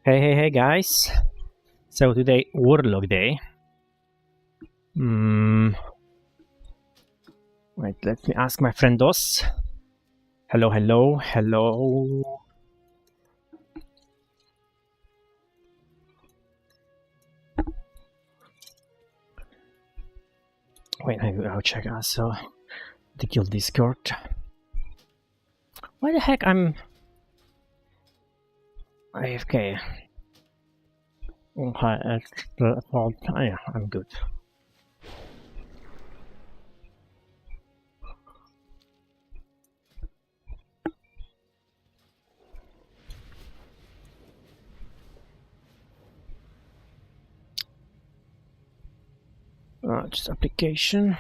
Hey guys. So today Warlock day. Wait, let me ask my friend Dos. Hello. Wait, I'll check also the guild Discord. Why the heck I'm AFK? Okay, yeah, I'm good. Just application.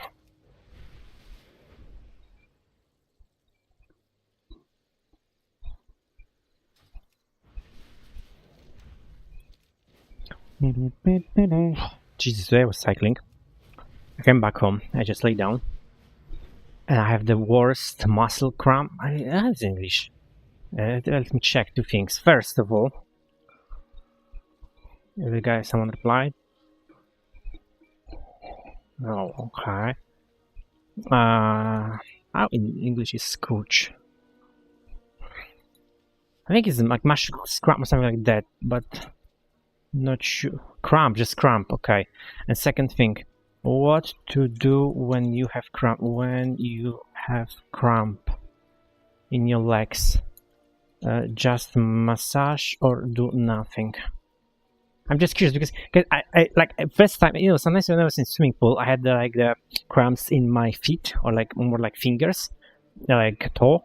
Jesus, today I was cycling. I came back home. I just lay down, and I have the worst muscle cramp. That's English. Let me check two things. First of all, someone replied. Oh, okay. How in English is scooch? I think it's like mush cramp or something like that, but not sure. Cramp, just cramp. Okay. And second thing, what to do when you have cramp? When you have cramp in your legs, just massage or do nothing. I'm just curious because I like first time, sometimes when I was in swimming pool I had the cramps in my feet, or like more like fingers, like toe,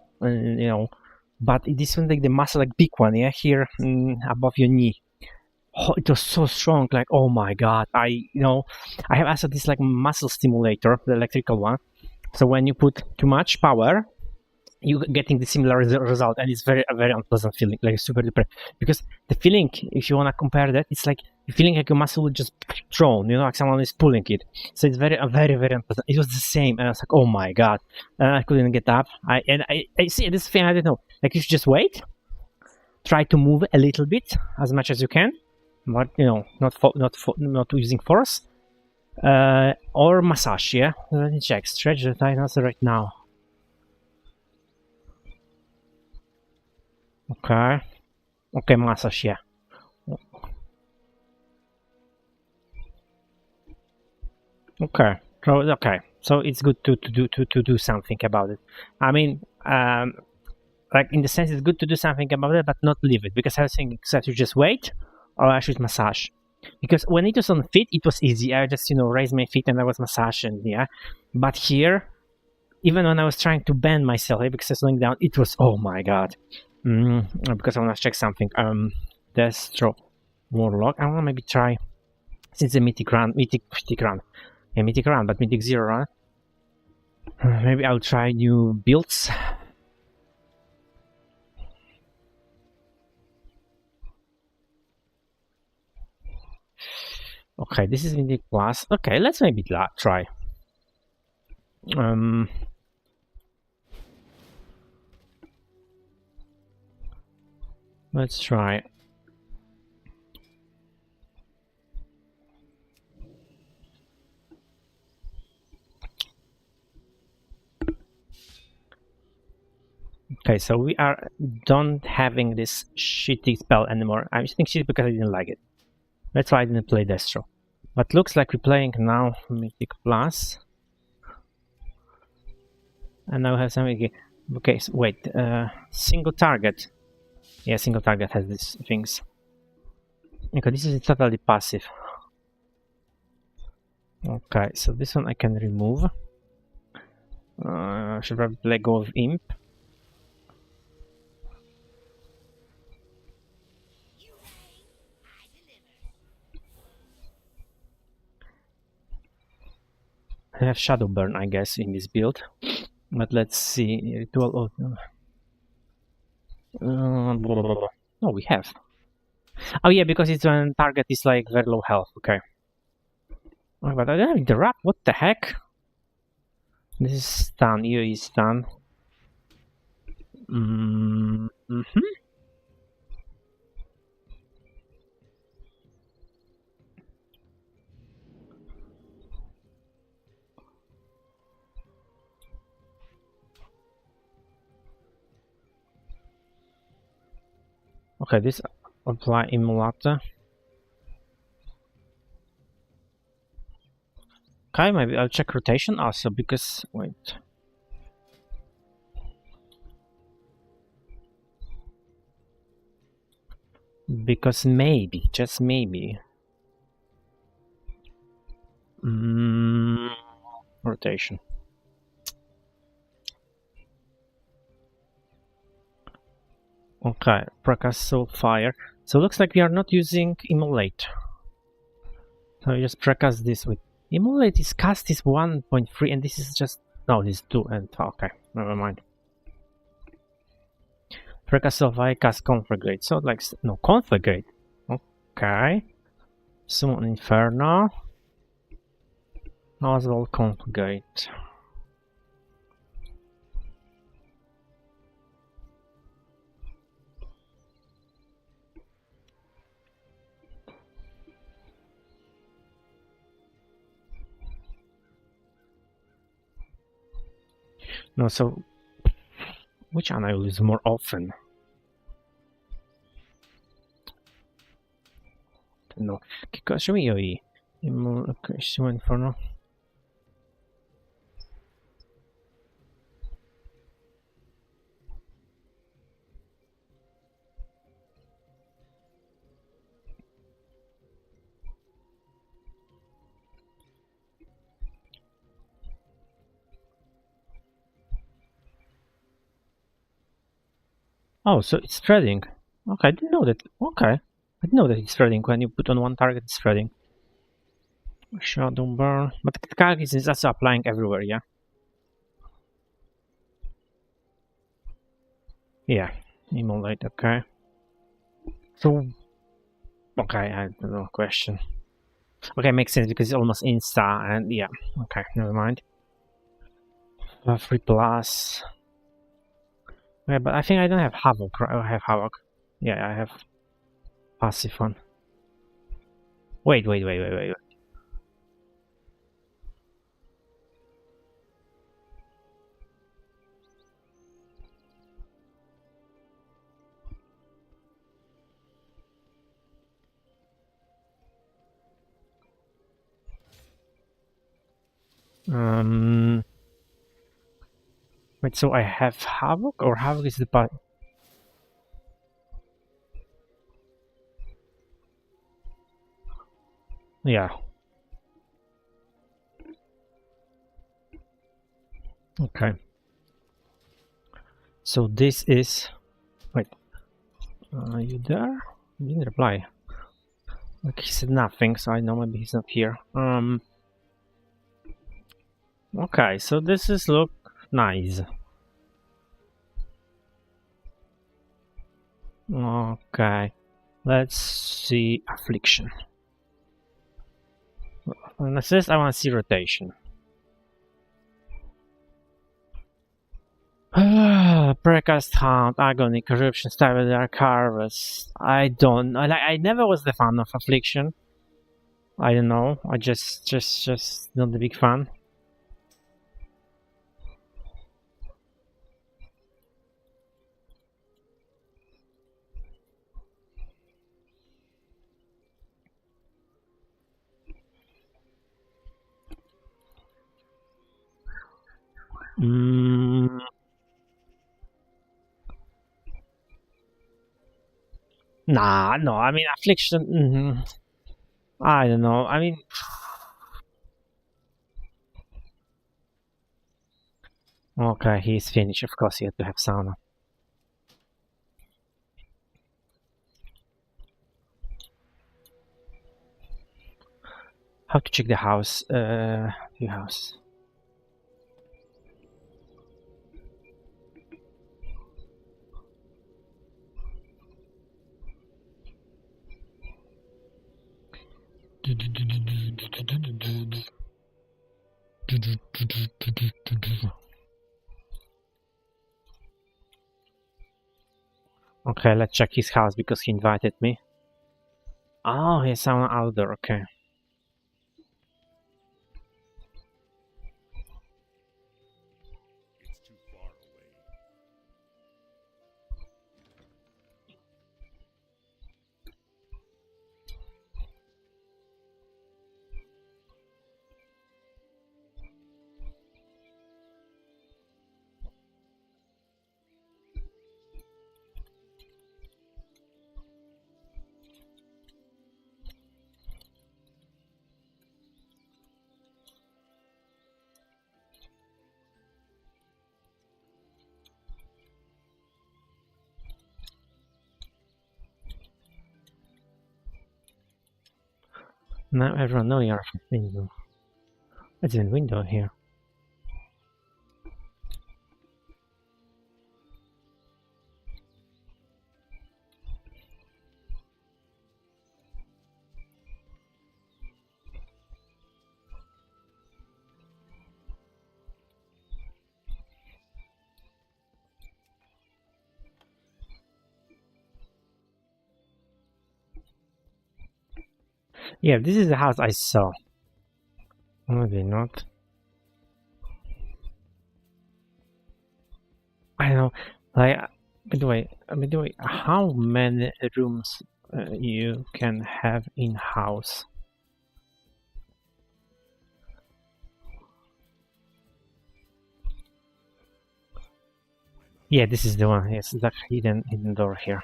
but this one, like the muscle, like big one, yeah, here above your knee. Oh, it was so strong, like, oh my god. I have also this like muscle stimulator, the electrical one, so when you put too much power you getting the similar result, and it's very unpleasant feeling, like super duper. Because the feeling, if you want to compare that, it's like the feeling like your muscle would just thrown, like someone is pulling it. So it's very unpleasant. It was the same, and I was like, oh my god, and I couldn't get up. I see this thing. I don't know. Like, you should just wait, try to move a little bit as much as you can, but not using force, or massage. Yeah, let me check. Stretch the thighs right now. Okay, massage, yeah. Okay, so it's good to do something about it. I mean, like, in the sense, it's good to do something about it, but not leave it, because I was thinking that you just wait, or I should massage. Because when it was on feet, it was easy. I just raised my feet and I was massaging, yeah. But here, even when I was trying to bend myself, because I was laying down, it was, oh my god. Because I want to check something. Destro Warlock. I want to maybe try, since the mythic run, yeah, mythic run, but mythic 0 run. Maybe I'll try new builds. Okay, this is mythic plus. Okay, let's maybe try. Let's try. Okay, so we are done having this shitty spell anymore. I'm just shitty because I didn't like it. That's why I didn't play Destro. But looks like we're playing now Mythic Plus. And now we have something. Okay, so wait. Single target. Yeah, single target has these things. Okay, this is totally passive. Okay, so this one I can remove. Should probably let go of Imp. I have Shadow Burn, I guess, in this build. But let's see. Ritual of... Blah, blah, blah. No, we have. Oh yeah, because it's when target is like very low health. Okay. Oh, but I don't have interrupt. What the heck? This is stun. You is stun. Mm-hmm. Okay, this apply emulator. Okay, maybe I'll check rotation also because wait. Because maybe, just maybe. Rotation. Okay, percussive fire. So it looks like we are not using immolate. So you just percuss this with immolate is cast is 1.3 and this is just no, this is 2 and okay, never mind. Percussive fire cast conflagrate. So like no conflagrate. Okay. Summon Inferno. As well conflagrate. No, so which one I will use more often? No. Che cosa mi io i? Ok, Summon Inferno. Oh, so it's threading. Okay, I didn't know that. Okay. I didn't know that it's threading. When you put on one target, it's threading. Shadow burn. But the target is also applying everywhere, yeah? Yeah. Immolate, okay. So. Okay, I have no question. Okay, makes sense because it's almost insta and yeah. Okay, never mind. 3 plus. Okay, but I think I don't have Havoc, right? I have Havoc. Yeah, I have passive one. Wait. Wait, so I have Havoc or Havoc is the part? Yeah. Okay. So this is. Wait. Are you there? He didn't reply. Like he said nothing, so I know maybe he's not here. Okay, so this is look nice. Okay. Let's see affliction. On assist, I want to see rotation. Precast Hound, Agony, Corruption, Style Dark Harvest. I don't. I never was the fan of Affliction. I don't know. I just not a big fan. Nah, no. I mean, Affliction. I don't know. I mean, okay, he's finished. Of course, he had to have sauna. How to check the house? View house. Okay, let's check his house because he invited me. Oh, he's someone out there, okay. It's too far away. Now everyone knows you're from window. What's in window here? Yeah, this is the house I saw. Maybe not. I don't know. Like, by the way, how many rooms you can have in house? Yeah, this is the one. Yes, that hidden door here.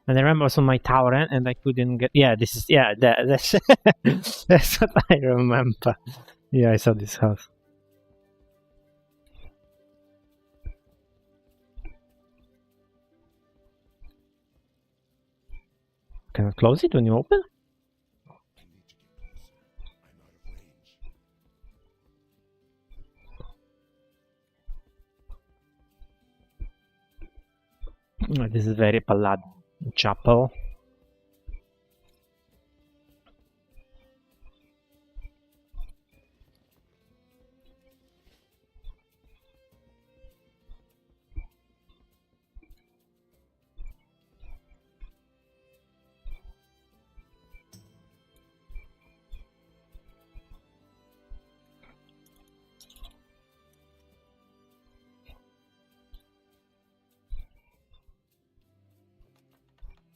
And I remember also my tower and I couldn't get. Yeah, this is that's that's what I remember. Yeah, I saw this house. Can I close it when you open? I need to get closer. I'm out of range. This is very Paladin chapel.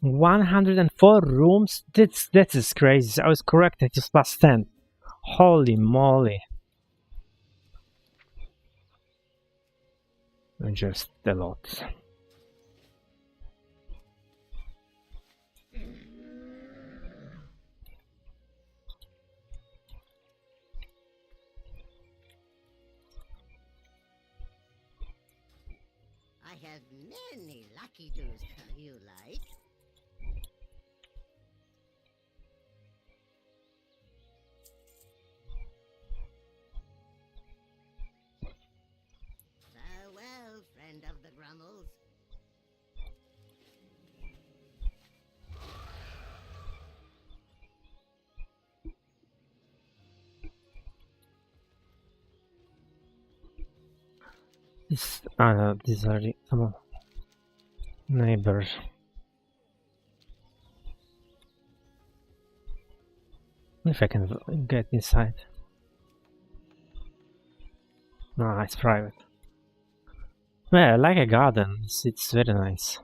$104 rooms? That is crazy. I was correct, it is plus 10. Holy moly. Just a lot. I have many lucky do's you like. Farewell, friend of the Grummles. These are some neighbors. If I can get inside. No, it's private. Well, like a garden, it's very nice.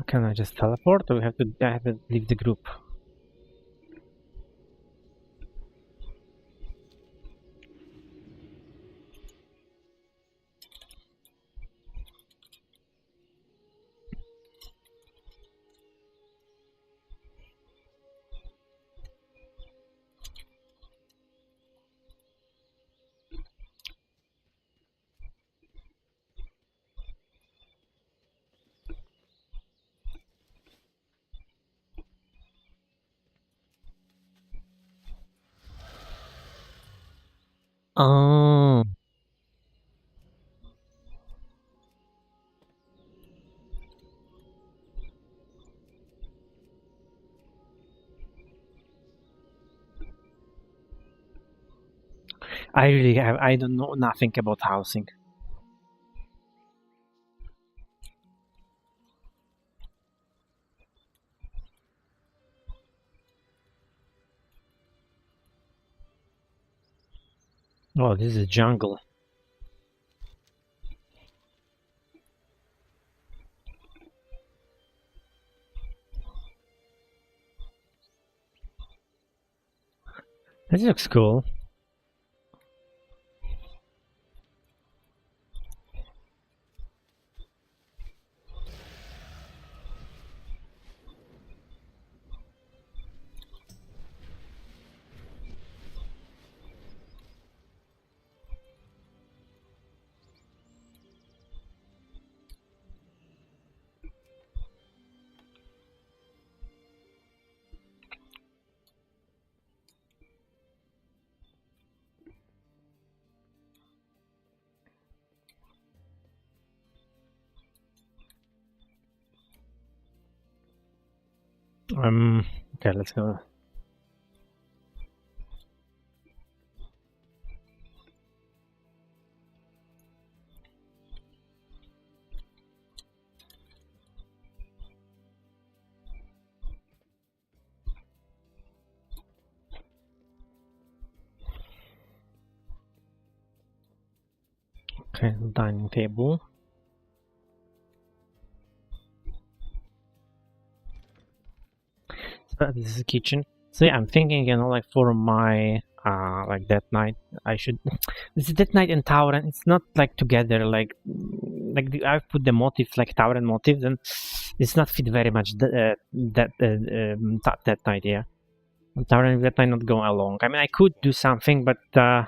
Can I just teleport, or I have to leave the group? Oh. I don't know nothing about housing. Oh, this is a jungle. This looks cool. Okay, let's go. Okay, dining table. So this is the kitchen. So yeah, I'm thinking, like for my like that night, I should. This is that night and tower, and it's not like together. I've put the motifs like tower and motifs, and it's not fit very much. That night, yeah. Tower and that night not go along. I mean, I could do something, but yeah.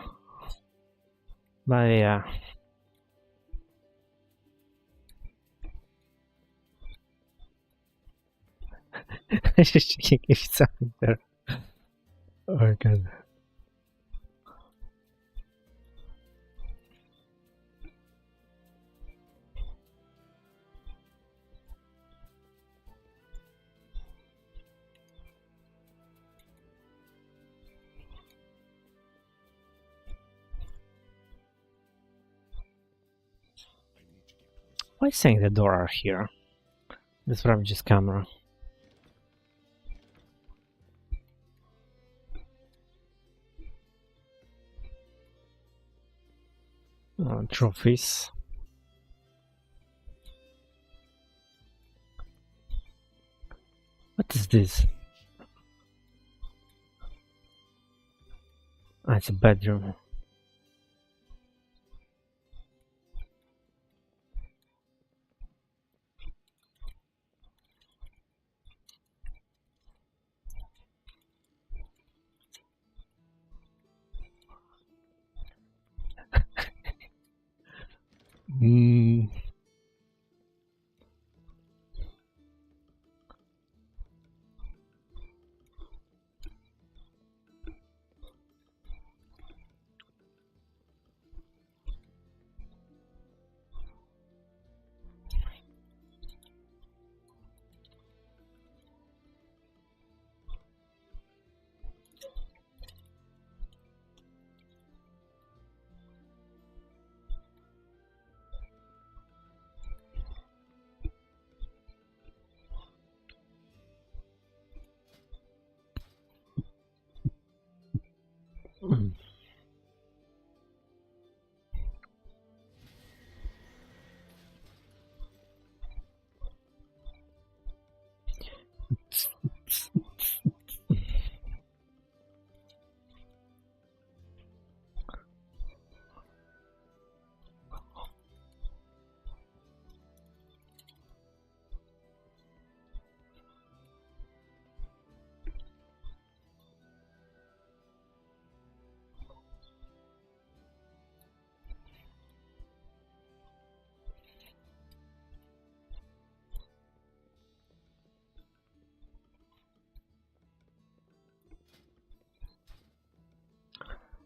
I just checking if it's something there. Oh god. Why is saying the door are here? This from just camera. Trophies. What is this? Ah, it's a bedroom. Mm.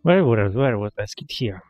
Where was that skid here?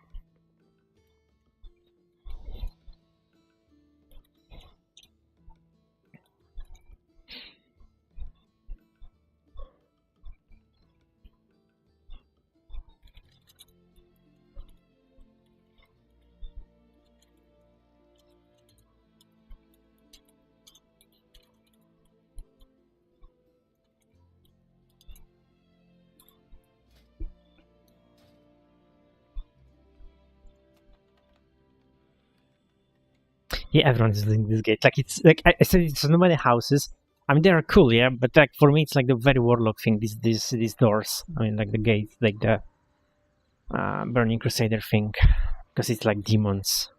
Yeah, everyone is doing this gate. Like it's like I said, it's so many houses. I mean, they are cool, yeah, but like for me, it's like the very warlock thing. These doors. I mean, like the gates, like the Burning Crusader thing, because it's like demons.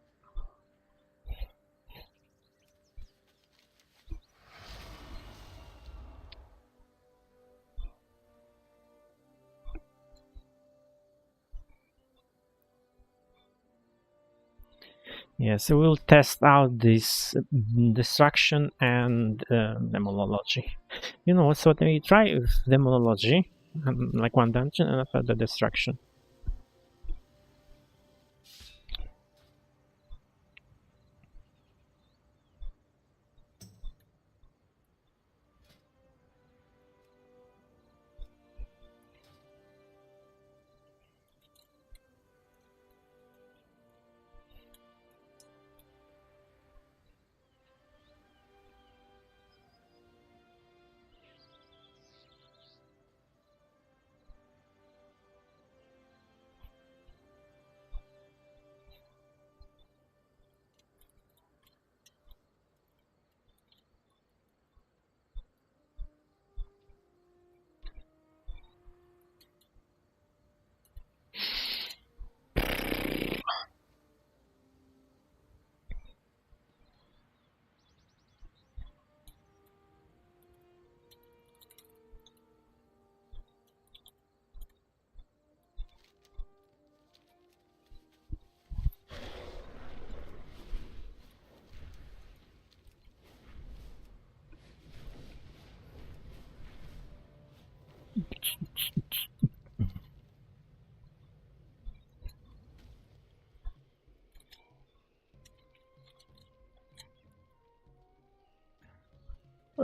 Yeah, so we'll test out this destruction and demonology. You know what? So let me try with demonology, like one dungeon, and after the destruction.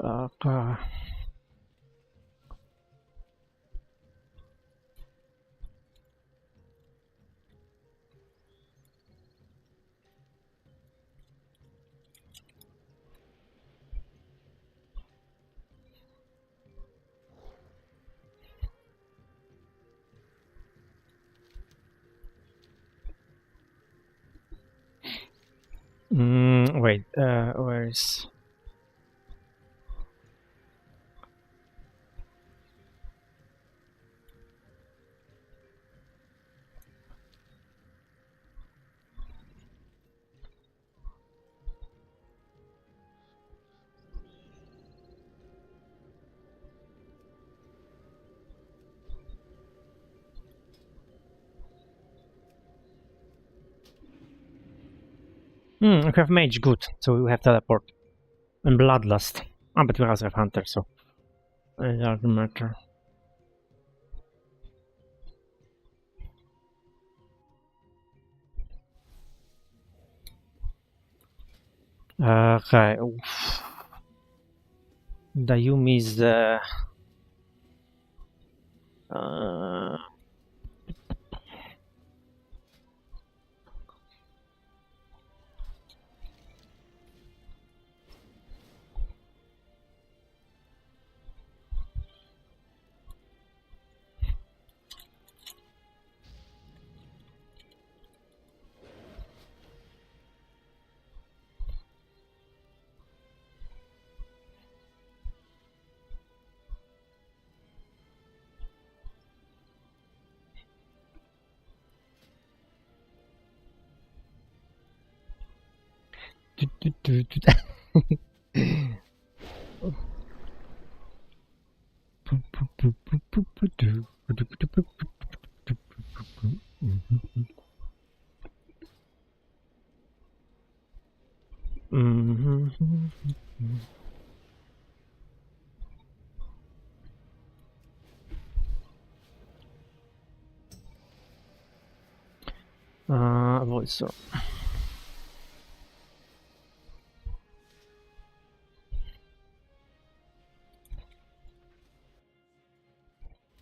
Uh, wait, where's... we have mage, good. So we have teleport. And bloodlust. But we also have hunter, so it doesn't matter. Okay. The Yumi is... also.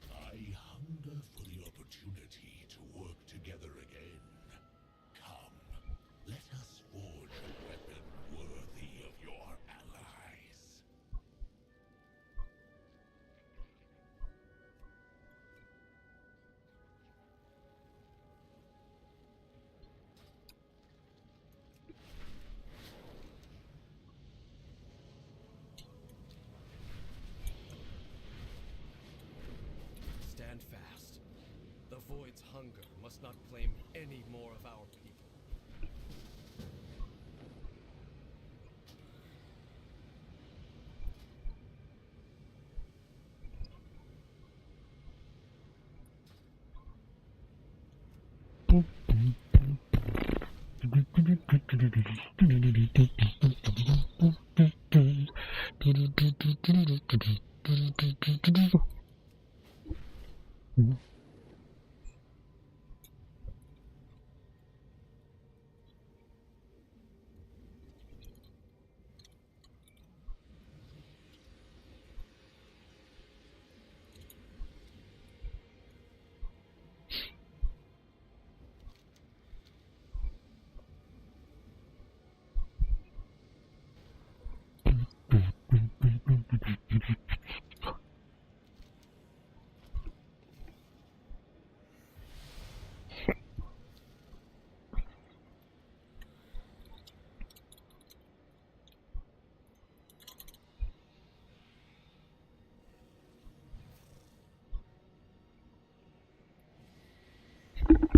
I hunger for the opportunity to work together again. Come, let us forge a weapon worthy of your allies. Stand fast. The Void's hunger must not claim any more of our people.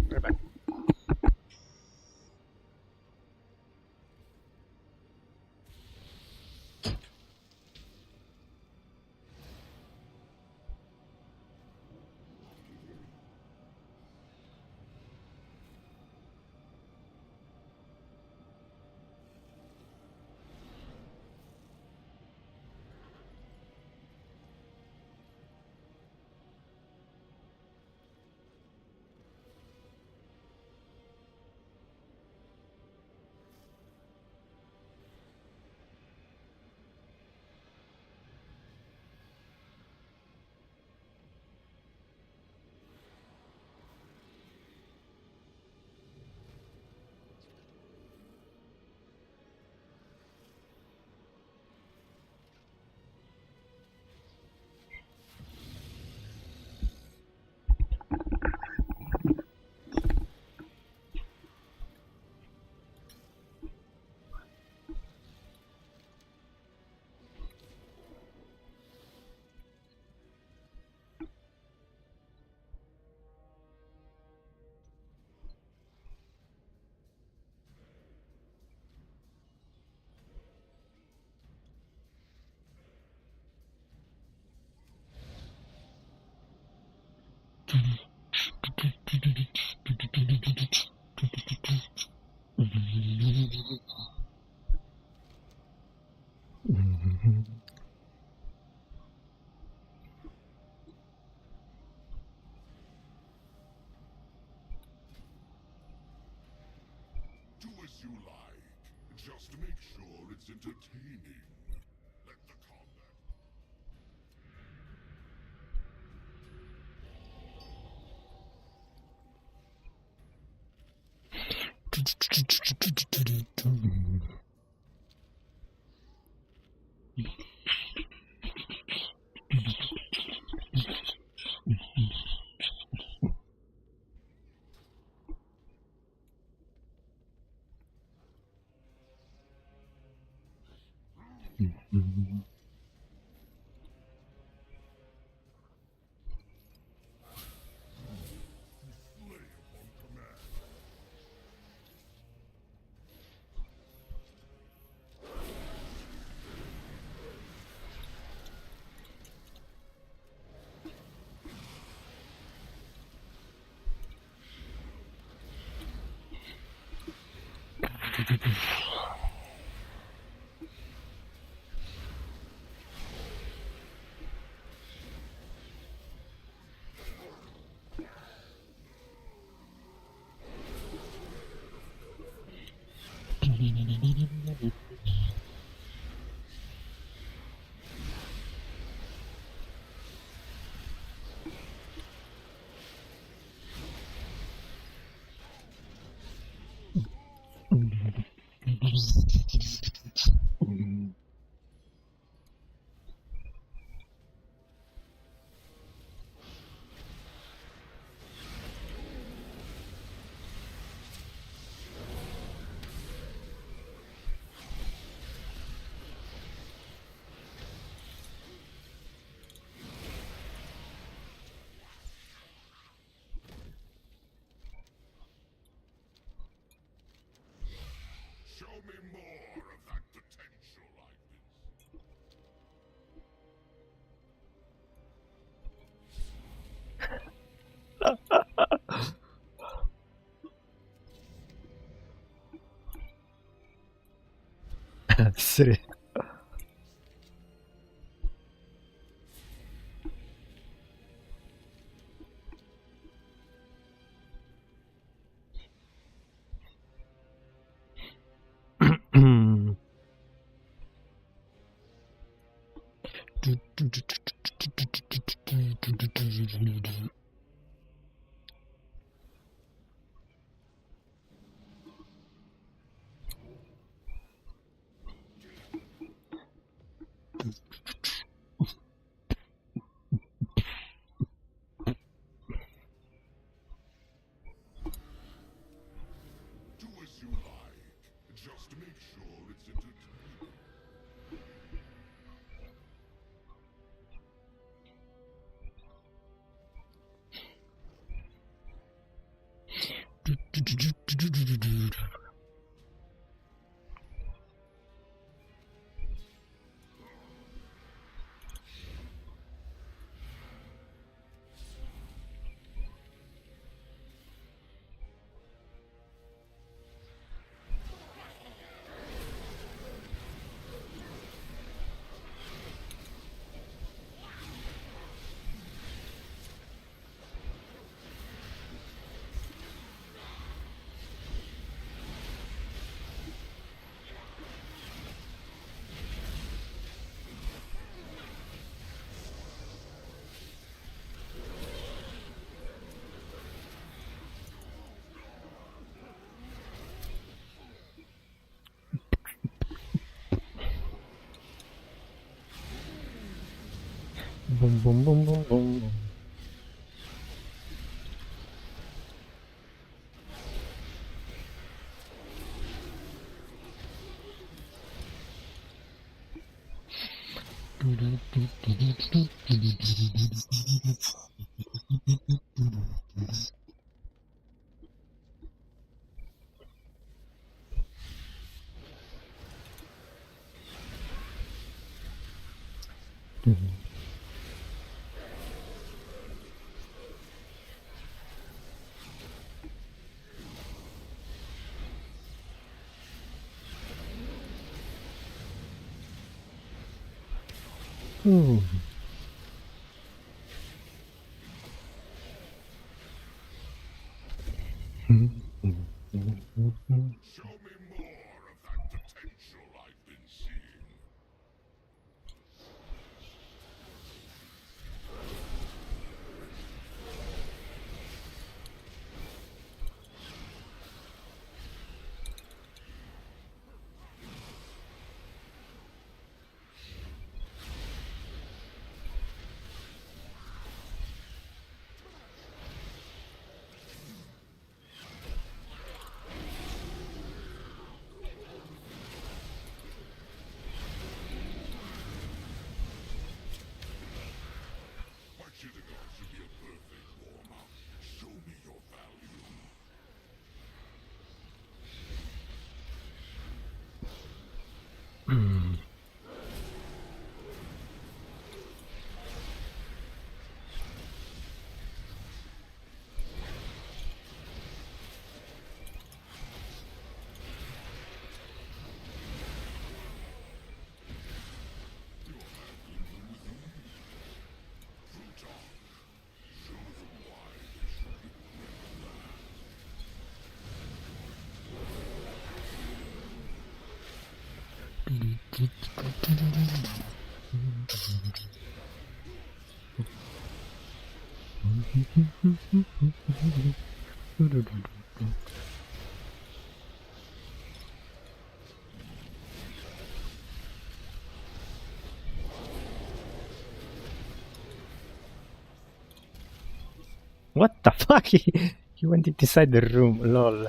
We're back. Do as you like. Just make sure it's entertaining. Let the combat. Slay upon command. Show me more of that potential I've been. Three. Do as you like. Just make sure it's entertaining. Boom, boom, boom, boom, boom. Ooh. Show me more of that potential I've been seeing. What the fuck? He went inside the room, lol.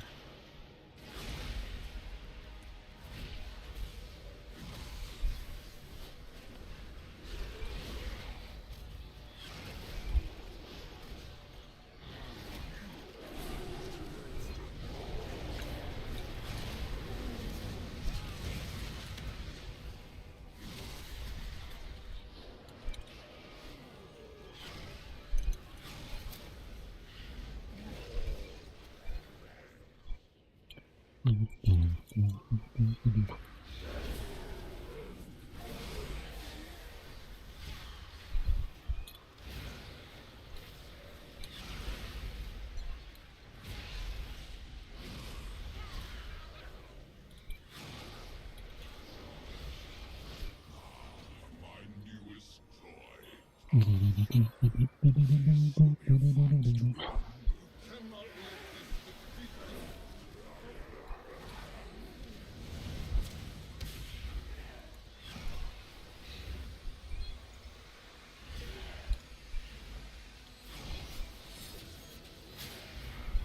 My newest toy.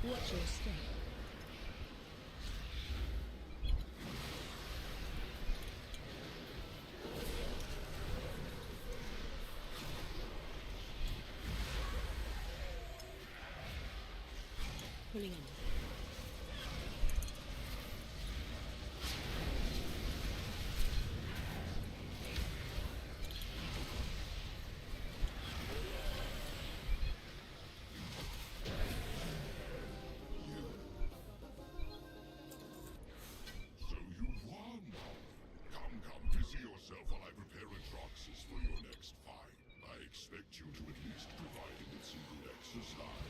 Watch your step. Pulling in. So you've won. Come, busy yourself while I prepare Atroxus for your next fight. I expect you to at least provide him with some good exercise.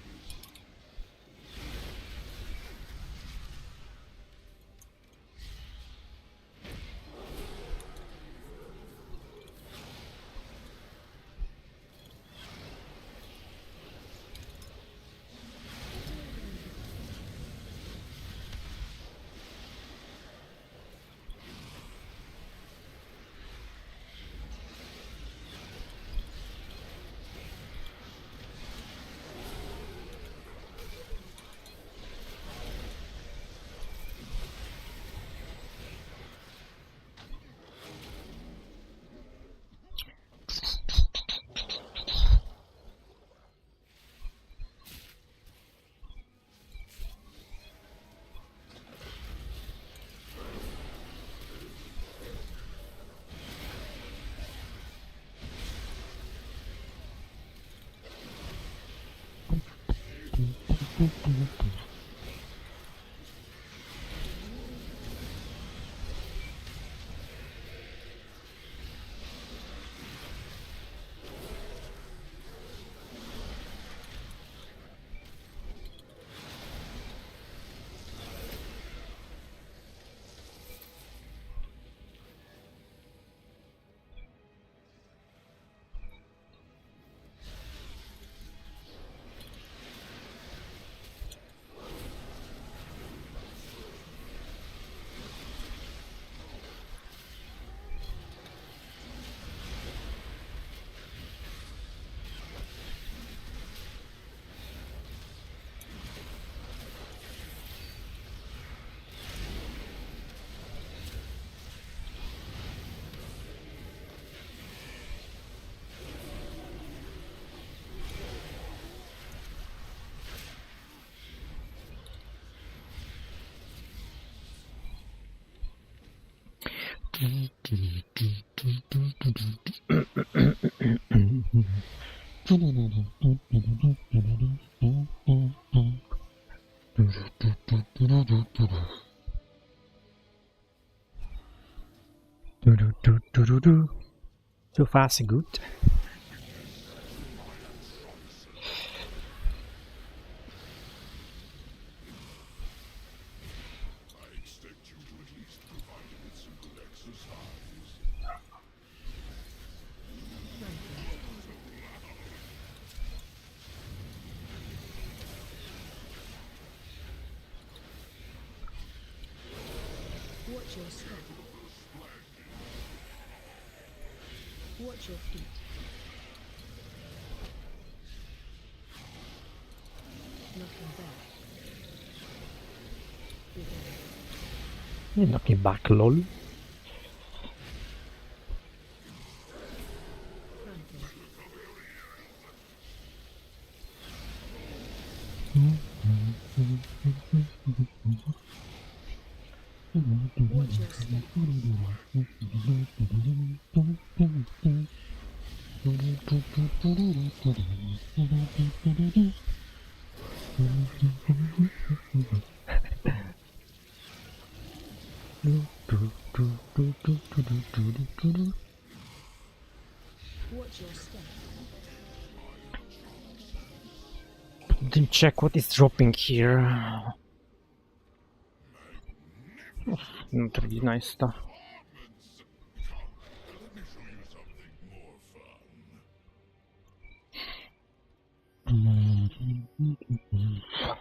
Too fast, good. I expect you to at least provide him with some good exercise. Watch your step. Watch your feet. Knocking back. Begin. You're knocking back, lol. Cramping. Watch your step. Watch your step. Didn't check what is dropping here. Oh, not really nice stuff. Let me show you something more fun.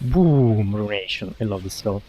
Boom! Ruination. I love this spell.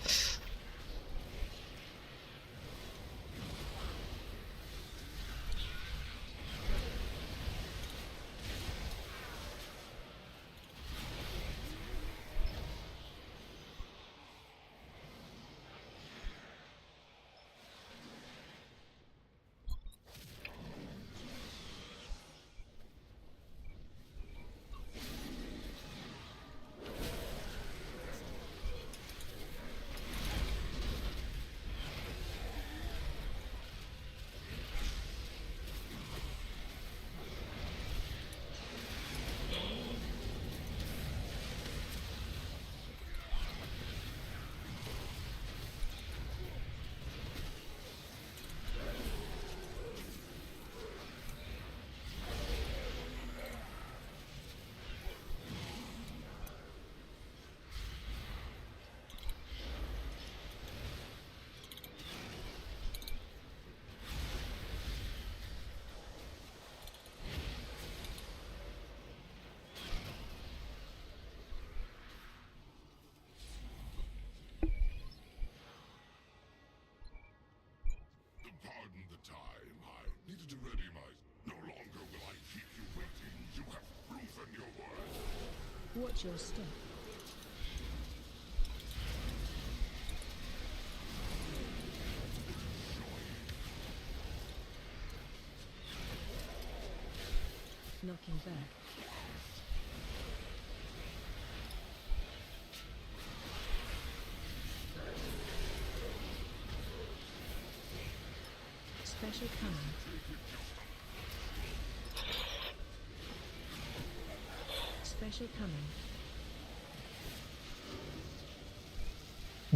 Pardon the time. I needed to ready my... No longer will I keep you waiting. You have proven your worth. Watch your step. Knocking back. Special coming. Special coming.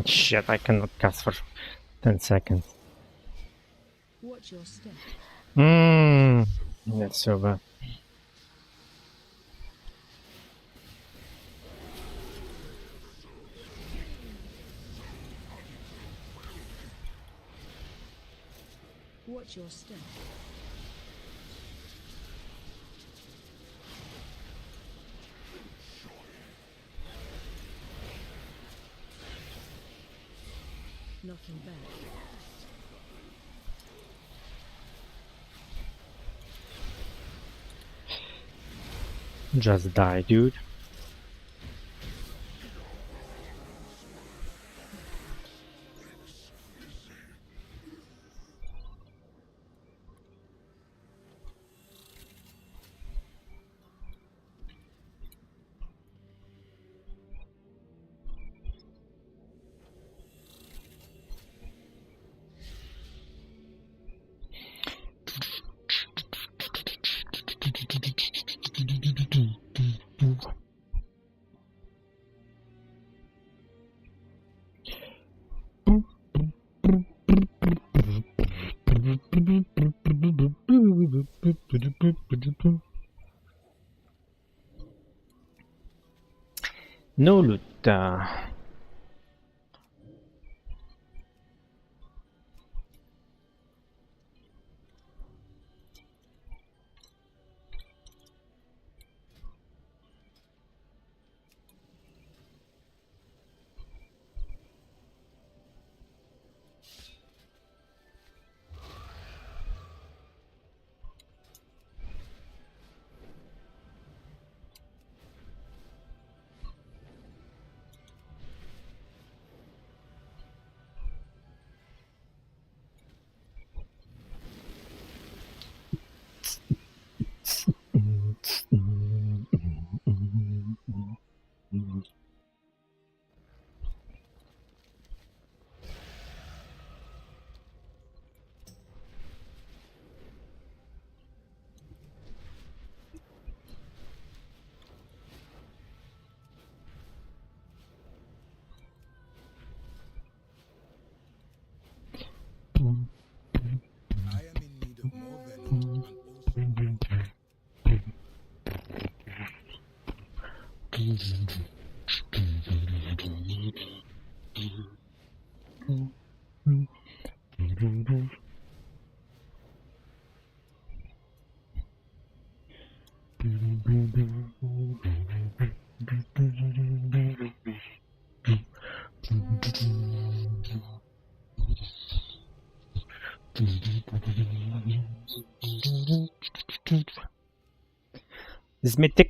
Shit, I cannot cast for 10 seconds. Watch your step. That's so bad. Watch your step. Knocking back. Just die, dude. No loot. I am in need of more venom and also This mythic.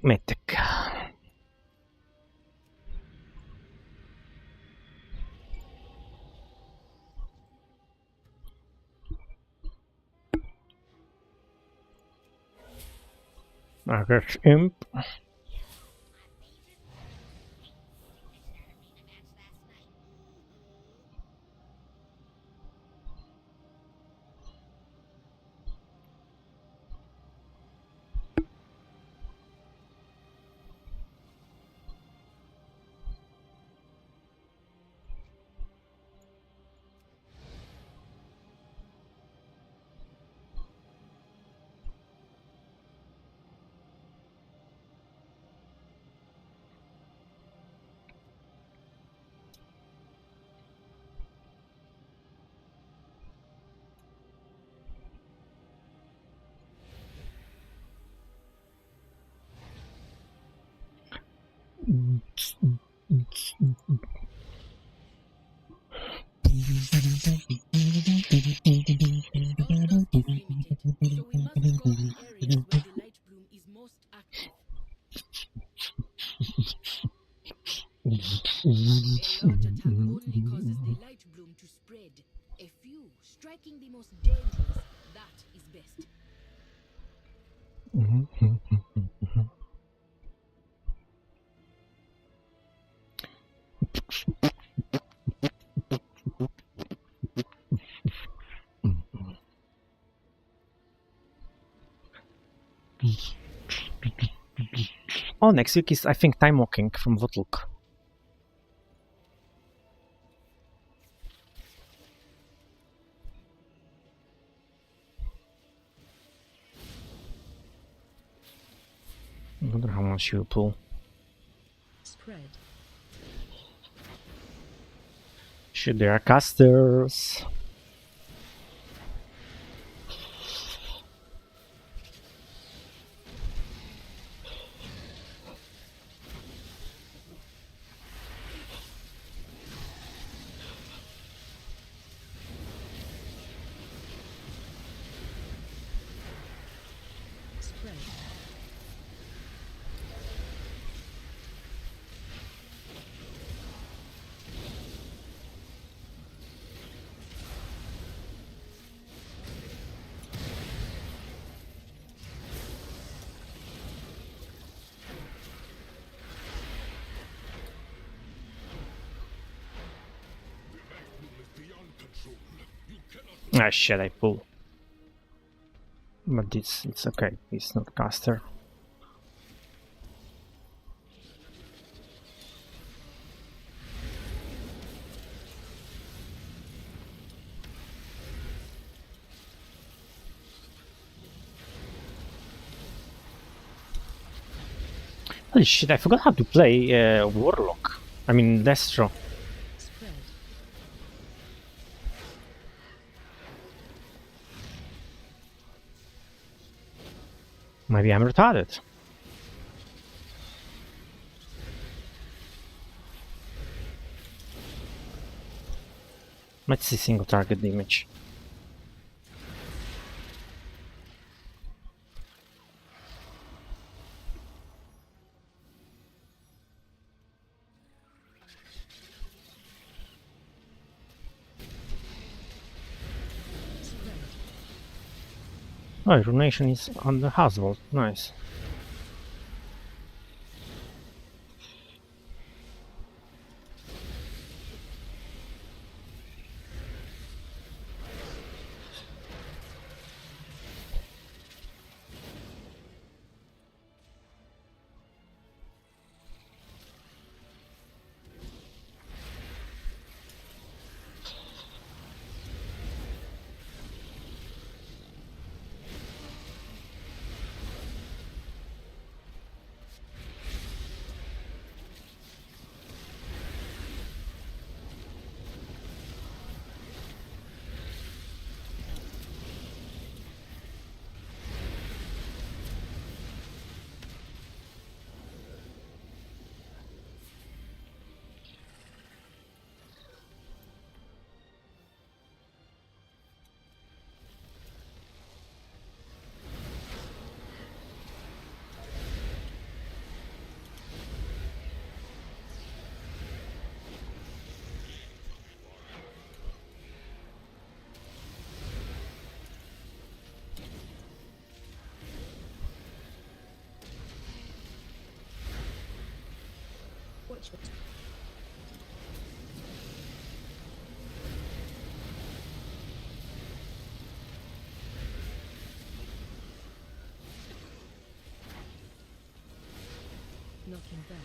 I guess imp. Stardust is limited, so we must go to the area where the light bloom is most active. A large attack only causes the light bloom to spread. A few, striking the most dangerous, that is best. Oh, next week is, I think, Time Walking from Warlock. I wonder how much you pull. Spread. Shit, there are casters. Spread. beyond control. You cannot Ah, shit, I pull. But it's okay. He's not caster. Holy shit, I forgot how to play Warlock. I mean, Destro. Spread. Maybe I'm retarded. Let's see single target damage. Oh, Ruination is on the household. Nice. Watch it. Knocking back.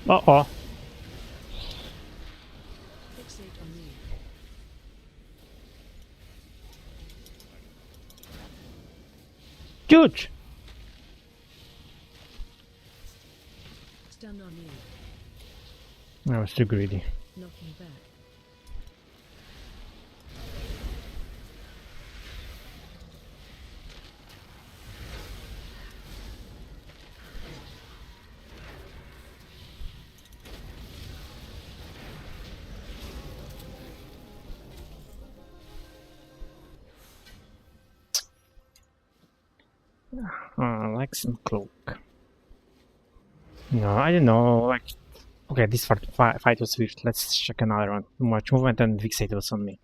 Uh-oh. Fixate on me. Huge! Stand on me. I was too greedy. Knocking back. Lex and Cloak. No, I don't know. Like, okay, this fight was swift. Let's check another one. Too much movement and Fixate was on me.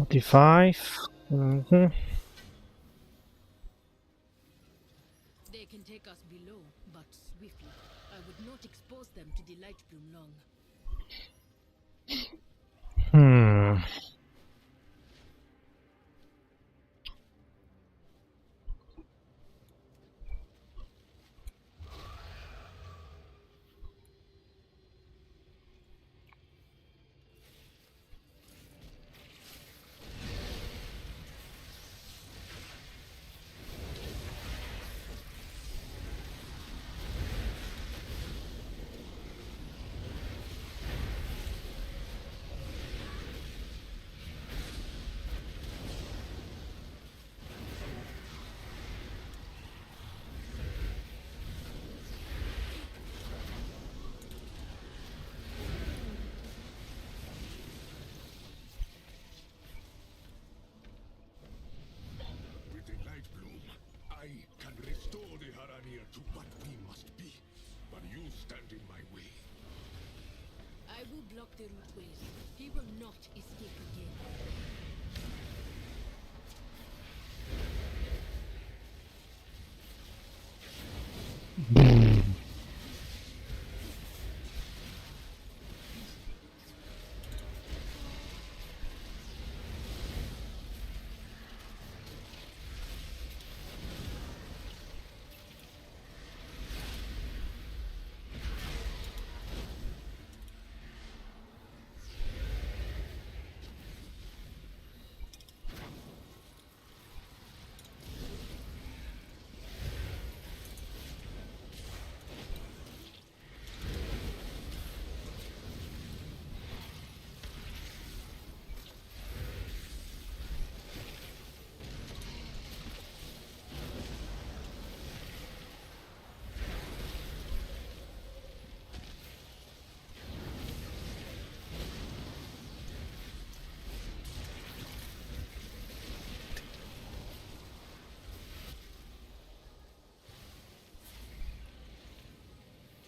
45. Mm-hmm. They can take us below, but swiftly. I would not expose them to the light bloom long. Hmm. With the light bloom, I can restore the Haranir to what we must be. But you stand in my way. I will block the root ways. He will not escape again.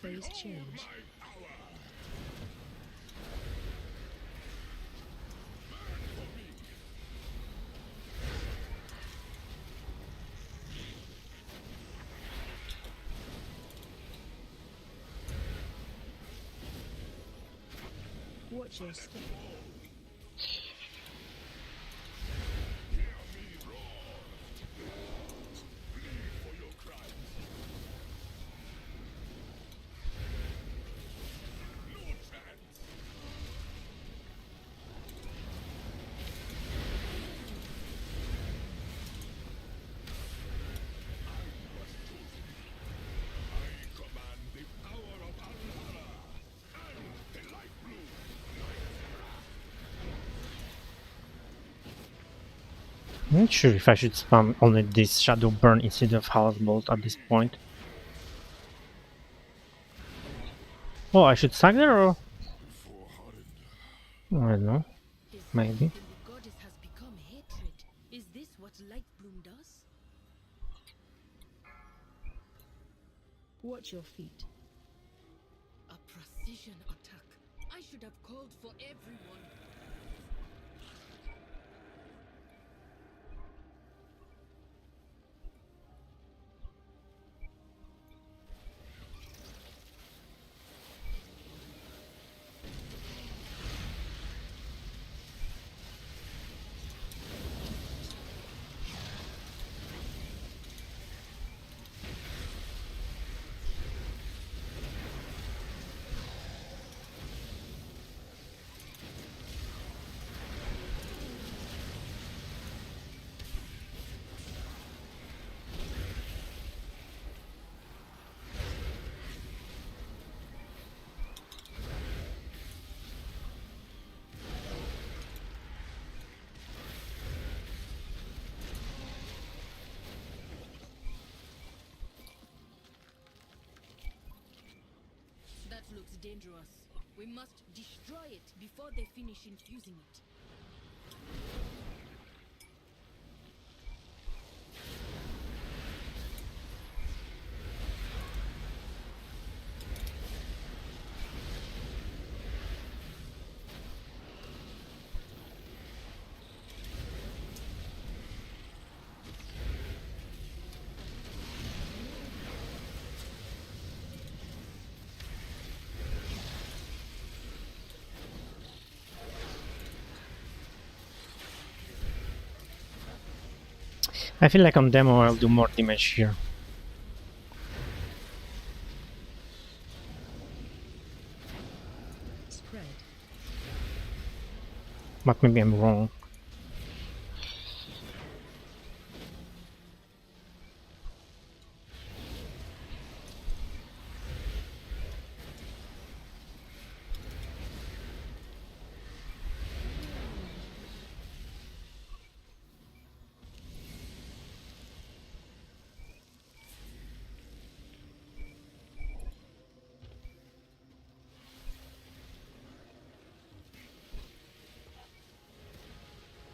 Phase change. My hour. Watch your step. For your crimes. No chance. I command the power of Alhara and the light blue. I'm not sure if I should spam only this Shadow Burn instead of Half Bolt at this point. Oh, I should sack there or? I don't know. His Maybe. faith in the goddess has become hatred. Is this what light bloom does? Watch your feet. A precision attack. I should have called for everyone. That looks dangerous. We must destroy it before they finish infusing it. I feel like on demo I'll do more damage here. Spread. But maybe I'm wrong.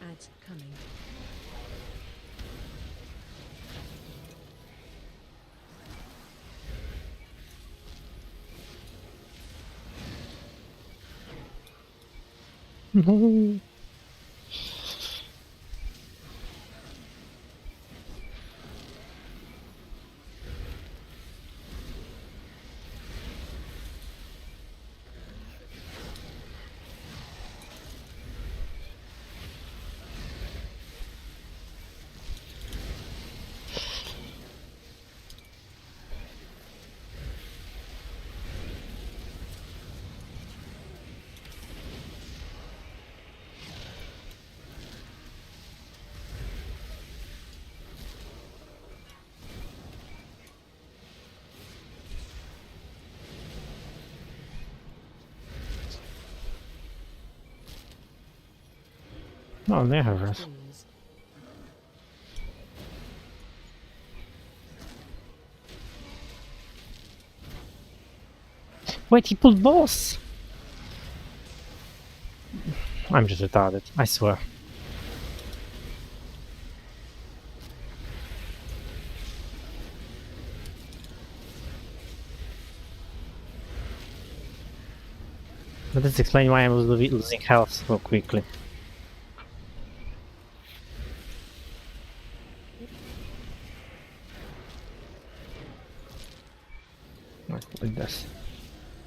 Ads coming. Oh, they have us. Days. Wait, he pulled boss! I'm just retarded, I swear. But this explains why I was losing health so quickly. Like this.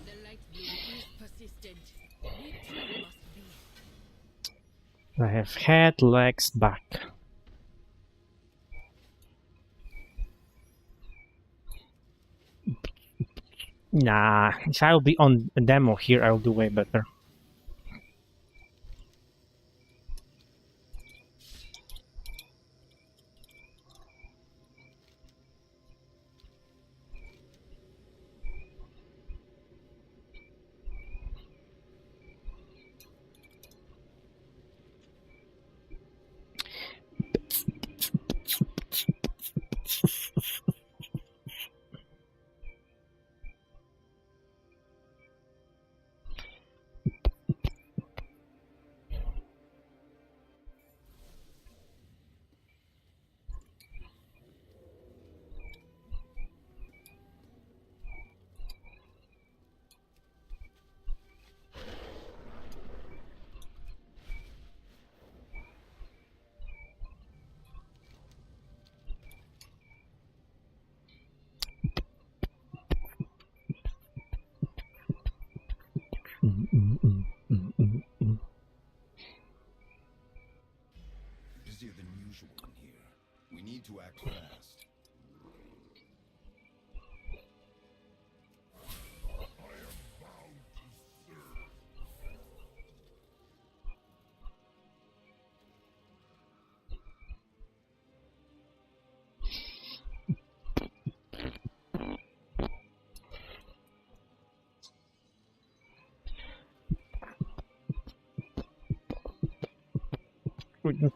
The light bloom is persistent. We too must be. I have head, legs, back. Nah, if I'll be on a demo here, I'll do way better. Busier than usual in here. We need to act fast.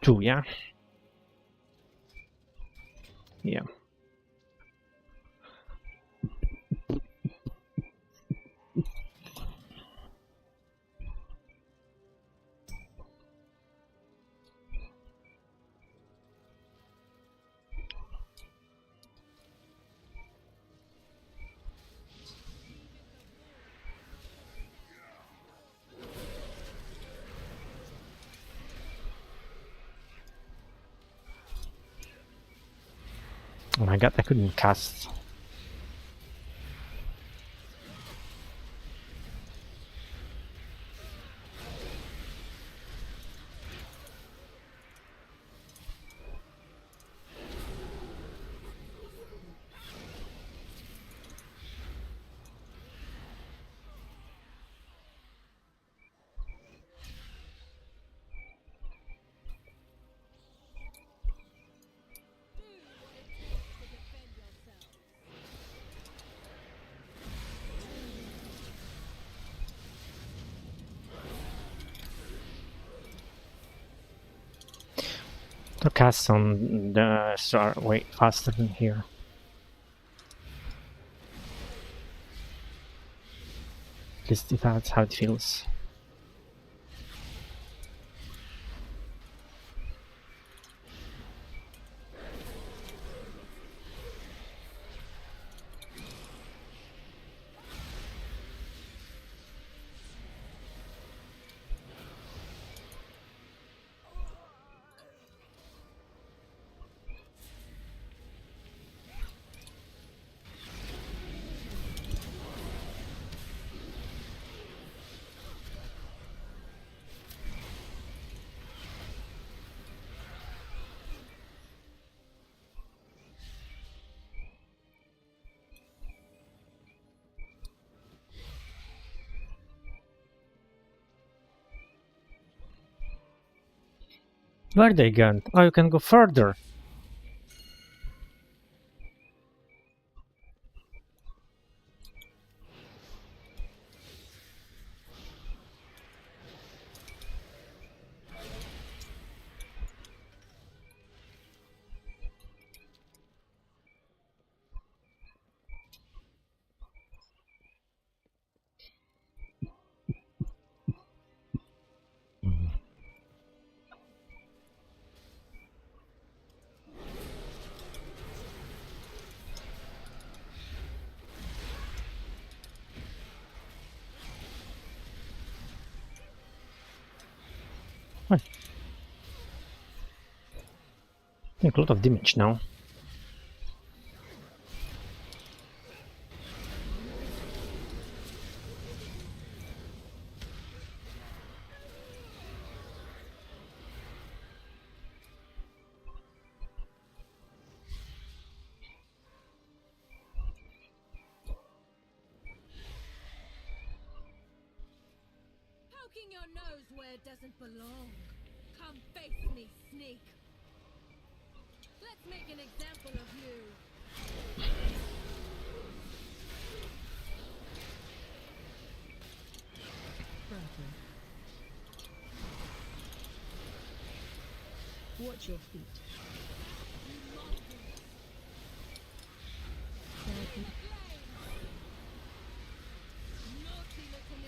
Two, yeah? Yeah. Oh my god, I couldn't cast. The casts on the are way faster than here. At least if that's how it feels. Where they gone? Oh, you can go further. I think a lot of damage now. Poking your nose where it doesn't belong. Come face me, sneak. Let's make an example of you. Bravo. Watch your feet. Therapy. Naughty little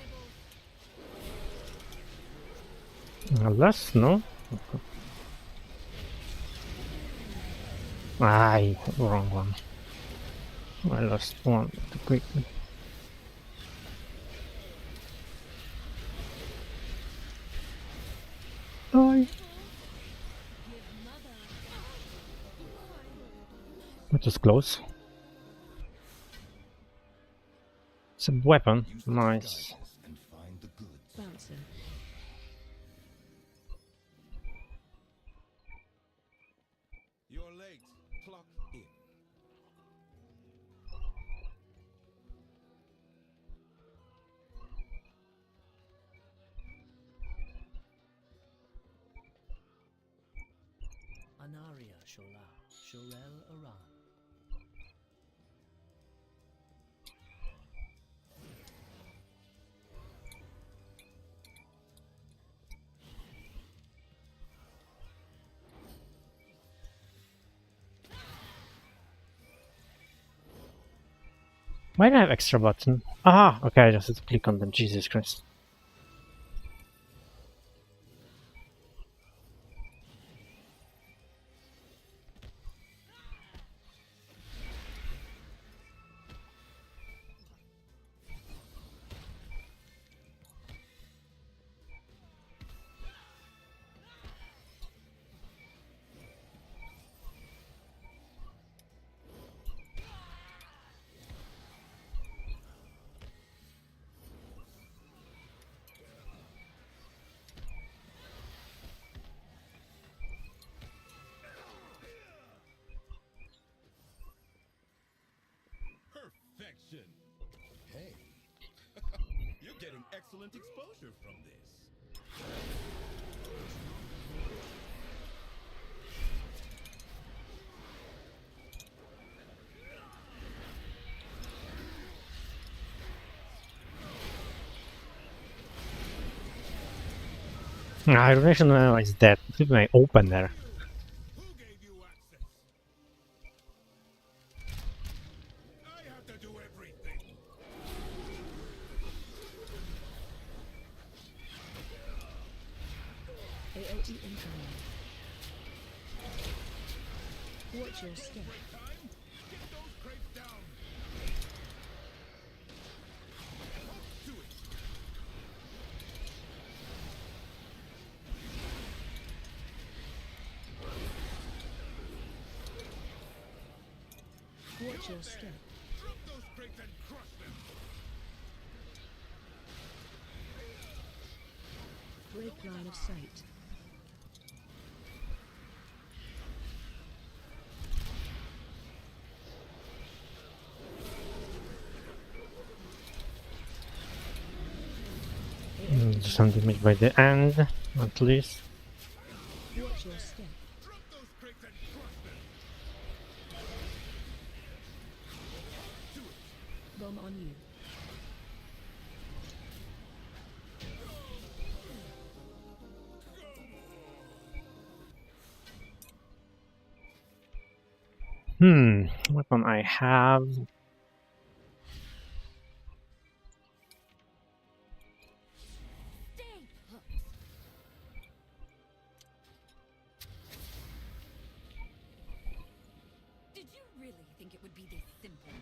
nibbles. Unless, no? Aye, wrong one. I lost one too quickly. Aye. That was close. It's a weapon. Nice. And find the goods. Bouncer. Your legs clock in. Anaria Shola, Shorel Aram. Why do I have extra button? Ah, okay, I just have to click on them. Jesus Christ. Perfection. Hey, you're getting excellent exposure from this. I don't know is dead. Leave my open there. Mighty incoming. Watch your step. Watch your step. Break line of sight. Some damage by the end, at least. Watch your step. Bomb on you. Weapon I have. Stay put. Did you really think it would be this simple?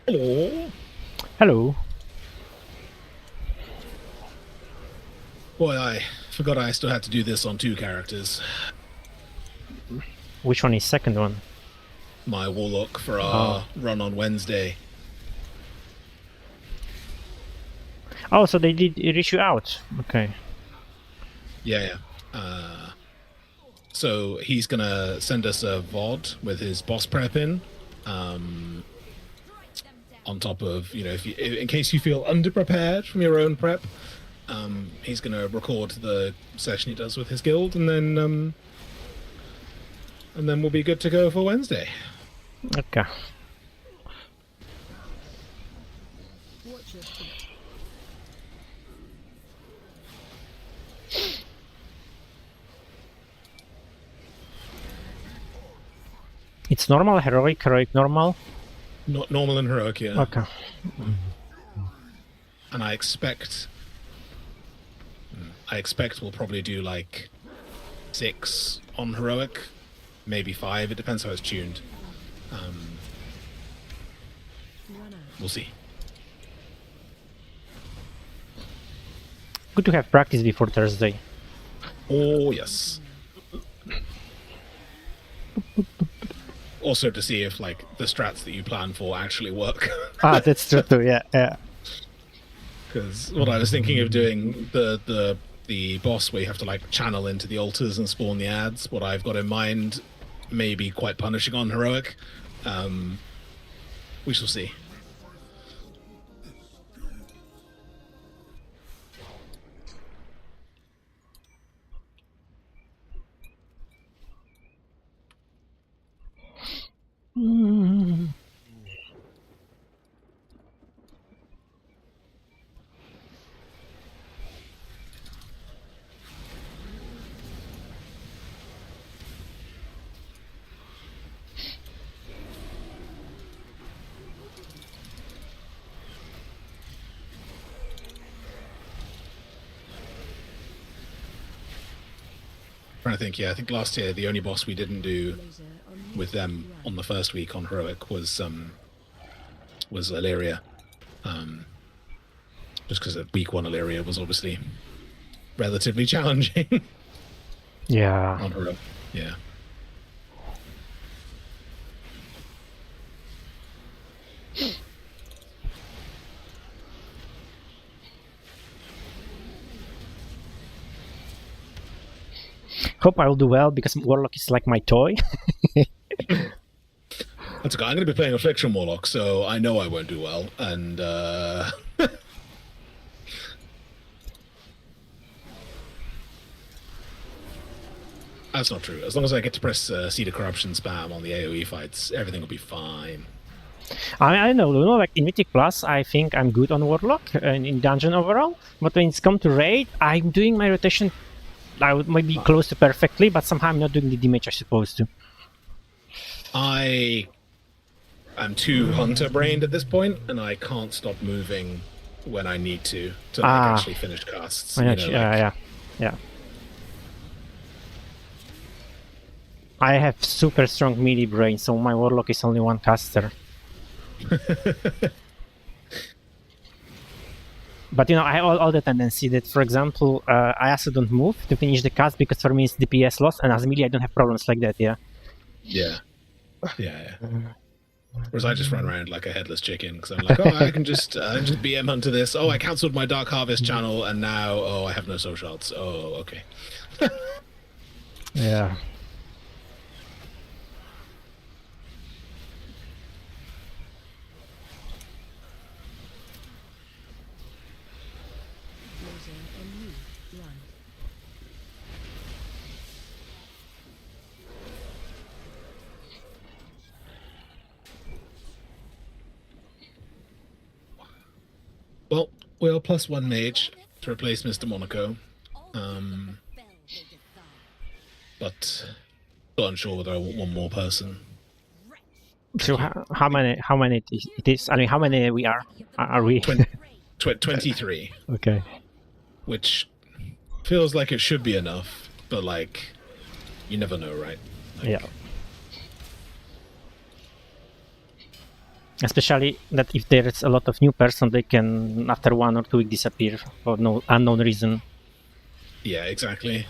Hello. Hello. Boy, I forgot I still had to do this on 2 characters. Which one is second one? My Warlock for our run on Wednesday. Oh, so they did reach you out. Okay. Yeah. So he's gonna send us a VOD with his boss prep in. On top of, if you, in case you feel underprepared from your own prep, he's gonna record the session he does with his guild, and then we'll be good to go for Wednesday. Okay. Watch your step. It's normal, heroic, normal. Not normal and heroic, yeah. Okay. And I expect we'll probably do like 6 on heroic, maybe 5. It depends how it's tuned. Run out. We'll see. Good to have practice before Thursday. Oh yes. Also to see if like the strats that you plan for actually work. That's true too. Yeah. Because what I was thinking of doing the boss where you have to like channel into the altars and spawn the ads. What I've got in mind may be quite punishing on heroic. We shall see. trying to think. Yeah, I think last year the only boss we didn't do Laser on you. with them on the first week on heroic was Illyria. Just because week 1 Illyria was obviously relatively challenging Yeah. on heroic. Yeah. Hope I will do well because Warlock is like my toy. That's okay. I'm going to be playing Affliction Warlock, so I know I won't do well. And that's not true. As long as I get to press Seed of Corruption spam on the AoE fights, everything will be fine. I know, like in Mythic Plus, I think I'm good on Warlock and in dungeon overall. But when it's come to raid, I'm doing my rotation. I would maybe close to perfectly, but somehow I'm not doing the damage I'm supposed to. I am too hunter brained at this point, and I can't stop moving when I need to like, actually finish casts. Yeah. I have super strong melee brain, so my Warlock is only one caster. But I have all the tendency that, for example, I also don't move to finish the cast because for me it's DPS loss, and as melee I don't have problems like that. Yeah. Whereas I just run around like a headless chicken because I'm like, oh, I can just BM hunter this. Oh, I cancelled my Dark Harvest channel, and now I have no soul shards. Oh, okay. Yeah. Laser on you. Run. Well, we're +1 mage to replace Mr. Monaco. But still unsure whether I want one more person. So how many it is? I mean, how many we are? Are we? 23. Okay. Which feels like it should be enough, but like, you never know, right? Like, Yeah. Especially that if there's a lot of new person, they can after 1 or 2 weeks disappear for no unknown reason. Yeah, exactly.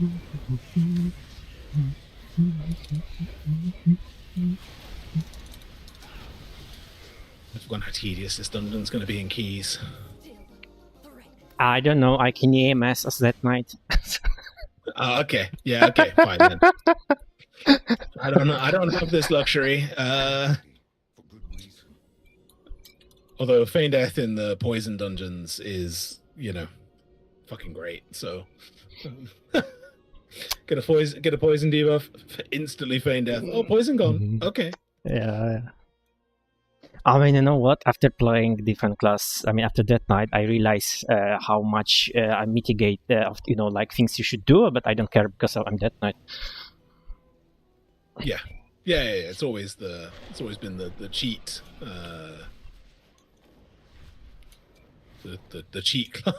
I forgot how tedious this dungeon's going to be in keys. I don't know. I can EMS as that night. Okay. Yeah, okay, fine then. I don't have this luxury. Although Feign Death in the poison dungeons is, fucking great. So get a poison debuff, instantly Feign Death. Oh, poison gone. Okay. Yeah. I mean, you know what? After playing different class, I mean, after that night, I realized how much I mitigate, like things you should do, but I don't care because I'm Death Knight. Yeah. It's always been the cheat. The cheat class.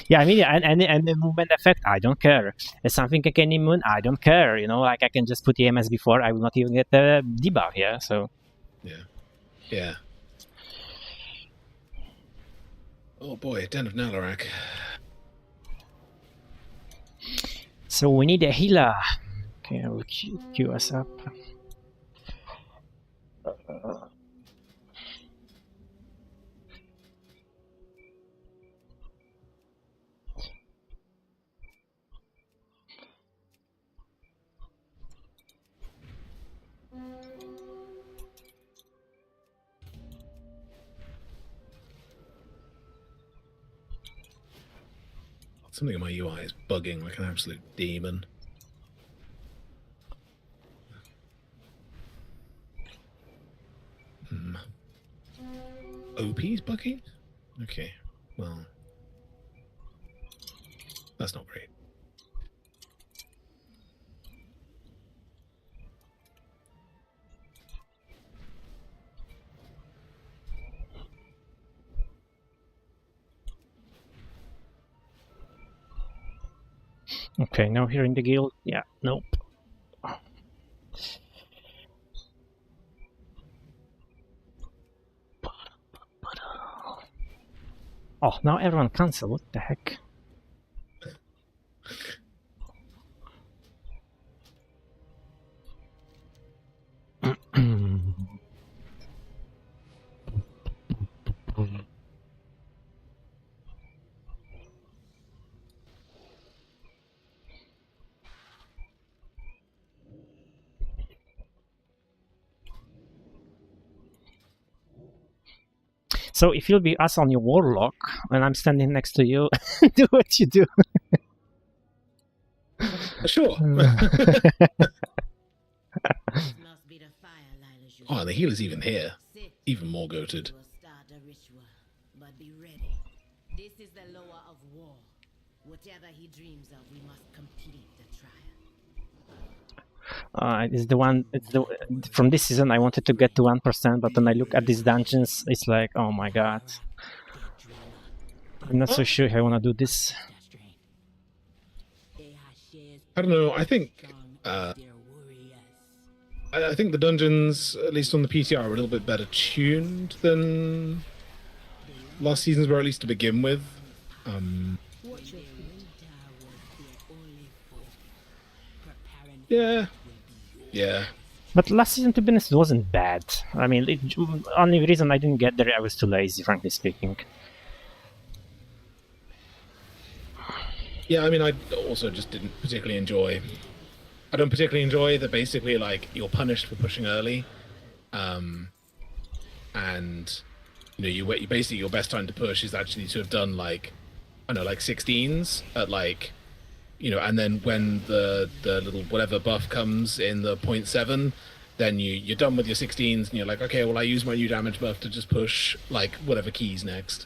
Yeah, I mean, and the movement effect, I don't care. If something I can immune, I don't care. Like I can just put EMS before, I will not even get the debuff. Yeah, so. Yeah. Oh boy, Den of Nalarak. So we need a healer. Okay, I will queue us up. Something in my UI is bugging like an absolute demon. OP's bugging? Okay, well, that's not great. Okay, now here in the guild, yeah, nope. Oh, now everyone cancel, what the heck? So if you'll be us on your Warlock, and I'm standing next to you, do what you do. Sure. Must be the fire, Lila Ju. Oh, and the healer's even here. Sit. Even more goated. We'll start a ritual, but be ready. This is the lower of war. Whatever he dreams of, we must complete the trial. It's the one. It's the from this season. I wanted to get to 1%, but when I look at these dungeons, it's like, oh my god. I'm not so sure if I want to do this. I don't know. I think I think the dungeons, at least on the PTR, are a little bit better tuned than last season's were, at least to begin with. Yeah. Yeah. But last season, to be honest, it wasn't bad. I mean, only reason I didn't get there, I was too lazy, frankly speaking. Yeah, I mean, I also just didn't particularly enjoy... I don't particularly enjoy that basically, like, you're punished for pushing early. And, you know, you basically, your best time to push is actually to have done, like, I don't know, like 16s at, like, you know, and then when the little whatever buff comes in the 0.7, then you're done with your 16s, and you're like, okay, well, I use my new damage buff to just push, like, whatever keys next.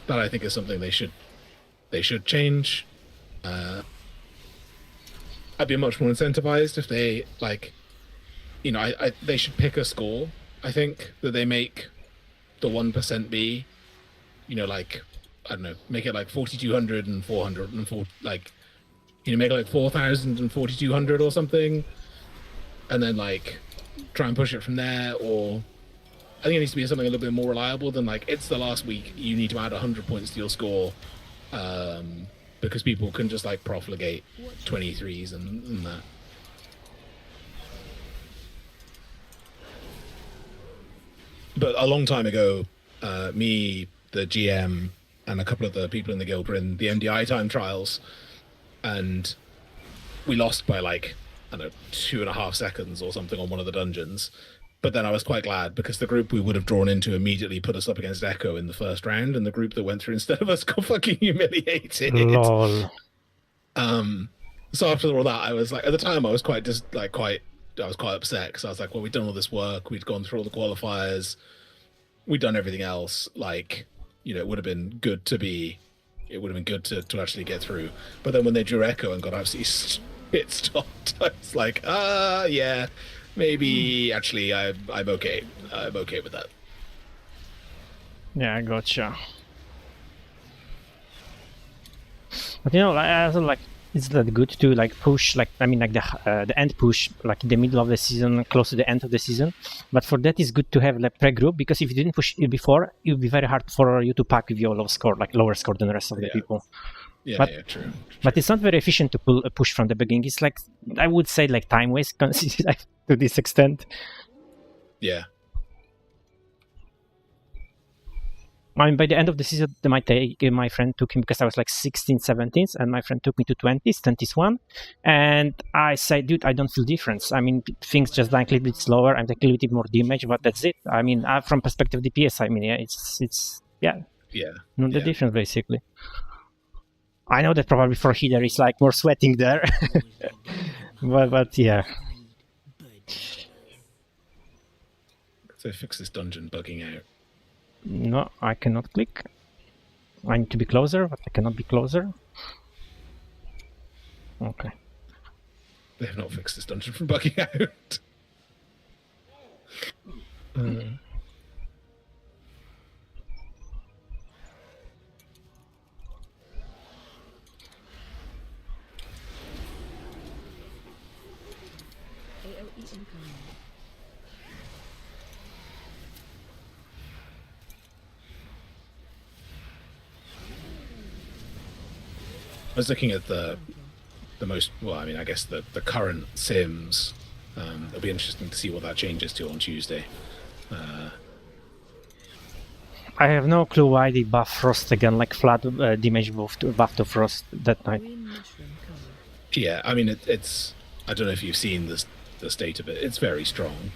That I think is something they should change. I'd be much more incentivized if they, like, you know, they should pick a score, I think, that they make the 1% be, you know, like, I don't know, make it like 4,200 and 400 and 4, like, you know, make it like 4,000 and 4,200 or something, and then, like, try and push it from there. Or I think it needs to be something a little bit more reliable than, like, it's the last week, you need to add 100 points to your score, because people can just, like, profligate 23s and that. But a long time ago, me, the GM, and a couple of the people in the guild were in the MDI time trials, and we lost by, like, I don't know, 2.5 seconds or something on one of the dungeons. But then I was quite glad, because the group we would have drawn into immediately put us up against Echo in the first round, and the group that went through instead of us got fucking humiliated. Lol. So after all that, I was like, at the time I was quite I was quite upset, because I was like, well, we'd done all this work, we'd gone through all the qualifiers, we'd done everything else, like, you know, it would have been good to actually get through. But then when they drew Echo and got absolutely shit stopped, I was like, yeah, maybe actually I'm okay. I'm okay with that. Yeah, I gotcha. But you know, I also like, it's that good to like push, like, I mean, like the end push, like in the middle of the season, close to the end of the season. But for that, it's good to have like pre-group, because if you didn't push it before, it would be very hard for you to pack with your low score, like lower score than the rest of the people. Yeah, but, yeah, true. But it's not very efficient to push from the beginning. It's like, I would say, like time waste like, to this extent. Yeah. I mean, by the end of the season, my friend took him, because I was like 16, 17s, and my friend took me to 20s, 21, and I said, dude, I don't feel difference. I mean, things just like a little bit slower, I'm taking a little bit more damage, but that's it. I mean, from perspective DPS, I mean, yeah, it's Yeah. not the Yeah. difference, basically. I know that probably for healer is like more sweating there, but yeah. So fix this dungeon bugging out. No, I cannot click. I need to be closer, but I cannot be closer. Okay. They have not fixed this dungeon from bugging out. AOE incoming. I was looking at the most, well, I mean, I guess the current Sims. It'll be interesting to see what that changes to on Tuesday. I have no clue why they buff Frost again, like flat damage buff to Frost that night. Green mushroom coming. Yeah, I mean, it's. I don't know if you've seen the state of it. It's very strong.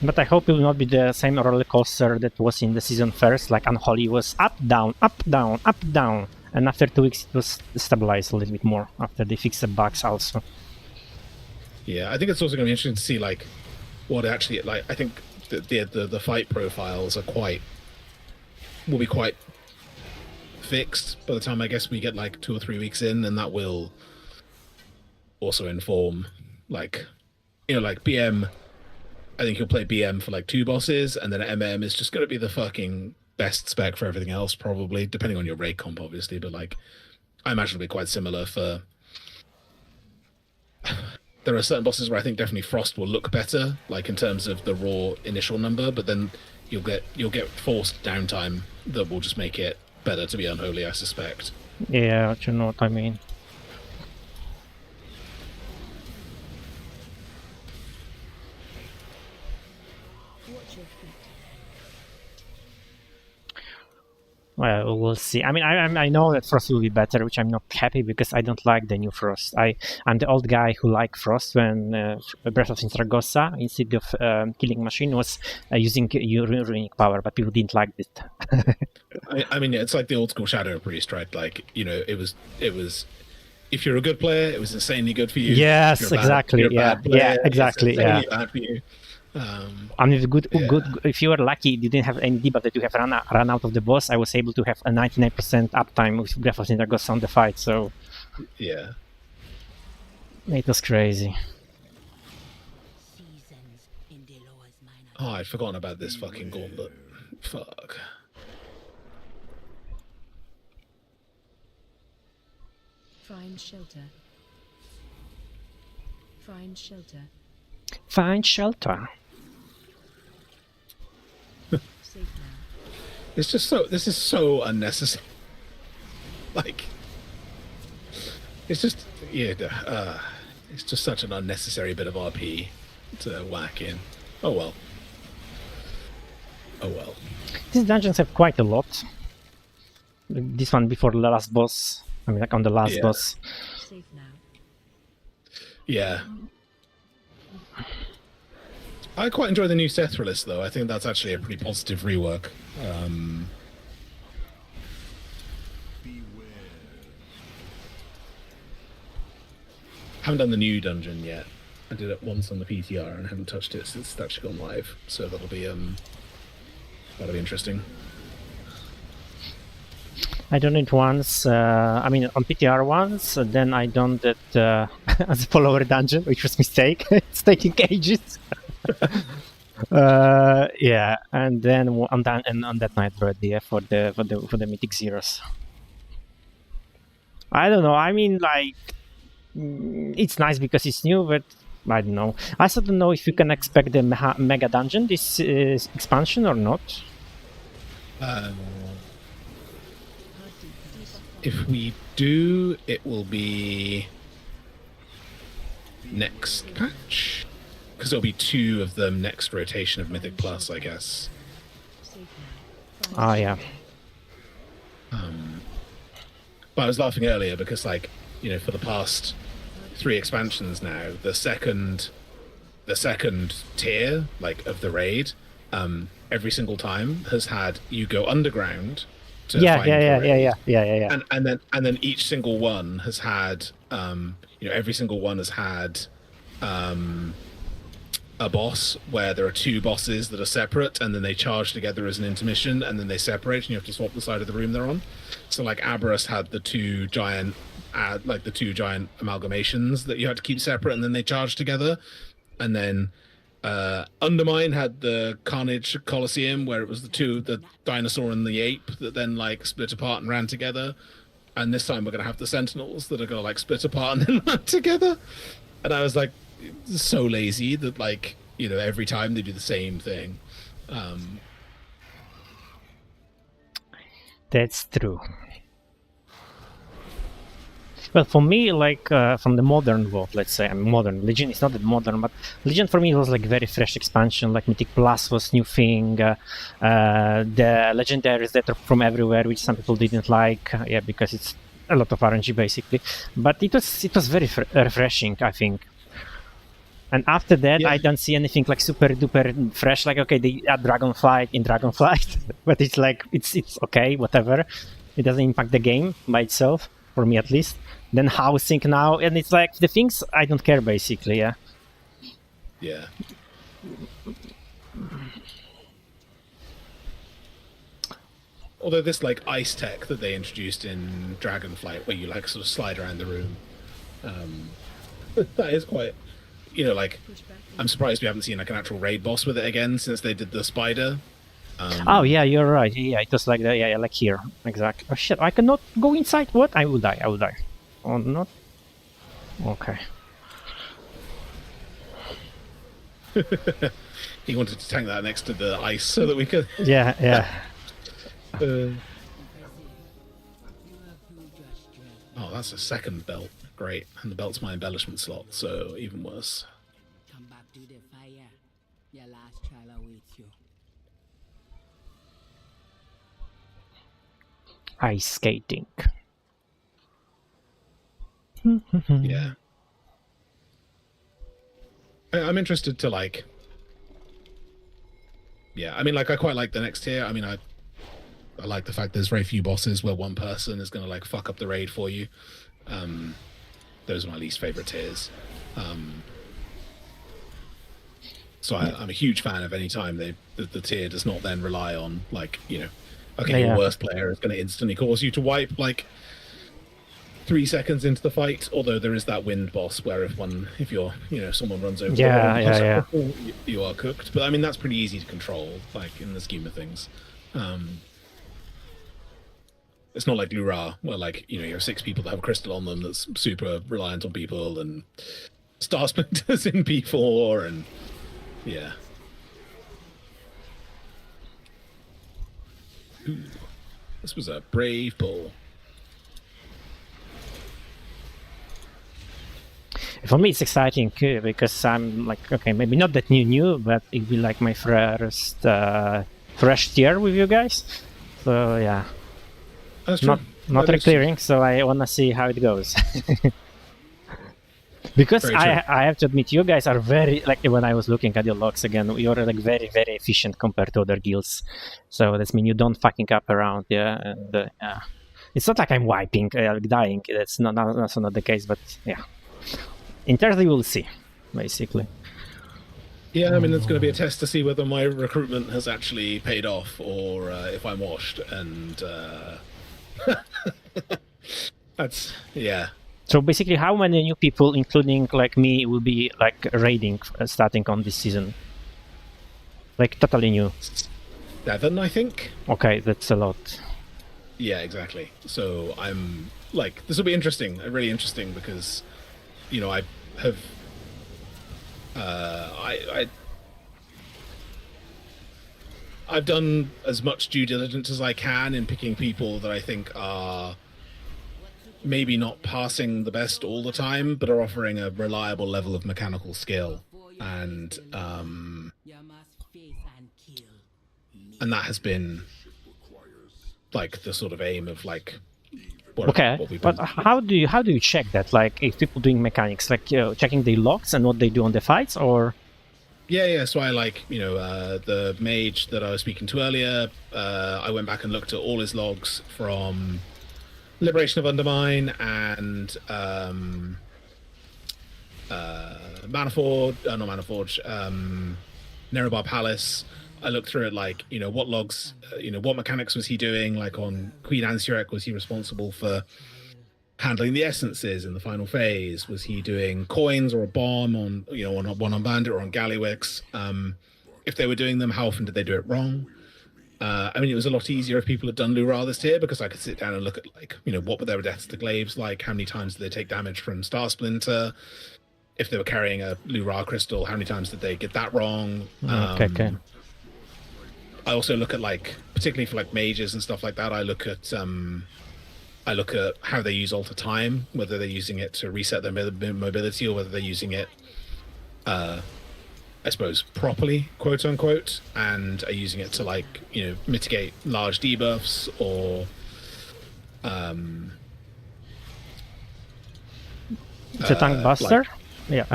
But I hope it will not be the same roller coaster that was in the season first, like Unholy was up, down, up, down, up, down. And after 2 weeks it was stabilized a little bit more, after they fixed the bugs also. Yeah, I think it's also going to be interesting to see like what actually like. I think the fight profiles are will be quite fixed by the time I guess we get like 2 or 3 weeks in, and that will also inform like like BM. I think you'll play BM for like 2 bosses, and then MM is just going to be the fucking best spec for everything else, probably, depending on your raid comp, obviously. But like, I imagine it'll be quite similar for. There are certain bosses where I think definitely Frost will look better, like in terms of the raw initial number, but then you'll get forced downtime that will just make it better to be Unholy, I suspect. Yeah, you know what I mean. Watch your feet. Well, we'll see. I mean, I know that Frost will be better, which I'm not happy because I don't like the new Frost. I'm the old guy who liked Frost when Breath of Sintragosa, instead of Killing Machine, was using runic power, but people didn't like it. I mean, it's like the old school Shadow Priest, right? Like, it was. If you're a good player, it was insanely good for you. Yes, If you're exactly. if you're a Yeah, bad player, yeah, exactly. It's Yeah. insanely bad for you. And if you were lucky, you didn't have any debuff that you have run out of the boss. I was able to have a 99% uptime with Breath of Sintragosa on the fight, so Yeah. it was crazy. Seasons in Deloa's minor. Oh, I'd forgotten about this fucking gauntlet. Fuck. Find shelter. Find shelter. Find shelter. Safe now. It's just so. This is so unnecessary. Like, it's just it's just such an unnecessary bit of RP to whack in. Oh well. Oh well. These dungeons have quite a lot. This one before the last boss. I mean, like on the last Yeah. boss. Safe now. Yeah. I quite enjoy the new Sethralist, though. I think that's actually a pretty positive rework. Haven't done the new dungeon yet. I did it once on the PTR and haven't touched it since it's actually gone live. So that'll be interesting. I done it once. I mean, on PTR once. Then I done that as a follower dungeon, which was a mistake. It's taking ages. Yeah, and then on that night, for the Mythic Zeros. I don't know. I mean, like, it's nice because it's new, but I don't know. I also don't know if you can expect the mega dungeon this expansion or not. If we do, it will be next patch. Because there'll be 2 of them next rotation of Mythic Plus, I guess. Safe now. Ah, yeah. But I was laughing earlier because, like, for the past 3 expansions now, the second the second tier, like of the raid, every single time has had you go underground to find the raid. Yeah. And then each single one has had every single one has had a boss where there are two bosses that are separate, and then they charge together as an intermission, and then they separate, and you have to swap the side of the room they're on. So like Aberrus had the two giant amalgamations that you had to keep separate, and then they charged together. And then Undermine had the Carnage Colosseum, where it was the dinosaur and the ape that then like split apart and ran together. And this time we're gonna have the Sentinels that are gonna like split apart and then run together. And I was like, so lazy that like every time they do the same thing. That's true. Well, for me, like from the modern WoW, let's say, modern Legion is not that modern, but Legion for me was like very fresh expansion. Like Mythic Plus was new thing. The legendaries that are from everywhere, which some people didn't like, because it's a lot of RNG basically. But it was very refreshing, I think. And after that, I don't see anything like super duper fresh. Like, okay, they add Dragonflight in Dragonflight, but it's like it's okay, whatever. It doesn't impact the game by itself, for me at least. Then housing now, and it's like the things I don't care basically. Yeah. Although this like ice tech that they introduced in Dragonflight, where you like sort of slide around the room, that is quite, like I'm surprised we haven't seen like an actual raid boss with it again since they did the spider. Oh yeah, you're right. Yeah, it was like that. Yeah, like here, exactly. Oh shit, I cannot go inside. What? I will die. Oh, not. Okay. He wanted to tank that next to the ice so that we could. Yeah. Oh, that's a second belt. Great. And the belt's my embellishment slot, so even worse. Come back to the fire. Your last trial awaits you. Ice skating. Yeah. I'm interested to like. Yeah, I mean, like I quite like the next tier. I mean, I like the fact there's very few bosses where one person is going to like fuck up the raid for you. Those are my least favorite tiers. So I'm a huge fan of any time the tier does not then rely on like your worst player is going to instantly cause you to wipe like 3 seconds into the fight. Although there is that wind boss where if you're someone runs over you are cooked. But I mean that's pretty easy to control like in the scheme of things. It's not like Lura, where like you have 6 people that have a crystal on them that's super reliant on people, and Star Splinters in P4, and yeah. Ooh, this was a brave pull. For me, it's exciting because I'm like, okay, maybe not that new, but it'd be like my first fresh tier with you guys. So yeah. That's true. Not clearing, so I wanna see how it goes. Because I have to admit, you guys are very like when I was looking at your logs again, you're like very very efficient compared to other guilds. So that means you don't fucking up around, And it's not like I'm wiping, like dying. That's not the case, but yeah. Internally, we'll see, basically. Yeah, I mean, it's going to be a test to see whether my recruitment has actually paid off or if I'm washed, and that's So basically, how many new people, including like me, will be like raiding starting on this season? Like totally new. 7, I think. Okay, that's a lot. Yeah, exactly. So I'm like, this will be interesting, really interesting, because I have I've done as much due diligence as I can in picking people that I think are maybe not passing the best all the time, but are offering a reliable level of mechanical skill, and that has been like the sort of aim of like. But how do you check that? Like, if people doing mechanics, like checking the logs and what they do on the fights, or Yeah. So I like, the mage that I was speaking to earlier. I went back and looked at all his logs from Liberation of Undermine and Maniforge, not Maniforge, Nerebar Palace. I looked through it like, what logs, what mechanics was he doing? Like on Queen Ansurek, was he responsible for handling the essences in the final phase? Was he doing coins or a bomb on, on one on Bandit or on Gallywix? If they were doing them, how often did they do it wrong? It was a lot easier if people had done Lura this tier because I could sit down and look at like, what were their deaths to glaives like? How many times did they take damage from Star Splinter? If they were carrying a Lura crystal, how many times did they get that wrong? Okay. I also look at like, particularly for like mages and stuff like that. I look at how they use Alter Time, whether they're using it to reset their mobility or whether they're using it, I suppose, properly, quote unquote, and are using it to like, mitigate large debuffs or. It's a tank buster. Yeah.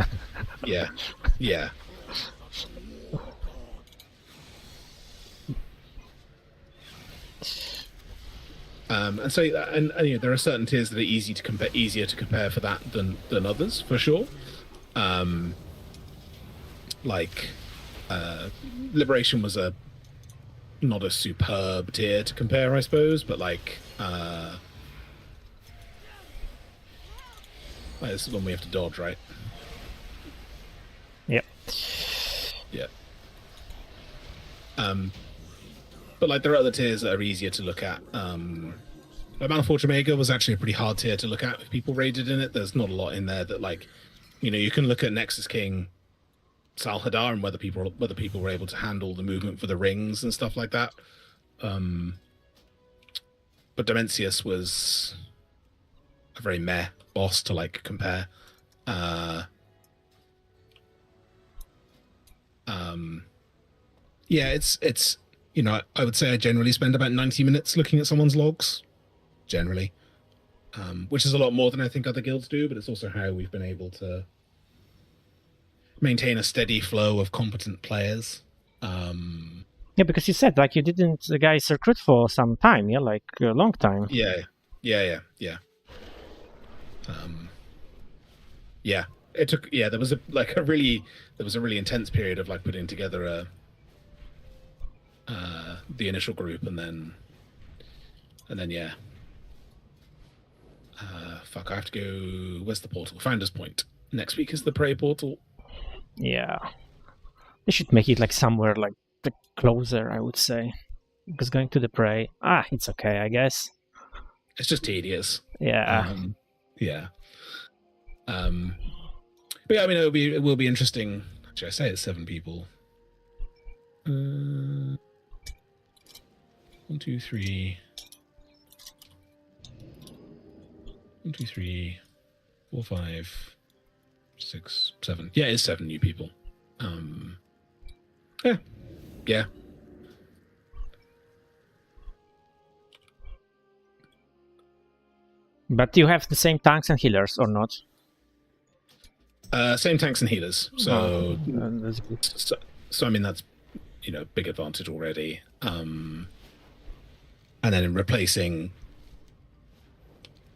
Yeah. And so, there are certain tiers that are easier to compare for that than others, for sure. Liberation was not a superb tier to compare, I suppose, but like, this is one we have to dodge, right? Yep. Yeah. But like there are other tiers that are easier to look at. Maniforge Omega was actually a pretty hard tier to look at if people raided in it. There's not a lot in there that like, you can look at Nexus King Salhadar and whether people were able to handle the movement for the rings and stuff like that. But Dimensius was a very meh boss to like compare. Yeah, it's I would say I generally spend about 90 minutes looking at someone's logs, generally, which is a lot more than I think other guilds do, but it's also how we've been able to maintain a steady flow of competent players. Yeah, because you said like you didn't the guys recruit for some time, yeah, like a long time. Yeah. It took. Yeah, there was a really intense period of like putting together the initial group, and then yeah. Fuck, I have to go. Where's the portal? Founders Point. Next week is the Prey portal. Yeah, they should make it like somewhere like the closer, I would say, because going to the Prey, it's okay, I guess. It's just tedious. Yeah. Yeah. But yeah, I mean, it will be interesting. Actually, I say it's 7 people. 1, 2, 3. 1, 2, 3, 4, 5, 6, 7. Yeah, it's 7 new people. Yeah. But you have the same tanks and healers, or not? Same tanks and healers. So, That's good. so I mean, that's big advantage already. And then in replacing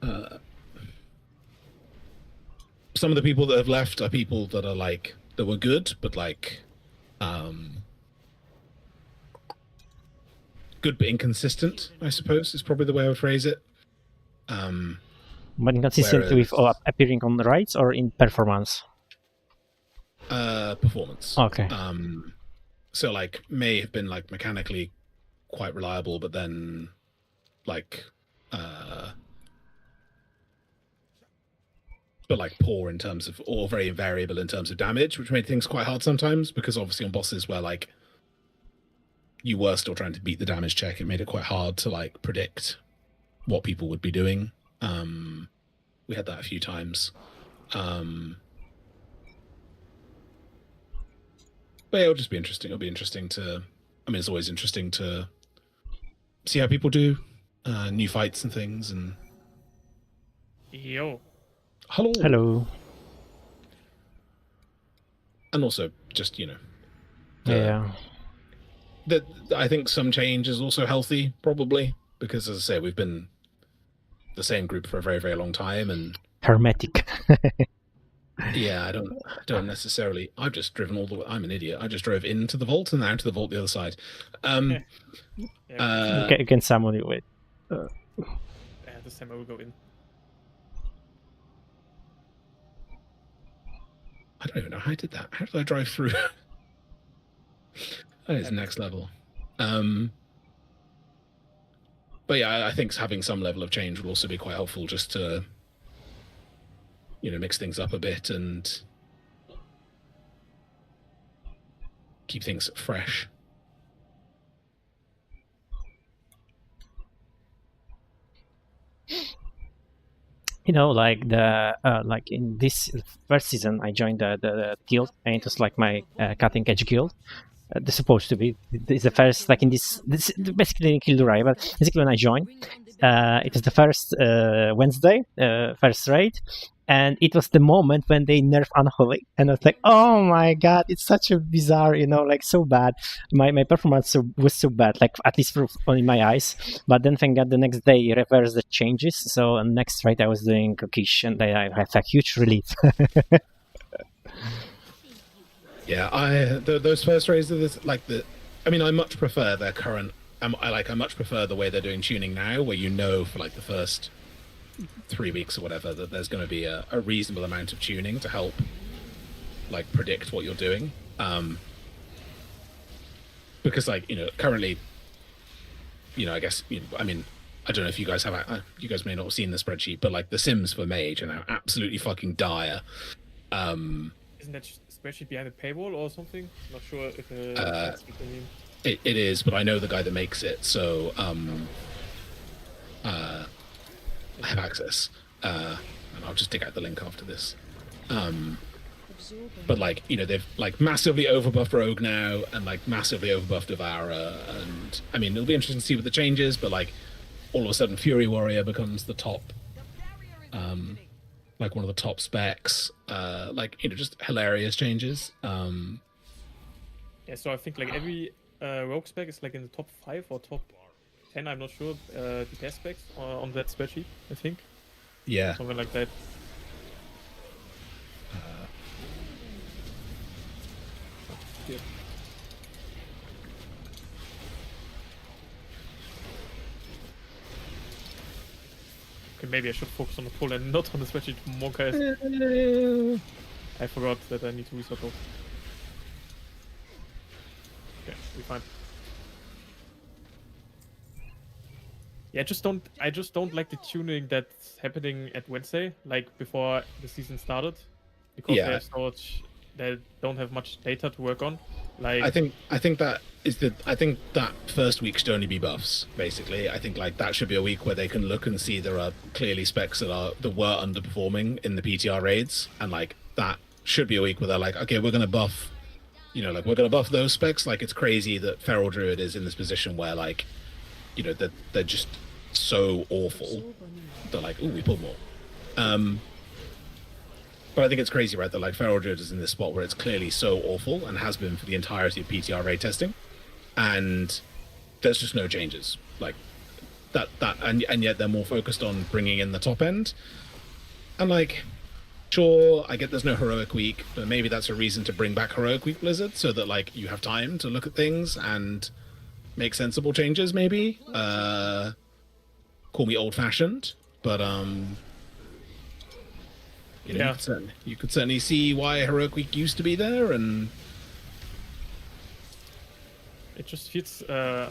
some of the people that have left are people that are like that were good, but like good but inconsistent, I suppose is probably the way I would phrase it. But inconsistent with appearing on the raids or in performance? Performance. Okay. So like may have been like mechanically quite reliable, but then like but like poor in terms of, or very variable in terms of damage, which made things quite hard sometimes, because obviously on bosses where like you were still trying to beat the damage check, it made it quite hard to like predict what people would be doing. We had that a few times. But it'll just be interesting. It'll be interesting to, I mean, it's always interesting to see how people do new fights and things. And Yo. hello. Hello. And also just, Yeah. That I think some change is also healthy, probably, because as I say, we've been the same group for a very, very long time, and Hermetic. yeah, I don't necessarily. I've just driven all the way. I'm an idiot. I just drove into the vault and out to the vault the other side. You can summon it with. This time I will go in. I don't even know how I did that. How did I drive through? That is next level. But yeah, I think having some level of change will also be quite helpful, just to, mix things up a bit and keep things fresh. Like like in this first season, I joined the guild, and it was like my cutting edge guild. They're supposed to be. It's the first, like in this basically in Kildurai, but basically when I joined, it was the first Wednesday, first raid, and it was the moment when they nerf Unholy, and I was like, oh my god, it's such a bizarre, like so bad. My performance was so bad, like at least in my eyes. But then thank God the next day reversed the changes. So next raid I was doing Cookish, and I had a huge relief. Yeah, those first raids of this, I much prefer their current. I much prefer the way they're doing tuning now, where for like the first 3 weeks or whatever that there's going to be a reasonable amount of tuning to help like predict what you're doing. Because currently, I guess I don't know if you guys have. You guys may not have seen the spreadsheet, but like the Sims for Mage are now absolutely fucking dire. Isn't that spreadsheet behind a paywall or something? Not sure if that's what they mean. It is, but I know the guy that makes it, so I have access, and I'll just dig out the link after this. But they've like massively overbuffed Rogue now, and like massively overbuffed Devourer, and it'll be interesting to see what the changes. But like all of a sudden, Fury Warrior becomes the top, like one of the top specs. Just hilarious changes. Yeah, so I think like every Rogue spec is like in the top 5 or top 10. I'm not sure. DPS specs on that spreadsheet, I think. Yeah. Something like that. Yeah. Okay, maybe I should focus on the poll and not on the spreadsheet more, guys. I forgot that I need to reset those. Okay, we're fine. Yeah, I just don't like the tuning that's happening at Wednesday, like before the season started, because they don't have much data to work on. Like I think that first week should only be buffs. Basically, I think like that should be a week where they can look and see there are clearly specs that were underperforming in the PTR raids, and like that should be a week where they're like, okay, we're gonna buff, we're gonna buff those specs. Like it's crazy that Feral Druid is in this position where like, that they're just so awful. They're like, ooh, we pulled more. But I think it's crazy, right, that like Feral Druid is in this spot where it's clearly so awful and has been for the entirety of PTR raid testing, and there's just no changes. Like that and yet they're more focused on bringing in the top end. And like, sure, I get there's no heroic week, but maybe that's a reason to bring back heroic week, Blizzard, so that like you have time to look at things and make sensible changes. Maybe call me old-fashioned, but you could certainly see why heroic week used to be there, and it just feels I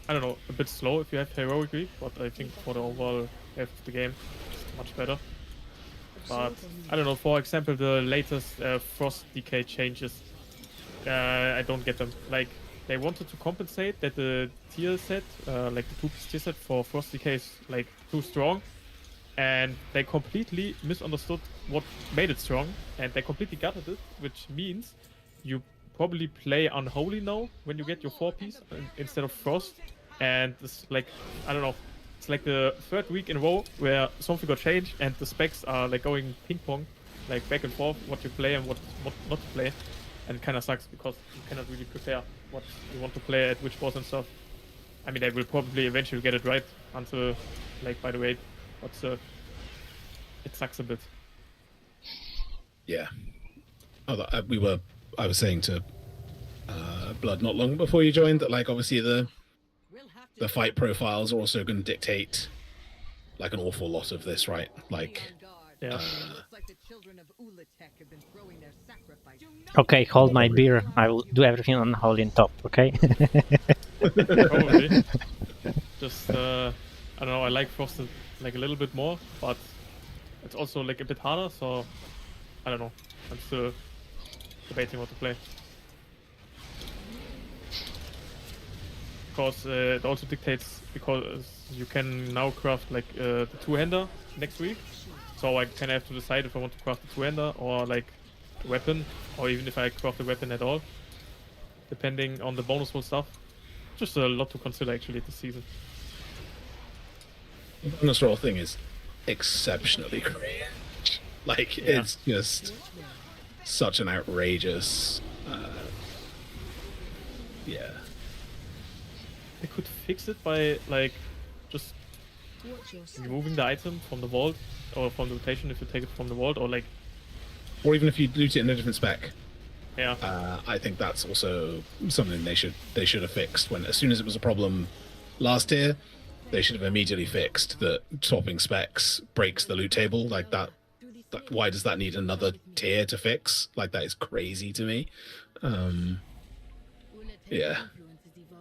don't know, a bit slow if you have heroic week, but I think for the overall half of the game it's much better. But I don't know, for example, the latest Frost Decay changes, I don't get them. Like, they wanted to compensate that the tier set, like the 2-piece tier set for Frost Decay is like too strong, and they completely misunderstood what made it strong, and they completely gutted it, which means you probably play Unholy now when you get your 4-piece instead of Frost, and it's like, I don't know, it's like the third week in a row where something got changed and the specs are like going ping pong, like back and forth, what you play and what not to play. and it kind of sucks because you cannot really prepare what you want to play at which boss and stuff. I mean, I will probably eventually get it right until like by the way, but it sucks a bit. Yeah. I was saying to Blood not long before you joined that like obviously the fight profiles are also going to dictate like an awful lot of this, right? Like, Yeah. Okay, hold my beer. I will do everything on holding top. Okay. Probably. Just I don't know. I like Frosted like a little bit more, but it's also like a bit harder. So I don't know. I'm still debating what to play. Because it also dictates because you can now craft like the two-hander next week. So I kind of have to decide if I want to craft a two-hander or like a weapon, or even if I craft a weapon at all, depending on the bonusful stuff. Just a lot to consider actually this season. the bonus roll thing is exceptionally cringe. Like, Yeah. it's just such an outrageous. Yeah. They could fix it by like just Watch your step. removing the item from the vault or from the rotation if you take it from the vault, or like Or even if you loot it in a different spec. yeah. I think that's also something they should have fixed when as soon as it was a problem last year. They should have immediately fixed that swapping specs breaks the loot table like that. Why does that need another tier to fix? Like that is crazy to me. Yeah.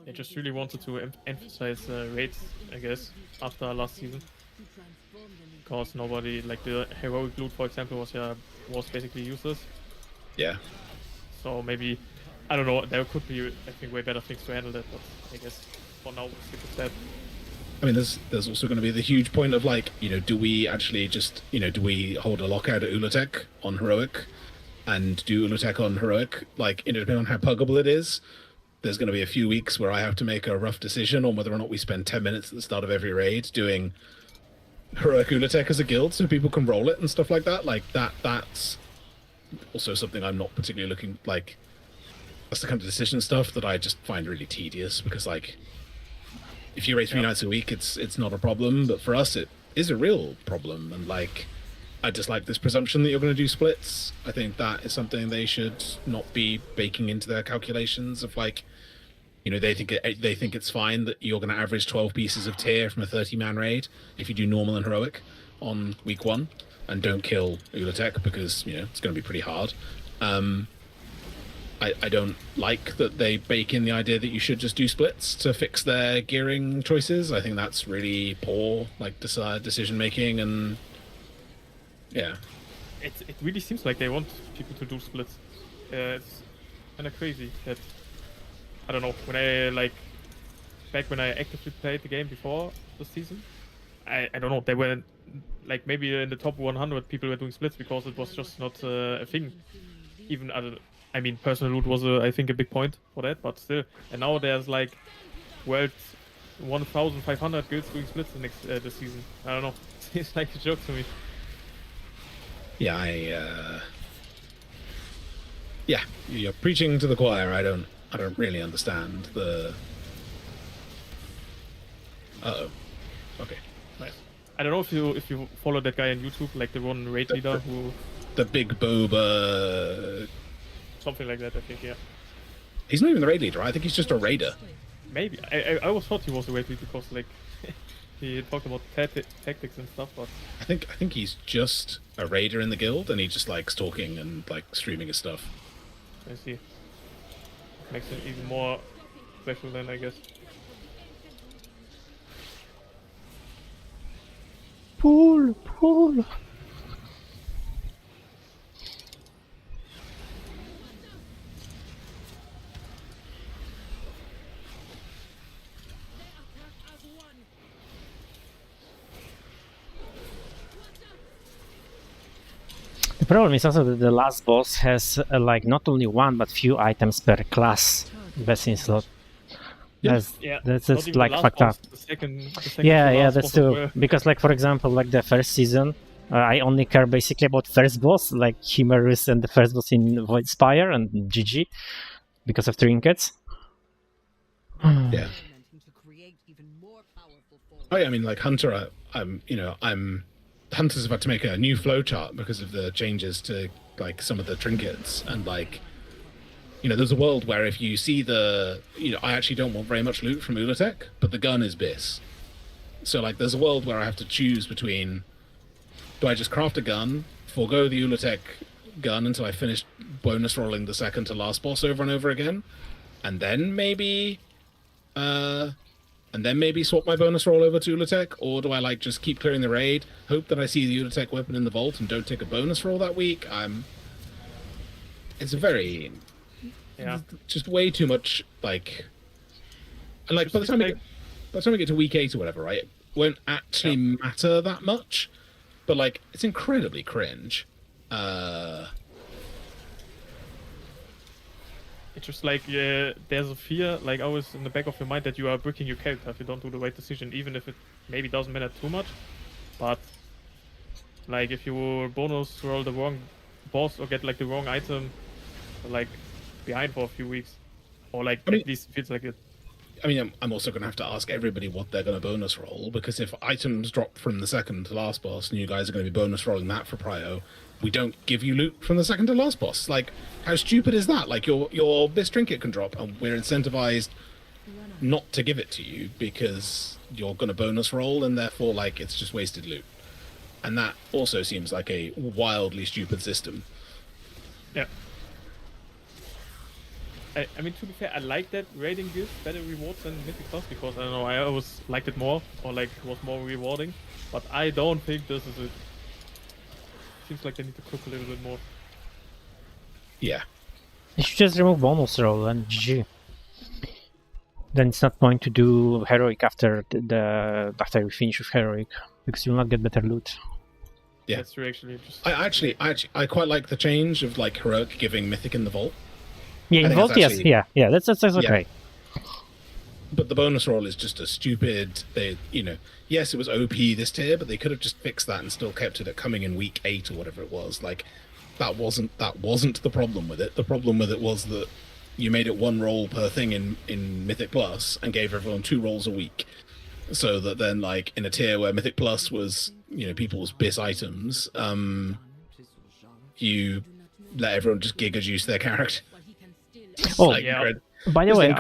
They just really wanted to emphasize raids, I guess, after last season. Because nobody, like the heroic loot, for example, was basically useless. Yeah. So maybe, I don't know, there could be, I think, way better things to handle that, but I guess for now, we'll stick with that. I mean, there's also going to be the huge point of like, do we actually just, do we hold a lockout at Ulatek on heroic, and do Ulatek on heroic? Like, depending on how puggable it is, there's going to be a few weeks where I have to make a rough decision on whether or not we spend 10 minutes at the start of every raid doing heroic Ulatek as a guild, so people can roll it and stuff like that. Like that's also something I'm not particularly looking like. That's the kind of decision stuff that I just find really tedious because like. If you raid 3 nights a week, it's not a problem, but for us, it is a real problem. And like, I dislike this presumption that you're going to do splits. I think that is something they should not be baking into their calculations of like, they think it's fine that you're going to average 12 pieces of tier from a 30-man raid if you do normal and heroic on week 1 and don't kill Ulatek because it's going to be pretty hard. I don't like that they bake in the idea that you should just do splits to fix their gearing choices. I think that's really poor, like decision making, and yeah. It really seems like they want people to do splits. It's kind of crazy that, I don't know, back when I actively played the game before the season, I don't know, they were like maybe in the top 100 people were doing splits because it was just not a thing. Even I mean, personal loot was, I think, a big point for that, but still. And now there's like, 1,500 guilds doing splits this season. I don't know. It's like a joke to me. Yeah, yeah, you're preaching to the choir. I don't really understand the. Uh-oh. Okay. Right. I don't know if you follow that guy on YouTube, like the one raid leader who. The big boba. Something like that, I think, yeah. He's not even the raid leader. I think he's just a raider. Maybe. I always thought he was a raid leader because, like, he talked about tactics and stuff, but... I think he's just a raider in the guild, and he just likes talking and, like, streaming his stuff. I see. Makes him even more special then, I guess. Pull. The problem is also that the last boss has like not only one but few items per class investing slot. That's Yeah, that's not even like the last fucked boss, up. The second Yeah, to yeah, last that's boss as true. well. Because like for example, like the first season, I only care basically about first boss, like Chimerus and the first boss in Void Spire and GG, because of trinkets. Yeah. To create even more powerful foes. Oh yeah, I mean, like Hunter, Hunters have had to make a new flowchart because of the changes to like some of the trinkets, and like, there's a world where if you see I actually don't want very much loot from Ulatek, but the gun is Biss. So like, there's a world where I have to choose between, do I just craft a gun, forego the Ulatek gun until I finish bonus rolling the second to last boss over and over again, and then maybe swap my bonus roll over to Ulatek, or do I like just keep clearing the raid, hope that I see the Ulatek weapon in the vault and don't take a bonus roll that week? It's a very, just way too much, like, and like by the time we get to week 8 or whatever, right, it won't actually matter that much, but like it's incredibly cringe. It's just like there's a fear, like always in the back of your mind, that you are bricking your character if you don't do the right decision, even if it maybe doesn't matter too much. But like if you bonus roll the wrong boss or get like the wrong item, like behind for a few weeks, or like at least feels like it. I mean, I'm also going to have to ask everybody what they're going to bonus roll, because if items drop from the second to last boss and you guys are going to be bonus rolling that for Prio, we don't give you loot from the second to last boss. Like, how stupid is that? Like, this trinket can drop, and we're incentivized not to give it to you because you're going to bonus roll, and therefore, like, it's just wasted loot. And that also seems like a wildly stupid system. Yeah. I mean, to be fair, I like that raiding gives better rewards than Mythic Plus, because I don't know, I always liked it more, or like it was more rewarding. But I don't think this is it. Seems like they need to cook a little bit more. Yeah. You should just remove bonus roll and GG. Then it's not going to do heroic after after you finish with heroic, because you'll not get better loot. Yeah. That's true, actually. I quite like the change of like heroic giving mythic in the vault. Yeah, in vault, yes, yeah, that's okay. But the bonus roll is just a stupid. Yes, it was OP this tier, but they could have just fixed that and still kept it at coming in week 8 or whatever it was. Like, that wasn't the problem with it. The problem with it was that you made it 1 roll per thing in Mythic Plus and gave everyone 2 rolls a week, so that then, like, in a tier where Mythic Plus was people's BIS items, you let everyone just giga juice their character. Oh, like, yeah. By the way,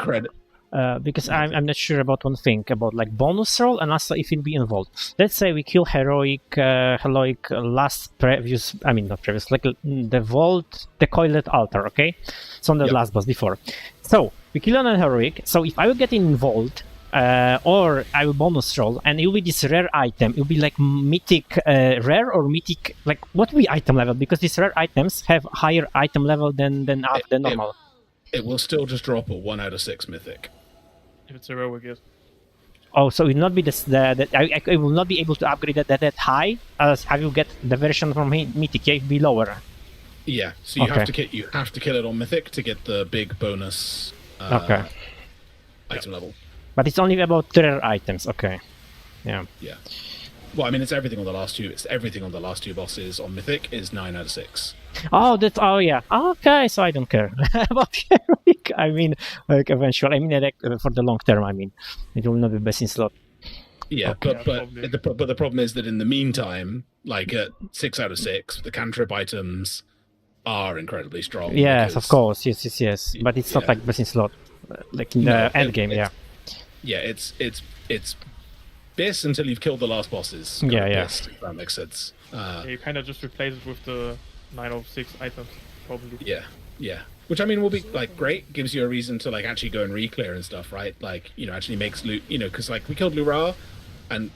because I'm not sure about one thing about like bonus roll, and also if it'll be involved. Let's say we kill heroic last previous, I mean not previous, like the vault, the coiled altar, okay? It's on the last boss before. So we kill on a heroic. So if I will get involved, or I will bonus roll, and it will be this rare item. It will be like mythic rare or mythic, like what will be item level? Because these rare items have higher item level than normal. It will still just drop a 1 out of 6 mythic. If it's heroic, yes. Oh, so it will not be I will not be able to upgrade that high as I will get the version from mythic. Yeah, it will be lower. Yeah, so you have to kill it on mythic to get the big bonus item level. But it's only about rare items. Okay. Yeah. Yeah. Well, I mean, it's everything on the last 2. It's everything on the last 2 bosses on mythic is 9 out of 6. Oh yeah. Okay, so I don't care about heroic. I mean, like eventually. I mean, like, for the long term. I mean, it will not be best in slot. Yeah, but the problem is that in the meantime, like at 6 out of 6, the cantrip items are incredibly strong. Yes, of course. Yes. But it's not like best in slot, like in the end game. Yeah. Yeah, it's BIS until you've killed the last bosses. BIS, if that makes sense. You kind of just replace it with the 9 of 6 items, probably. Yeah. Which, I mean, will be, like, great. Gives you a reason to, like, actually go and re-clear and stuff, right? Like, actually makes loot, because, like, we killed Lura, and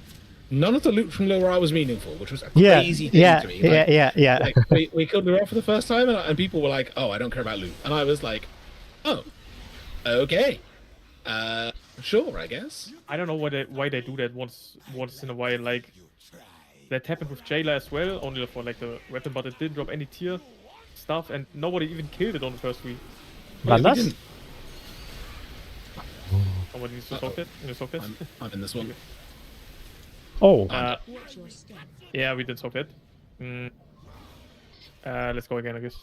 none of the loot from Lura was meaningful, which was a crazy thing to me. Like, Like, we killed Lura for the first time, and people were like, oh, I don't care about loot. And I was like, oh, okay. Sure, I guess. I don't know why they do that once in a while. Like, that happened with Jailer as well, only for like the weapon, but it didn't drop any tier stuff, and nobody even killed it on the first week. Bloodlust? Somebody needs to soak it in the socket. I'm in this one. Oh. Yeah, we did soak it. Let's go again, I guess.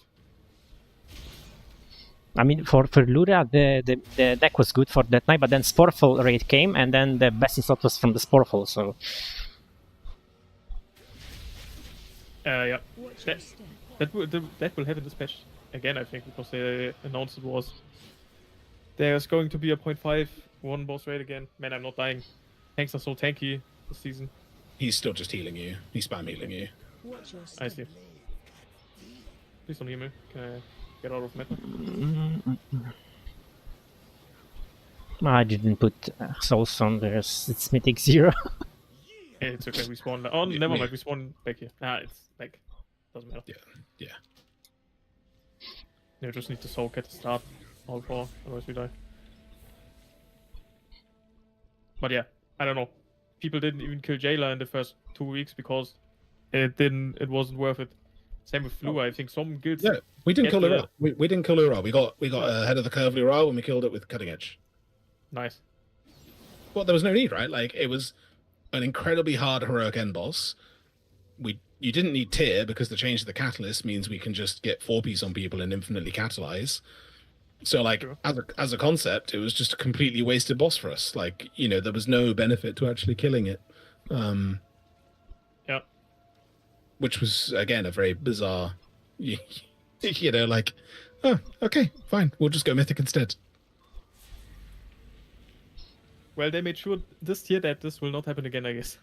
I mean, for Lura, the deck was good for that night, but then Sporeful raid came, and then the best slot was from the Sporeful, so... Yeah. Watch your That, step. that will happen this patch again, I think, because they announced it was... There's going to be a 0.5 one boss raid again. Man, I'm not dying. Tanks are so tanky this season. He's still just healing you. He's spam healing you. Watch your I step. see. Please don't heal me. Can I get out of meta? I didn't put Soulstone, it's Mythic 0. Hey, it's okay, we spawn. Oh, Yeah, never me. mind, we spawn back here. It's like, doesn't matter. Yeah. You just need to soak at the start, all four, otherwise we die. But yeah, I don't know. People didn't even kill Jailer in the first 2 weeks because it wasn't worth it. Same with Flua. I think some guilds. Yeah, we didn't get kill the- Lura. We didn't kill Lura. We got ahead of the curve Lura when we killed it with Cutting Edge. Nice. Well, there was no need, right? Like, it was an incredibly hard heroic end boss. You didn't need tier because the change to the catalyst means we can just get 4-piece on people and infinitely catalyze. So, like, True. as a concept, it was just a completely wasted boss for us. Like, you know, there was no benefit to actually killing it. Yeah. Which was, again, a very bizarre, you know, like, oh, okay, fine, we'll just go Mythic instead. Well, they made sure this year that this will not happen again, I guess.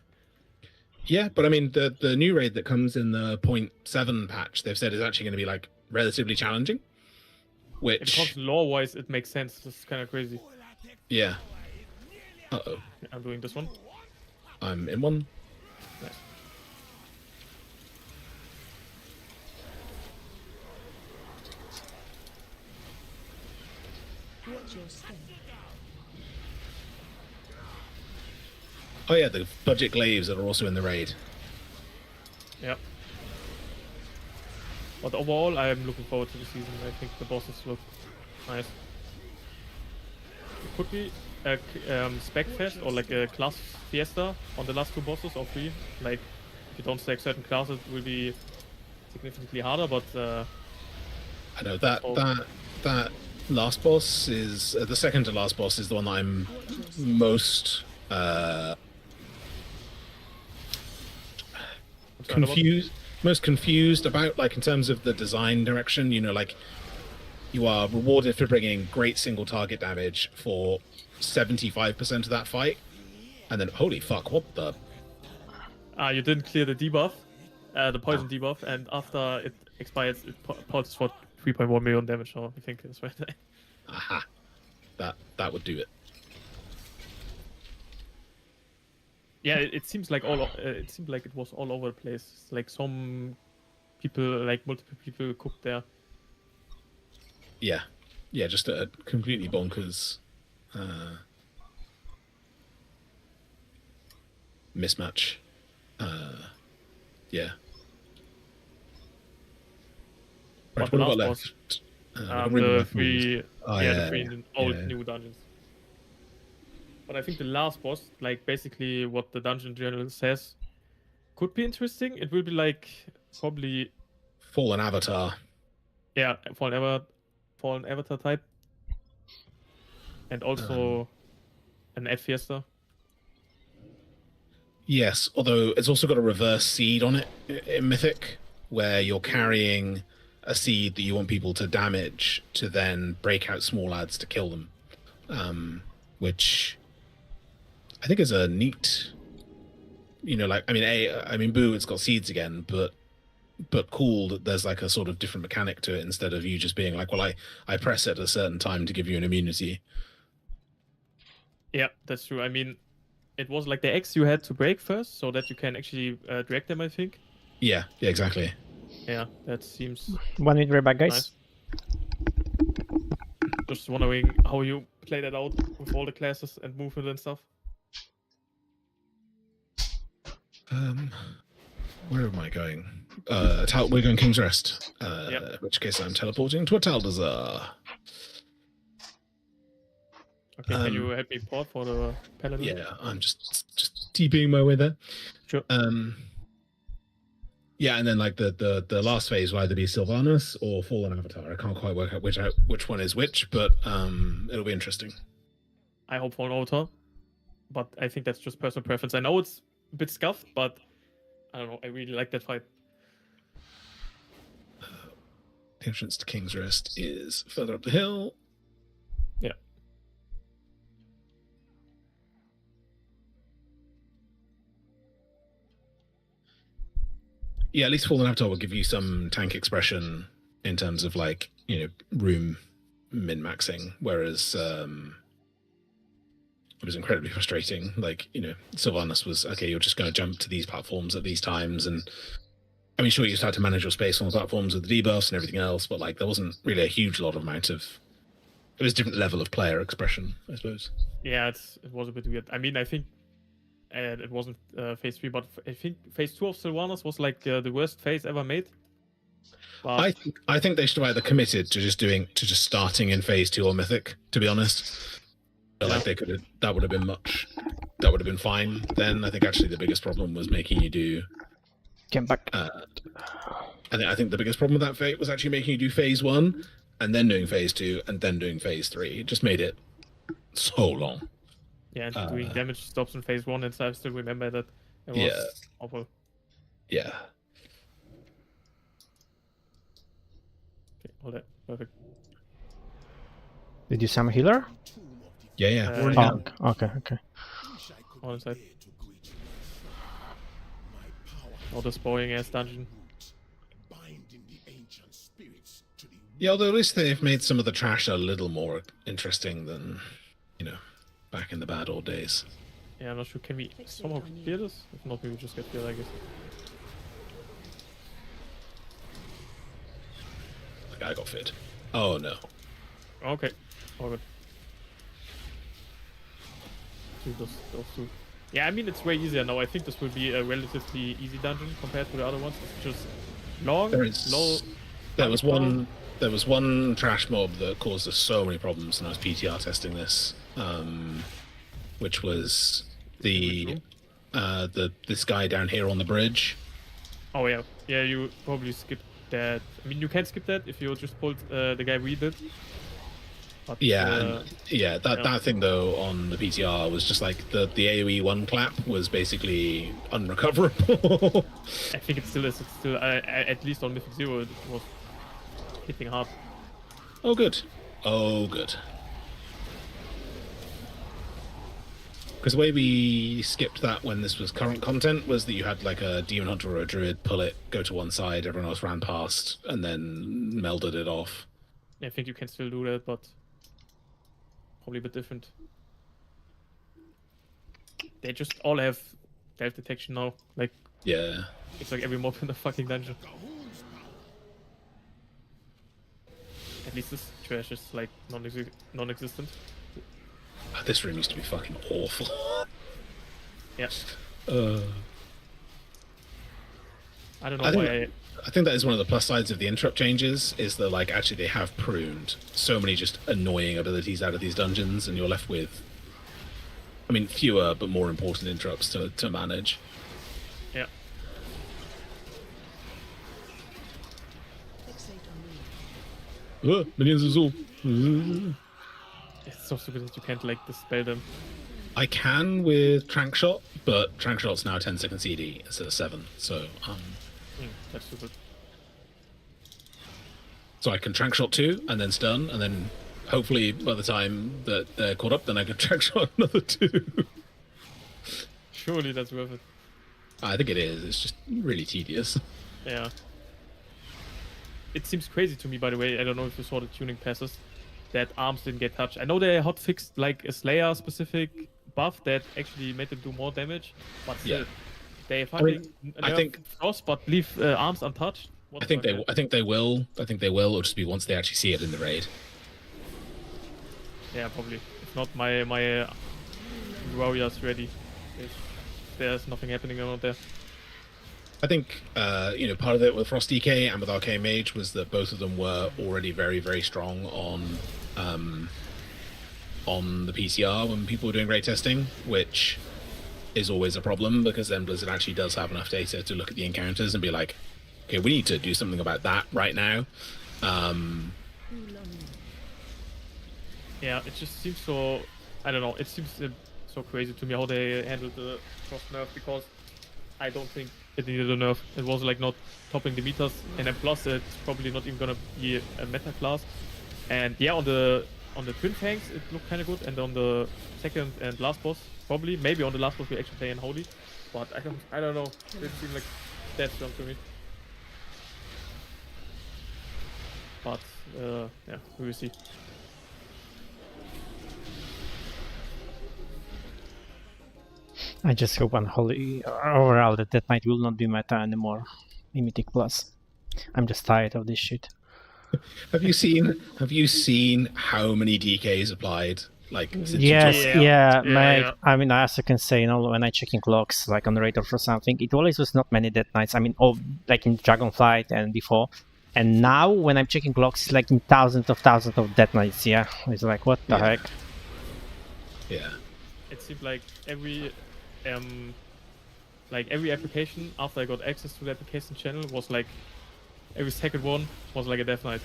Yeah, but I mean, the new raid that comes in the 0.7 patch, they've said is actually going to be, like, relatively challenging. Which, Because lore-wise, it makes sense. This is kind of crazy. yeah. Uh-oh, I'm doing this one. I'm in one. Nice. Watch your step. Oh yeah, the budget glaives that are also in the raid. Yeah. But overall, I'm looking forward to the season. I think the bosses look nice. It could be a spec fest or like a class fiesta on the last two bosses or three. Like, if you don't stack certain classes, it will be significantly harder. But I know that Oh. that last boss is the second to last boss is the one that I'm most confused about, like, in terms of the design direction. You know, like, you are rewarded for bringing great single target damage for 75% of that fight, and then holy fuck, what the? you didn't clear the debuff, the poison debuff, and after it expires, it pulses for 3.1 million damage. So I think that's right. Aha, that would do it. Yeah, it seems like it seemed like it was all over the place. Like some people, like multiple people, cooked there. Yeah, just a completely bonkers mismatch. Yeah. Right, But what have we got last left? The three, Oh, the three old yeah. new dungeons. But I think the last boss, like basically what the dungeon general says, could be interesting. It will be like probably Fallen Avatar. yeah, fallen avatar type, and also an Ed Fiesta. Yes, although it's also got a reverse seed on it in Mythic, where you're carrying a seed that you want people to damage to then break out small ads to kill them, which I think is a neat, you know, like, I mean, boo, it's got seeds again, but cool that there's like a sort of different mechanic to it instead of you just being like, well, I press it at a certain time to give you an immunity. Yeah, that's true. I mean, it was like the X you had to break first, so that you can actually drag them. I think. Yeah, exactly. Yeah, that seems 1 minute, right back, guys. nice. Just wondering how you play that out with all the classes and movement and stuff. Where am I going? We're going King's Rest. Yep. In which case I'm teleporting to a Taldazar. Okay, can you help me port for the paladin? Yeah, I'm just TPing my way there. Sure. Yeah, and then like the last phase will either be Sylvanas or Fallen Avatar. I can't quite work out which one is which, but it'll be interesting. I hope for an Avatar, but I think that's just personal preference. I know it's a bit scuffed, but I don't know. I really like that fight. The entrance to King's Rest is further up the hill. Yeah. Yeah, at least Fallen Avatar will give you some tank expression in terms of like, room min-maxing, whereas it was incredibly frustrating. Like, Sylvanas was, okay, you're just going to jump to these platforms at these times, and I mean, sure, you just had to manage your space on the platforms with the debuffs and everything else, but like there wasn't really a huge lot of amount of. It was a different level of player expression, I suppose. Yeah, it was a bit weird. I mean, I think it wasn't phase 3, but I think phase 2 of Sylvanas was like the worst phase ever made. But I think they should have either committed to just starting in phase 2 or Mythic. To be honest, like they could have. That would have been fine. Then I think actually the biggest problem was making you do. Get back. I think the biggest problem with that fate was actually making you do phase 1 and then doing phase 2 and then doing phase 3. It just made it so long. yeah, and doing damage stops in phase 1, and so I still remember that it was awful. Yeah. Okay, all that perfect. Did you summon healer? Yeah. Okay. All inside. Or this boring ass dungeon. Yeah, although at least they've made some of the trash a little more interesting than, back in the bad old days. Yeah, I'm not sure. Can we somehow clear this? If not, we will just get killed, I guess. The guy got fit. Oh no. Okay, all good. Do those two. Yeah, I mean, it's way easier now. I think this will be a relatively easy dungeon compared to the other ones. It's just long, low. There was one trash mob that caused us so many problems, and I was PTR testing this, which was this guy down here on the bridge. Oh yeah, you probably skipped that. I mean, you can skip that if you just pulled the guy we did. But, that thing though on the PTR was just like the AoE one clap was basically unrecoverable. I think it still is. It's still at least on Mythic 0 it was hitting hard. Oh good. Because the way we skipped that when this was current content was that you had like a demon hunter or a druid pull it, go to one side, everyone else ran past, and then melded it off. I think you can still do that, but probably a bit different. They just all have stealth detection now. Like, yeah, it's like every mob in the fucking dungeon. At least this trash is like non-existent. This room used to be fucking awful. Yeah. I don't know why. I think that is one of the plus sides of the interrupt changes, is that like actually they have pruned so many just annoying abilities out of these dungeons, and you're left with, I mean, fewer but more important interrupts to manage. Yeah. Minions of Zul. It's so stupid that you can't like dispel them. I can with Trank Shot, but Trank Shot's now 10 seconds CD instead of 7, so that's stupid. So I can Trank Shot 2 and then stun, and then hopefully by the time that they're caught up, then I can Trank Shot another 2. Surely that's worth it. I think it is. It's just really tedious. Yeah. It seems crazy to me, by the way. I don't know if you saw the tuning passes, that arms didn't get touched. I know they hotfixed like a Slayer specific buff that actually made them do more damage, but still, they fucking I think Frost, but leave arms untouched. I think they will. It'll just be once they actually see it in the raid. Yeah, probably. If not, my warriors ready. If there's nothing happening around there. I think part of it with Frost DK and with Arcane Mage was that both of them were already very, very strong on the PCR when people were doing raid testing, which is always a problem because then Blizzard actually does have enough data to look at the encounters and be like, okay, we need to do something about that right now. Yeah, it just seems so. I don't know. It seems so crazy to me how they handled the cross nerf, because I don't think it needed a nerf. It was like not topping the meters, and then plus it's probably not even gonna be a meta class. And yeah, on the twin tanks it looked kind of good, and on the second and last boss probably, maybe on the last boss we actually play in holy, but I don't know. It didn't seem like that strong to me. But yeah, we will see. I just hope unholy overall that that night will not be meta anymore in Mythic Plus. I'm just tired of this shit. Have you seen how many DKs applied? Like since Yes, you yeah, Yeah, mate. yeah. I mean, I also can say, you know, when I checking logs like on Radar or something, it always was not many death nights. I mean, all like in Dragonflight and before. And now when I'm checking logs, it's like in thousands of death nights. Yeah, it's like what the heck. Yeah. It seemed like every application after I got access to the application channel was like every second one was like a death knight.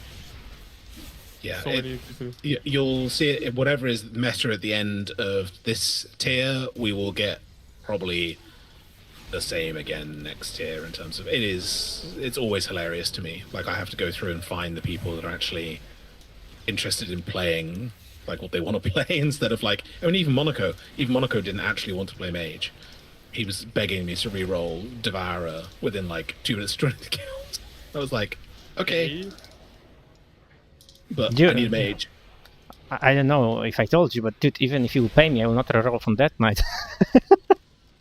Yeah. So many people. You'll see it, whatever is meta at the end of this tier, we will get probably the same again next tier in terms of it's always hilarious to me. Like I have to go through and find the people that are actually interested in playing like what they want to play instead of like, I mean, even Monaco didn't actually want to play mage. He was begging me to re-roll Devourer within like 2 minutes to join the guild. I was like, okay, but Dude, I need a mage. I don't know if I told you, but dude, even if you will pay me, I will not reroll from that night.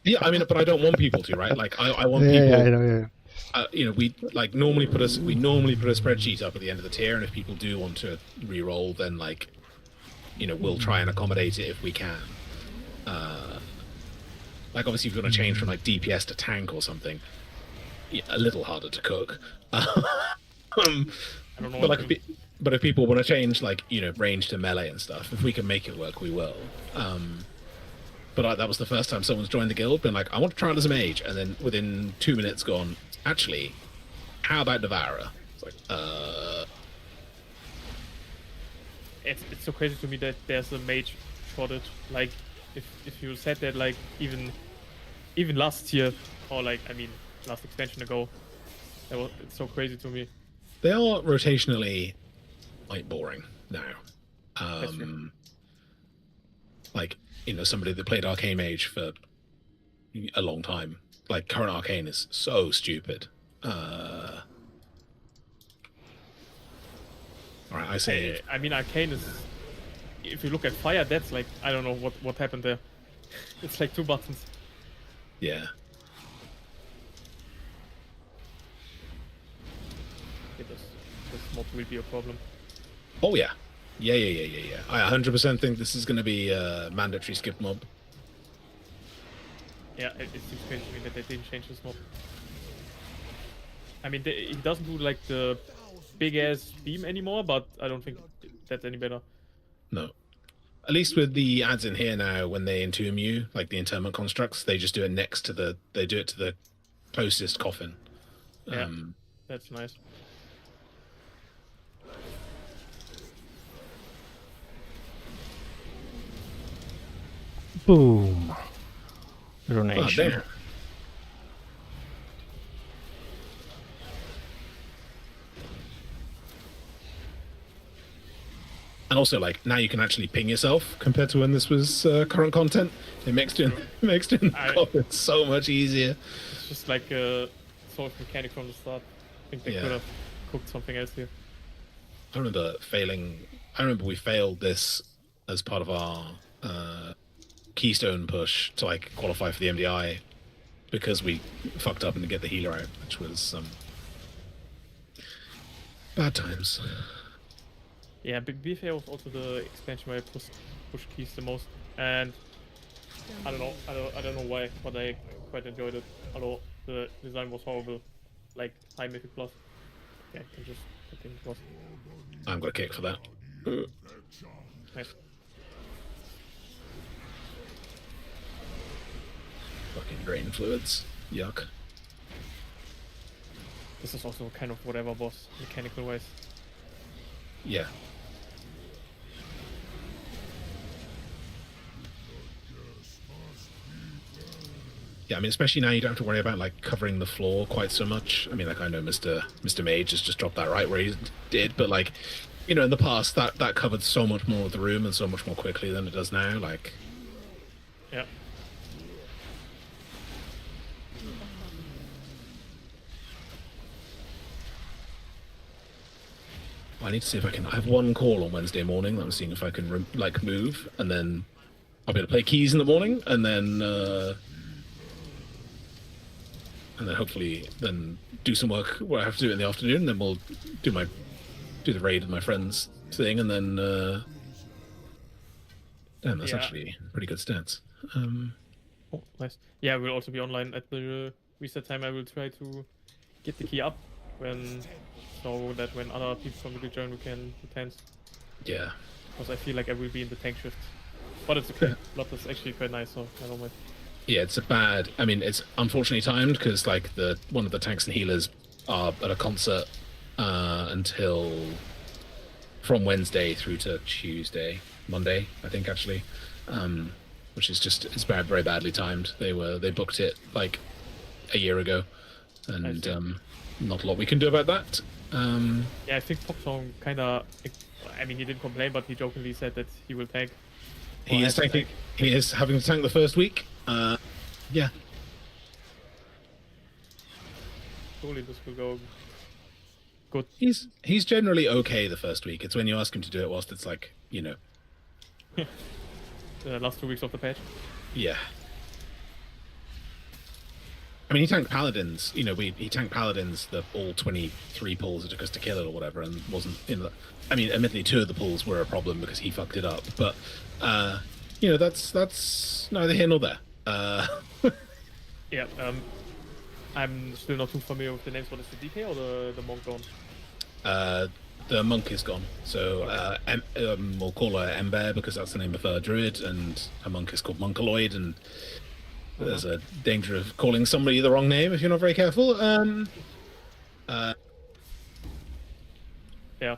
Yeah, I mean, but I don't want people to, right? Like, I want people. Yeah, I know, yeah. You know, we normally put a spreadsheet up at the end of the tier, and if people do want to re-roll, then like, you know, we'll try and accommodate it if we can. Like, obviously, if you want to change from like DPS to tank or something, yeah, a little harder to cook. I don't know. But like, but if people want to change, like, you know, range to melee and stuff, if we can make it work, we will. But that was the first time someone's joined the guild, been like, I want to try it as a mage, and then within 2 minutes gone, actually, how about Devourer? It's like, It's so crazy to me that there's a mage shortage. Like, if you said that, like, even last year, or like, I mean, last expansion ago, it's so crazy to me. They are rotationally quite boring now. That's true. Like, you know, somebody that played Arcane Mage for a long time. Like, current Arcane is so stupid. Alright, I say... I mean, Arcane is... If you look at Fire, that's like... I don't know what happened there. It's like 2 buttons. Yeah. This mod will be a problem. Oh, yeah. Yeah. I 100% think this is going to be a mandatory skip mob. Yeah, it seems crazy to me that they didn't change this mod. I mean, he doesn't do like the big-ass beam anymore, but I don't think that's any better. No. At least with the ads in here now, when they entomb you, like the interment constructs, they just do it next to the... They do it to the closest coffin. Yeah, that's nice. Boom. Oh, Runation. there. And also, like, now you can actually ping yourself compared to when this was current content. It mixed in it's so much easier. It's just like a sort of mechanic from the start. I think they could have cooked something else here. I remember we failed this as part of our Keystone push to like qualify for the MDI because we fucked up and didn't get the healer out, which was bad times. Yeah, BFA was also the expansion where I push keys the most, and I don't know why, but I quite enjoyed it. Although the design was horrible, like high mythic plus. Yeah, I can just continue plus. I'm gonna kick for that. Nice. Fucking drain fluids. Yuck. this is also kind of whatever boss mechanical wise. Yeah. Yeah, I mean, especially now you don't have to worry about like covering the floor quite so much. I mean, like I know Mr. Mage has just dropped that right where he did, but like, you know, in the past that covered so much more of the room and so much more quickly than it does now. Like, Yeah. I need to see if I can. I have one call on Wednesday morning that I'm seeing if I can like move, and then I'll be able to play keys in the morning, and then hopefully then do some work where I have to do it in the afternoon. And then we'll do the raid with my friends thing, and then damn, that's Yeah. actually pretty good stats. Oh, nice. Yeah, we'll also be online at the reset time. I will try to get the key up so that when other people come to the join, we can attend. Yeah. Because I feel like I will be in the tank shift. But it's okay. Lot is actually quite nice, so I don't mind. Yeah, it's I mean, it's unfortunately timed because like one of the tanks and healers are at a concert until from Wednesday through to Monday, I think actually, which is it's very badly timed. They booked it like a year ago, and not a lot we can do about that. Yeah, I think Popsong kind of. I mean, he didn't complain, but he jokingly said that he will tank. He is tanking. He is having to tank the first week. Yeah. Surely this will go good. He's generally okay the first week. It's when you ask him to do it whilst it's like, you know. The last 2 weeks of the patch. Yeah. I mean, he tanked Paladins. You know, he tanked Paladins, all 23 pulls it took us to kill it or whatever, and wasn't in the. I mean, admittedly, 2 of the pulls were a problem because he fucked it up. But, you know, that's neither here nor there. Yeah. I'm still not too familiar with the names. What is the DK or the monk gone? The monk is gone. So we'll call her Ember because that's the name of her druid, and her monk is called Monkaloid, and there's a danger of calling somebody the wrong name if you're not very careful. Yeah.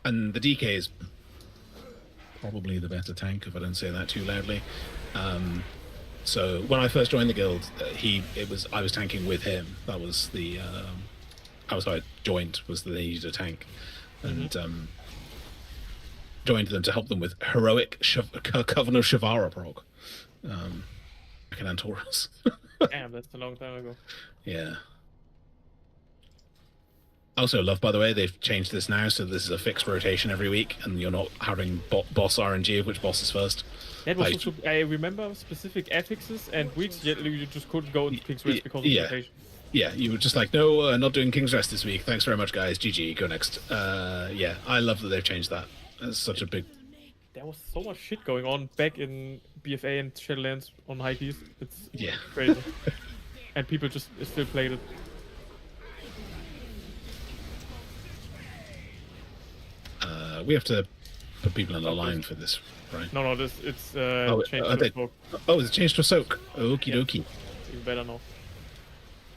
And the DK is probably the better tank, if I don't say that too loudly. So when I first joined the guild, I was tanking with him. That was the that was how I joined, was that they needed a tank, and joined them to help them with heroic Coven of Shavara prog. Back in Antorus. Damn, that's a long time ago. Yeah. Also, love, by the way, they've changed this now, so this is a fixed rotation every week, and you're not having boss RNG of which boss is first. That was also, I remember specific affixes and weeks, yet you just couldn't go into King's Rest because of the rotation. Yeah, you were just like, no, not doing King's Rest this week. Thanks very much, guys. GG, go next. Yeah, I love that they've changed that. That's such a big... There was so much shit going on back in BFA and Shadowlands on high keys. It's crazy. And people just still played it. We have to put people in a line for this, right? No, it's changed to smoke. Oh, it's changed to soak. Okie dokie. Even better now.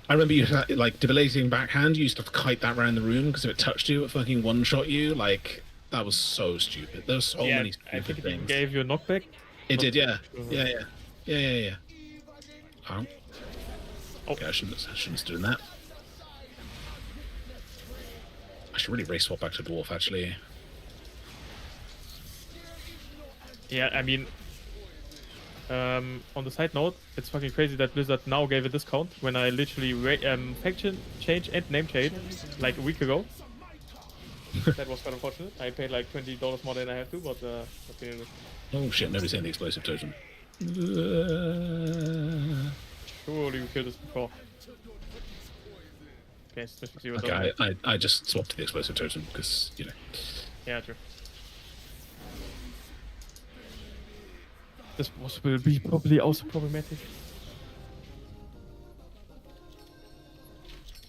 I remember you like debilitating backhand. You used to have to kite that around the room because if it touched you, it fucking one-shot you. Like that was so stupid. There were so many stupid I think it things. even gave you a knockback. It did, yeah. Yeah. Oh. Okay, I shouldn't have done that. I should really race swap back to Dwarf, actually. Yeah, I mean, on the side note, it's fucking crazy that Blizzard now gave a discount when I literally faction change and name change like a week ago. That was quite unfortunate. I paid like $20 more than I have to, but okay. Oh shit, nobody's saying the explosive totem. Surely we killed this before. Okay, especially zero. Okay, I just swapped to the explosive totem because, you know. Yeah, true. This will be probably also problematic.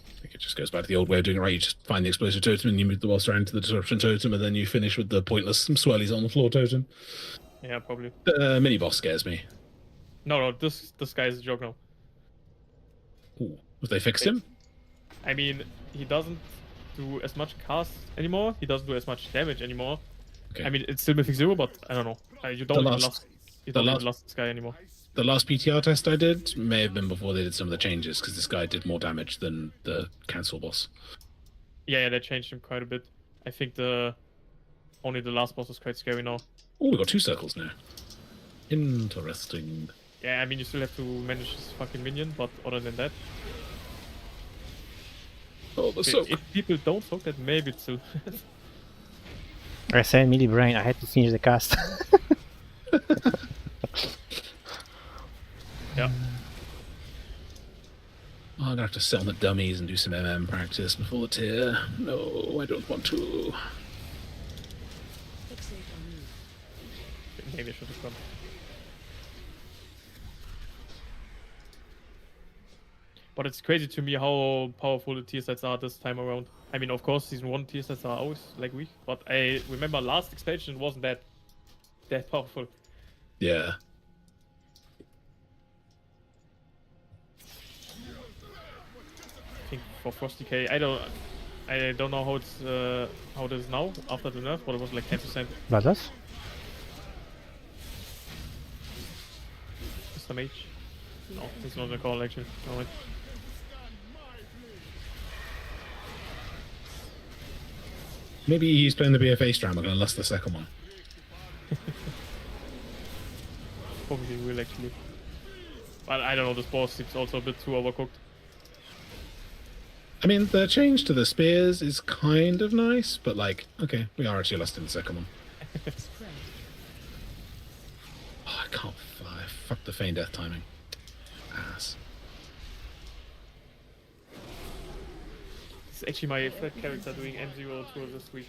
I think it just goes back to the old way of doing it, right? You just find the explosive totem and you move the boss around to the disruption totem and then you finish with the pointless swirlies on the floor totem. Yeah, probably. Mini boss scares me. No, this guy is a joke now. Ooh, have they fixed him? I mean, he doesn't do as much cast anymore. He doesn't do as much damage anymore. Okay. I mean, it's still Mythic Zero, but I don't know. You don't even lost. You don't even lost this guy anymore. The last PTR test I did may have been before they did some of the changes, because this guy did more damage than the council boss. Yeah, they changed him quite a bit. I think only the last boss is quite scary now. Oh, we got 2 circles now. Interesting. Yeah, I mean, you still have to manage this fucking minion, but other than that, Oh, the soak. if people don't soak, that maybe it's still. I said melee brain, I had to finish the cast. Yeah. Oh, I'm gonna have to sit on the dummies and do some MM practice before the tier. No, I don't want to. Fixate on you. Maybe I should have gone. But it's crazy to me how powerful the tier sets are this time around. I mean, of course, season 1 tier sets are always like weak, but I remember last expansion wasn't that powerful. Yeah. I think for Frost Decay, I don't know how it is now after the nerf, but it was like 10%. What does? Mr. Mage. No, it's not a call actually. No, wait. Maybe he's playing the BFA strat. I'm gonna lust the second one. Probably will actually. But I don't know, this boss seems also a bit too overcooked. I mean, the change to the spears is kind of nice, but like, okay, we are actually lusting the second one. Spread. Oh, I can't fly. Fuck the feign death timing. Ass. It's actually my third character doing M0 tour this week.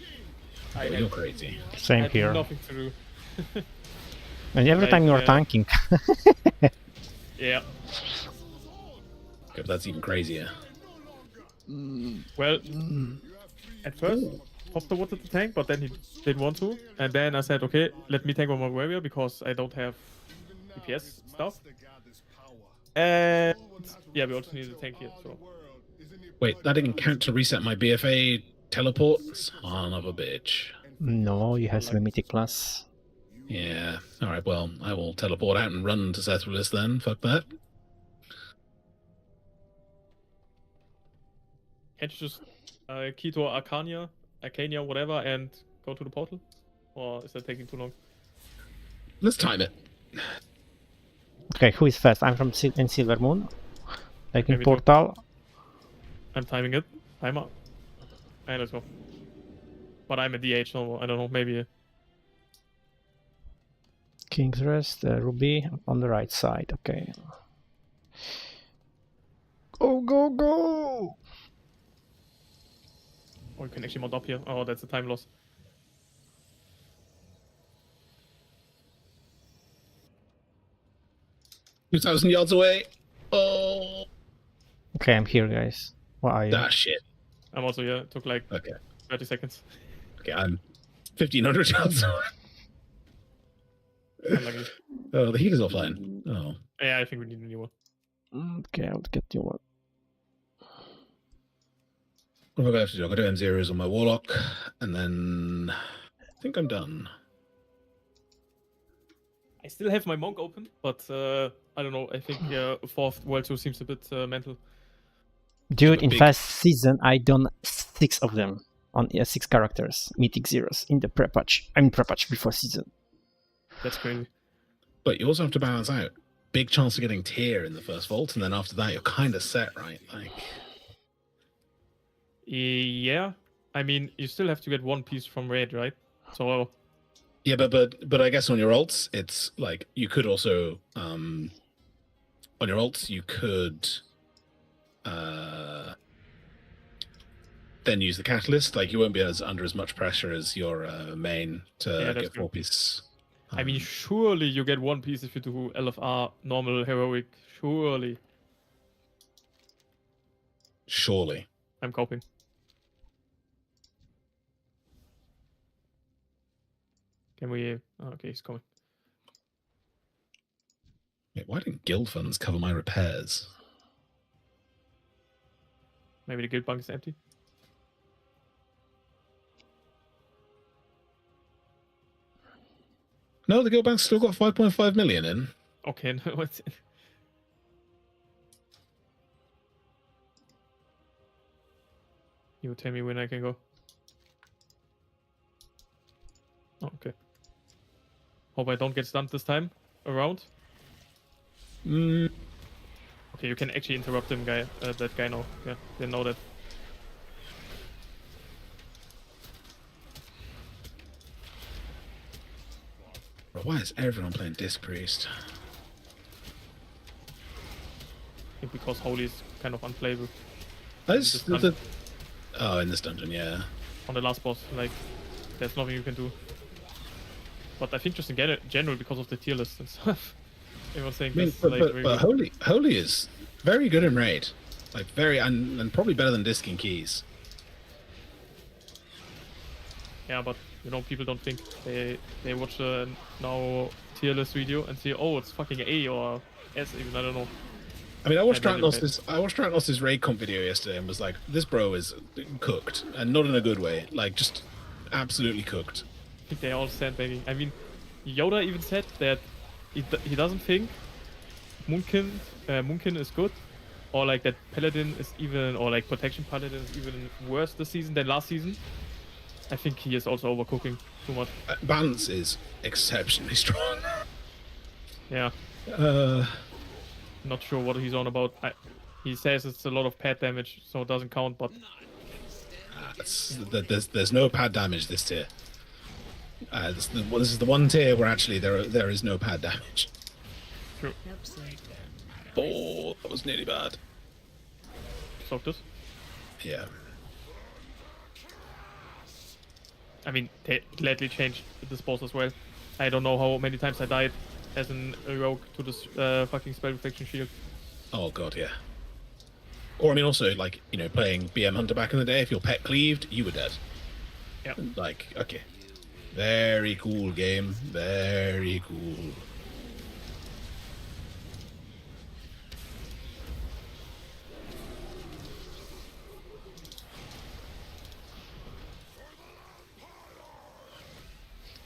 Oh, you're crazy. I Same had here. nothing to do. And every time you're tanking. Yeah. Okay, but that's even crazier. Well, at first, Popper wanted to tank, but then he didn't want to. And then I said, okay, let me tank on my warrior because I don't have DPS stuff. And yeah, we also need a tank here, so. Wait, that didn't count to reset my BFA teleport? Son of a bitch. No, you have some mythic plus. Yeah. Alright, well, I will teleport out and run to Sethless then. Fuck that. Can't you just key to Arcania, whatever, and go to the portal? Or is that taking too long? Let's time it. Okay, who is first? I'm from in Silver Moon. Like in Maybe Portal. I'm timing it. Timer. And let's go. But I'm a DH, so I don't know, maybe. King's Rest, Ruby on the right side. Okay. Go, go, go! Or you can actually mount up here. Oh, that's a time loss. $2,000 yards away. Oh. Okay, I'm here, guys. What are you? Ah, shit. I'm also here. It took like Okay. 30 seconds. Okay, I'm 1,500 yards away. Unlucky. Oh, the healer's offline. Oh. Yeah, I think we need a new one. Okay, I'll get you one. What am I going to have to do? I'm going to do M0s on my Warlock, and then I think I'm done. I still have my monk open, but I don't know. I think fourth World Tour seems a bit mental. Dude, in big- first season, I done 6 of them on 6 characters, mythic zeros in the prep patch. I mean, prep patch before season. That's crazy. But you also have to balance out. Big chance of getting tier in the first vault, and then after that, you're kind of set, right? Like, Yeah, I mean, you still have to get one piece from raid, right? So yeah, but I guess on your ults, it's like you could also on your ults you could then use the catalyst. Like you won't be under as much pressure as your main to Yeah, that's get 4 piece. I mean, surely you get one piece if you do LFR normal heroic. Surely, surely. I'm coping. Can we? Oh, okay, he's coming. Wait, why didn't guild funds cover my repairs? Maybe the guild bank is empty. No, the guild bank's still got 5.5 million in. Okay, no, it's... You tell me when I can go. Oh, okay. Hope I don't get stunned this time around. Mm, Okay, you can actually interrupt him, guy. That guy now. Yeah, didn't know that. bro, why is everyone playing Disc Priest? I think because Holy is kind of unplayable That's This the, oh, in this dungeon, yeah. on the last boss. Like, there's nothing you can do. But I think just in general, because of the tier list and stuff. Everyone's saying I mean, this, but, like, but, very but good. Holy is very good in raid, like very and probably better than Disc and Keys. Yeah, but you know, people don't think they watch a now tier list video and see, oh, it's fucking A or S even. I don't know. I mean, I watched Yeah, they're Dratnos's raid comp video yesterday and was like, this bro is cooked, and not in a good way, like just absolutely cooked. I think they all sandbagging. I mean, Yoda even said that he doesn't think Munkin is good, or like that Paladin is even, or like Protection Paladin is even worse this season than last season. I think he is also overcooking too much. Balance is exceptionally strong. Yeah, Uh, not sure what he's on about. He says it's a lot of pad damage, so it doesn't count, but there's no pad damage this tier. This is the one tier where actually there is no pad damage. true. Oh, that was nearly bad. Soak this. Yeah. I mean, they gladly changed this boss as well. I don't know how many times I died as an rogue to this fucking spell reflection shield. Oh god, yeah. Or I mean, also like playing BM Hunter back in the day. If your pet cleaved, you were dead. Yeah. Like okay, very cool game. Very cool.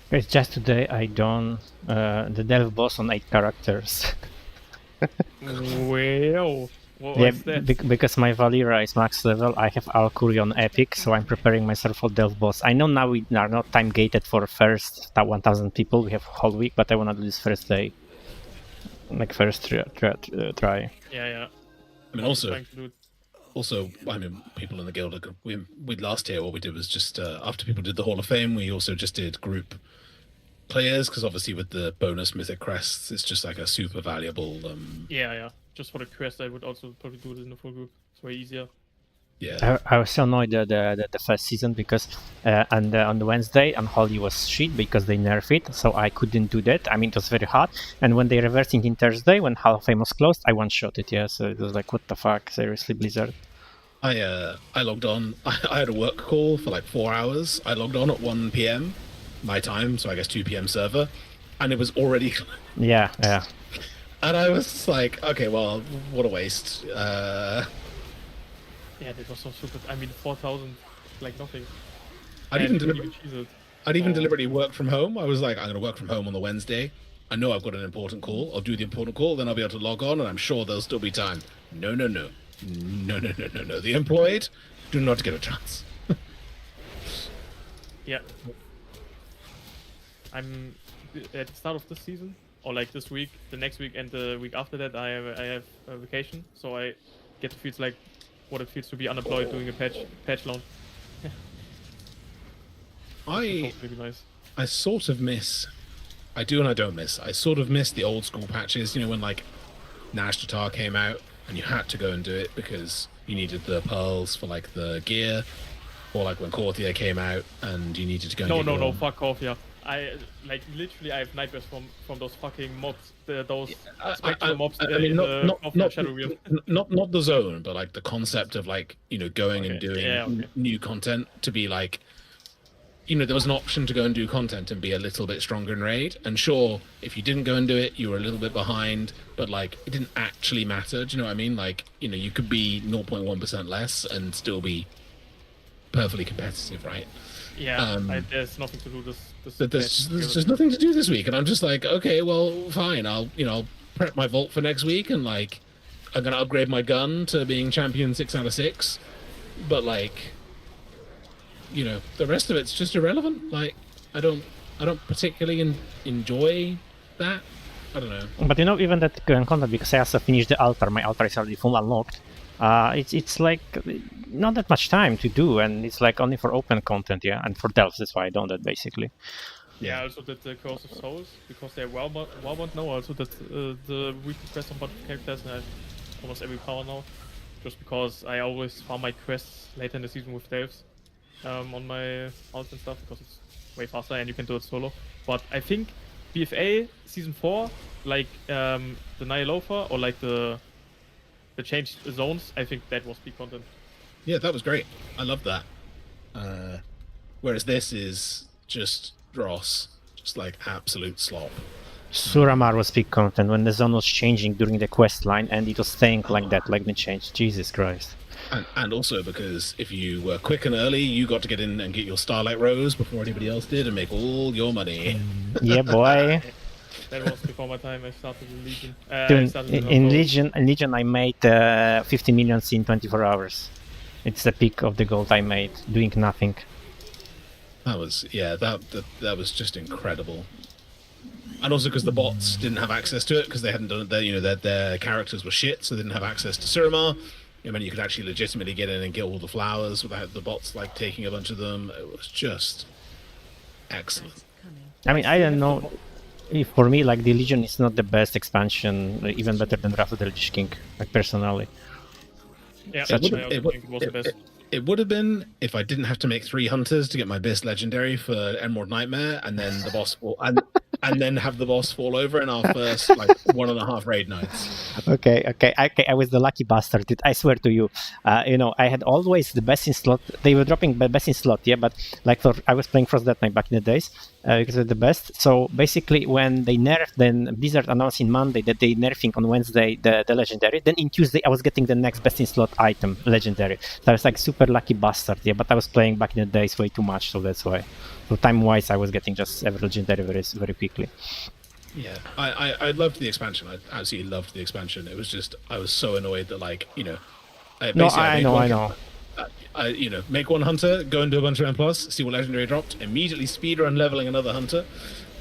It's just today I done the delve boss on 8 characters. Well, what Yeah, was that? because my Valira is max level, I have Alcuri on epic, so I'm preparing myself for delve boss. I know now we are not time gated for first 1,000 people, we have whole week, but I wanna do this first day. Like first try. Yeah. I mean, also, Trying to do it. I mean, people in the guild. We last year what we did was just after people did the Hall of Fame, we also just did group players because obviously with the bonus mythic crests, it's just like a super valuable. Yeah. Just for the quest, I would also probably do this in a full group. It's way easier. Yeah. I was so annoyed the first season because on the Wednesday Unholy was shit because they nerfed it, so I couldn't do that. I mean, it was very hard. And when they reversing in Thursday, when Hall of Fame was closed, I one-shot it. Yeah, so it was like, what the fuck, seriously, Blizzard. I logged on. I had a work call for like 4 hours. I logged on at 1 p.m. my time, so I guess 2 p.m. server, and it was already. Yeah. And I was like, okay, well, what a waste. Yeah, that was so stupid. I mean, 4,000, like nothing. I'd And even you cheese it. deliberately work from home. I was like, I'm going to work from home on the Wednesday. I know I've got an important call. I'll do the important call, then I'll be able to log on, and I'm sure there'll still be time. No. The employed do not get a chance. Yeah. I'm at the start of this season, or like this week, the next week, and the week after that, I have a vacation, so I get to feel like what it feels to be unemployed doing a patch launch. I Really nice. I sort of miss. I do and I don't miss. I sort of miss the old school patches. When like Nash Tatar came out and you had to go and do it because you needed the pearls for like the gear, or like when Courtier came out and you needed to go. And No, fuck off, yeah. I like literally I have nightmares from those fucking mobs, those spectral mobs I mean, in the Shadow Wheel. not the zone, but like the concept of like going and doing Okay. new content to be like there was an option to go and do content and be a little bit stronger in raid. And sure, if you didn't go and do it, you were a little bit behind, but like it didn't actually matter. Do you know what I mean? Like, you could be 0.1% less and still be perfectly competitive, right? Yeah, there's nothing to do But there's just nothing to do this week, and I'm just like, okay, well, fine. I'll prep my vault for next week, and like I'm gonna upgrade my gun to being champion 6 out of 6. But like, the rest of it's just irrelevant. Like, I don't particularly enjoy that. I don't know. But even that content, because I also finished the altar. My altar is already full unlocked. It's like not that much time to do, and it's like only for open content, yeah, and for delves. That's why I don't do that basically. Yeah, I also did the Curse of Souls because they're well now. Also did the weekly quest on bunch of characters, and I have almost every power now. Just because I always farm my quests later in the season with delves on my alt and stuff, because it's way faster and you can do it solo. But I think BFA season 4, like the Nihilofa or like the changed zones, I think that was peak content. Yeah, that was great. I love that. Whereas this is just dross, just like absolute slop. Suramar was peak content when the zone was changing during the quest line, and it was staying like that, like the change. Jesus Christ. And also because if you were quick and early, you got to get in and get your Starlight Rose before anybody else did and make all your money. Yeah, boy. That was before my time. I started in Legion. In Legion, I made 50 millions in 24 hours. It's the peak of the gold I made, doing nothing. That was that was just incredible. And also because the bots didn't have access to it because they hadn't done it. Their characters were shit, so they didn't have access to Suramar. I mean, you could actually legitimately get in and get all the flowers without the bots like taking a bunch of them. It was just excellent. I mean, I don't know. If for me, like the Legion is not the best expansion, even better than Wrath of the Lich King, like personally. Yeah, it would have been if I didn't have to make 3 hunters to get my best legendary for Emerald Nightmare, and then the boss and then have the boss fall over in our first like 1.5 raid nights. Okay. I was the lucky bastard. I swear to you. I had always the best in slot. They were dropping the best in slot, yeah. But like I was playing Frost Death Knight back in the days because they're the best. So basically, when they nerfed, then Blizzard announced in Monday that they nerfing on Wednesday the legendary. Then in Tuesday, I was getting the next best in slot item, legendary. So I was like super lucky bastard, yeah. But I was playing back in the days way too much, so that's why. So time-wise, I was getting just every legendary very quickly. Yeah, I loved the expansion. I absolutely loved the expansion. It was just I was so annoyed that I know. Make 1 hunter, go and do a bunch of M+, see what legendary dropped, immediately speedrun leveling another hunter.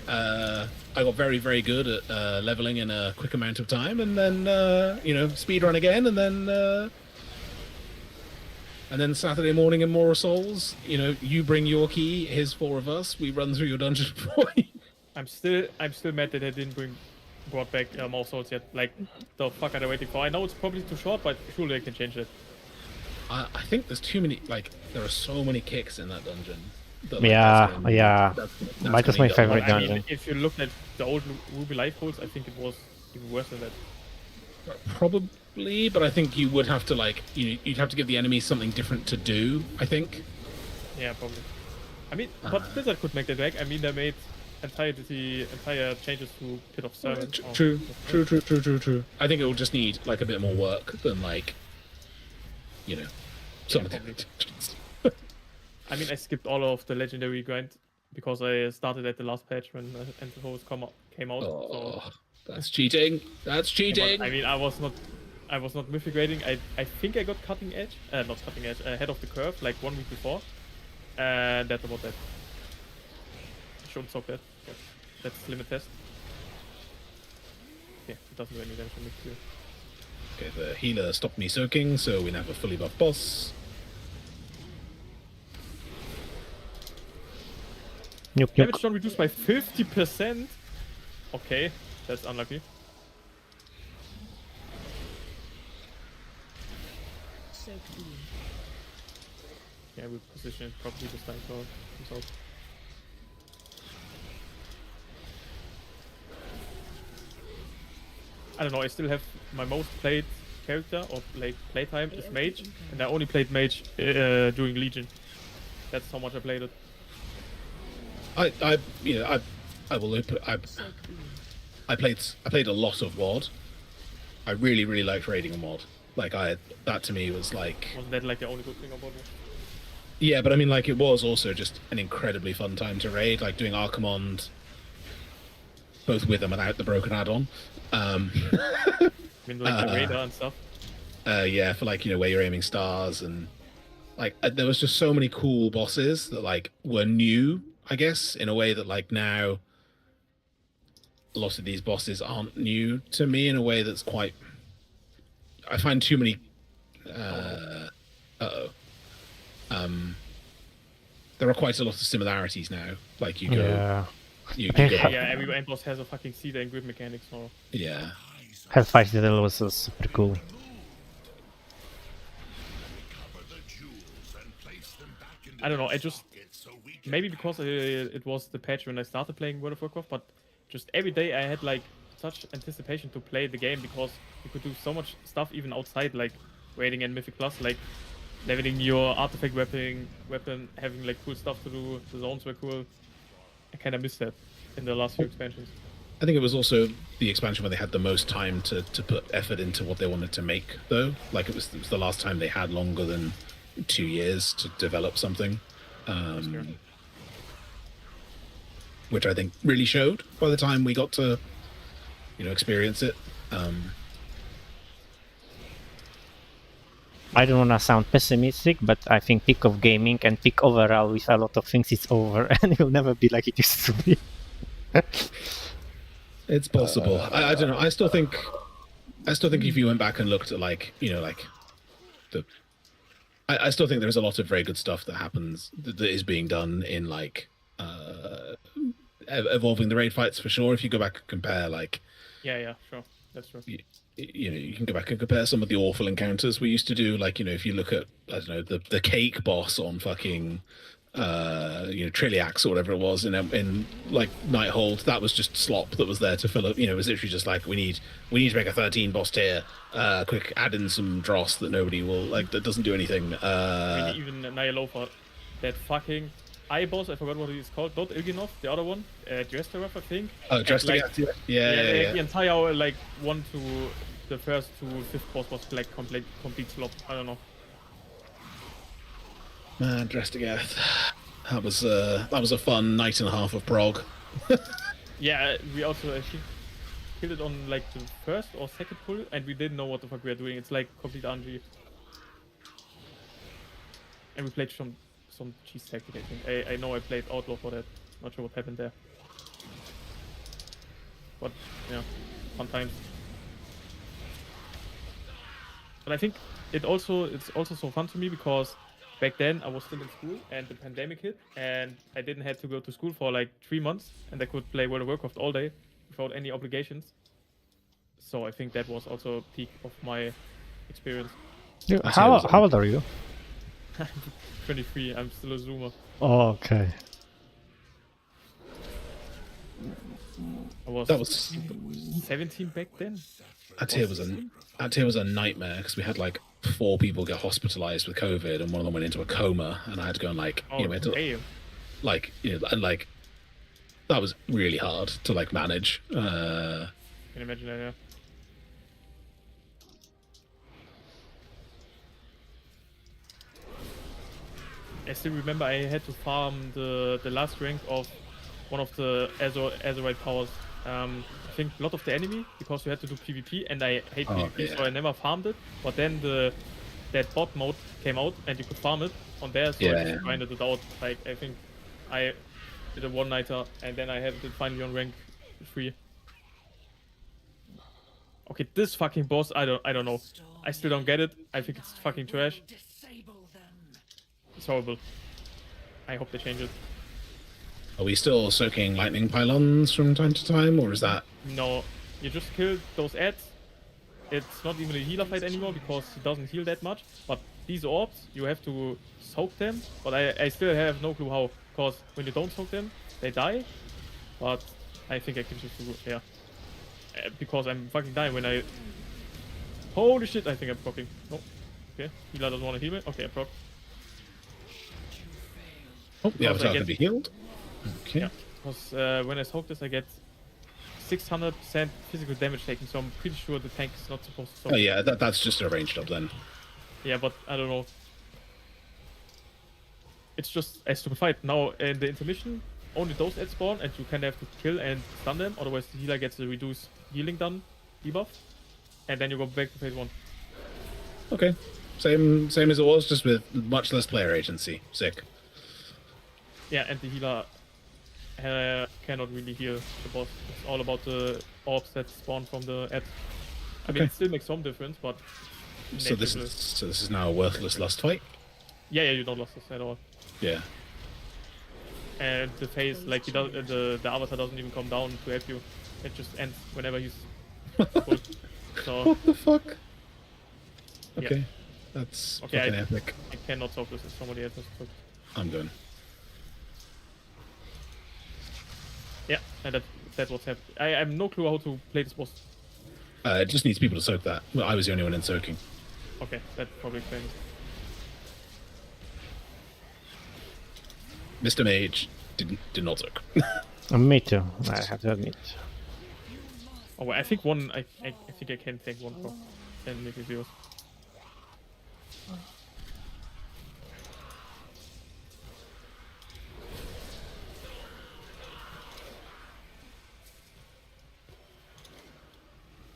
I got very, very good at leveling in a quick amount of time, and then speedrun again, and then Saturday morning in Moral Souls, you bring your key, here's 4 of us, we run through your dungeon for you. I'm still mad that they didn't brought back Moral Souls yet. Like, the fuck are they waiting for? I know it's probably too short, but surely they can change it. I think there's too many, there are so many kicks in that dungeon. That, That's my favorite dungeon. I mean, if you look at the old Ruby Life Goals, I think it was even worse than that. Probably, but I think you would have to you'd have to give the enemy something different to do, I think. Yeah, probably. I mean, but Blizzard could make that back. I mean, they made entire changes to Pit of Servants. True. I think it will just need a bit more work than something. Yeah, I mean, I skipped all of the legendary grind because I started at the last patch when Antifoes came out. Oh, so that's cheating. That's cheating. I mean, I was not mythic grading. I think I got cutting edge, not cutting edge, ahead of the curve like 1 week before, and that's about that. I shouldn't stop that. But that's limit test. Yeah, it doesn't do any damage on me too. Okay, the healer stopped me soaking, so we now have a fully buffed boss. Damage don't reduce by 50%. Okay, that's unlucky. Yeah, we'll position it properly this time for himself. I don't know, I still have my most played character or playtime is Mage, and I only played Mage during Legion. That's how much I played it. I will open. I played a lot of WoD. I really liked raiding a mod. Like that to me was like. Wasn't that like the only good thing about it? Yeah, but I mean, like, it was also just an incredibly fun time to raid, like doing Archimond, both with and without the broken add-on. I mean, like the radar and stuff. Yeah, for like, where you're aiming stars, and like there was just so many cool bosses that like were new, I guess, in a way that like now a lot of these bosses aren't new to me in a way that's quite. I find too many. There are quite a lot of similarities now. Like you go, Yeah. you think go, Yeah, every end boss has a fucking seeder and grip mechanics. So yeah. Hellfire Citadel was super cool. Recover the jewels and place them back in I don't know. their I just sockets so we can maybe because it was the patch when I started playing World of Warcraft, but just every day I had like such anticipation to play the game because you could do so much stuff even outside, like raiding and Mythic Plus, like leveling your artifact weapon, having like cool stuff to do. The zones were cool. I kind of missed that in the last few expansions. I think it was also the expansion where they had the most time to put effort into what they wanted to make, though. Like it was the last time they had longer than 2 years to develop something, which I think really showed by the time we got to, experience it. I don't want to sound pessimistic, but I think peak of gaming and peak overall with a lot of things is over and it will never be like it used to be. It's possible. I don't know. I still think if you went back and looked at like I still think there's a lot of very good stuff that happens that is being done in like evolving the raid fights for sure. If you go back and compare like Yeah, sure, that's true. you can go back and compare some of the awful encounters we used to do. Like if you look at I don't know the cake boss on fucking Triliax or whatever it was in like Nighthold, that was just slop that was there to fill up. It was literally just like we need to make a 13 boss tier. Quick, add in some dross that nobody will like that doesn't do anything. Even Nyalofa, that fucking boss, I forgot what he's called. Not Ilginov, the other one, Drestaref, I think. Oh, Drestaref, like, yeah. The entire like 1 to the first to 5th boss was like complete slop. I don't know. Man, Drestaref. That was a fun night and a half of prog. Yeah, we also killed it on like the first or second pull, and we didn't know what the fuck we were doing. It's like complete RNG. And we played some cheese tactic, I think. I know I played Outlaw for that. Not sure what happened there. But yeah, fun times. But I think it's also so fun to me because back then I was still in school and the pandemic hit and I didn't have to go to school for like 3 months and I could play World of Warcraft all day without any obligations. So I think that was also a peak of my experience. How old are you? 23, I'm still a zoomer. Oh, okay. I was, That was 17 back then. That tier was a nightmare because we had like 4 people get hospitalized with COVID and one of them went into a coma and I had to go and like Damn. like and like that was really hard to like manage. Can you imagine that? Yeah. I still remember I had to farm the last rank of one of the Azerite powers. I think a lot of the enemy because you had to do PvP and I hate PvP, so I never farmed it. But then that bot mode came out and you could farm it on there, so I just grinded it out. Like I think I did a one-nighter and then I had it finally on rank 3. Okay, this fucking boss, I don't know. I still don't get it. I think it's fucking trash. It's horrible. I hope they change it. Are we still soaking lightning pylons from time to time, or is that? No, you just kill those ads. It's not even a healer fight anymore because he doesn't heal that much. But these orbs, you have to soak them. But I still have no clue how. Because when you don't soak them, they die. But I think I can just do, yeah. Because I'm fucking dying when I... Holy shit, I think I'm proccing. No. Okay, healer doesn't want to heal me. Okay, I proc. Oh, the avatar can be healed. Okay. Yeah, because when I soak this, I get 600% physical damage taken, so I'm pretty sure the tank is not supposed to soak. Oh yeah, that's just a ranged up then. Yeah, but I don't know. It's just a stupid fight. Now, in the intermission, only those ads spawn, and you kind of have to kill and stun them, otherwise the healer gets a reduced healing done debuff, and then you go back to phase 1. Okay. Same as it was, just with much less player agency. Sick. Yeah, and the healer cannot really heal the boss. It's all about the orbs that spawn from the ads. I mean, Okay. it still makes some difference, but... So this is now a worthless lust fight. Yeah, you don't lose this at all. Yeah. And the phase, like, the avatar doesn't even come down to help you. It just ends whenever he's full. So, What the fuck? Yeah. Okay. That's okay, fucking epic. I cannot solve this if somebody else has to solve. I'm going. Yeah, and that's what's happened. I have no clue how to play this boss. It just needs people to soak that. Well, I was the only one in soaking. Okay, that probably explains it. Mr. Mage did not soak. Me too, I have to admit. Oh, well, I think one. I think I can take one for and make it yours.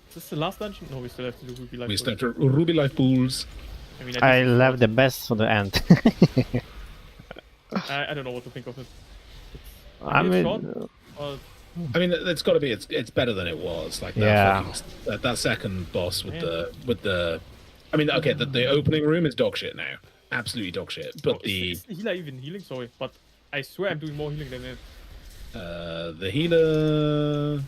Is this the last dungeon? No, we still have to do Ruby Life. We Pools. start to Ruby Life Pools. I mean, I think left the best for the end. I don't know what to think of it. I It's mean, short, or I mean, it's got to be. It's better than it was. Like that. Yeah. That second boss with Yeah. the. I mean, okay, the opening room is dog shit now. Absolutely dog shit. But oh, is the healer even healing? Sorry, but I swear I'm doing more healing than it. the healer.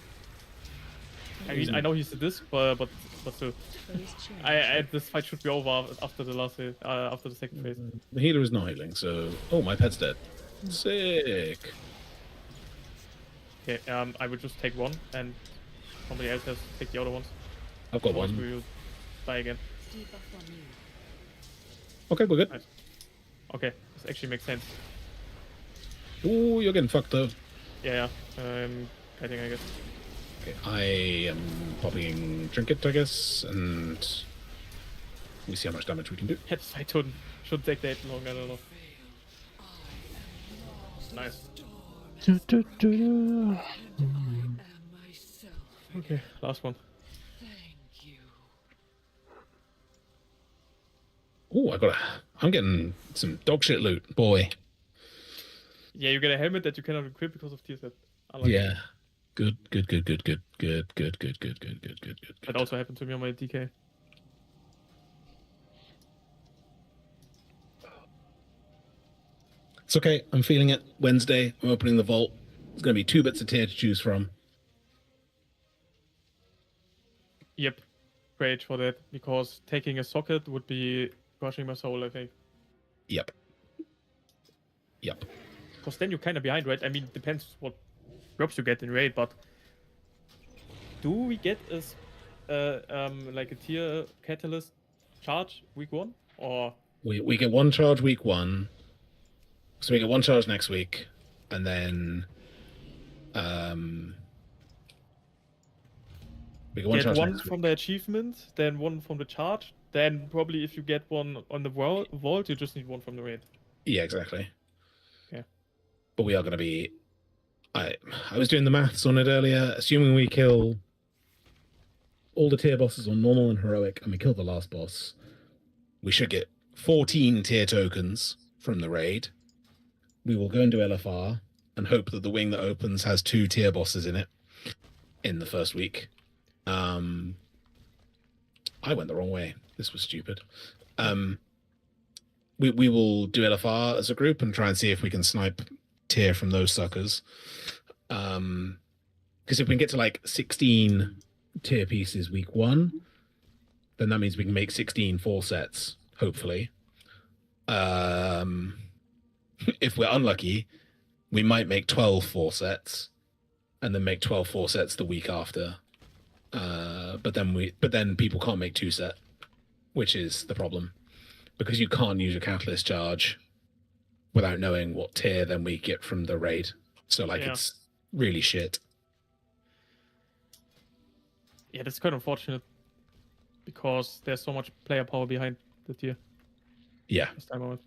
I mean, I know he's a disc, but still, this fight should be over after the last after the second phase. The healer is not healing. So, my pet's dead. Sick. Okay, I would just take one, and somebody else has to take the other ones. I've got Otherwise one. we will die again. Okay, we're good. Nice. Okay, this actually makes sense. Ooh, you're getting fucked though. Yeah, I think I guess. Okay, I am popping trinket, I guess, and we see how much damage we can do. Yeah, this fight should take that long. I don't know. Nice. Okay, last one. Ooh, I'm getting some dog shit loot, boy. Yeah, you get a helmet that you cannot equip because of tier set. Unlucky. Yeah. Good. That also happened to me on my DK. It's okay. I'm feeling it. Wednesday, I'm opening the vault. There's going to be 2 bits of tier to choose from. Yep, great for that, because taking a socket would be crushing my soul, I think. Yep. Because then you're kind of behind, right? I mean, depends what drops you get in raid, but do we get like a tier catalyst charge week 1, or We get 1 charge week 1. So we get 1 charge next week, and then we get 1 get charge one next from week. the achievement, then 1 from the charge, then probably if you get 1 on the vault, you just need 1 from the raid. Yeah, exactly. Okay. But we are going to be. I was doing the maths on it earlier. Assuming we kill all the tier bosses on normal and heroic, and we kill the last boss, we should get 14 tier tokens from the raid. We will go into LFR and hope that the wing that opens has 2 tier bosses in it in the first week. I went the wrong way. This was stupid. We will do LFR as a group and try and see if we can snipe tier from those suckers. Because if we can get to like 16 tier pieces week 1, then that means we can make 16 full sets, hopefully. If we're unlucky, we might make 12 4 sets and then make 12 4 sets the week after. But then people can't make 2 set, which is the problem, because you can't use a catalyst charge without knowing what tier then we get from the raid. So like Yeah. it's really shit. Yeah, that's quite unfortunate because there's so much player power behind the tier Yeah. this time out.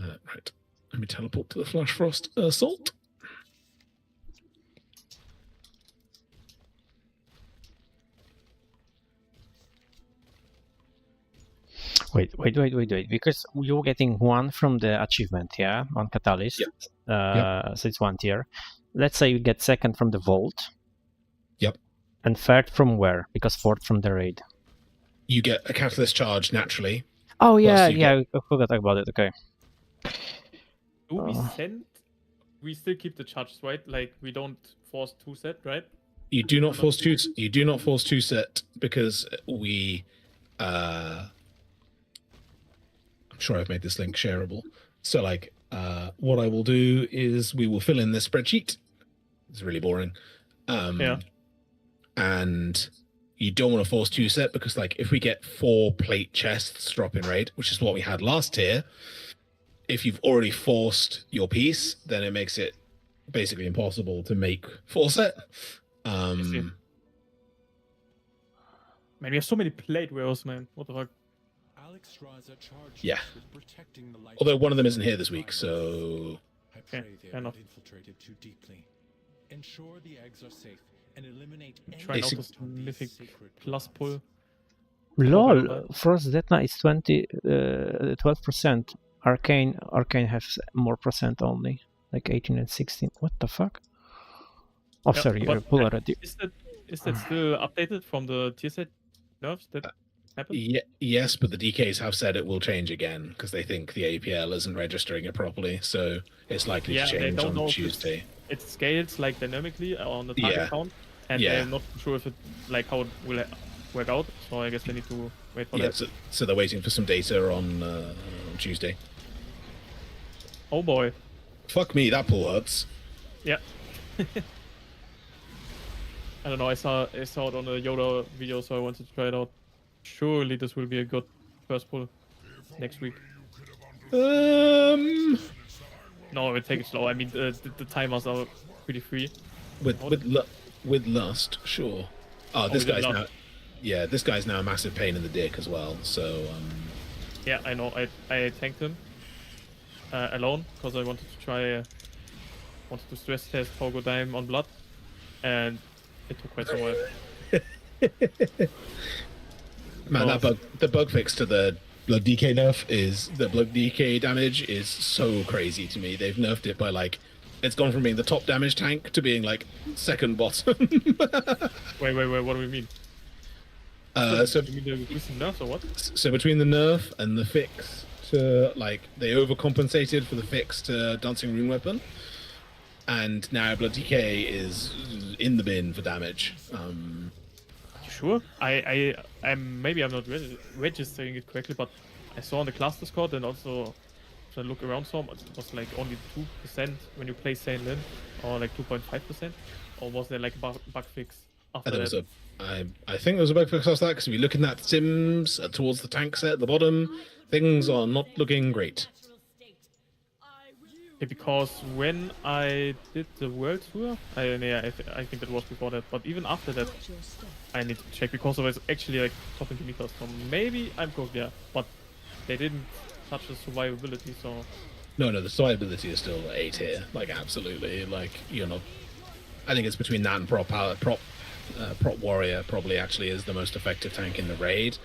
Right. Let me teleport to the Flash Frost Assault. Wait. Because you're getting one from the achievement, yeah, on Catalyst. Yep. So it's 1 tier. Let's say you get second from the Vault. Yep. And third from where? Because fourth from the raid. You get a catalyst charge naturally. Oh Plus yeah, you yeah. I forgot about it. Okay. Do we Oh. send? We still keep the charges, right? Like we don't force 2 set, right? You do not force two. You do not force 2 set because we. I'm sure I've made this link shareable. So like, what I will do is we will fill in this spreadsheet. It's really boring. Yeah. And you don't want to force 2 set because like if we get 4 plate chests drop in raid, which is what we had last tier, if you've already forced your piece, then it makes it basically impossible to make 4 set. Man, we have so many plate wearers, man. What the fuck? Yeah. Although one of them isn't here this week, so I pray Okay, they fair are enough. not infiltrated too deeply. Ensure the eggs are safe and eliminate any Try not Basic- this mythic plus pull. LOL. Frost Delta is 12%. Arcane has more percent only, like 18 and 16. What the fuck? Oh, Yeah, sorry, but, pull already. Is that still updated from the tier set nerfs that happened? yes, but the DKs have said it will change again because they think the APL isn't registering it properly, so it's likely Yeah, to they change don't on know if Tuesday. It scales like dynamically on the target Yeah. count, and Yeah. they're not sure if it how it will work out. So I guess they need to wait for Yeah, that. so they're waiting for some data on Tuesday. Oh boy. Fuck me, that pull hurts. Yeah. I don't know. I saw it on a Yoda video, so I wanted to try it out. Surely this will be a good first pull next week. No, it take it slow. I mean, the timers are pretty free. With lust, sure. Oh, this with guy's Lust. now. Yeah, this guy's now a massive pain in the dick as well. So Yeah, I know. I tanked him alone because I wanted to try. Wanted to stress test Pogo Dime on blood, and it took quite a while. man, the bug fix to the blood DK nerf is the blood DK damage is so crazy to me. They've nerfed it by like, it's gone from being the top damage tank to being like second bottom. Wait, what do we mean? So You mean the recent nerfs or what? So between the nerf and the fix to like they overcompensated for the fix to Dancing Rune Weapon, and now Blood DK is in the bin for damage. Sure. I'm maybe I'm not registering it correctly, but I saw on the class Discord and also when I look around some, it was like only 2% when you play Saint Lin, or like 2.5%, or was there like a bug fix after that? I think there was a bug fix after that because if you look in that sims towards the tank set at the bottom, things are not looking great. Yeah, because when I did the world tour, I think that was before that, but even after that, I need to check because I was actually like top into meters, so maybe I'm cooked, yeah, but they didn't touch the survivability, so... No, the survivability is still 8 here, like absolutely, like you're not. I think it's between that and prop warrior probably actually is the most effective tank in the raid.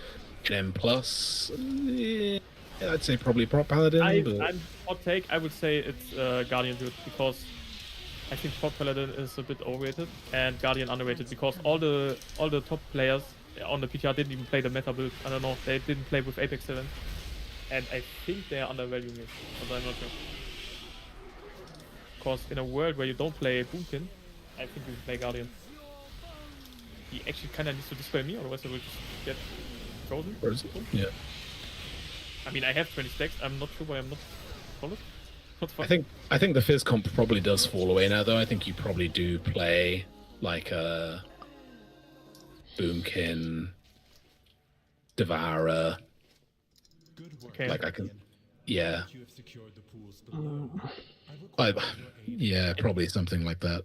And plus, I'd say probably prop paladin. I'm hot take. I would say it's Guardian dude because I think prop paladin is a bit overrated and Guardian underrated because all the top players on the PTR didn't even play the meta build. I don't know. They didn't play with Apex 7, and I think they are undervaluing it, but I'm not sure. Because in a world where you don't play Boomkin, I think you play Guardian. He actually kind of needs to dispel me, otherwise I will just get frozen. Yeah. I mean, I have 20 stacks. I'm not sure why I'm not followed. What the fuck? I think the Fizz comp probably does fall away now, though. I think you probably do play like a Boomkin, Devourer, Okay. Like I can, yeah, You have secured the pools below. I will I, yeah, probably something like that.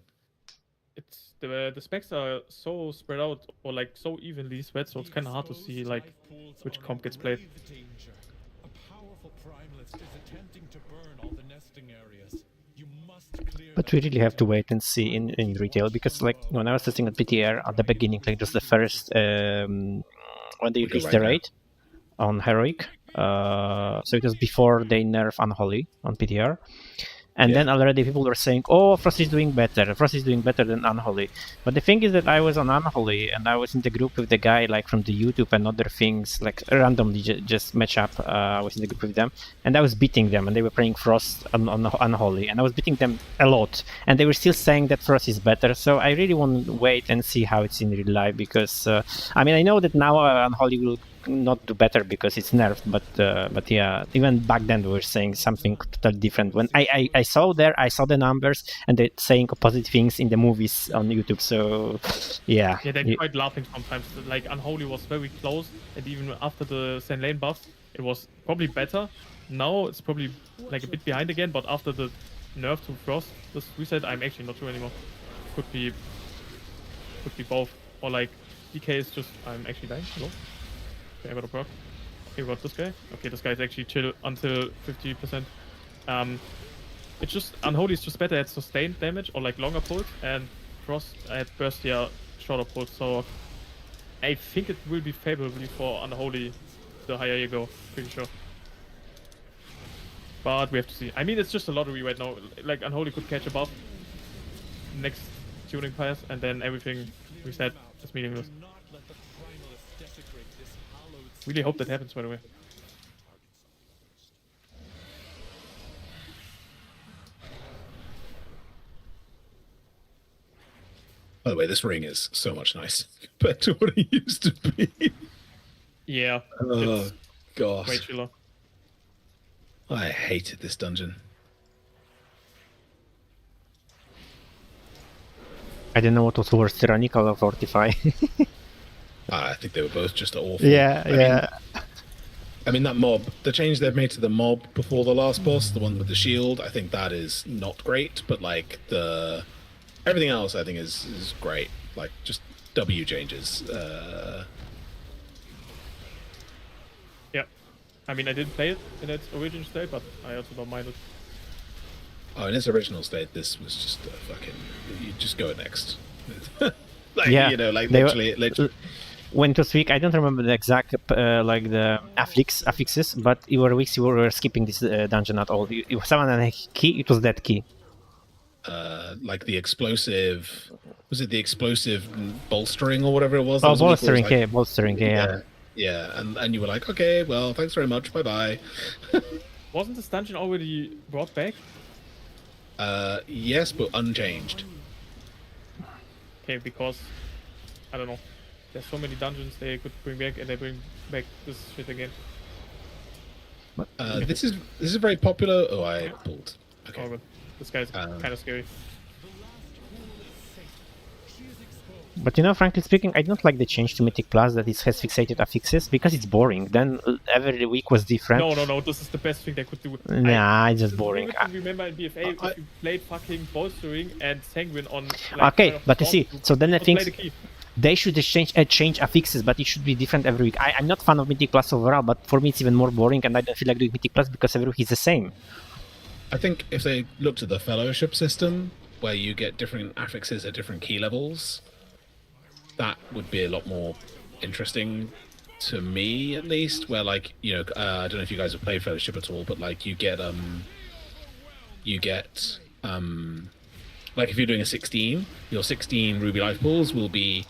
It's the specs are so spread out or like so evenly spread, so it's kind of hard to see like which comp gets played. danger. A powerful primalist is attempting to burn all the nesting areas. You must clear But we really have to wait and see in retail, because like when I was testing at PTR at the beginning, like just the first when they We go released right the now. raid on Heroic, so it was before they nerf Unholy on PTR. And Yeah. then already people were saying, "Oh, Frost is doing better. Frost is doing better than Unholy." But the thing is that I was on Unholy and I was in the group with the guy like from the YouTube and other things, like randomly just match up. I was in the group with them and I was beating them, and they were playing Frost on Unholy, and I was beating them a lot, and they were still saying that Frost is better. So I really want to wait and see how it's in real life, because I mean I know that now Unholy will not do better because it's nerfed, but yeah, even back then we were saying something totally different. When I saw the numbers and they're saying opposite things in the movies on YouTube. So yeah, Yeah, they tried laughing sometimes. Like Unholy was very close, and even after the Sand Lane buffs, it was probably better. Now it's probably like a bit behind again, but after the nerf to Frost, this reset, I'm actually not sure anymore. Could be both, or like DK is just I'm actually dying. Hello. Okay, I got a proc. Okay, we got this guy. Okay, this guy is actually chill until 50%. It's just Unholy is just better at sustained damage or like longer pulls, and Frost at burstier shorter pulls. So I think it will be favorably for Unholy the higher you go. Pretty sure. But we have to see. I mean, it's just a lottery right now. Like Unholy could catch a buff next tuning pass, and then everything reset is meaningless. not let the primalist desecrate this hallowed Really hope that happens, by the way. By the way, this ring is so much nicer compared to what it used to be. Yeah, Oh it's gosh, way chiller. I hated this dungeon. I don't know what was worse, Tyrannical or Fortify. I think they were both just awful. I mean, that mob, the change they've made to the mob before the last boss, the one with the shield, I think that is not great, but like everything else I think is great. Like just W changes. Yeah. I mean, I didn't play it in its original state, but I also don't mind it. Oh, in its original state, this was just fucking. You just go next. Like, Yeah, you know, like they were- literally. When it was weak, I don't remember the exact like the affixes, but it were weeks you were skipping this dungeon at all. If someone had a key, it was that key. Like the explosive. Was it the explosive bolstering or whatever it was? That Oh, was what it was, bolstering, like- yeah, bolstering, yeah. Yeah, and you were like, okay, well, thanks very much, bye bye. Wasn't this dungeon already brought back? Yes, but unchanged. Okay, because I don't know. There's so many dungeons they could bring back, and they bring back this shit again. This is very popular. Oh, I pulled. Okay. Oh, but this guy's kind of scary. But you know, frankly speaking, I don't like the change to Mythic Plus that it has fixated affixes, because it's boring. Then every week was different. No, this is the best thing they could do. Nah, it's just boring. Remember in BFA, if you played fucking bolstering and sanguine on. Like, Okay, kind of but you see, storm, so then the would play things the key. they should change affixes, but it should be different every week. I'm not fan of Mythic Plus overall, but for me it's even more boring, and I don't feel like doing Mythic Plus because every week is the same. I think if they looked at the fellowship system, where you get different affixes at different key levels, that would be a lot more interesting to me, at least. Where, like, you know, I don't know if you guys have played Fellowship at all, but like you get like if you're doing a 16, your 16 Ruby Life pools will be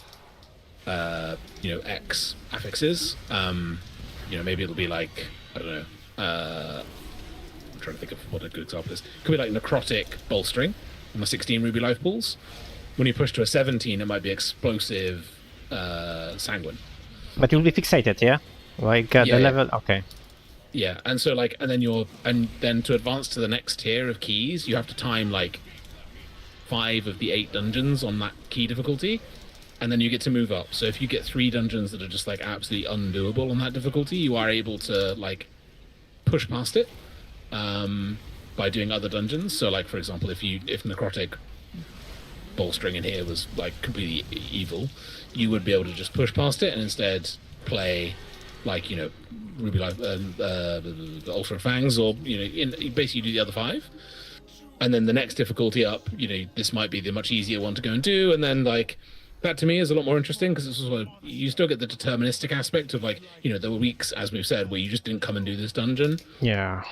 you know, X affixes. You know, maybe it'll be like, I don't know, I'm trying to think of what a good example is. Could be like necrotic bolstering on the 16 Ruby Life pools. When you push to a 17, it might be explosive sanguine. But you'll be fixated, yeah? Like Yeah, the yeah. level, okay. Yeah, and so like, and then to advance to the next tier of keys, you have to time like 5 of the 8 dungeons on that key difficulty, and then you get to move up. So if you get 3 dungeons that are just like absolutely undoable on that difficulty, you are able to like push past it by doing other dungeons. So, like for example, if necrotic bolstering in here was like completely evil, you would be able to just push past it and instead play like Ruby Life, the Ultra Fangs, or you basically do the other 5. And then the next difficulty up, this might be the much easier one to go and do. And then, like, that to me is a lot more interesting because it's also, you still get the deterministic aspect of, like, there were weeks, as we've said, where you just didn't come and do this dungeon. Yeah.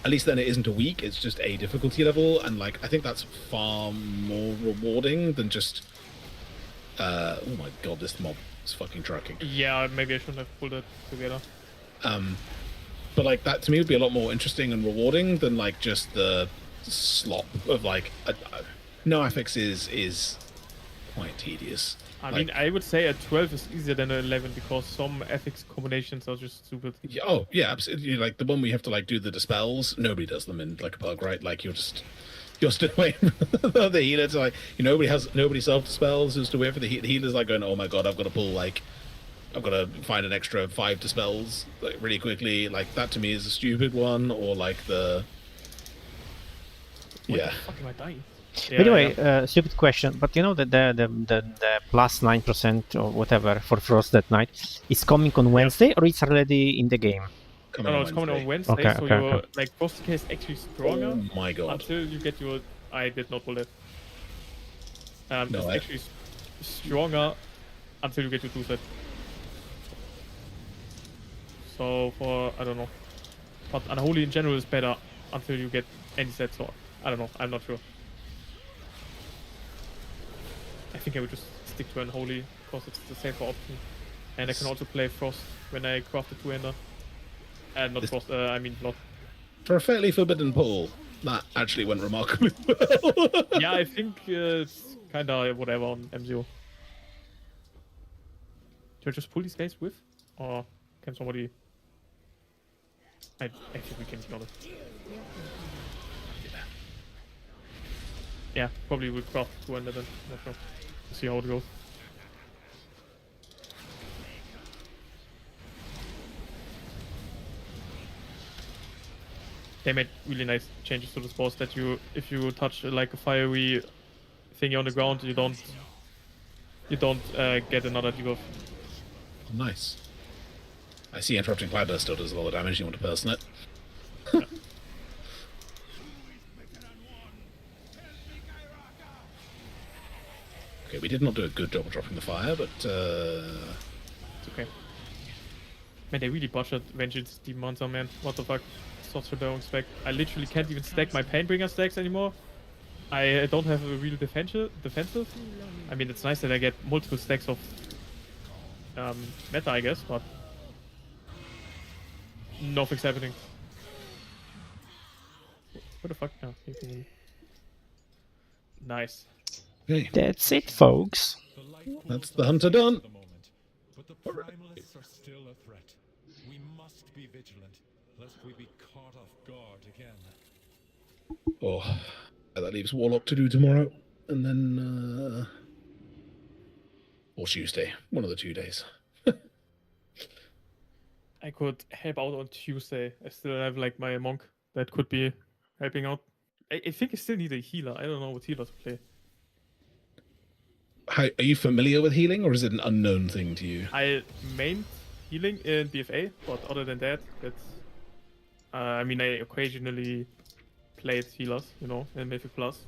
At least then it isn't a week, it's just a difficulty level. And, like, I think that's far more rewarding than just. Oh my god, this mob is fucking trucking. Yeah, maybe I shouldn't have pulled it together. But, like, that to me would be a lot more interesting and rewarding than, like, just the slop of like no affix is quite tedious. I mean, I would say a 12 is easier than an 11 because some affix combinations are just stupid. Yeah, oh yeah, absolutely. Like the one where you have to like do the dispels, nobody does them in like a bug, right? Like you're still waiting for the healer to like nobody self dispels, just to wait for the healer's like going, oh my god, I've got to find an extra 5 dispels like really quickly. Like that to me is a stupid one. Or like the What the fuck am I dying? By the way, stupid question, but the plus 9% or whatever for Frost that night is coming on Wednesday, or it's already in the game? No, it's coming on Wednesday, Okay, so okay, your okay. like Frost is actually stronger. Oh my god. Until you get your. I did not pull that. No, it's actually stronger until you get your 2 set. So for I don't know, but Unholy in general is better until you get any set. So I don't know. I'm not sure. I think I would just stick to Unholy because it's the safer option, and I can also play Frost when I craft the 2-hander. And not Frost. I mean not. For a fairly forbidden pull, that actually went remarkably well. Yeah, I think it's kind of whatever on M0. Should I just pull these guys with, or can somebody? I think we can be honest. Yeah, probably we'll craft 200 then. Not sure. See how it goes. They made really nice changes to the boss that if you touch like a fiery thingy on the ground, you don't get another debuff. Nice. I see interrupting cloudburst still does a lot of damage. You want to person it? Yeah. Okay, we did not do a good job of dropping the fire, but It's okay. Man, they really butchered Vengeance Demon Hunter, man. What the fuck? Such a long spec. I literally can't even stack my Painbringer stacks anymore. I don't have a real defensive. I mean, it's nice that I get multiple stacks of meta, I guess, but nothing's happening. What the fuck? Oh, nice. okay, That's it, folks. that's the hunter done. But the primalists are still a threat. We must be vigilant, lest we be caught off guard again. Oh, that leaves Warlock to do tomorrow, and then or Tuesday, one of the 2 days. I could help out on Tuesday. I still have like my monk that could be helping out. I think I still need a healer. I don't know what healer to play. Are you familiar with healing, or is it an unknown thing to you? I mained healing in BFA, but other than that, that's. I mean, I occasionally played healers, in Mythic Plus.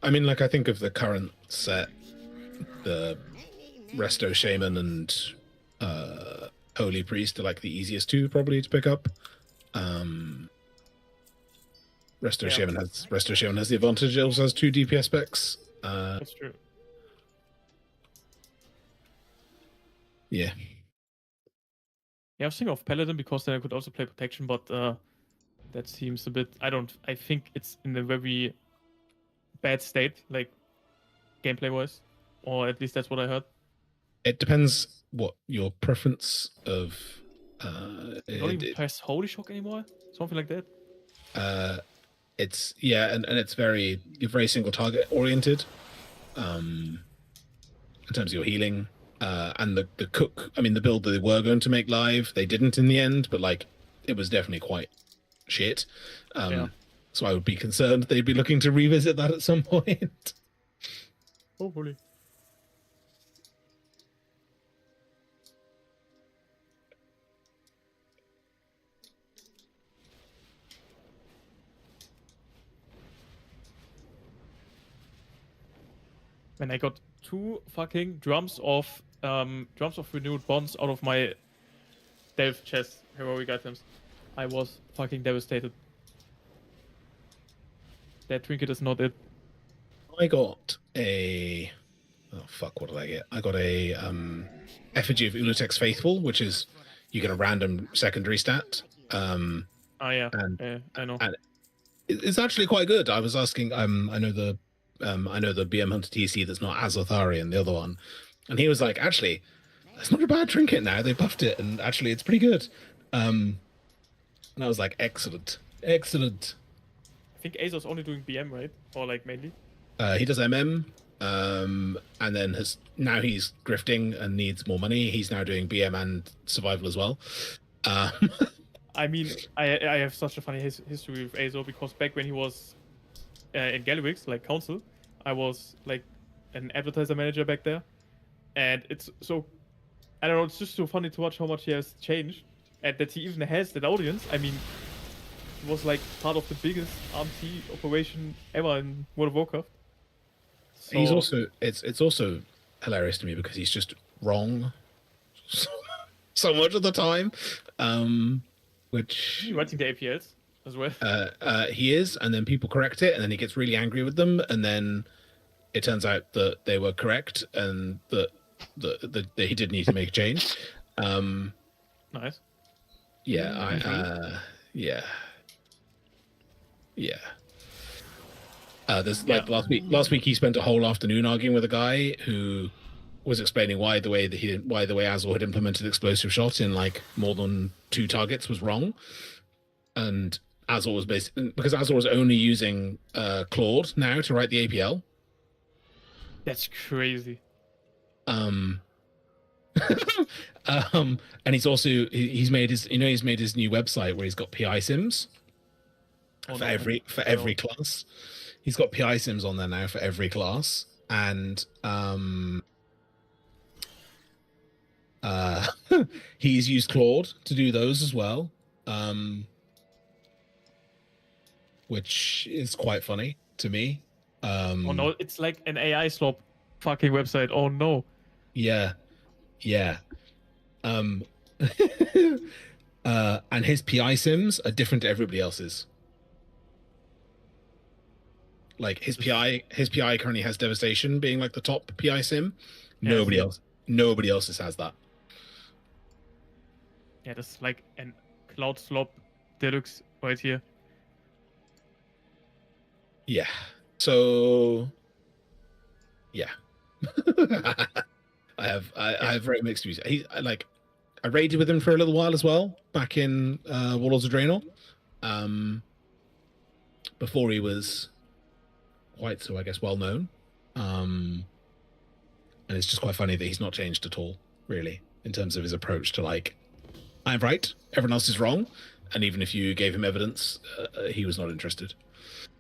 I mean, like I think of the current set, the Resto Shaman and Holy Priest are like the easiest 2 probably to pick up. Resto Shaman has the advantage. It also has 2 DPS specs. That's true. Yeah. Yeah, I was thinking of Paladin because then I could also play Protection, but that seems a bit. I think it's in a very bad state, like gameplay wise, or at least that's what I heard. It depends what your preference of. You don't even press Holy Shock anymore, something like that. It's and it's you're very single target oriented, in terms of your healing, and the cook. I mean, the build that they were going to make live, they didn't in the end. But like it was definitely quite shit. Yeah. So I would be concerned they'd be looking to revisit that at some point. Hopefully. When I got 2 fucking drums of renewed bonds out of my delve chest heroic items, I was fucking devastated. That trinket is not it. I got a what did I get? I got a effigy of Ulutek's Faithful, which is you get a random secondary stat. Yeah, and I know. and it's actually quite good. I was asking, I know the BM Hunter TC that's not Azotharian, the other one, and he was like, actually, it's not a bad trinket now. They buffed it, and actually, it's pretty good. And I was like, excellent. I think Azor's only doing BM, right? Or like mainly? He does MM, and then he's grifting and needs more money. He's now doing BM and survival as well. I mean, I have such a funny history with Azor because back when he was in Galliwix, like Council, I was like an advertiser manager back there, and it's so, I don't know, it's just so funny to watch how much he has changed, and that he even has that audience. I mean, he was like part of the biggest RMT operation ever in World of Warcraft. So, he's also it's also hilarious to me because he's just wrong so much of the time. Which he's writing the APLs as well. He is, and then people correct it, and then he gets really angry with them, and then it turns out that they were correct, and that he did need to make a change. Nice. Yeah, yeah. There's like last week he spent a whole afternoon arguing with a guy who was explaining why the way Azor had implemented explosive shot in like more than 2 targets was wrong, and Azor was because Azor was only using Claude now to write the APL. That's crazy. And he's also he's made his new website where he's got PI sims for every class. He's got PI sims on there now for every class, and he's used Claude to do those as well, which is quite funny to me. Oh no, it's like an AI slop fucking website. Oh no. Yeah. And his PI sims are different to everybody else's. Like his PI currently has Devastation being like the top PI sim. Nobody else has that. Yeah, that's like an Cloud Slop Deluxe right here. Yeah. So yeah. I have very mixed views. I raided with him for a little while as well, back in Warlords of Draenor. Before he was quite so, I guess, well known. And it's just quite funny that he's not changed at all, really, in terms of his approach to like, I'm right, everyone else is wrong, and even if you gave him evidence, he was not interested.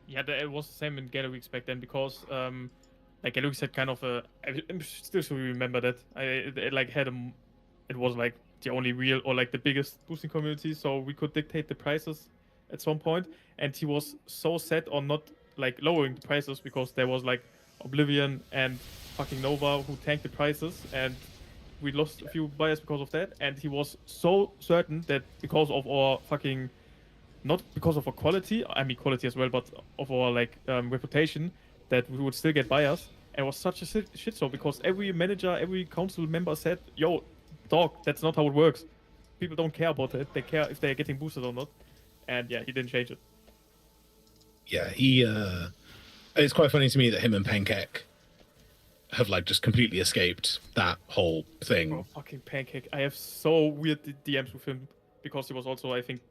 Yeah, it was the same in Galliwix back then because like Galliwix had kind of I'm still sure you remember that. It was like the only real or like the biggest boosting community, so we could dictate the prices at some point, and he was so set on not like lowering the prices because there was like Oblivion and fucking Nova who tanked the prices, and we lost a few buyers because of that, and he was so certain that because of our fucking, not because of our quality, I mean quality as well, but of our like reputation, that we would still get buyers. And it was such a shitstorm because every manager, every council member said, yo, dog, that's not how it works. People don't care about it. They care if they're getting boosted or not. And yeah, he didn't change it. Yeah, it's quite funny to me that him and Pancake have like just completely escaped that whole thing. Bro, fucking Pancake. I have so weird DMs with him because he was also, I think,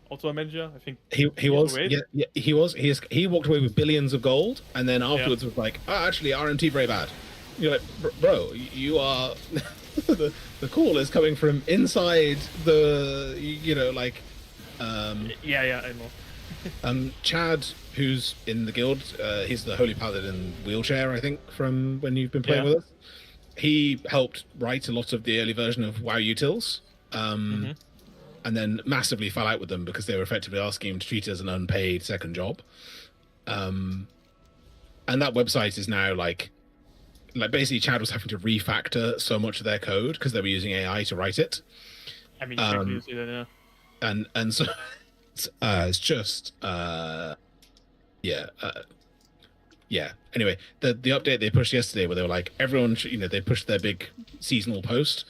also a manager. I think he was. Yeah, he was. He walked away with billions of gold, and then afterwards was like, "Oh, actually, RMT very bad." You're like, bro, you are. the call is coming from inside the, like Yeah, I know. Chad, who's in the guild, he's the Holy Paladin wheelchair, I think, from when you've been playing Yeah. with us. He helped write a lot of the early version of WoW Utils, and then massively fell out with them because they were effectively asking him to treat it as an unpaid second job. And that website is now like basically Chad was having to refactor so much of their code because they were using AI to write it. I mean, exactly, you see that, yeah. And so it's just yeah. Anyway, the update they pushed yesterday, where they were like, everyone should, they pushed their big seasonal post.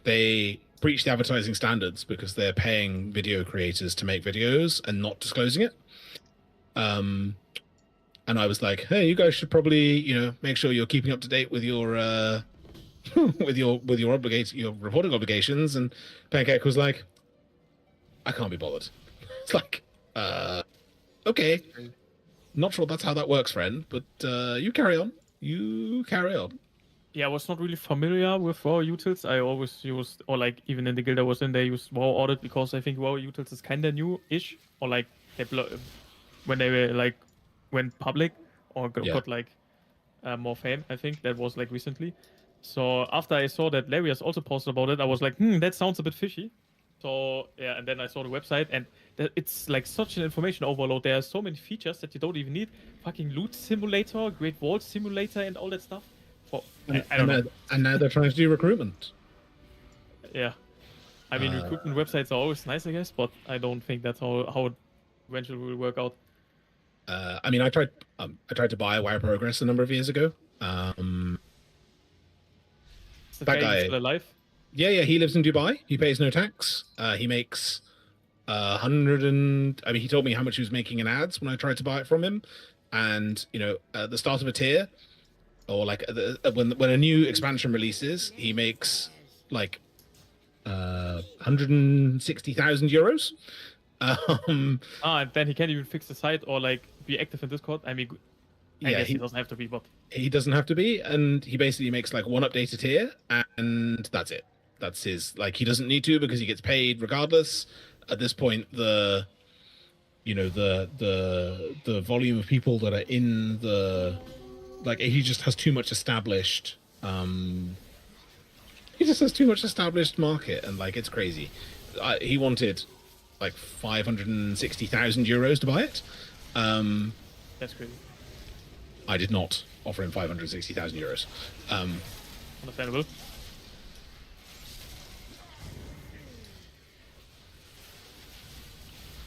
They breached the advertising standards because they're paying video creators to make videos and not disclosing it. And I was like, hey, you guys should probably, make sure you're keeping up to date with your with your reporting obligations. And Pancake was like, I can't be bothered. It's like, okay. Not sure that's how that works, friend, but you carry on. You carry on. Yeah, I was not really familiar with WoW Utils. I always used, or like even in the guild I was in, they used WoW Audit because I think WoW Utils is kind of new-ish, or like when they were like went public or got like more fame. I think that was like recently. So after I saw that Larius also posted about it, I was like, that sounds a bit fishy. So yeah, and then I saw the website, and it's like such an information overload. There are so many features that you don't even need. Fucking loot simulator, Great Wall simulator, and all that stuff. I don't know. And now they're trying to do recruitment. Yeah, I mean, recruitment websites are always nice, I guess, but I don't think that's how it eventually will work out. I mean, I tried to buy WoW Progress a number of years ago. Is the that guy still alive? Yeah, he lives in Dubai. He pays no tax. He makes 100 and I mean, he told me how much he was making in ads when I tried to buy it from him. And at the start of a tier, or like when a new expansion releases, he makes like 160,000 euros. And then he can't even fix the site or like be active in Discord. I mean, I guess he doesn't have to be, but he doesn't have to be, and he basically makes like one update a tier, and that's it. That's his, like, he doesn't need to because he gets paid regardless. At this point, the volume of people that are in the, like, he just has too much established market, and like it's crazy. He wanted like 560,000 euros to buy it. That's crazy. I did not offer him 560,000 euros. Understandable.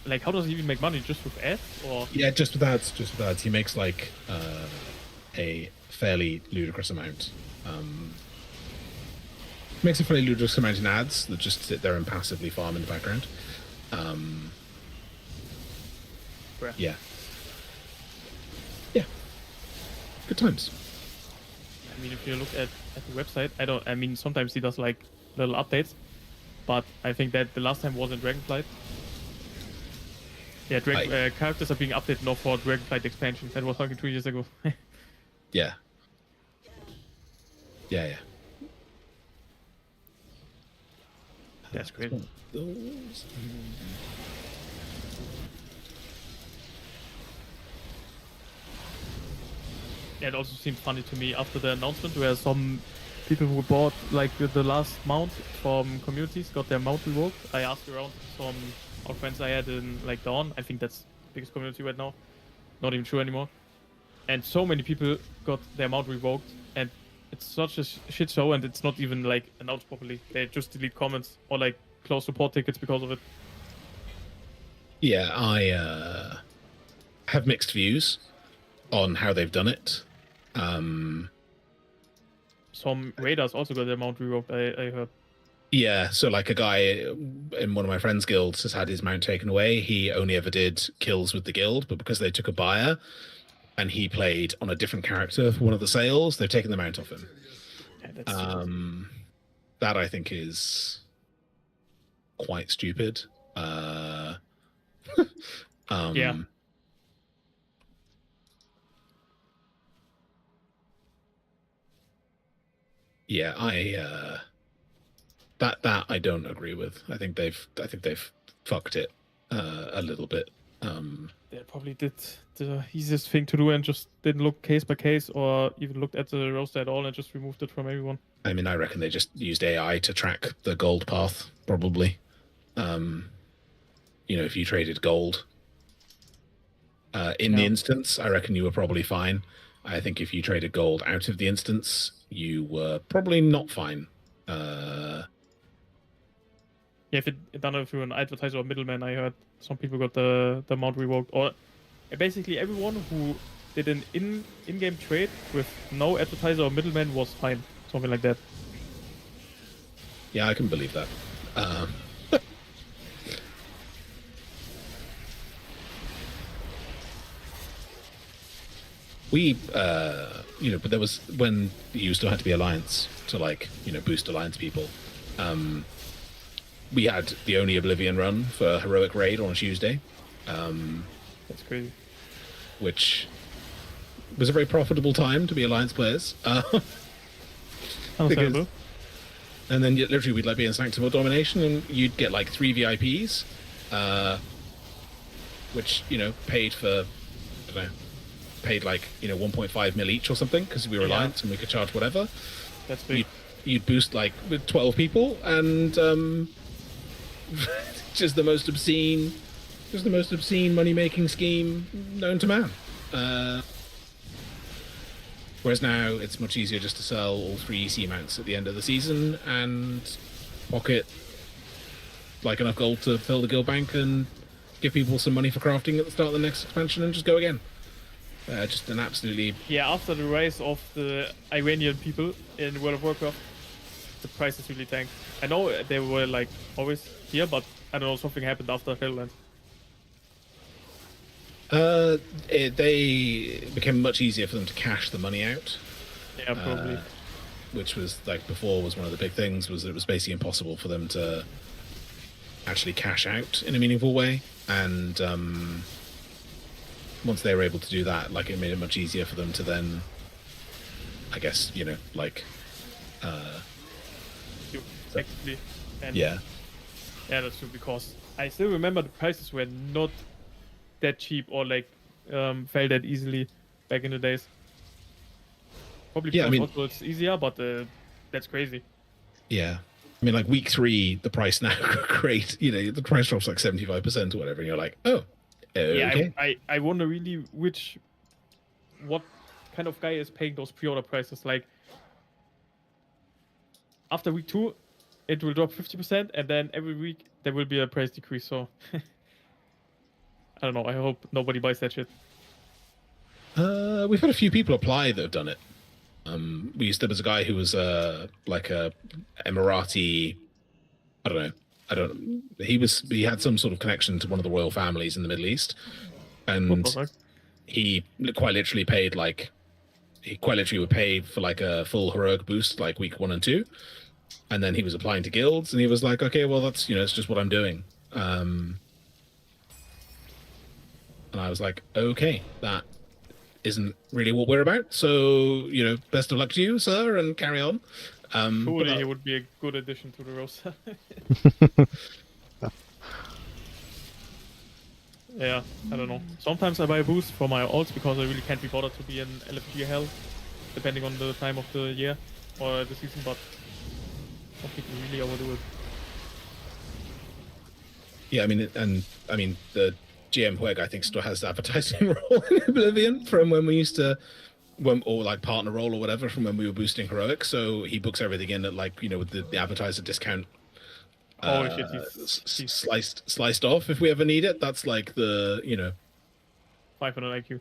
Like, how does he even make money? Just with ads, or? Yeah, just with ads. He makes like a fairly ludicrous amount. Makes a fairly ludicrous amount in ads that just sit there and passively farm in the background. Yeah. Good times. I mean, if you look at the website, I mean, sometimes he does like little updates, but I think that the last time was in Dragonflight. Yeah, characters are being updated now for Dragonflight expansion. That was fucking 2 years ago. Yeah. That's great. Yeah, it also seemed funny to me after the announcement where some people who bought like the last mount from communities got their mount revoked. I asked around some of friends I had in like Dawn. I think that's the biggest community right now. Not even sure anymore. And so many people got their mount revoked, and it's such a shit show, and it's not even like announced properly. They just delete comments or like close support tickets because of it. Yeah, I have mixed views on how they've done it. Some raiders also got their mount revoked, I heard. Yeah, so like a guy in one of my friends' guilds has had his mount taken away. He only ever did kills with the guild, but because they took a buyer and he played on a different character for one of the sales, they've taken the mount off him. Yeah, that I think is quite stupid. Yeah. Yeah, that I don't agree with. I think they've fucked it. a little bit. They probably did the easiest thing to do and just didn't look case by case or even looked at the roster at all and just removed it from everyone. I mean, I reckon they just used AI to track the gold path, probably. If you traded gold in the instance, I reckon you were probably fine. I think if you traded gold out of the instance, you were probably not fine. Yeah, if it done through an advertiser or middleman, I heard some people got the amount revoked. Or basically everyone who did an in-game trade with no advertiser or middleman was fine. Something like that. Yeah, I can believe that. But there was when you still had to be Alliance to boost Alliance people. We had the only Oblivion run for Heroic Raid on a Tuesday. That's crazy. Which was a very profitable time to be Alliance players. Understandable. And then literally we'd be in Sanctum or Domination and you'd get 3 VIPs, which, paid for, I don't know, paid 1.5 mil each or something because we were Alliance and we could charge whatever. That's big. You'd boost with 12 people and just the most obscene money-making scheme known to man. Whereas now it's much easier just to sell all 3 EC mounts at the end of the season and pocket enough gold to fill the guild bank and give people some money for crafting at the start of the next expansion and just go again. Just an absolutely... Yeah, after the rise of the Iranian people in World of Warcraft, the prices really tanked. I know they were always here, but I don't know, something happened after Shadowlands. They became much easier for them to cash the money out. Yeah, probably. Which was before was one of the big things was it was basically impossible for them to actually cash out in a meaningful way. And once they were able to do that, it made it much easier for them to then, I guess, Effectively. And yeah, that's true, because I still remember the prices were not that cheap or fell that easily back in the days. Probably because also it's easier, but that's crazy. Yeah. I mean, week 3, the price now great. The price drops 75% or whatever, and you're like, oh, okay. Yeah, I wonder really what kind of guy is paying those pre-order prices. After week 2, it will drop 50%, and then every week there will be a price decrease. So I don't know. I hope nobody buys that shit. We've had a few people apply that have done it. There was a guy who was a Emirati. I don't know. He had some sort of connection to one of the royal families in the Middle East, and he quite literally paid he quite literally would pay for a full heroic boost week 1 and 2, and then he was applying to guilds, and he was like, okay, well that's it's just what I'm doing. And I was like, okay, that isn't really what we're about. So, best of luck to you, sir, and carry on. Surely he would be a good addition to the roster. Yeah, I don't know. Sometimes I buy a boost for my ults because I really can't be bothered to be in LFG hell, depending on the time of the year or the season, but some people really overdo it. Yeah, I mean, the GM Hueg, I think, still has the advertising role in Oblivion from when we used to, or partner role or whatever from when we were boosting heroic. So he books everything in at with the advertiser discount. Shit, he's sliced off if we ever need it. That's the 500 IQ.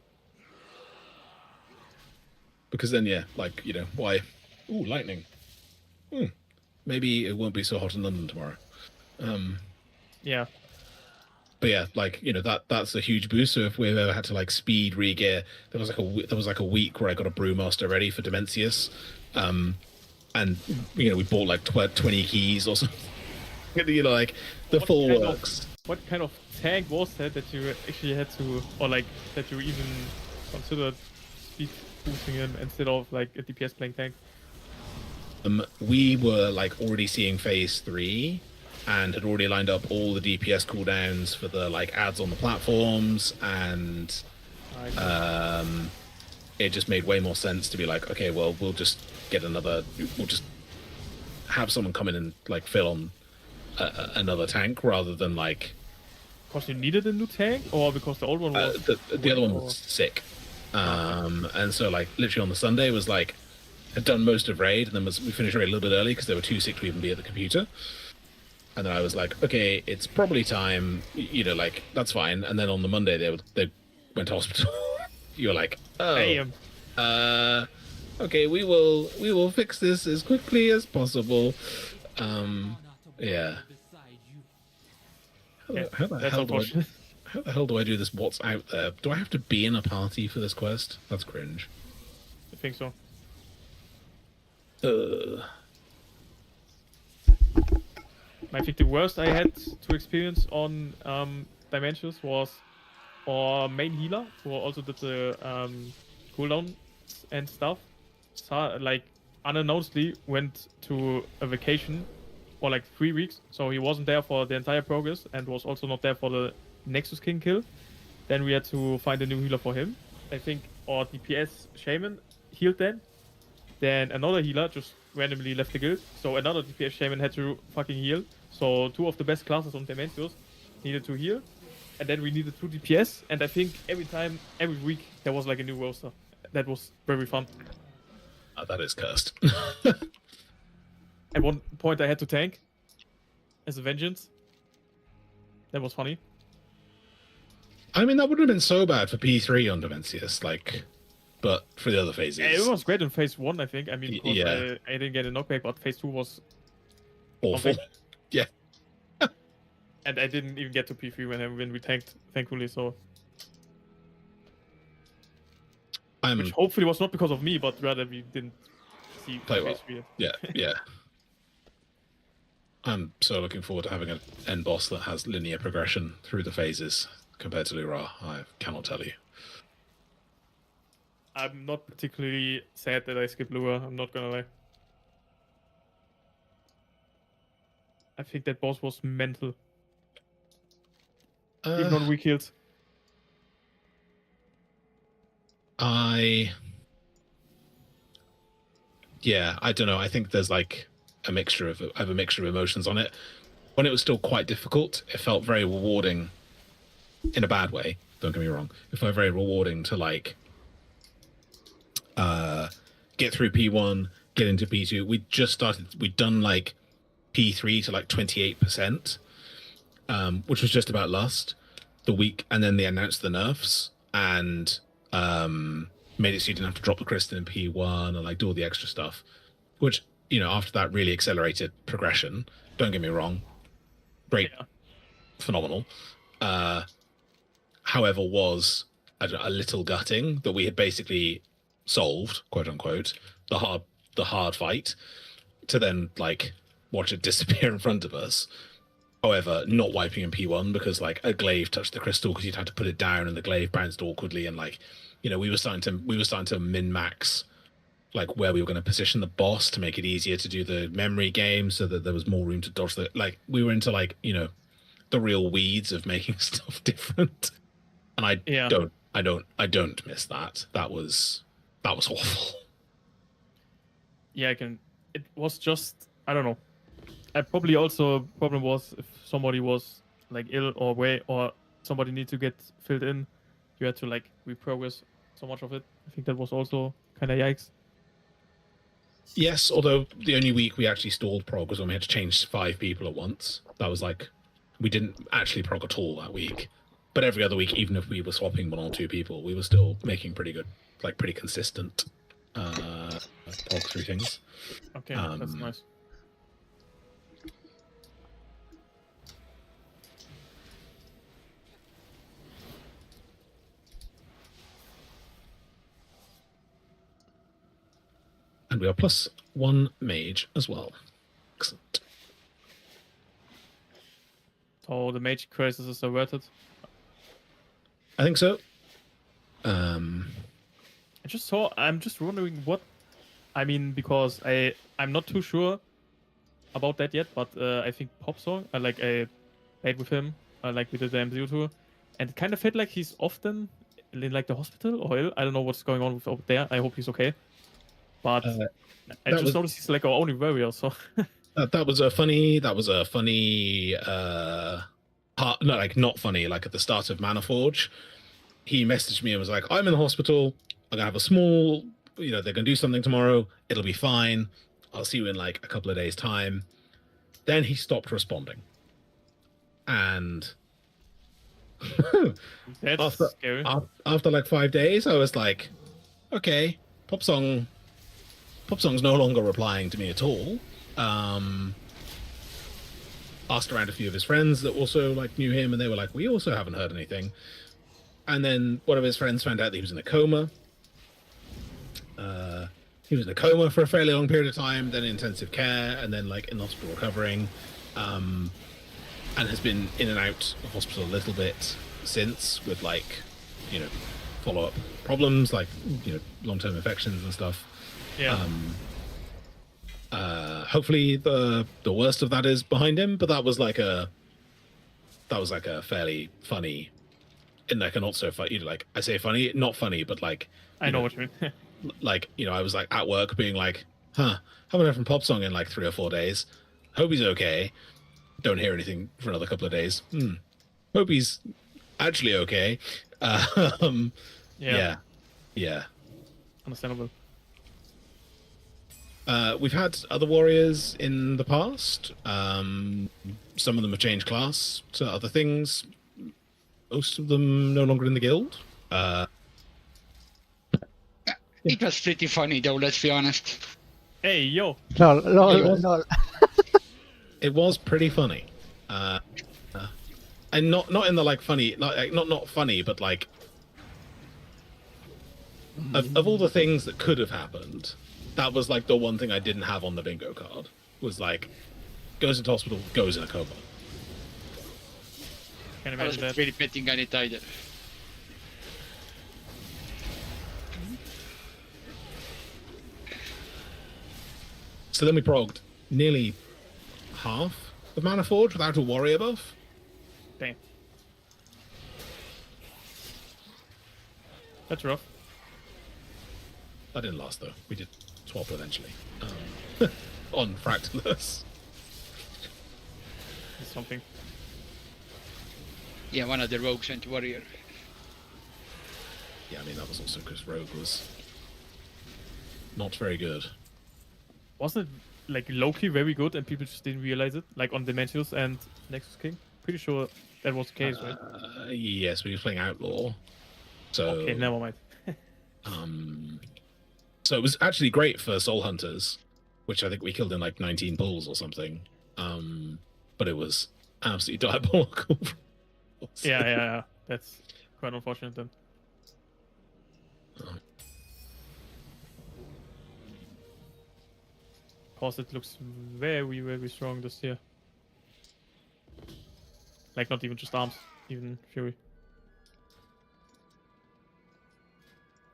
Because then why? Ooh, lightning. Maybe it won't be so hot in London tomorrow. Yeah. But yeah, that's a huge boost. So if we ever had to speed regear, there was a week where I got a Brewmaster ready for Dimensius, and we bought 20 keys or something. The full works. What kind of tank was that you actually had to, or that you even considered speed boosting him instead of a DPS playing tank? We were already seeing phase 3 and had already lined up all the DPS cooldowns for the like ads on the platforms, and it just made way more sense to be like, okay, well, we'll just have someone come in and like fill on another tank rather than like Because you needed a new tank, or because the old one was the other one was sick. And so like literally on the Sunday was like had done most of raid, and then we finished raid a little bit early because they were too sick to even be at the computer. And then I was like, okay, it's probably time, you know, like that's fine. And then on the Monday they went to hospital. You're like, oh, Damn. Okay, we will fix this as quickly as possible. Yeah. How the That's hell unfortunate. how the hell do I do this? What's out there? Do I have to be in a party for this quest? That's cringe. I think so. I think the worst I had to experience on Dimensions was our main healer, who also did the cooldown and stuff. Like unannouncedly went to a vacation for like 3 weeks, so he wasn't there for the entire progress and was also not there for the Nexus King kill. Then we had to find a new healer for him. I think our DPS shaman healed then another healer just randomly left the guild, so another DPS shaman had to fucking heal. So 2 of the best classes on Dimensions needed to heal, and then we needed 2 DPS, and I think every week there was like a new roster. That was very fun. That is cursed. At one point I had to tank as a vengeance. That was funny. I mean, that wouldn't have been so bad for P3 on Dimensius, like, but for the other phases, It was great in phase 1, I think. I mean, because yeah. I didn't get a knockback, but phase 2 was awful. something. Yeah. And I didn't even get to P3 when we tanked, thankfully. So, which hopefully was not because of me, but rather we didn't see play phase well. 3. Yeah. I'm so looking forward to having an end boss that has linear progression through the phases compared to Lura. I cannot tell you. I'm not particularly sad that I skipped Lua, I'm not gonna lie. I think that boss was mental. Even on weak heals. I don't know. I think there's like I have a mixture of emotions on it. When it was still quite difficult, it felt very rewarding in a bad way. Don't get me wrong. It felt very rewarding to like get through P1, get into P2. We'd done like P3 to like 28%, which was just about lust the week, and then they announced the nerfs and made it so you didn't have to drop the crystal in P1 and like do all the extra stuff, which, you know, after that really accelerated progression. Don't get me wrong, great, phenomenal. However, was a little gutting that we had basically solved, quote unquote, the hard fight, to then like watch it disappear in front of us. However, not wiping in P1 because like a glaive touched the crystal because you'd had to put it down and the glaive bounced awkwardly, and like, you know, we were starting to min-max like where we were going to position the boss to make it easier to do the memory game so that there was more room to dodge the, like, we were into like, you know, the real weeds of making stuff different. And I don't miss that. That was awful. Yeah, it was just, I don't know. Probably also problem was if somebody was like ill or away or somebody need to get filled in, you had to like reprogress so much of it. I think that was also kind of yikes. Yes, although the only week we actually stalled prog was when we had to change 5 people at once. That was like, we didn't actually prog at all that week. But every other week, even if we were swapping 1 or 2 people, we were still making pretty good, like pretty consistent prog through things. Okay, that's nice. And we are +1 mage as well. Excellent. So the mage crisis is averted. I think so. I'm just wondering what, I mean, because I'm not too sure about that yet, but I think Pop Song, I played with him, like we did the MCU tour, and it kind of felt like he's often in like the hospital or ill. I don't know what's going on with over there. I hope he's okay. But I that just was- noticed he's like our only warrior, so that was a funny part, no, like not funny, like at the start of Mana Forge, he messaged me and was like, I'm in the hospital, I'm gonna have a small, they're gonna do something tomorrow, it'll be fine, I'll see you in like a couple of days time. Then he stopped responding, and that's after scary. after like 5 days I was like, okay, Popsong's no longer replying to me at all. Asked around a few of his friends that also like knew him, and they were like, we also haven't heard anything. And then one of his friends found out that he was in a coma. He was in a coma for a fairly long period of time, then in intensive care, and then like in the hospital recovering, and has been in and out of hospital a little bit since with like, follow-up problems like, long-term infections and stuff. Yeah. Hopefully the worst of that is behind him, but that was like a fairly funny, and like, and also funny, like I say funny, not funny, but like, I know what you mean. like, I was like at work being like, haven't heard from Pop Song in like 3 or 4 days. Hope he's okay. Don't hear anything for another couple of days. Hope he's actually okay. Yeah. Understandable. We've had other warriors in the past. Some of them have changed class to other things. Most of them no longer in the guild. It was pretty funny though, let's be honest. Hey, yo. Lol, lol, It was- lol. It was pretty funny, and not in the like funny, like not funny, but like of all the things that could have happened, that was like the one thing I didn't have on the bingo card. Was like goes into hospital, goes in a coma. Can I imagine wasn't that. really betting on it either. So then we progged nearly half of Mana Forge without a warrior buff. Damn. That's rough. That didn't last though. We did swap eventually on Fractalus. It's something. Yeah, one of the rogues went warrior. Yeah, I mean that was also because Rogue was not very good. Wasn't it like low-key very good and people just didn't realize it? Like on Dementius and Nexus King? Pretty sure that was the case, right? Yes, but he was playing Outlaw. So Okay, never mind. so it was actually great for Soul Hunters, which I think we killed in like 19 pulls or something. But it was absolutely diabolical. Yeah. That's quite unfortunate then. Course, it looks very, very strong this year. Like not even just arms, even Fury.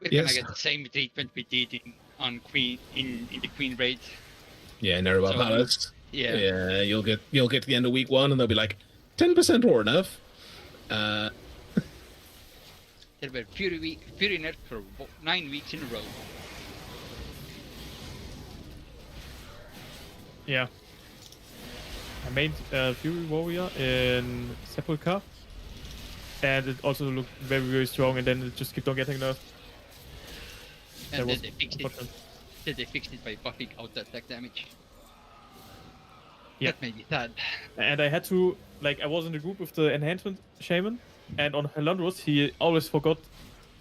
We're Yes. gonna get the same treatment we did on Queen in the Queen raid. Yeah, Nerubal So, Palace. Yeah. Yeah, you'll get to the end of week 1 and they'll be like 10% or enough. There were Fury nerfs for 9 weeks in a row. Yeah. I made Fury Warrior in Sepulchre. And it also looked very, very strong, and then it just kept on getting nerfed. And That then was they fixed it. unfortunate. Then they fixed it by buffing out the attack damage. Yeah. That made me sad. And I had to, like, I was in the group with the enhancement shaman, and on Helandros, he always forgot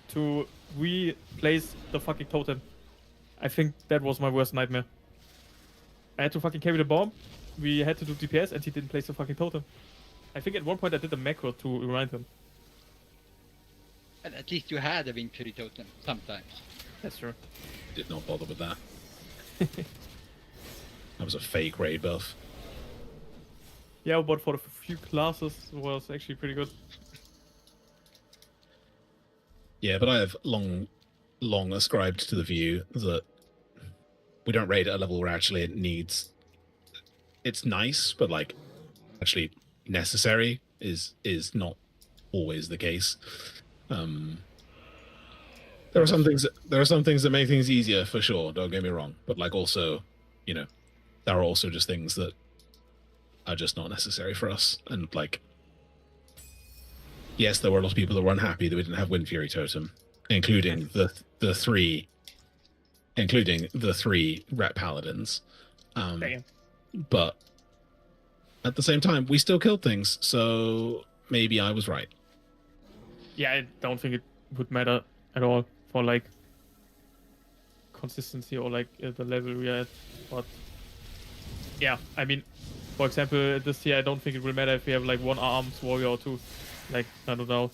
to replace the fucking totem. I think that was my worst nightmare. I had to fucking carry the bomb, we had to do DPS, and he didn't place the fucking totem. I think at one point I did a macro to remind him. And at least you had a Victory totem sometimes. That's true. Did not bother with that. That was a fake raid buff. Yeah, but for a few classes, it was actually pretty good. Yeah, but I have long ascribed to the view that we don't raid at a level where actually it needs it's nice, but like actually necessary is not always the case. There are some things that make things easier for sure. Don't get me wrong, but like also, there are also just things that are just not necessary for us. And like, yes, there were a lot of people that were unhappy that we didn't have Wind Fury Totem, including the three Ret Paladins. But at the same time, we still killed things, so maybe I was right. Yeah, I don't think it would matter at all for like consistency or like the level we are at. But yeah, I mean, for example, this year I don't think it will matter if we have like one arms warrior or two. Like, I don't know.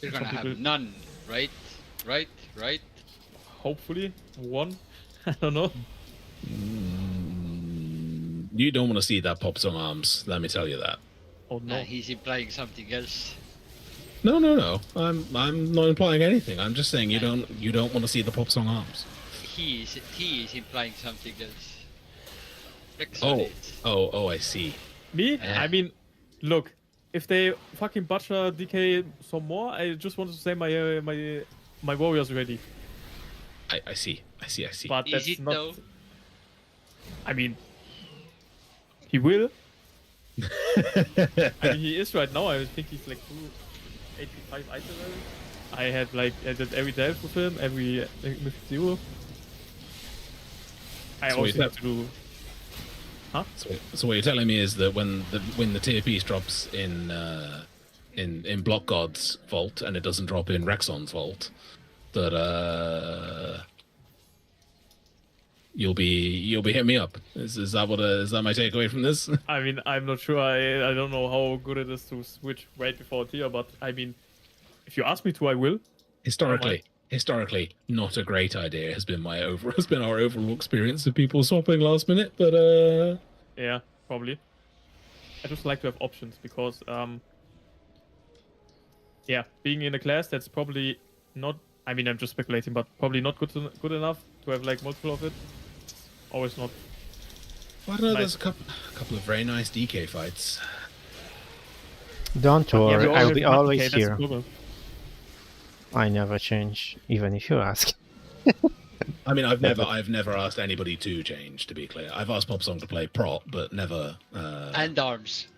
You're gonna have none, right? Right? Hopefully, one. I don't know. You don't want to see that Pops on arms, let me tell you that. Oh no. He's implying something else. No. I'm not implying anything. I'm just saying you don't want to see the Pops on arms. He is implying something else. Oh, I see. Me? I mean, look, if they fucking butcher DK some more, I just wanted to say my warriors ready. I see. But Is that's it not. though? I mean, he will. I mean, he is right now. I think he's like 285 item level. I did every delve with him, every mythic 0. I also need to do. Huh? So what you're telling me is that when the tier piece drops in Block God's vault and it doesn't drop in Rexon's vault, that you'll be hitting me up. Is that my takeaway from this? I mean, I'm not sure. I don't know how good it is to switch right before tier, but I mean, if you ask me to, I will. Historically, not a great idea has been our overall experience of people swapping last minute, but yeah, probably. I just like to have options because yeah, being in a class that's probably not. I mean, I'm just speculating, but probably not good enough to have like multiple of it. Always not. Well, I don't know. There's a couple of very nice DK fights. Don't worry, Yeah, I'll be always that's here. the problem. I never change, even if you ask. I mean, I've never asked anybody to change. To be clear, I've asked Popsong to play prop, but never. And arms.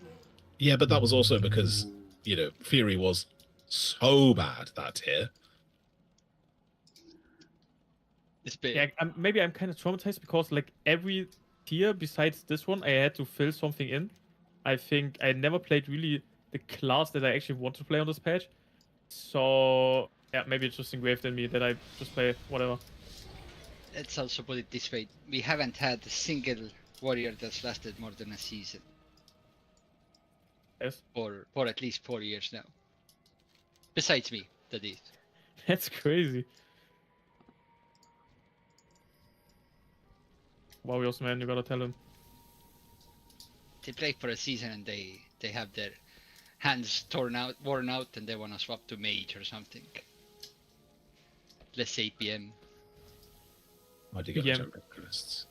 Yeah, but that was also because Fury was so bad that tier. It's big. Yeah, maybe I'm kind of traumatized because like every tier besides this one, I had to fill something in. I think I never played really the class that I actually want to play on this patch. So yeah, maybe it's just engraved in me that I just play whatever. Let's also put it this way: we haven't had a single warrior that's lasted more than a season. Yes. For at least 4 years now. Besides me, that is. That's crazy. Warriors, man, you gotta tell him. They play for a season and they have their hands worn out, and they wanna swap to mage or something. Let's say PM. Why do you get Yeah. jump requests?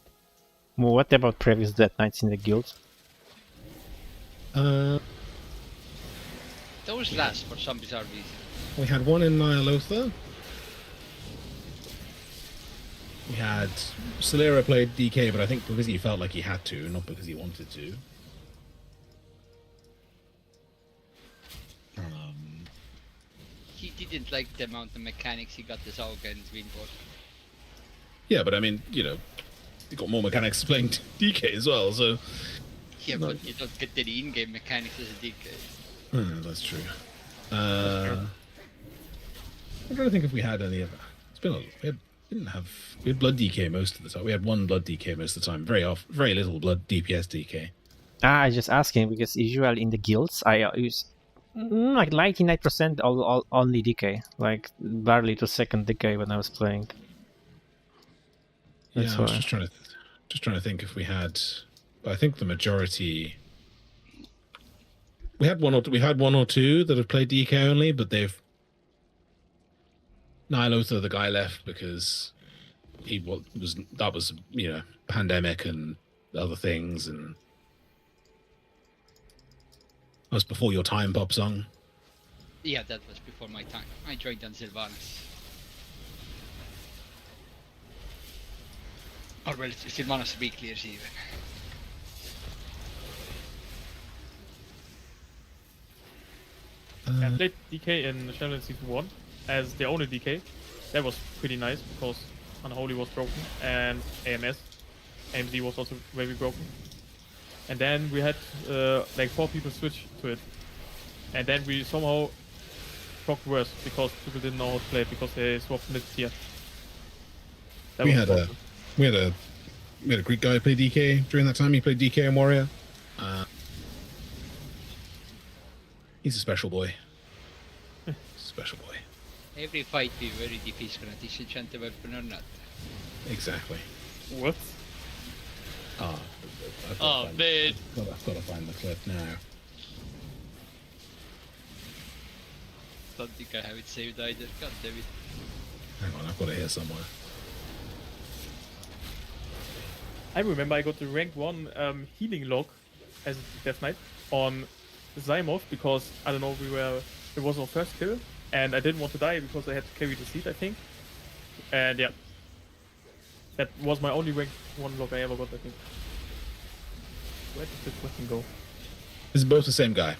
Well, what about previous Death Knights in the guild? Those last for some bizarre reason. We had one in Nyalotha. We had Solera played DK, but I think because he felt like he had to, not because he wanted to. He didn't like the amount of mechanics he got this Auga and Greenboard. Yeah, but I mean, he got more mechanics playing DK as well, so. Yeah, but you don't get any in-game mechanics as a DK. That's true. I'm trying to think if we had any other. It's been we had blood DK most of the time. We had one blood DK most of the time. Very little blood DPS DK. I just asking because usually in the guilds I use like 99% all only DK, like barely to second DK when I was playing. That's Yeah, I was why. just trying to think if we had. I think the majority. We had one or two that have played DK only, but they've. Nyalotha, the guy left because that was pandemic and other things, and that was before your time, Pop Song. Yeah, that was before my time. I joined on Sylvanas. Or well, Sylvanas Weekliers even. I played DK in Shadow Season 1 as the only DK. That was pretty nice because Unholy was broken and AMZ was also very broken. And then we had like 4 people switch to it. And then we somehow procced worse because people didn't know how to play it because they swapped mid-tier. We had a Greek guy play DK during that time. He played DK and Warrior. He's a special boy. Special boy. Every fight we very deep is gonna disenchant the weapon or not. Exactly. What? Oh, man. I've got to find the clip now. Don't think I have it saved either. God damn it. Hang on, I've got it here somewhere. I remember I got the rank 1 healing log as a Death Knight on Zymoth because, I don't know, it was our first kill and I didn't want to die because I had to carry the seed, I think. And yeah, that was my only rank 1 log I ever got, I think. Where did this weapon go? This is both the same guy.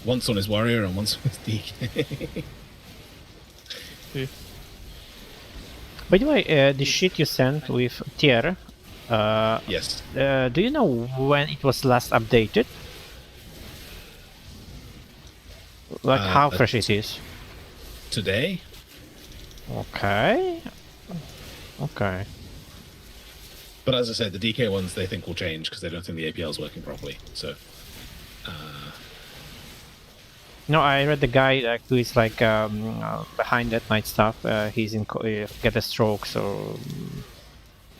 Once on his Warrior and once on his DK. See. By the way, the shit you sent with tier, Yes. do you know when it was last updated? Like how fresh it is? Today? Okay. Okay. But as I said, the DK ones they think will change because they don't think the APL is working properly. So, No, I read the guy who is like behind that night stuff. He's in get a stroke, so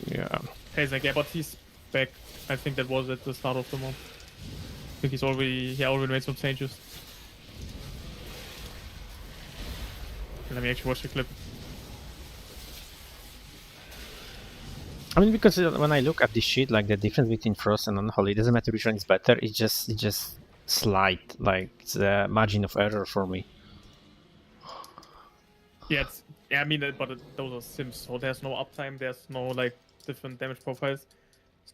yeah. Hey, Zach, yeah, but he's back. I think that was at the start of the month. I think he already made some changes. Let me actually watch the clip. I mean, because when I look at this shit, like the difference between Frost and Unholy, it doesn't matter which one is better. It's just slight, like it's a margin of error for me. Yeah, I mean, but those are sims, so there's no uptime, there's no like different damage profiles.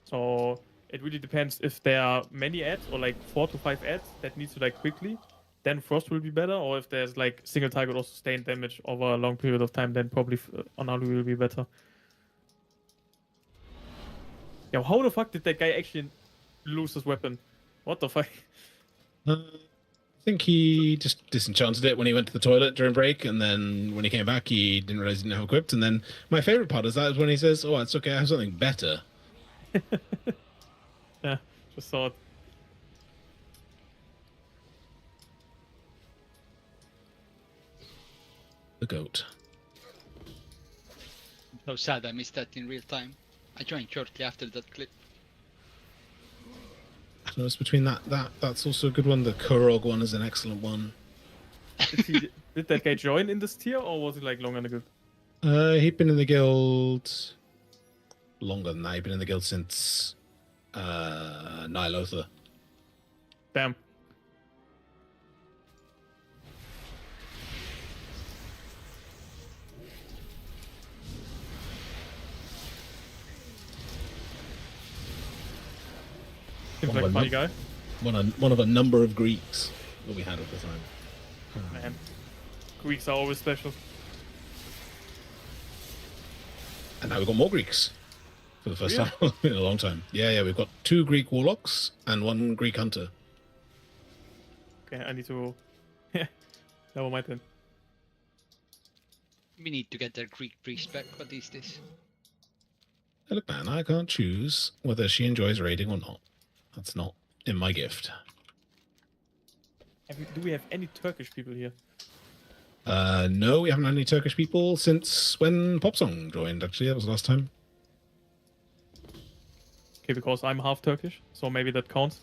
So it really depends if there are many ads or like 4 to 5 ads that needs to like quickly, then Frost will be better. Or if there's like single target or sustained damage over a long period of time, then probably Unholy will be better. Yo, how the fuck did that guy actually lose his weapon? What the fuck? I think he just disenchanted it when he went to the toilet during break, and then when he came back, he didn't realize he didn't have equipped. And then my favorite part is when he says, "Oh, it's okay, I have something better." Yeah, just saw it. The goat. So sad I missed that in real time. I joined shortly after that clip. So it's between that's also a good one. The Kurog one is an excellent one. Did that guy join in this tier, or was he like long in the guild? He'd been in the guild longer than that. He'd been in the guild since Nihilotha. Damn. Seems like a funny guy. One of a number of Greeks that we had at the time. Man, Greeks are always special. And now we've got more Greeks for the first time in a long time. Yeah, we've got 2 Greek Warlocks and 1 Greek Hunter. Okay, I need to. Yeah, never mind then. We need to get their Greek priest back. What is this? Hey, look, man, I can't choose whether she enjoys raiding or not. That's not in my gift. Do we have any Turkish people here? No, we haven't had any Turkish people since when Popsong joined, actually. That was the last time. Okay, because I'm half Turkish, so maybe that counts.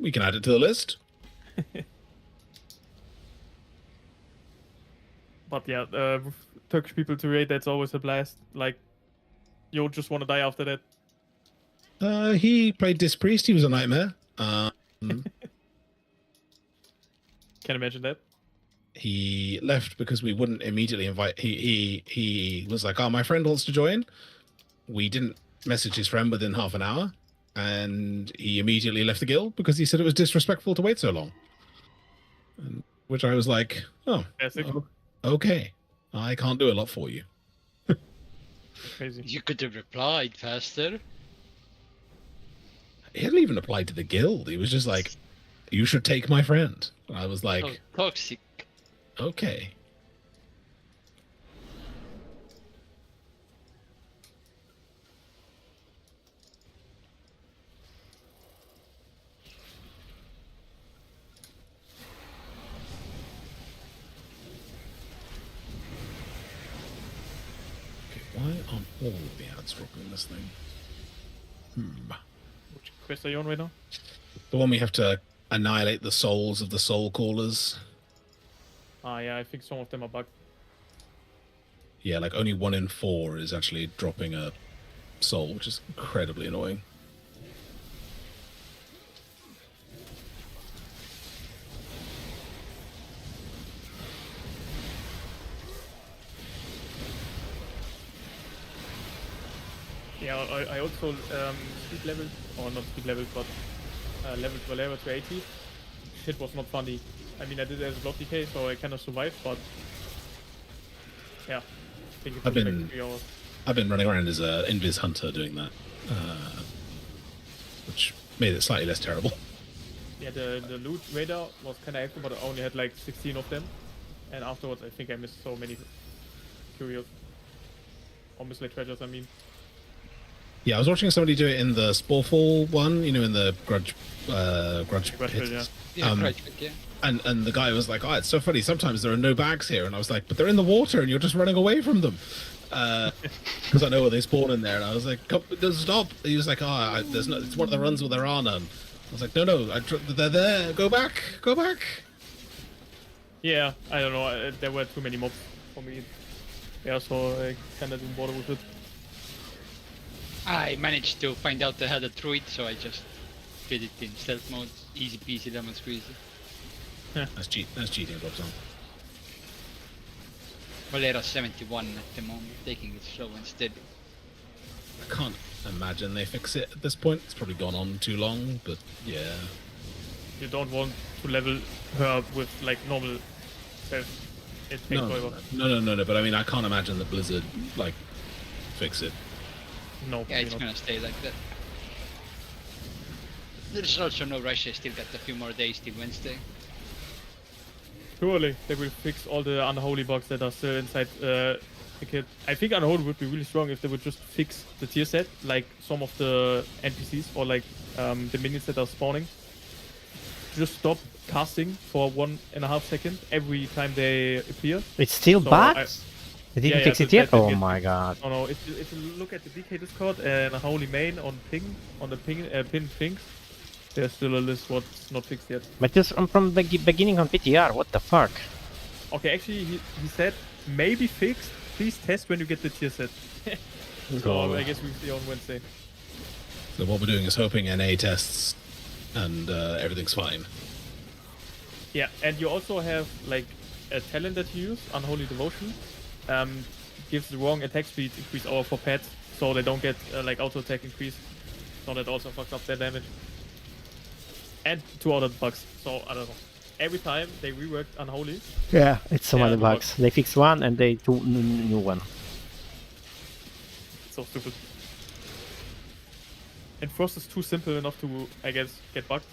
We can add it to the list. But yeah, Turkish people to raid, that's always a blast. Like, you just want to die after that? He played Disc Priest. He was a nightmare. Can imagine that. He left because we wouldn't immediately invite. He was like, "Oh, my friend wants to join." We didn't message his friend within half an hour, and he immediately left the guild because he said it was disrespectful to wait so long. Which I was like, "Oh, okay, I can't do a lot for you." Crazy. You could have replied faster. He hadn't even applied to the guild. He was just like, "You should take my friend." I was like, So toxic. "Okay." Why aren't all of the ads dropping this thing? Which quest are you on right now? The one we have to annihilate the souls of the soul callers. Ah, yeah, I think some of them are bugged. Yeah, like only 1 in 4 is actually dropping a soul, which is incredibly annoying. Yeah, I also speed leveled, or not speed leveled, but leveled Valera to 80. Shit was not funny. I mean, I did it as a block decay, so I kind of survived, but yeah, I think it I've took been- like 3 hours. I've been running around as a Invis Hunter doing that, which made it slightly less terrible. Yeah, the loot radar was kind of active, but I only had like 16 of them, and afterwards I think I missed so many curious, or misplaced treasures, I mean. Yeah, I was watching somebody do it in the Sporefall one, in the Grudge Grudge pit. pit, yeah. Yeah, right, yeah. And the guy was like, "Oh, it's so funny. Sometimes there are no bags here," and I was like, "But they're in the water, and you're just running away from them." Because I know where they spawn in there, and I was like, "Stop!" He was like, "Oh, there's no. It's one of the runs where there are none." I was like, "No, they're there. Go back, go back." Yeah, I don't know, there were too many mobs for me. Yeah, so I kinda didn't bother with it. I managed to find out they had a druid, so I just did it in stealth mode. Easy peasy lemon squeezy. That's cheating, Robson. Valera's 71 at the moment, taking it slow and steady. I can't imagine they fix it at this point. It's probably gone on too long, but yeah. You don't want to level her with like normal stealth. It takes forever. No. But I mean, I can't imagine that Blizzard fix it. No, Yeah, probably it's not. gonna stay like that. There's also no rush, I still got a few more days till Wednesday. Surely they will fix all the unholy bugs that are still inside the kit. I think unholy would be really strong if they would just fix the tier set, like some of the NPCs or like the minions that are spawning. Just stop casting for 1.5 seconds every time they appear. It's still So bugged? They didn't yeah, fix so it yet? that Oh gets- my god. No, no. If you look at the DK Discord and Holy Main on ping on the pinned things, there's still a list what's not fixed yet. But just from the beginning on PTR, what the fuck? Okay, actually he said maybe fixed. Please test when you get the tier set. So I guess we'll see on Wednesday. So what we're doing is hoping NA tests and everything's fine. Yeah, and you also have like a talent that you use, Unholy Devotion, gives the wrong attack speed increase over for pets, so they don't get like auto attack increase. So that also fucks up their damage. And 2 other bugs. So I don't know. Every time they reworked Unholy, Yeah, it's so Yeah, many the bugs. They fix one and they do new one. it's so stupid. And Frost is too simple enough to, I guess, get bugged.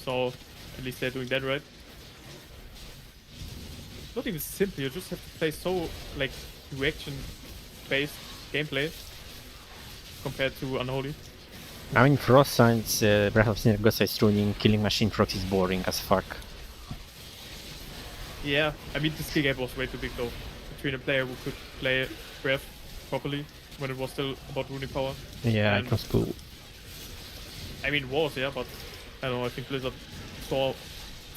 So at least they're doing that right. Not even simple, you just have to play so like reaction-based gameplay compared to Unholy. I mean, Frost Signs, Breath of Sinner, Ghost Size Tuning, Killing Machine Frost is boring as fuck. Yeah, I mean the skill gap was way too big though. Between a player who could play Breath properly when it was still about runing power. Yeah, And- it was cool. I mean was, yeah, but I don't know, I think Blizzard saw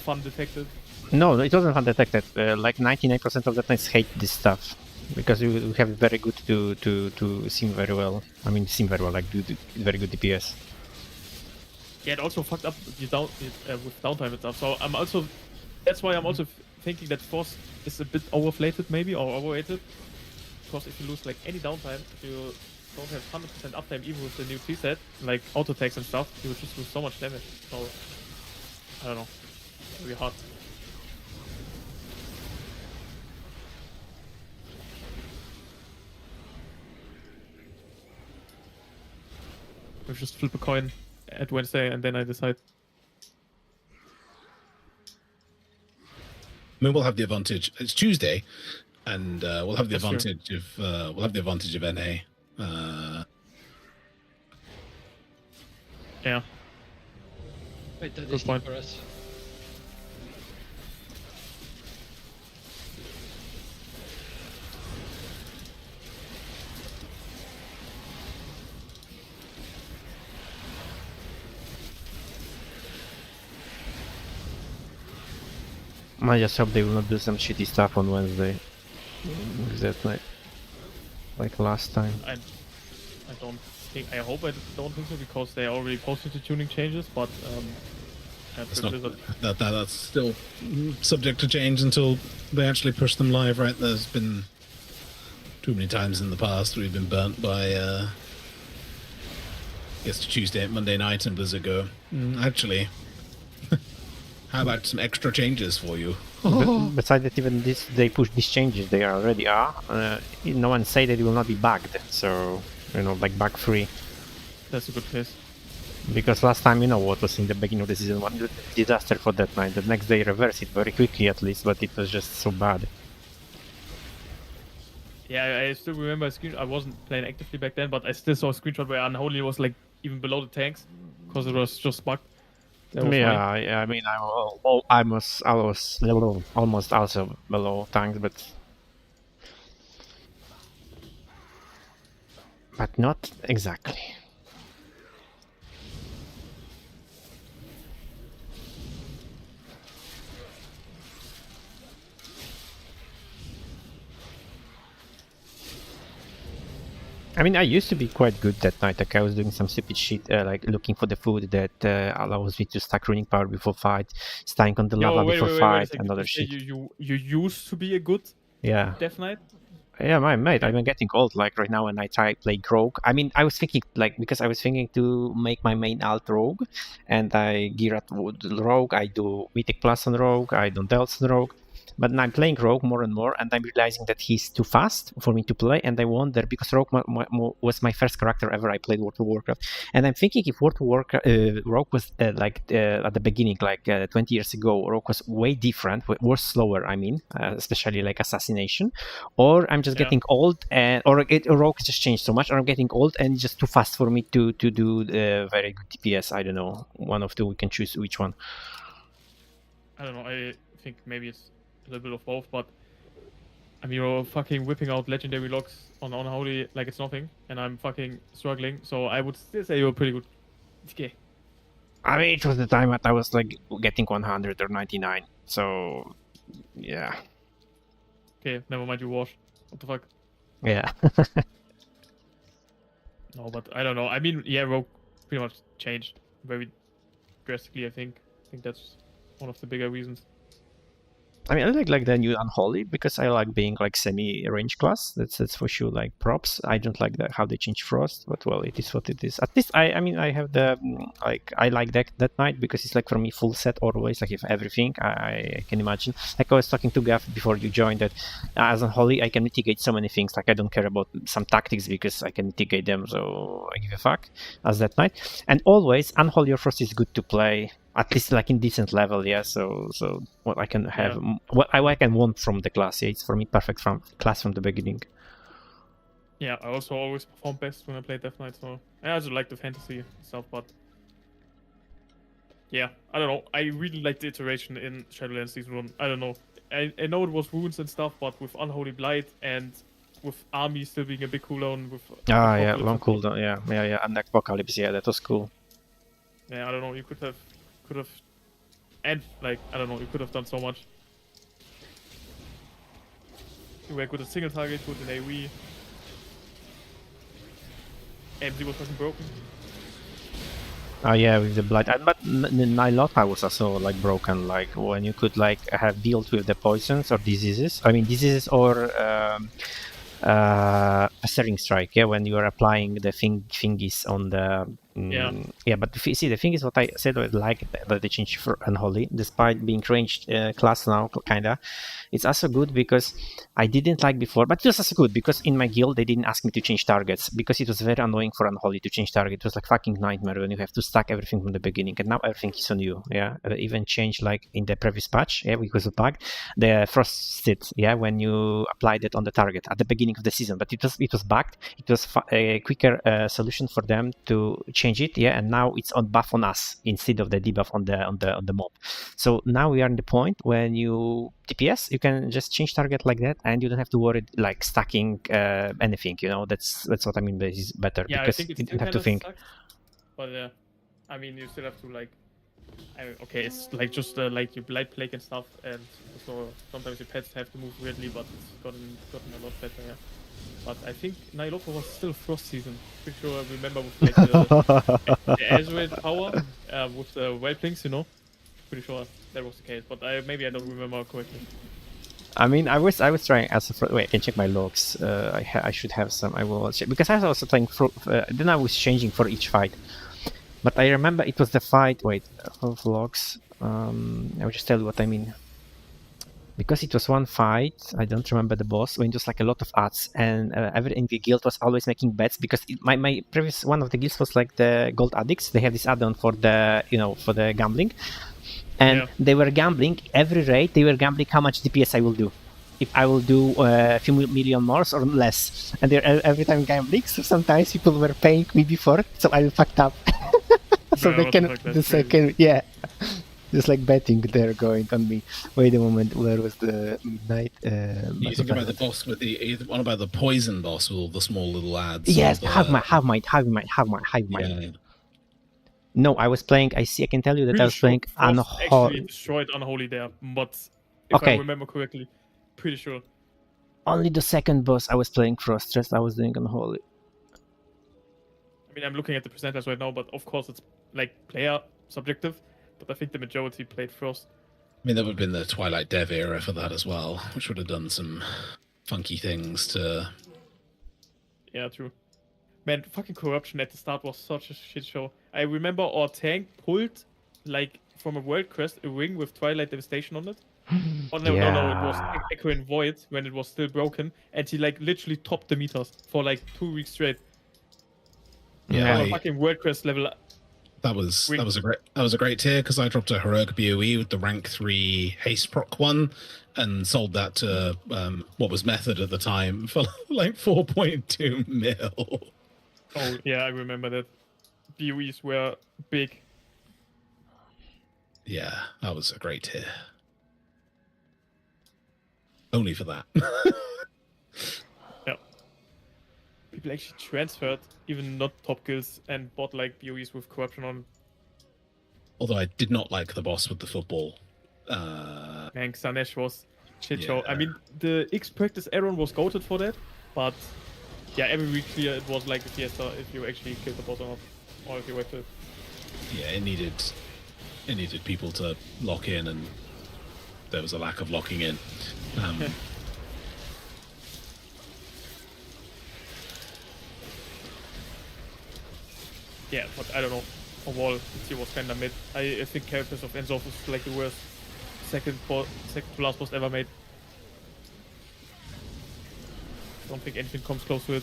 fun detected. No, it wasn't undetected. Like 99% of the times hate this stuff. because you have very good to sim very well. I mean, sim very well, like do very good DPS. Yeah, it also fucked up with downtime and stuff. So I'm also, that's why I'm also thinking that Force is a bit overflated maybe or overrated. Because if you lose like any downtime, you don't have 100% uptime even with the new T set, like auto attacks and stuff, you would just lose so much damage. So I don't know, it'll be hard. We just flip a coin at Wednesday and then I decide. I mean, we'll have the advantage. It's Tuesday, and we'll have the That's true. advantage of NA. Yeah. Wait, that Good is point. for us. I just hope they will not do some shitty stuff on Wednesday. That night, like last time. I don't think, I hope I don't think so because they already posted the tuning changes, but That's that's still subject to change until they actually push them live, right? There's been too many times in the past we've been burnt by I guess Tuesday, Monday night, and Blizzard go, actually, how about some extra changes for you? Besides that, even this they push these changes, they already are. No one say that it will not be bugged, so you know, like bug free. that's a good case. Because last time, you know, what was in the beginning of the season, one disaster for that night. The next day reversed it very quickly at least, but it was just so bad. Yeah, I still remember a screen. I wasn't playing actively back then, but I still saw a screenshot where Unholy was like even below the tanks because it was just bugged. That was Yeah, funny. I mean, I was almost also below tanks, but not exactly. I mean, I used to be quite good that night. Like I was doing some stupid shit, like looking for the food that allows me to stack runing power before fight, staying on the lava Wait before a fight, second. and Did other you say shit. you used to be a good Yeah. Death Knight? Yeah, my mate, Okay. I'm getting old. Like right now, when I try play rogue, I mean, I was thinking like because I was thinking to make my main alt rogue, and I gear up with rogue. I do mythic plus on rogue. I do delts on rogue. But now I'm playing rogue more and more, and I'm realizing that he's too fast for me to play. And I wonder because rogue was my first character ever I played World of Warcraft, and I'm thinking if World of Warcraft rogue was at the beginning, like 20 years ago, rogue was way different, was slower. I mean, especially like assassination. Or I'm just Yeah. getting old, and or rogue just changed so much, or I'm getting old and it's just too fast for me to do very good DPS. I don't know, one of two. We can choose which one. I don't know. I think maybe it's a little bit of both, but I mean, you're fucking whipping out legendary logs on Unholy like it's nothing, and I'm fucking struggling. So I would still say you're pretty good. Okay. I mean, it was the time that I was like getting 100 or 99. So yeah, Okay, never mind. You wash. What the fuck? yeah. No, but I don't know. I mean, yeah, Rogue pretty much changed very drastically. I think that's one of the bigger reasons. I mean, I like the new Unholy because I like being like semi-range class. That's for sure. Like props. I don't like how they change Frost, but well, it is what it is. At least I mean, I have the like I like that night because it's like for me full set always. Like if everything I can imagine. Like I was talking to Gav before you joined that as Unholy I can mitigate so many things. Like I don't care about some tactics because I can mitigate them. So I give a fuck as that night. And always Unholy or Frost is good to play. At least like in decent level, yeah. So what I can have, what I can want from the class, yeah, it's for me perfect from class from the beginning. Yeah, I also always perform best when I play Death Knight, so I also like the fantasy stuff, but yeah, I don't know. I really like the iteration in Shadowlands Season 1. I don't know. I know it was runes and stuff, but with Unholy Blight and with Army still being a big cooldown with Yeah, long cooldown, yeah, and Apocalypse, yeah, that was cool. Yeah, I don't know. You could have, and like I don't know. You could have done so much. You were good at single target, good in AoE. AMZ was fucking broken. Oh yeah, with the blight. But Nilota was also like broken. Like when you could like have dealt with the poisons or diseases. I mean diseases or a Searing Strike. Yeah, when you are applying the thingies on the. Yeah, but see, the thing is what I said. I like that they changed for Unholy, despite being ranged class now, kinda. It's also good because I didn't like before, but it was also good because in my guild they didn't ask me to change targets because it was very annoying for Unholy to change target. It was like fucking nightmare when you have to stack everything from the beginning, and now everything is on you. Yeah, even changed like in the previous patch. Yeah, because of bug, the Frosted. Yeah, when you applied it on the target at the beginning of the season, but it was bugged. It was a quicker solution for them to change it. Yeah, and now it's on buff on us instead of the debuff on the mob. So now we are in the point when you DPS, you can just change target like that, and you don't have to worry like stacking anything. You know, that's what I mean. But it's better because I think you don't have to think. Sucks, but yeah, I mean, you still have to like. Okay, it's like just like your blight plague and stuff, and so sometimes your pets have to move weirdly, but it's gotten a lot better. Yeah. But I think Nailopo was still Frost season. Pretty sure I remember with like the Azrael power with the Whelplings, you know. Pretty sure that was the case, but maybe I don't remember correctly. I mean, I was trying as a wait. I can check my logs. I should have some. I will check because I was also playing. Then I was changing for each fight, but I remember it was the fight. Wait, of logs. I will just tell you what I mean. Because it was one fight, I don't remember the boss, when it was like a lot of ads, and every in the guild was always making bets because my previous one of the guilds was like the Gold Addicts. They have this add-on for the for the gambling, and they were gambling every raid. They were gambling how much DPS I will do, if I will do a few million more or less, and they're every time gambling. So sometimes people were paying me before, so I fucked up. So they can the second Just like betting, they're going on me. Wait a moment, where was the midnight? You think about the boss with the one about the poison boss with all the small little ads. Yes, have mine. Yeah. No, I was playing. I can tell you that I was playing Unholy. Actually destroyed Unholy there, but if I remember correctly, pretty sure. Only the second boss I was playing Frost. Just I was doing Unholy. I mean, I'm looking at the percentages right now, but of course it's like player subjective. But I think the majority played Frost. I mean, that would have been the Twilight Dev era for that as well, which would have done some funky things to... Yeah, true. Man, fucking corruption at the start was such a shit show. I remember our tank pulled, like, from a world quest, a ring with Twilight Devastation on it. Oh, no, it was Echo and Void when it was still broken, and he, like, literally topped the meters for, like, 2 weeks straight. Yeah, on a fucking world quest level... That was a great tier because I dropped a heroic BOE with the rank 3 haste proc one and sold that to what was Method at the time for like 4.2 mil. Oh yeah, I remember that. BOEs were big. Yeah, that was a great tier. Only for that. Yeah. People actually transferred, even not top kills, and bought like BOEs with corruption on. Although I did not like the boss with the football. Man, Xanesh was shit show. I mean, the X practice Aaron was goated for that, but yeah, every week clear it was like a fiesta if you actually killed the boss or not, or if you were to. Yeah, it needed people to lock in, and there was a lack of locking in. Yeah, but I don't know. Overall, it was kinda mid. I think characters of Enzoff was like the worst second to last boss ever made. Don't think anything comes close to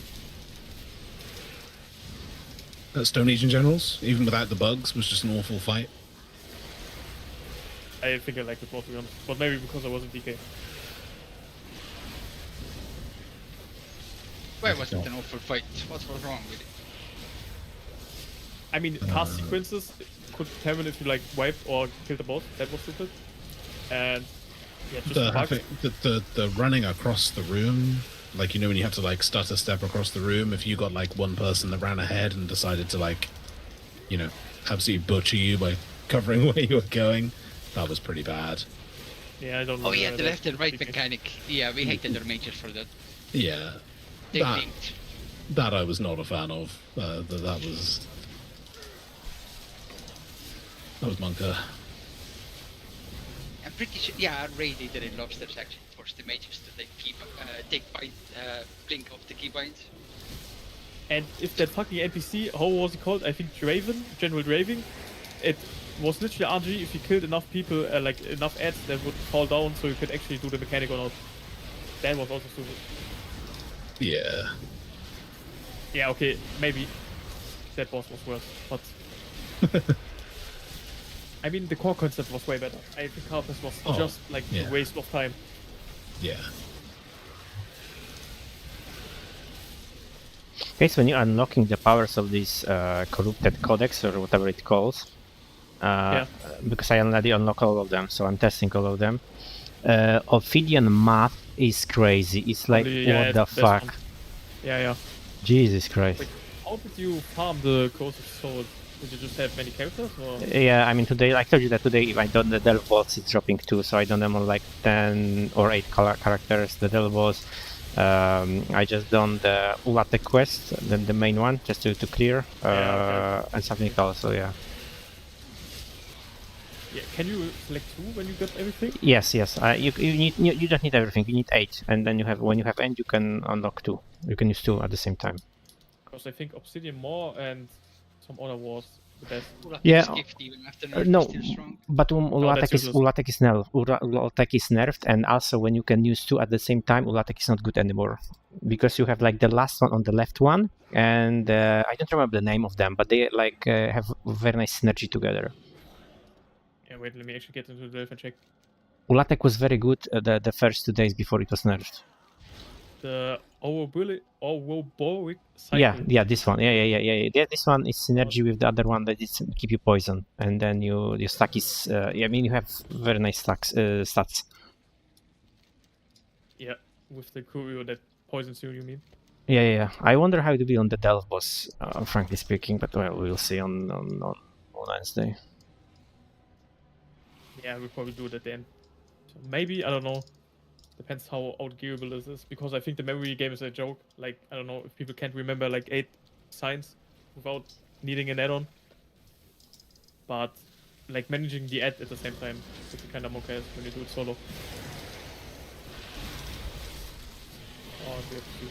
it. Stone Age in Generals, even without the bugs, was just an awful fight. I think I liked it more, to be honest. But maybe because I wasn't DK. Where was it an awful fight? What was wrong with it? I mean, cast sequences could determine if you like wiped or killed the boss. That was stupid. And yeah, just the running across the room, like, you know, when you have to like stutter step across the room, if you got like one person that ran ahead and decided to like, you know, absolutely butcher you by covering where you were going, that was pretty bad. Yeah, I don't know. Oh yeah, the left and right Okay. mechanic. Yeah, we hated their mages for that. Yeah, They that linked. that I was not a fan of. That was Monka. I'm pretty sure. Yeah, Ray did in Lobsters actually forced the mages to take blink off the keybinds. And if that fucking NPC, how was it called? I think Draven, General Draven. It was literally RG. If you killed enough people, like enough ads, that would fall down, so you could actually do the mechanic or not. That was also stupid. Yeah. Yeah, okay, maybe that boss was worse, but I mean the core concept was way better. I think Harvest was just like yeah. a waste of time. Yeah. Okay, so when you're unlocking the powers of this corrupted codex or whatever it calls, because I already unlock all of them, so I'm testing all of them. Ophidian math is crazy. It's like, what the fuck? One. Yeah. Jesus Christ. Like, how did you farm the Course of Souls? Did you just have many characters? Or? Yeah, I mean today, I told you that today if I done the Delve boss, it's dropping 2, so I done them on like 10 or 8 characters, the Delve boss. I just done the Ulate quest, the main one, just to clear, and something else, so yeah. Yeah, can you select 2 when you got everything? Yes. You don't need everything. You need 8, and then when you have end, you can unlock 2. You can use 2 at the same time. Because I think Obsidian more and some other was the best. Yeah. No, still strong. but Ulatek is nerfed, and also when you can use 2 at the same time, Ulatek is not good anymore, because you have like the last one on the left one, and I don't remember the name of them, but they like have very nice synergy together. Yeah, wait, let me actually get into the Delve and check. Ulatek was very good the first 2 days before it was nerfed. The Overbolic cycle. Yeah, this one. Yeah, this one is synergy with the other one that is keep you poison, and then your stack is. I mean, you have very nice stats. Yeah, with the Curio that poisons you mean? Yeah. I wonder how it will be on the Delve boss, frankly speaking, but well, we'll see on Wednesday. Yeah, we'll probably do it at the end. So maybe, I don't know. Depends how outgearable this is, because I think the memory game is a joke. Like, I don't know if people can't remember like 8 signs without needing an add-on. But like managing the ad at the same time is kind of okay when you do it solo. Oh, we have to.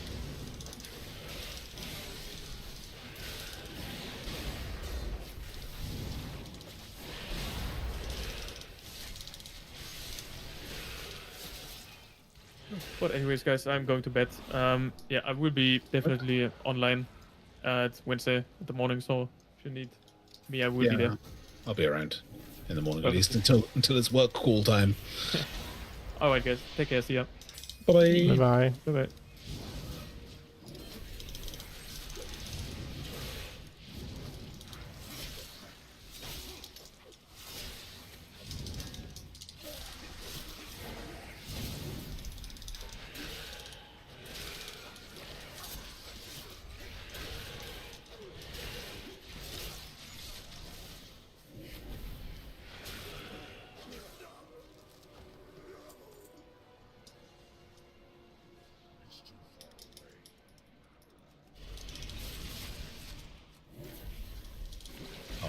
But anyways, guys, I'm going to bed. Yeah, I will be definitely online at Wednesday at the morning, so if you need me, I will be there. I'll be around in the morning at least until it's work call time. Alright, guys, take care, see ya. Bye-bye. Bye-bye. Bye-bye.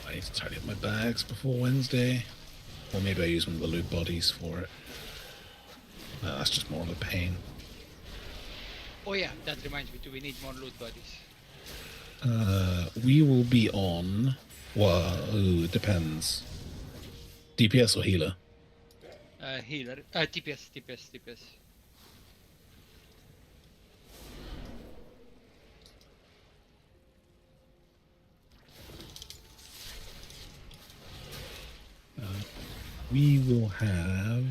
I need to tidy up my bags before Wednesday. Or maybe I use one of the loot bodies for it. That's just more of a pain. Oh yeah, that reminds me, do we need more loot buddies? We will be on... Well, it depends. DPS or healer? Healer. TPS. We will have...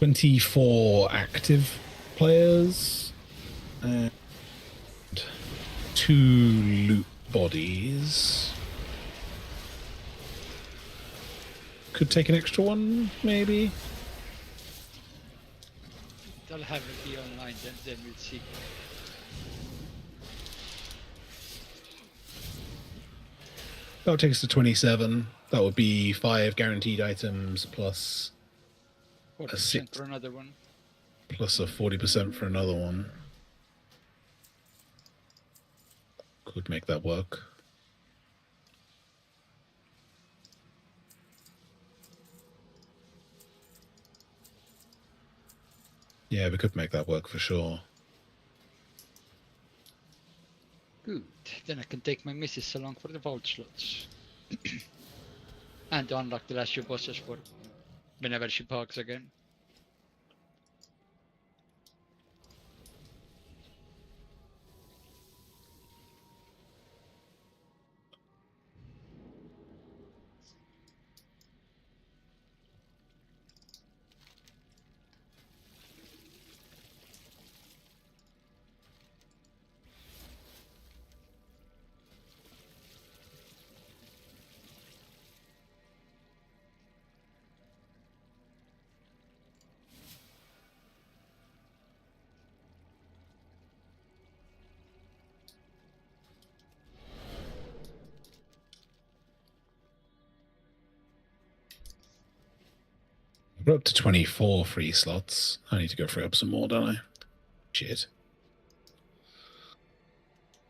...24 active players and 2 loot bodies. could take an extra one, maybe. I'll have it be online, then we'll see. That would take us to 27. That would be 5 guaranteed items plus 40% for another one. plus a 40% for another one. Could make that work. Yeah, we could make that work for sure. Good. Then I can take my missus along for the vault slots. And to unlock the last few bosses for whenever she parks again. We're up to 24 free slots. I need to go free up some more, don't I? Shit.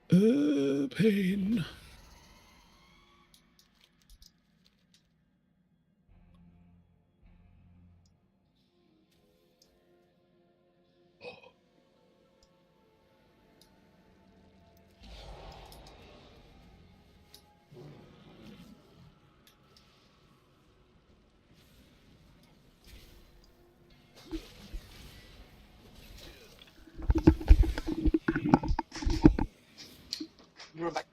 Pain. We're back.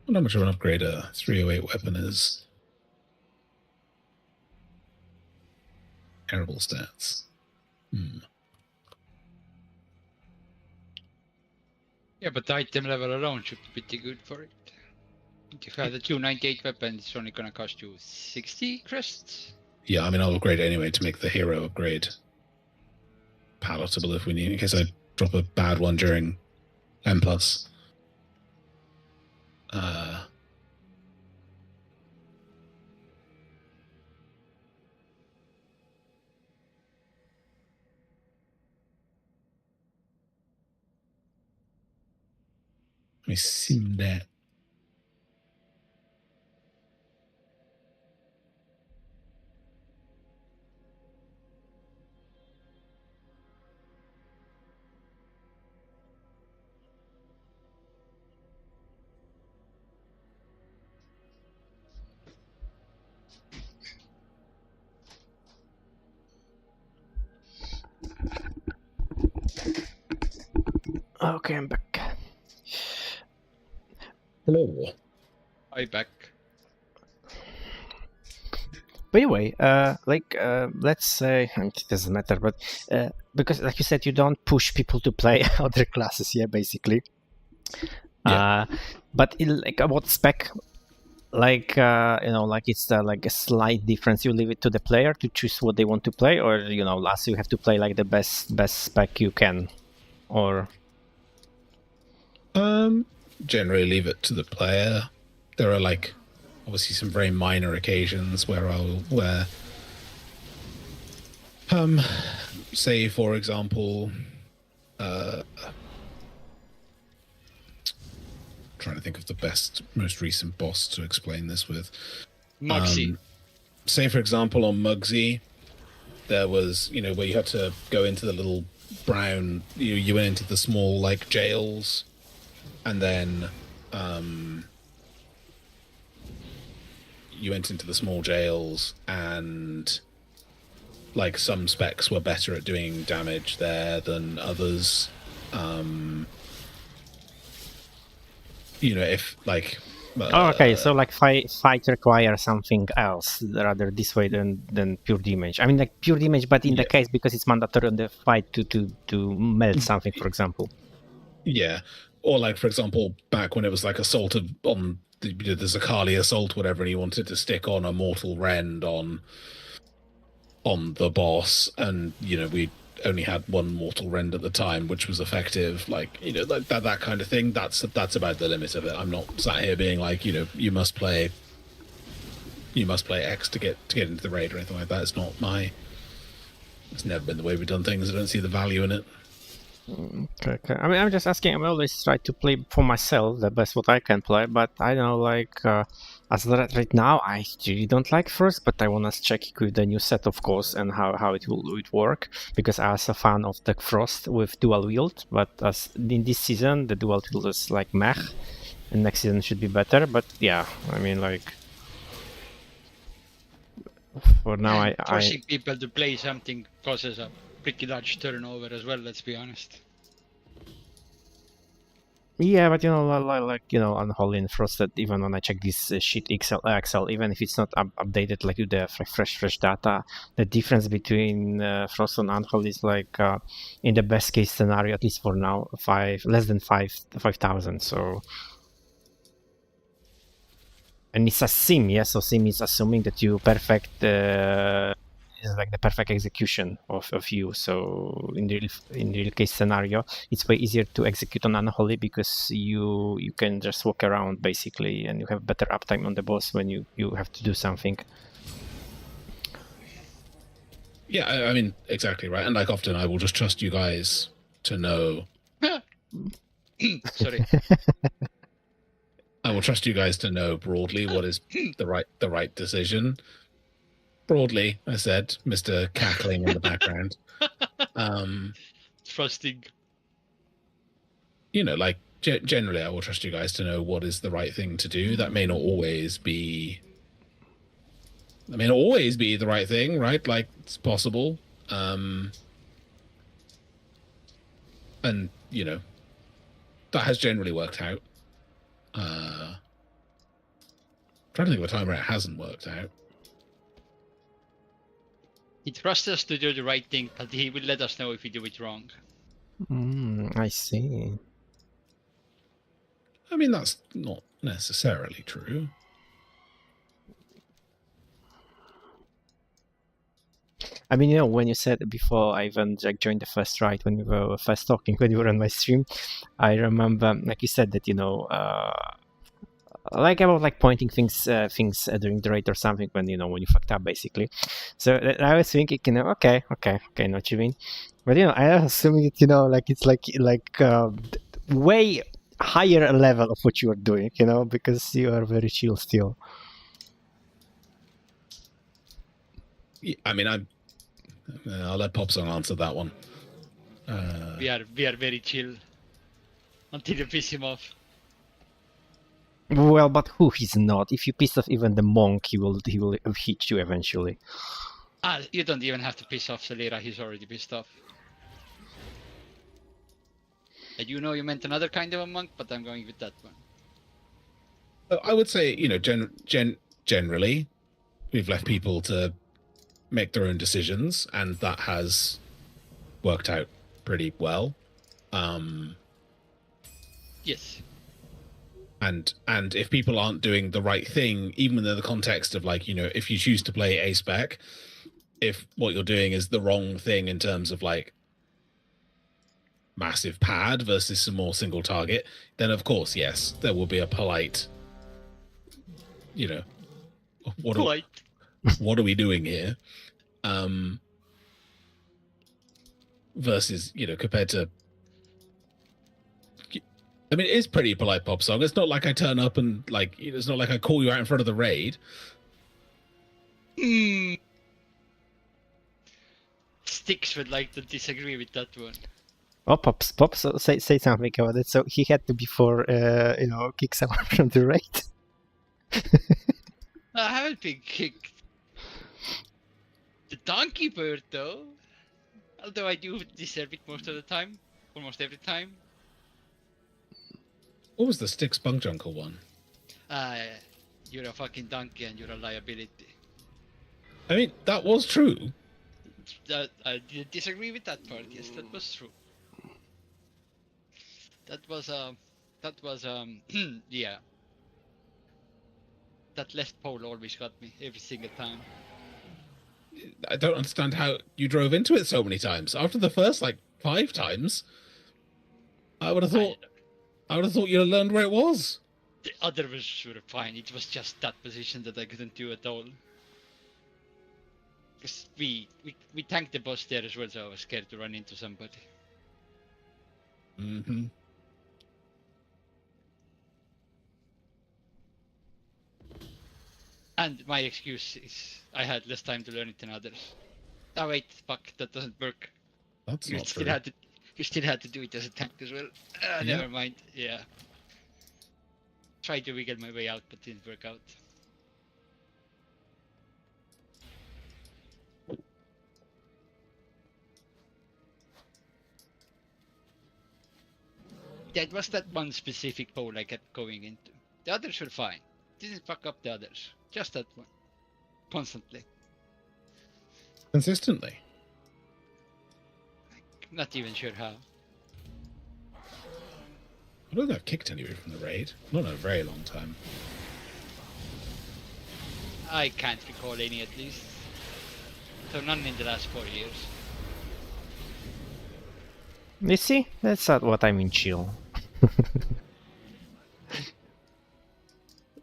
I wonder how much of an upgrade a 308 weapon is. Terrible stats. Yeah, but the item level alone should be pretty good for it. If you have the 298 weapon, it's only gonna cost you 60 crests. Yeah, I mean, I'll upgrade it anyway to make the hero upgrade palatable if we need, in case I drop a bad one during M+. Let me sim that. Okay, I'm back. Hello. I back. By the way, let's say it doesn't matter, but because, like you said, you don't push people to play other classes, yeah, basically. Yeah. But like what spec? Like like it's like a slight difference. You leave it to the player to choose what they want to play, or last you have to play like the best spec you can, or. Generally leave it to the player. There are obviously some very minor occasions where say for example, trying to think of the most recent boss to explain this with. Moxie. Say for example on Mugsy, there was, you know, where you had to go into the little brown, you went into the small like jails, and then you went into the small jails, and like some specs were better at doing damage there than others. You know, if like Oh, okay. So like fight requires something else rather this way than pure damage. I mean, like pure damage, but in the case because it's mandatory on the fight to melt something, for example. Yeah, or like for example, back when it was like assault on the Zakali assault, whatever, and he wanted to stick on a mortal rend on the boss, and you know we only had one mortal rend at the time, which was effective. Like, you know, like that kind of thing. That's about the limit of it. I'm not sat here being like, you know, you must play X to get into the raid or anything like that. It's not my. It's never been the way we've done things. I don't see the value in it. Okay. I mean, I'm just asking. I always try to play for myself the best what I can play, but I don't know, like as right now, I really don't like Frost, but I want to check with the new set, of course, and how it will work, because I was a fan of the Frost with dual wield, but as in this season the dual wield is like meh, and next season should be better. But yeah, I mean, like for now, I Forcing people to play something causes a pretty large turnover as well, let's be honest. yeah, but you know, like you know, Unholy and Frosted, even when I check this shit Excel, even if it's not updated like with the fresh data, the difference between Frost and Unholy is like in the best case scenario, at least for now, less than 5,000. So, and it's a sim, yeah. So sim is assuming that you perfect. Is like the perfect execution of you. So in real case scenario, it's way easier to execute on Unholy because you can just walk around basically, and you have better uptime on the boss when you have to do something. Yeah, I mean, exactly right. And like often, I will just trust you guys to know. Sorry. I will trust you guys to know broadly what is the right decision. Broadly, I said, Mr. Cackling in the background. Trusting. You know, like generally, I will trust you guys to know what is the right thing to do. That may not always be. I may not always be the right thing, right? Like it's possible. And you know, that has generally worked out. Trying to think of a time where it hasn't worked out. He trusts us to do the right thing, but he will let us know if we do it wrong. I see. I mean, that's not necessarily true. I mean, you know, when you said before I even like joined the first raid, when we were first talking, when you were on my stream, I remember, like you said that, you know, like about like pointing things during the raid or something when you know when you fucked up basically. So I was thinking, you know, okay, know what you mean. But you know, I was assuming it, you know, like it's like way higher level of what you are doing, you know, because you are very chill still. Yeah, I mean, I'll let Popsong answer that one. We are very chill until you piss him off. Well, but who is not? If you piss off even the monk, he will hit you eventually. You don't even have to piss off Celera, he's already pissed off. And you know you meant another kind of a monk, but I'm going with that one. I would say, you know, generally, we've left people to make their own decisions, and that has worked out pretty well. Yes. And if people aren't doing the right thing, even in the context of like, you know, if you choose to play a spec, if what you're doing is the wrong thing in terms of like massive pad versus some more single target, then of course, yes, there will be a polite, you know, what Quite. what are we doing here? Versus, compared to, I mean, it is pretty polite pop song. It's not like I turn up and it's not like I call you out in front of the raid. Sticks would like to disagree with that one. Oh, Pops, say something about it. So he had to before, kick someone from the raid. I haven't been kicked. The donkey bird, though. Although I do deserve it most of the time. Almost every time. What was the Sticks Bunkunkel one? You're a fucking donkey and you're a liability. I mean, that was true. I disagree with that part. Yes, that was true. That was yeah. That left pole always got me every single time. I don't understand how you drove into it so many times. After the first 5 times, I would have thought you'd have learned where it was. The other was sort of fine. It was just that position that I couldn't do at all. Because we tanked the boss there as well, so I was scared to run into somebody. Mm-hmm. And my excuse is I had less time to learn it than others. Oh wait, fuck, that doesn't work. That's You not still true. had to do it as a tank as well. Yeah. Never mind. Yeah. Tried to wiggle my way out, but didn't work out. That was that one specific pole I kept going into. The others were fine. Didn't fuck up the others. Just that one. Constantly. Consistently. Not even sure how. I don't think I've kicked anybody from the raid. Not in a very long time. I can't recall any at least. So none in the last 4 years. You see, that's not what I mean. Chill.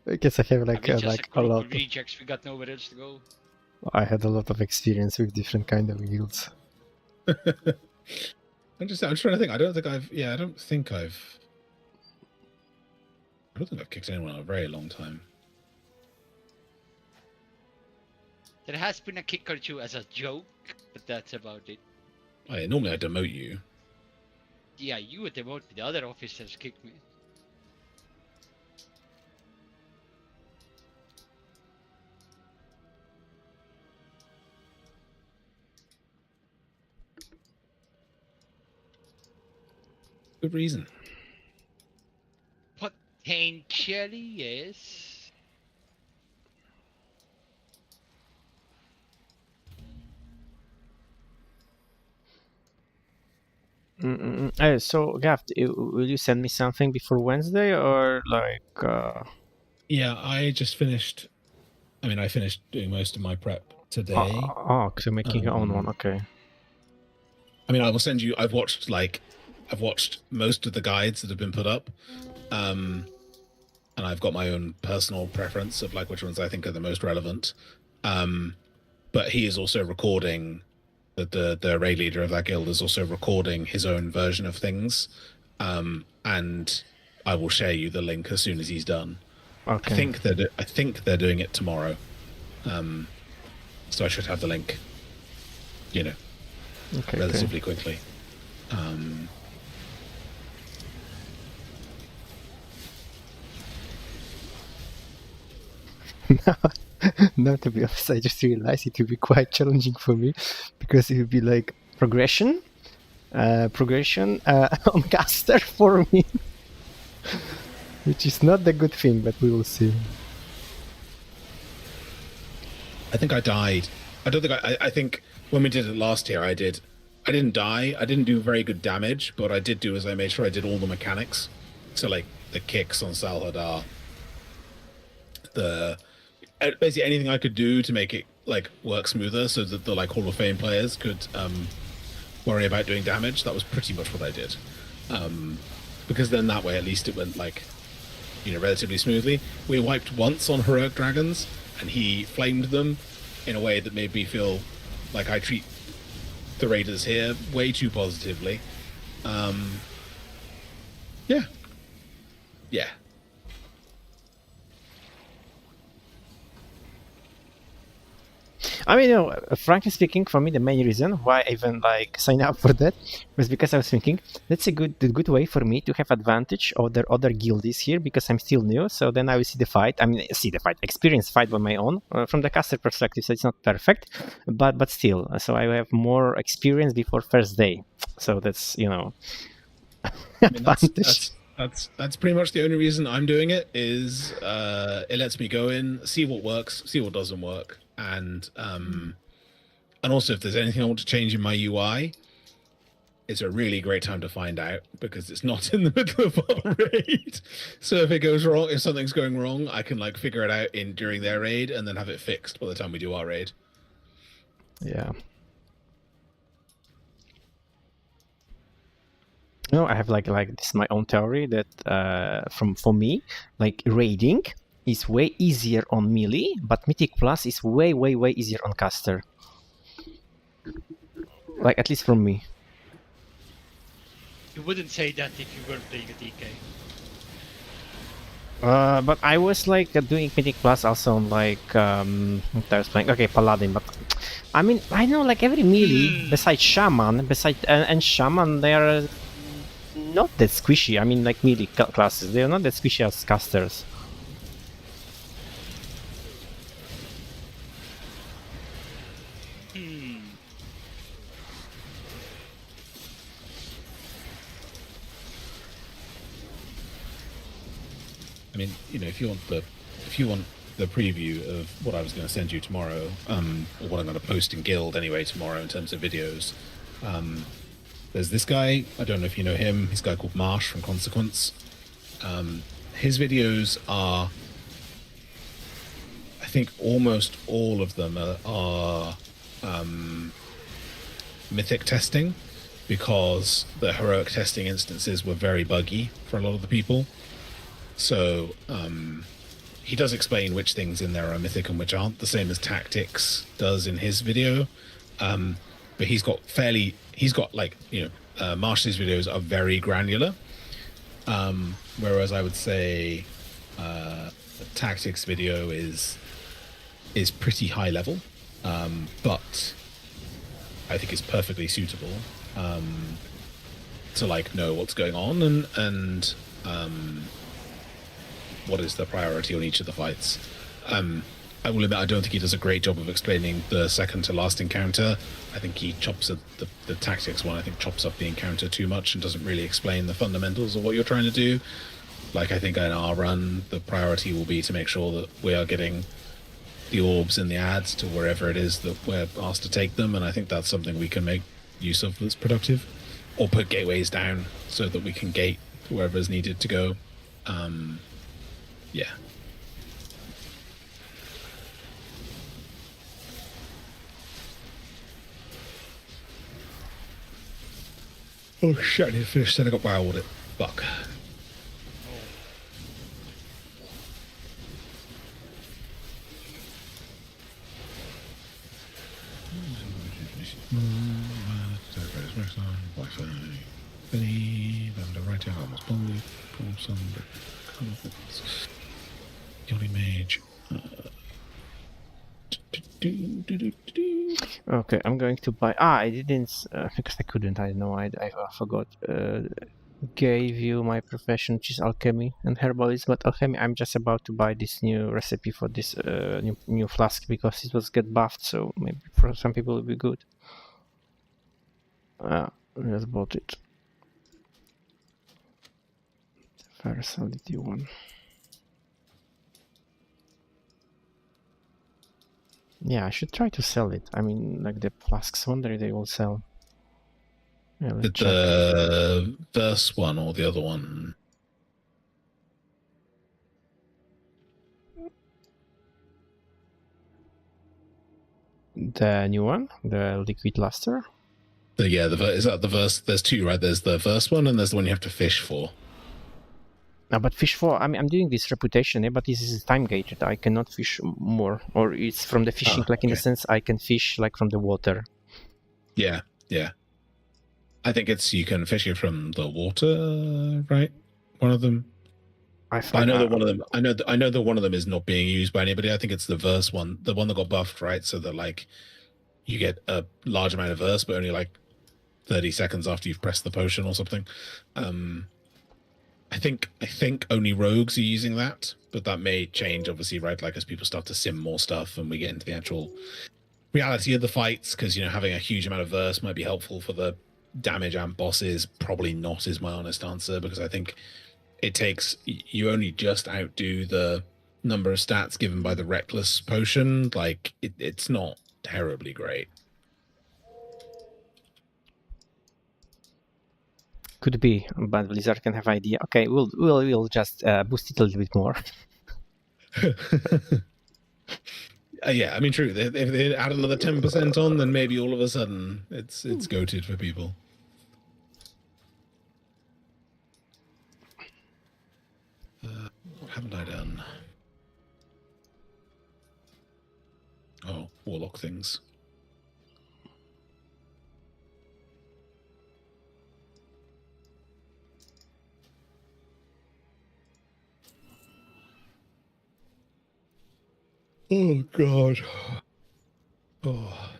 I guess I have I mean, just a group lot. of rejects, we got nowhere else to go. I had a lot of experience with different kind of guilds. I'm trying to think. I don't think I've kicked anyone in a very long time. There has been a kick or two as a joke, but that's about it. Oh, yeah, normally I demote you. Yeah, you would demote me, the other officers kicked me. Good reason. Potentially, yes. So, Gav, will you send me something before Wednesday, or Yeah, I just finished. I mean, I finished doing most of my prep today. So making your own one, okay. I mean, I will send you. I've watched most of the guides that have been put up, and I've got my own personal preference of which ones I think are the most relevant. But he is also recording. The raid leader of that guild is also recording his own version of things, and I will share you the link as soon as he's done. Okay. I think they're doing it tomorrow, so I should have the link, relatively quickly. No, to be honest, I just realized it would be quite challenging for me because it would be progression on caster for me, which is not a good thing, but we will see. I think I died. I think when we did it last year, I didn't die. I didn't do very good damage, but what I did do is I made sure I did all the mechanics. So the kicks on Salhadar, basically anything I could do to make it work smoother, so that the Hall of Fame players could worry about doing damage. That was pretty much what I did, because then that way at least it went relatively smoothly. We wiped once on heroic dragons, and he flamed them in a way that made me feel like I treat the raiders here way too positively. Yeah. Yeah. I mean, frankly speaking, for me, the main reason why I even like sign up for that was because I was thinking that's a good way for me to have advantage over other guildies here because I'm still new. So then I will see the fight. I mean, experience fight on my own from the caster perspective. So it's not perfect, but still. So I have more experience before first day. So that's I mean, advantage. that's pretty much the only reason I'm doing it is it lets me go in, see what works, see what doesn't work, and also if there's anything I want to change in my UI, it's a really great time to find out because it's not in the middle of our raid. So if it goes wrong, if something's going wrong, I can like figure it out during their raid and then have it fixed by the time we do our raid. Yeah. I have like this is my own theory that for me, like raiding is way easier on melee, but Mythic Plus is way easier on caster. Like at least from me. You wouldn't say that if you weren't playing a DK. But I was like doing Mythic Plus also on like what I was playing. Okay, Paladin, but I mean I know like every melee besides Shaman, and Shaman they are not that squishy. I mean like melee classes, they are not that squishy as casters. I mean, if you want the preview of what I was going to send you tomorrow, or what I'm going to post in Guild anyway tomorrow in terms of videos, there's this guy, I don't know if you know him, he's a guy called Marsh from Consequence. His videos are, I think almost all of them are mythic testing, because the heroic testing instances were very buggy for a lot of the people. So he does explain which things in there are mythic and which aren't, the same as Tactics does in his video. But he's got Marsh's videos are very granular. Whereas I would say the Tactics video is pretty high level, but I think it's perfectly suitable to like know what's going on and what is the priority on each of the fights. I will admit I don't think he does a great job of explaining the second to last encounter. I think he chops at the Tactics one. I think chops up the encounter too much and doesn't really explain the fundamentals of what you're trying to do. Like I think in our run, the priority will be to make sure that we are getting the orbs and the ads to wherever it is that we're asked to take them, and I think that's something we can make use of that's productive. Or put gateways down so that we can gate wherever is needed to go. Yeah. Oh shit, I need to finish setting up my audit. Fuck. Wi-Fi. Underwriting, almost bonded. Some Yoli Mage. Okay, I'm going to buy. I didn't because I couldn't. I know. I forgot. Gave you my profession, which is alchemy and herbalism. But alchemy, I'm just about to buy this new recipe for this new flask because it was get buffed. So maybe for some people it'll be good. Just bought it. Versatility one. Yeah, I should try to sell it. I mean, like the flasks, wonder if they will sell. Yeah, the verse one or the other one? The new one, the liquid luster. Is that the verse? There's two, right? There's the verse one, and there's the one you have to fish for. No, but fish for I'm doing this reputation, but this is time gated. I cannot fish more, or it's from the fishing, like in the Okay. sense I can fish like from the water. Yeah, yeah. I think it's you can fish it from the water, right? One of them. I know that one of them. I know that one of them is not being used by anybody. I think it's the verse one, the one that got buffed, right? So that like you get a large amount of verse, but only like 30 seconds after you've pressed the potion or something. I think only rogues are using that, but that may change, obviously, right? Like as people start to sim more stuff and we get into the actual reality of the fights, because having a huge amount of verse might be helpful for the damage and bosses. Probably not is my honest answer, because I think it takes you only just outdo the number of stats given by the reckless potion. Like it's not terribly great. Could be, but Blizzard can have idea. Okay, we'll just boost it a little bit more. Yeah, I mean, true. If they add another 10% on, then maybe all of a sudden it's goated for people. What haven't I done? Oh, Warlock things. Oh, God. Oh.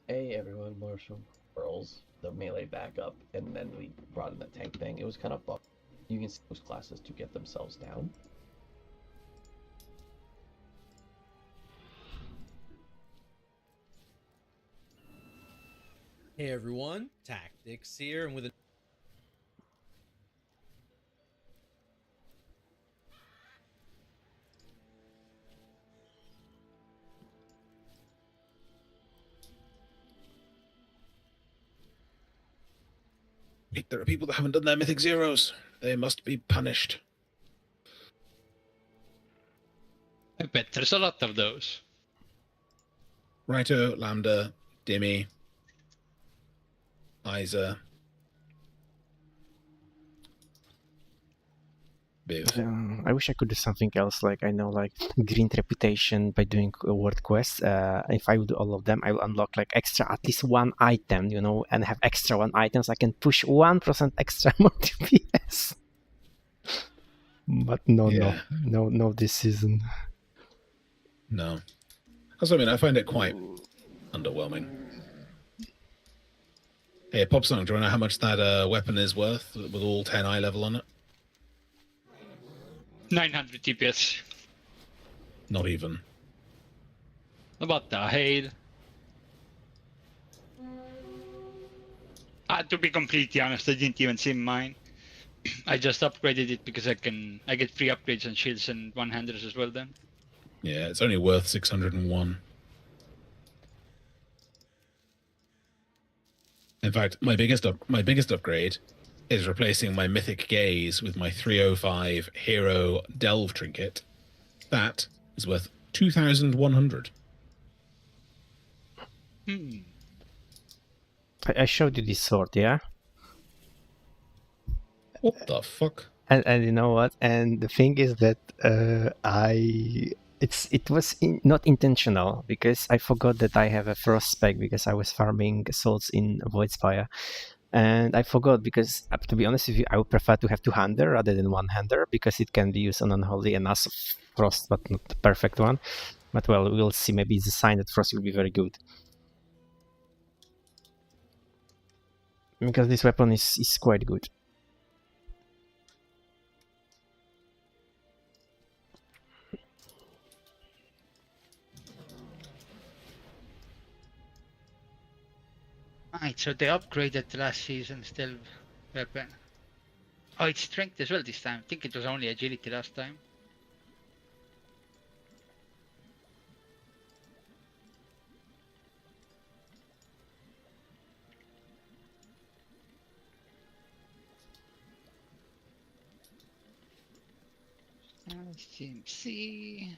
Hey everyone, Marshall. Girls, the melee backup, and then we brought in the tank thing. It was kind of bugged. You can see those classes to get themselves down. Hey everyone, Tactics here, and with a There are people that haven't done their Mythic Zeros. They must be punished. I bet there's a lot of those. Righto, Lambda, Dimmy, Isa, Biv. I wish I could do something else, like I know, like green reputation by doing word quests. If I would do all of them, I will unlock like extra at least one item, and have extra one items. I can push 1% extra more DPS. But no, this season. No. That's what I mean. I find it quite underwhelming. Hey, Pop Song, do you want to know how much that weapon is worth with all 10 eye level on it? 900 TPS. Not even. About the hell? To be completely honest, I didn't even see mine. I just upgraded it because I get free upgrades on shields and one-handers as well then. Yeah, it's only worth 601. In fact, my biggest upgrade is replacing my Mythic Gaze with my 305 Hero Delve Trinket. That is worth 2,100. I showed you this sword, yeah? What the fuck? And you know what? And the thing is that it was not intentional, because I forgot that I have a frost spec because I was farming souls in Voidspire. And I forgot because, to be honest with you, I would prefer to have two-hander rather than one-hander, because it can be used on Unholy and as Frost, but not the perfect one. But well, we'll see. Maybe it's a sign that Frost will be very good. Because this weapon is quite good. Right, so they upgraded the last season still weapon. Oh, it's strength as well this time. I think it was only agility last time. CMC.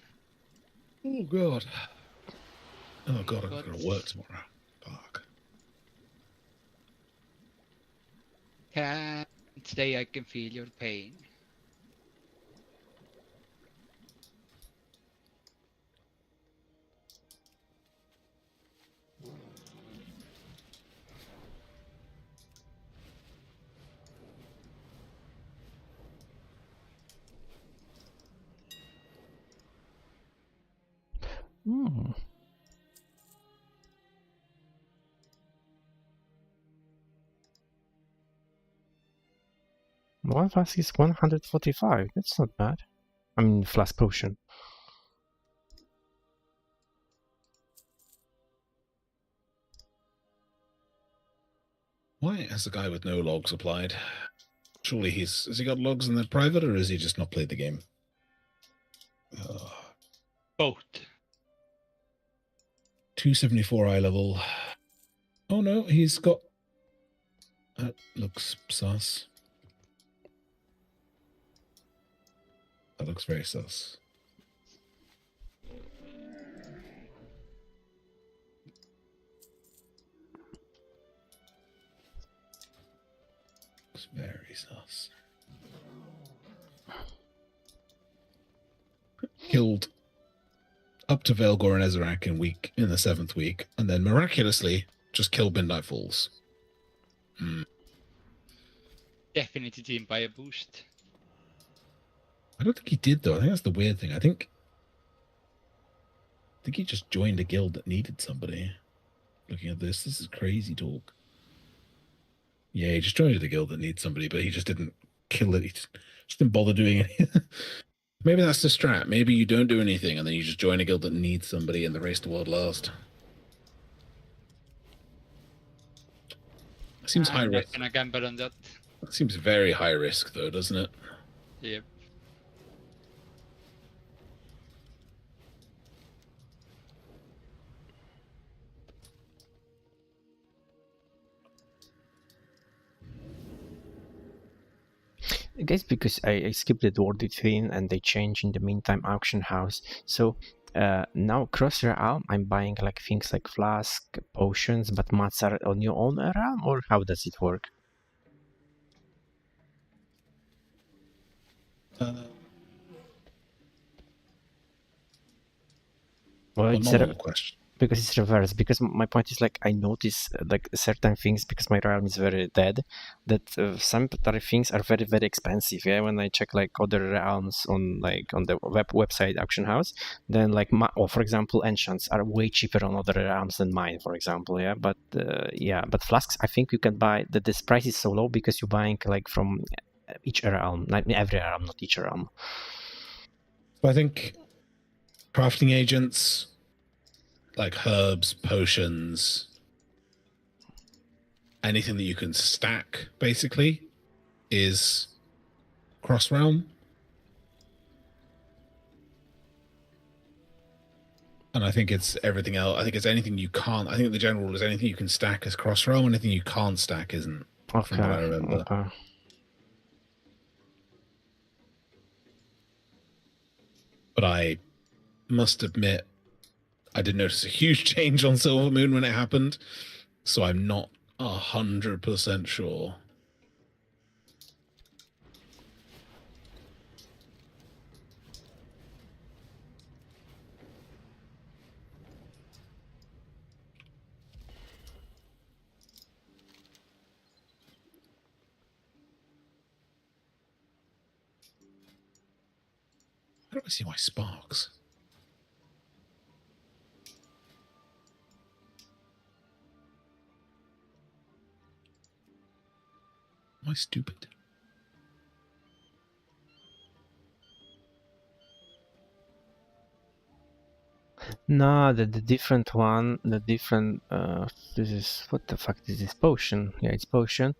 Oh god. Oh god, I'm But gonna work tomorrow. Fuck. can't say I can feel your pain. Hmm. One flask is 145. That's not bad. I mean, flask potion. Why has the guy with no logs applied? Surely has he got logs in the private, or has he just not played the game? Both. 274 eye level. Oh no, he's got. That looks sus. That looks very sus. Looks very sus. Killed up to Velgor and Ezrak in the 7th week, and then miraculously just killed Midnight Falls. Definitely didn't buy a boost. I don't think he did though. I think that's the weird thing. I think he just joined a guild that needed somebody. Looking at this is crazy talk. Yeah, he just joined a guild that needs somebody, but he just didn't kill it. He just didn't bother doing anything. Maybe that's the strat. Maybe you don't do anything and then you just join a guild that needs somebody and the race to world last. Seems high I'm not risk. gonna gamble on that. Seems very high risk though, doesn't it? Yep. I guess because I skipped the Dwarven thing and they changed in the meantime auction house. So now cross realm, I'm buying like things like flask, potions, but mats are on your own realm, or how does it work? Well, Well, it's normal question. because it's reverse. Because my point is like I notice like certain things because my realm is very dead. That some things are very very expensive. Yeah, when I check like other realms on the website auction house, then like or for example, enchants are way cheaper on other realms than mine, for example. Yeah, but flasks I think you can buy. This price is so low because you're buying like from each realm, like every realm, not each realm. So I think crafting agents, like herbs, potions, anything that you can stack, basically, is cross realm. And I think it's everything else. I think it's anything you can't. I think the general rule is anything you can stack is cross realm. Anything you can't stack isn't. Okay. From what I remember. Okay. But I must admit, I did notice a huge change on Silver Moon when it happened, so I'm not 100% sure. How do I see my sparks? Am I stupid? No, the different one, this is, what the fuck is this, potion? Yeah, it's potion.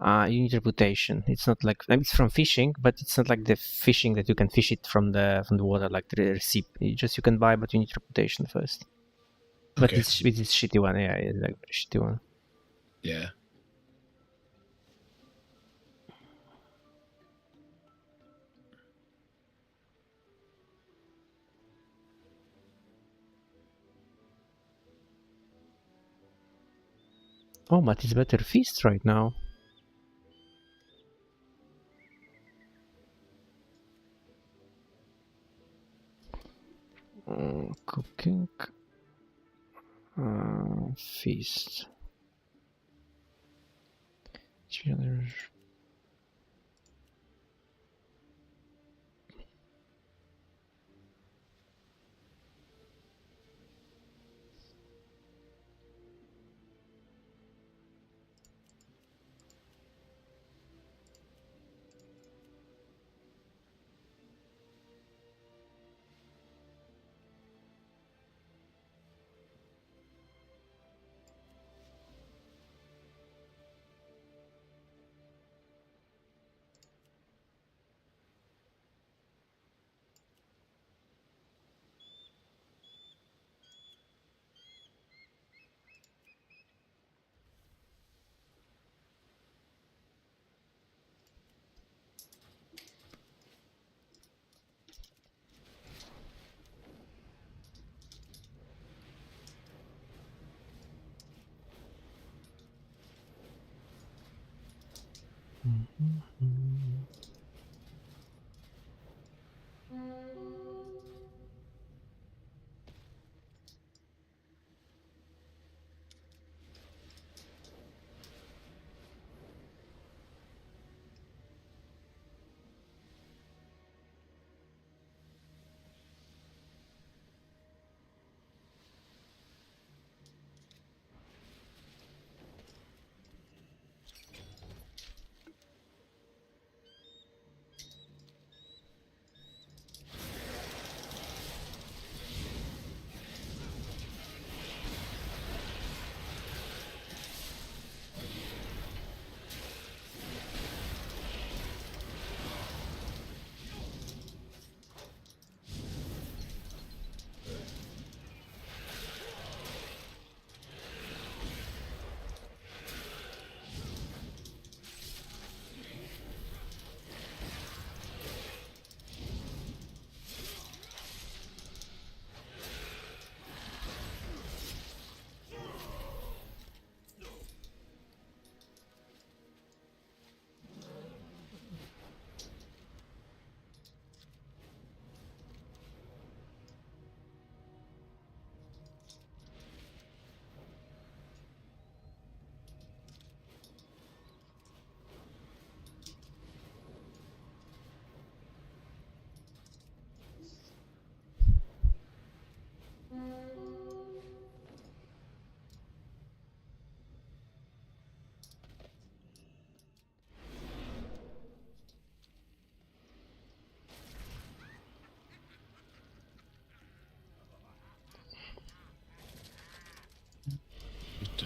You need reputation. It's not like, it's from fishing, but it's not like the fishing that you can fish it from the water, like the receipt. You can buy, but you need reputation first. But Okay. it's shitty one, yeah, it's like a shitty one. Yeah. Oh, but it's better feast right now. Cooking. Feast. Challenge.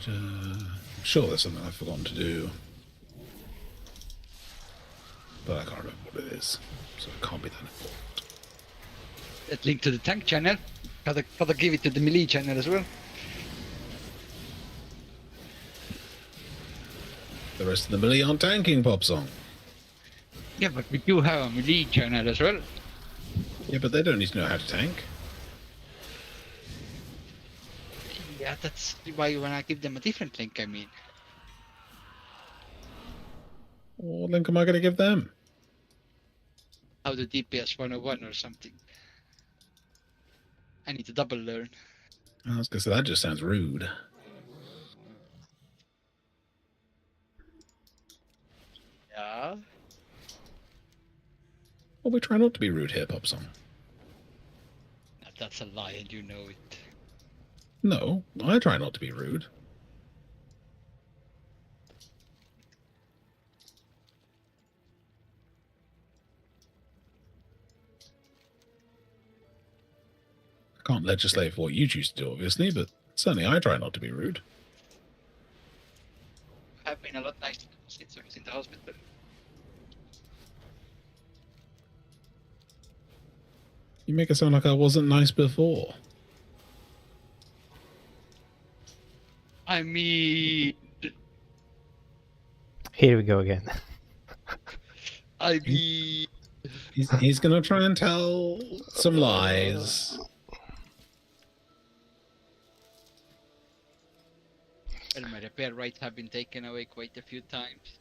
I'm sure there's something I've forgotten to do. But I can't remember what it is. So it can't be that important. That link to the tank channel. Gotta give it to the melee channel as well. The rest of the melee aren't tanking pop song. Yeah, but we do have a melee channel as well. Yeah, but they don't need to know how to tank. Yeah, that's why when I give them a different link, I mean. What link am I going to give them? How to DPS 101 or something. I need to double learn. I was going to say, that just sounds rude. Yeah. Well, we try not to be rude here, pop song. That's a lie and you know it. No, I try not to be rude. I can't legislate for what you choose to do, obviously, but certainly I try not to be rude. I've been a lot nicer since I was in the hospital. You make it sound like I wasn't nice before. I mean... Here we go again. I mean... He's going to try and tell some lies. Well, my repair rights have been taken away quite a few times.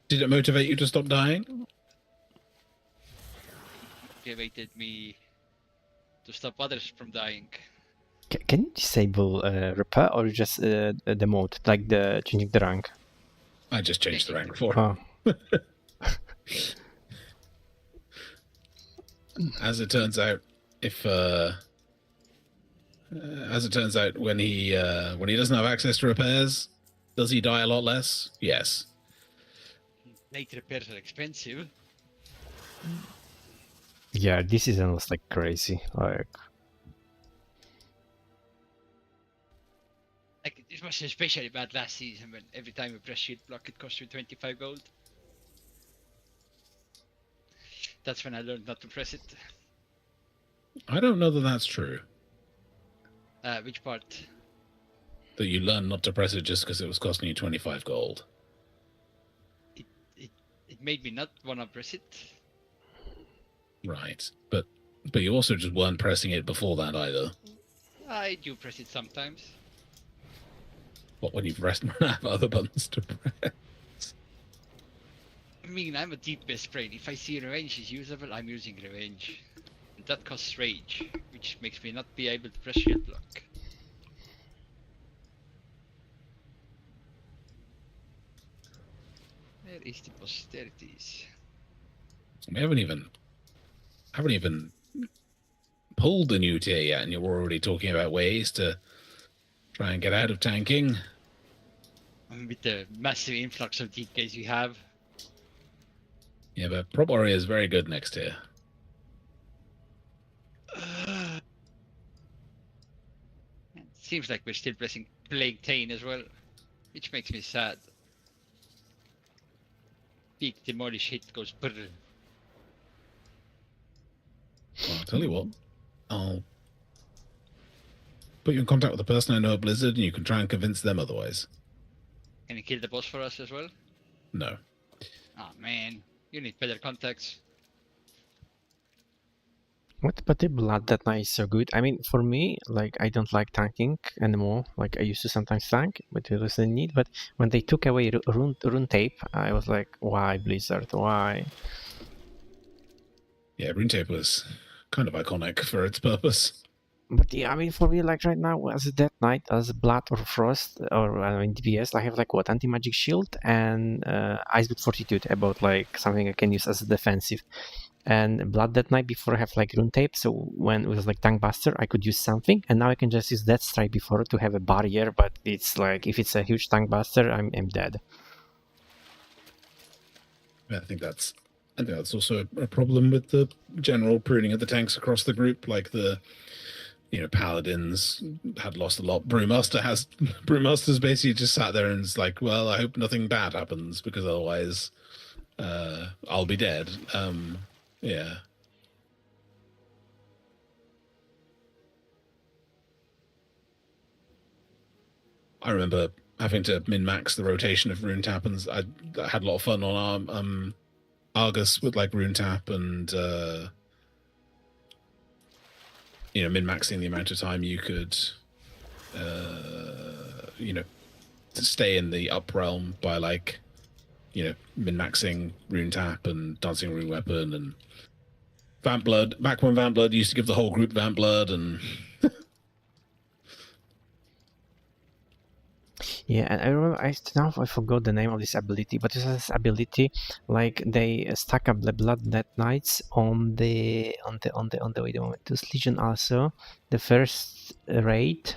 Did it motivate you to stop dying? Motivated me to stop others from dying. Can you disable repair or just the mode, like the changing the rank? I just changed the rank for Oh. As it turns out, when he doesn't have access to repairs, does he die a lot less? Yes. Late repairs are expensive. Yeah, this season was like crazy. Like, It was especially bad last season when every time you press shield block it costs you 25 gold. That's when I learned not to press it. I don't know that that's true. Which part? That you learn not to press it just because it was costing you 25 gold. It made me not want to press it. Right, but you also just weren't pressing it before that either. I do press it sometimes. What, when you've run out of other buttons to press? I mean, I'm a deep best brain. If I see revenge is usable, I'm using revenge. And that costs rage, which makes me not be able to press shield block. Where is the posterities? We haven't even pulled the new tier yet, and you're already talking about ways to try and get out of tanking. With the massive influx of DKs you have. Yeah, but Prop Warrior is very good next tier. Seems like we're still playing Tane as well, which makes me sad. Big demolish hit goes brr. Well, I'll tell you what, I'll put you in contact with the person I know at Blizzard, and you can try and convince them otherwise. Can you kill the boss for us as well? No. Oh man, you need better contacts. what? But the blood that night is so good. I mean, for me, like I don't like tanking anymore. Like I used to sometimes tank, but it was a need. But when they took away rune tape, I was like, why Blizzard? Why? Yeah, Rune Tape was kind of iconic for its purpose. But yeah, I mean, for me, like right now, as a Death Knight, as Blood or Frost, or I mean DPS, I have like what, anti-magic shield and Ice Boot Fortitude, about like something I can use as a defensive. And Blood Death Knight before I have like rune tape, so when it was like Tank Buster, I could use something, and now I can just use Death Strike before to have a barrier. But it's like if it's a huge Tank Buster, I'm dead. I think that's also a problem with the general pruning of the tanks across the group. Like the, Paladins had lost a lot. Brewmaster's basically just sat there and is like, well, I hope nothing bad happens because otherwise I'll be dead. Yeah. I remember having to min-max the rotation of rune tap, and I had a lot of fun on our Argus with like rune tap and min-maxing the amount of time you could stay in the up realm by like min-maxing rune tap and dancing rune weapon and Vamp Blood. Back when Vamp Blood used to give the whole group Vamp Blood, and Yeah, and I remember I forgot the name of this ability, but this ability, like they stack up the Blood Death Knights on the wait a moment, this Legion also. The first raid,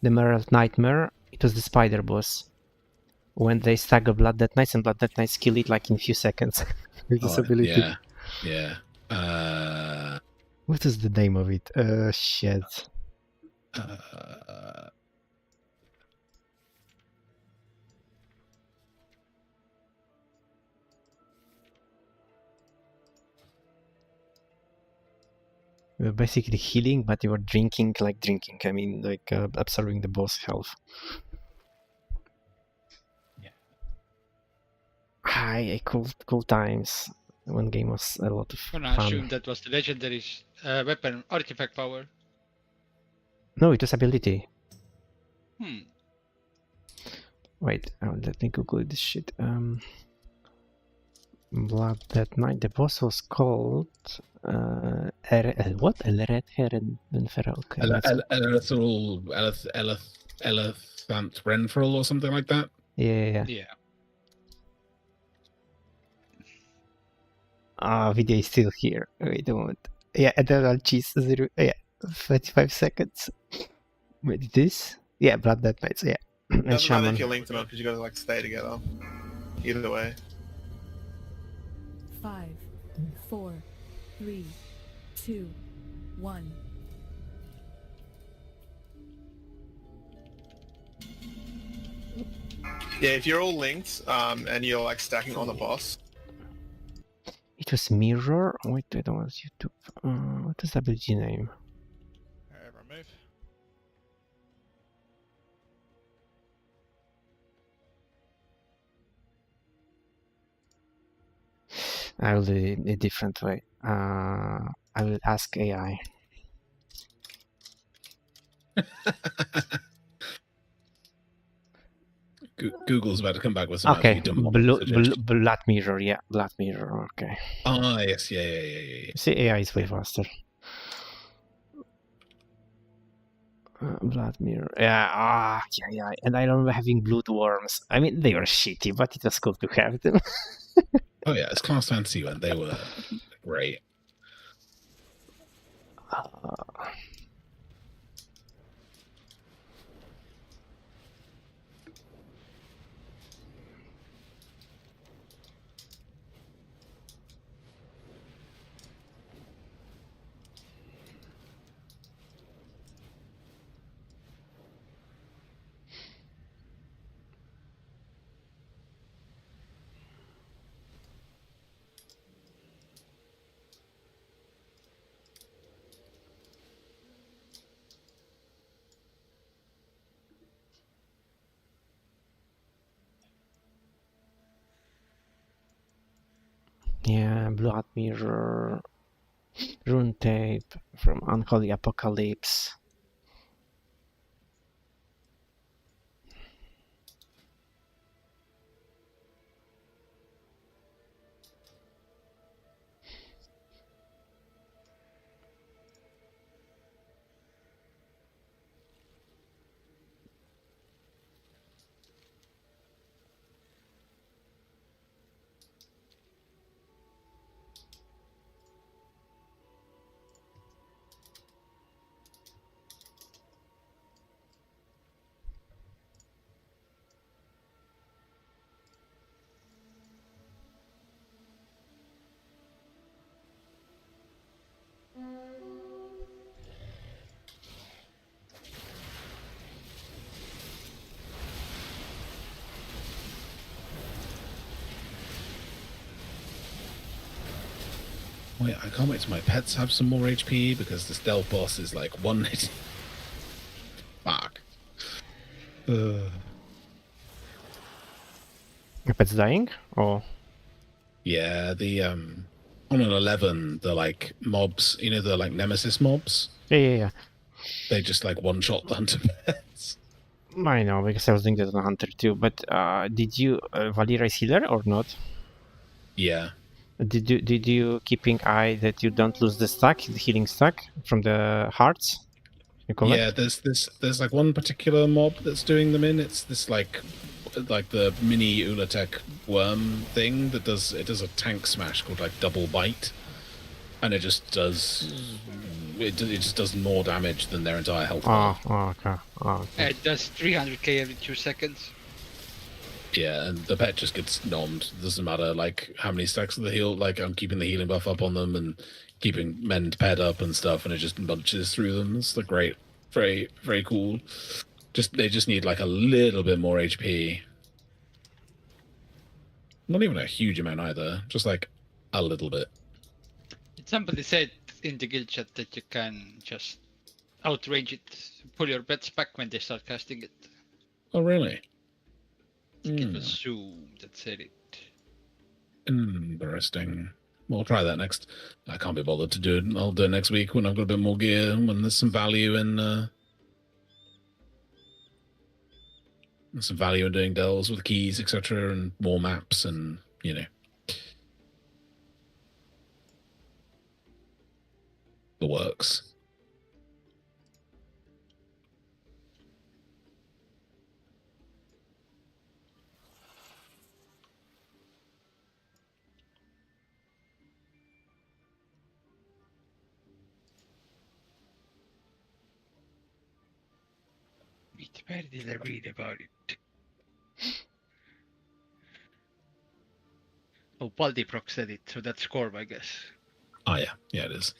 the Merald Nightmare, it was the spider boss. When they stack up Blood Death Knights, and Blood Death Knights kill it like in few seconds with this ability. Yeah. What is the name of it? Shit. You were basically healing, but you were drinking like drinking. I mean, like absorbing the boss health. Yeah. Hi, cool times. One game was a lot of I'm gonna fun. assume that was the legendary weapon artifact power. No, it was ability. Wait, let me Google this shit. Blood that night. The boss was called what? El Red Heron Benferro. Okay, Elephant Renfrel or something like that. yeah. Video is still here. Wait a moment. Yeah, Adrenal Cheese 0. Yeah, 35 seconds. Wait, this? Yeah, Blood that night. Yeah, and Doesn't matter Shaman. if you're linked or not, because you gotta like stay together. Either way. 5, 4, 3, 2, 1. Yeah, if you're all linked, and you're like stacking on the boss. It was Mirror. Wait, I don't want YouTube. What is WG name? Remove. I will do it a different way. I will ask AI. Google's about to come back with some. Okay, Blood Mirror. Yeah, Blood Mirror. Okay. Ah, yes, yeah. See, AI is way faster. Blood Mirror. Yeah, yeah. And I remember having Blood Worms. I mean, they were shitty, but it was cool to have them. Oh yeah, it's Class Fantasy when they were great. Yeah, Blood Mirror, Rune Tape from Unholy Apocalypse. Wait, I can't wait till my pets have some more HP because this Delve boss is like 1 hit. Fuck. Your pet's dying? Or? Yeah, the on an 11, the like mobs, you know, the like nemesis mobs. Yeah. They just like one-shot the hunter pets. I know, because I was doing that on Hunter too. But did you Valeri's healer or not? Yeah. Did you keeping eye that you don't lose the stack, the healing stack from the hearts? Yeah, there's like one particular mob that's doing them in. It's this like the mini Ulatek worm thing that does a tank smash called like double bite, and it just does more damage than their entire health bar. Okay. It does 300k every 2 seconds. Yeah, and the pet just gets nommed. Doesn't matter like how many stacks of the heal. Like I'm keeping the healing buff up on them and keeping mend pet up and stuff, and it just bunches through them. It's like great, very very cool. They just need like a little bit more HP. Not even a huge amount either. Just like a little bit. Somebody said in the guild chat that you can just outrange it, pull your pets back when they start casting it. Oh really? It was Zoom that said it. Interesting. We'll try that next. I can't be bothered to do it. I'll do it next week when I've got a bit more gear, when there's some value in There's some value in doing delves with keys, etc., and more maps, and the works. Where did I read about it? Oh, Baldiprox said it, so that's Corv, I guess. Oh yeah, it is.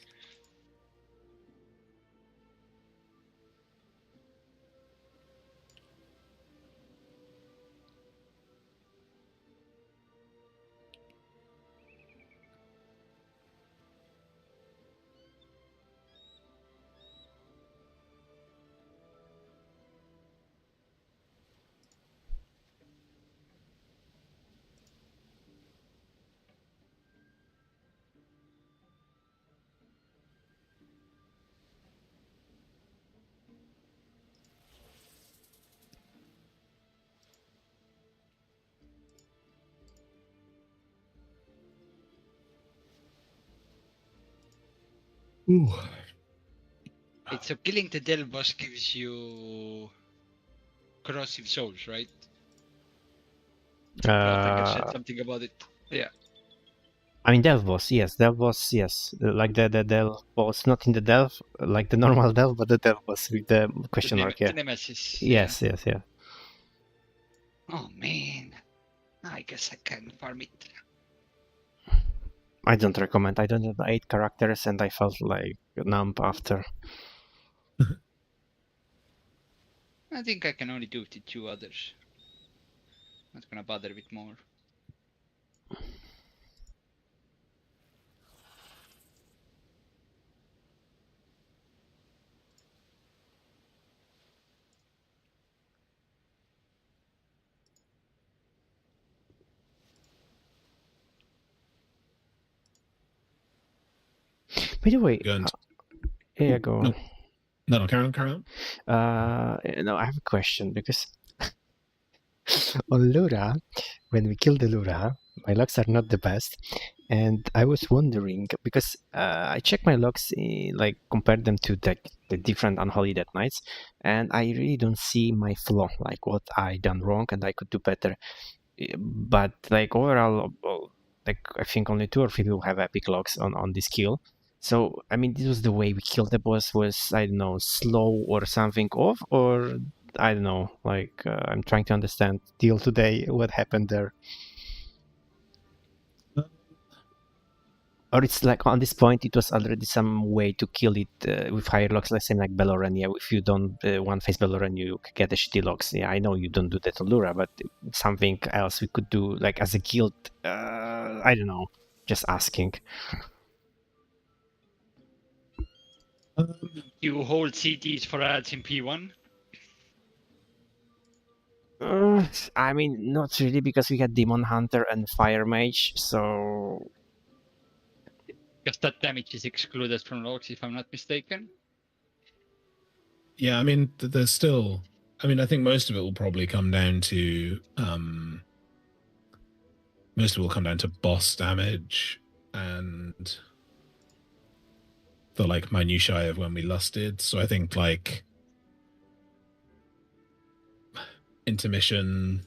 Ooh. Wait, so killing the Delve boss gives you corrosive souls, right? Protaka said something about it. Yeah. I mean, Delve boss, yes. Delve boss, yes. Like the Delve boss, not in the Delve, like the normal Delve, but the Delve boss with the question mark, yeah. The Nemesis. Yes. Oh man. I guess I can farm it. I don't recommend. I don't have 8 characters and I felt like numb after. I think I can only do it to 2 others. Not gonna bother with more. By the way, Go on. No, carry on. No, I have a question because on Lura, when we kill the Lura, my logs are not the best, and I was wondering because I check my logs, like compare them to the different Unholy Death Knights, and I really don't see my flaw, like what I done wrong and I could do better. But like overall, like I think only 2 or 3 people have epic logs on this kill. So I mean, this was the way we killed the boss. Was, I don't know, slow or something off, or I don't know. Like I'm trying to understand till today what happened there. Or it's like on this point it was already some way to kill it with higher logs, let's say like Beloran. Yeah, if you don't one face Beloran, you get the shitty logs. Yeah, I know you don't do that on Lura, but something else we could do, like as a guild. I don't know. Just asking. You hold CTs for ads in P1? I mean, not really, because we had Demon Hunter and Fire Mage, so... Because that damage is excluded from logs, if I'm not mistaken. Yeah, I mean, there's still... I mean, I think most of it will probably come down to... most of it will come down to boss damage and the, like, minutiae of when we lusted. So I think, like... Intermission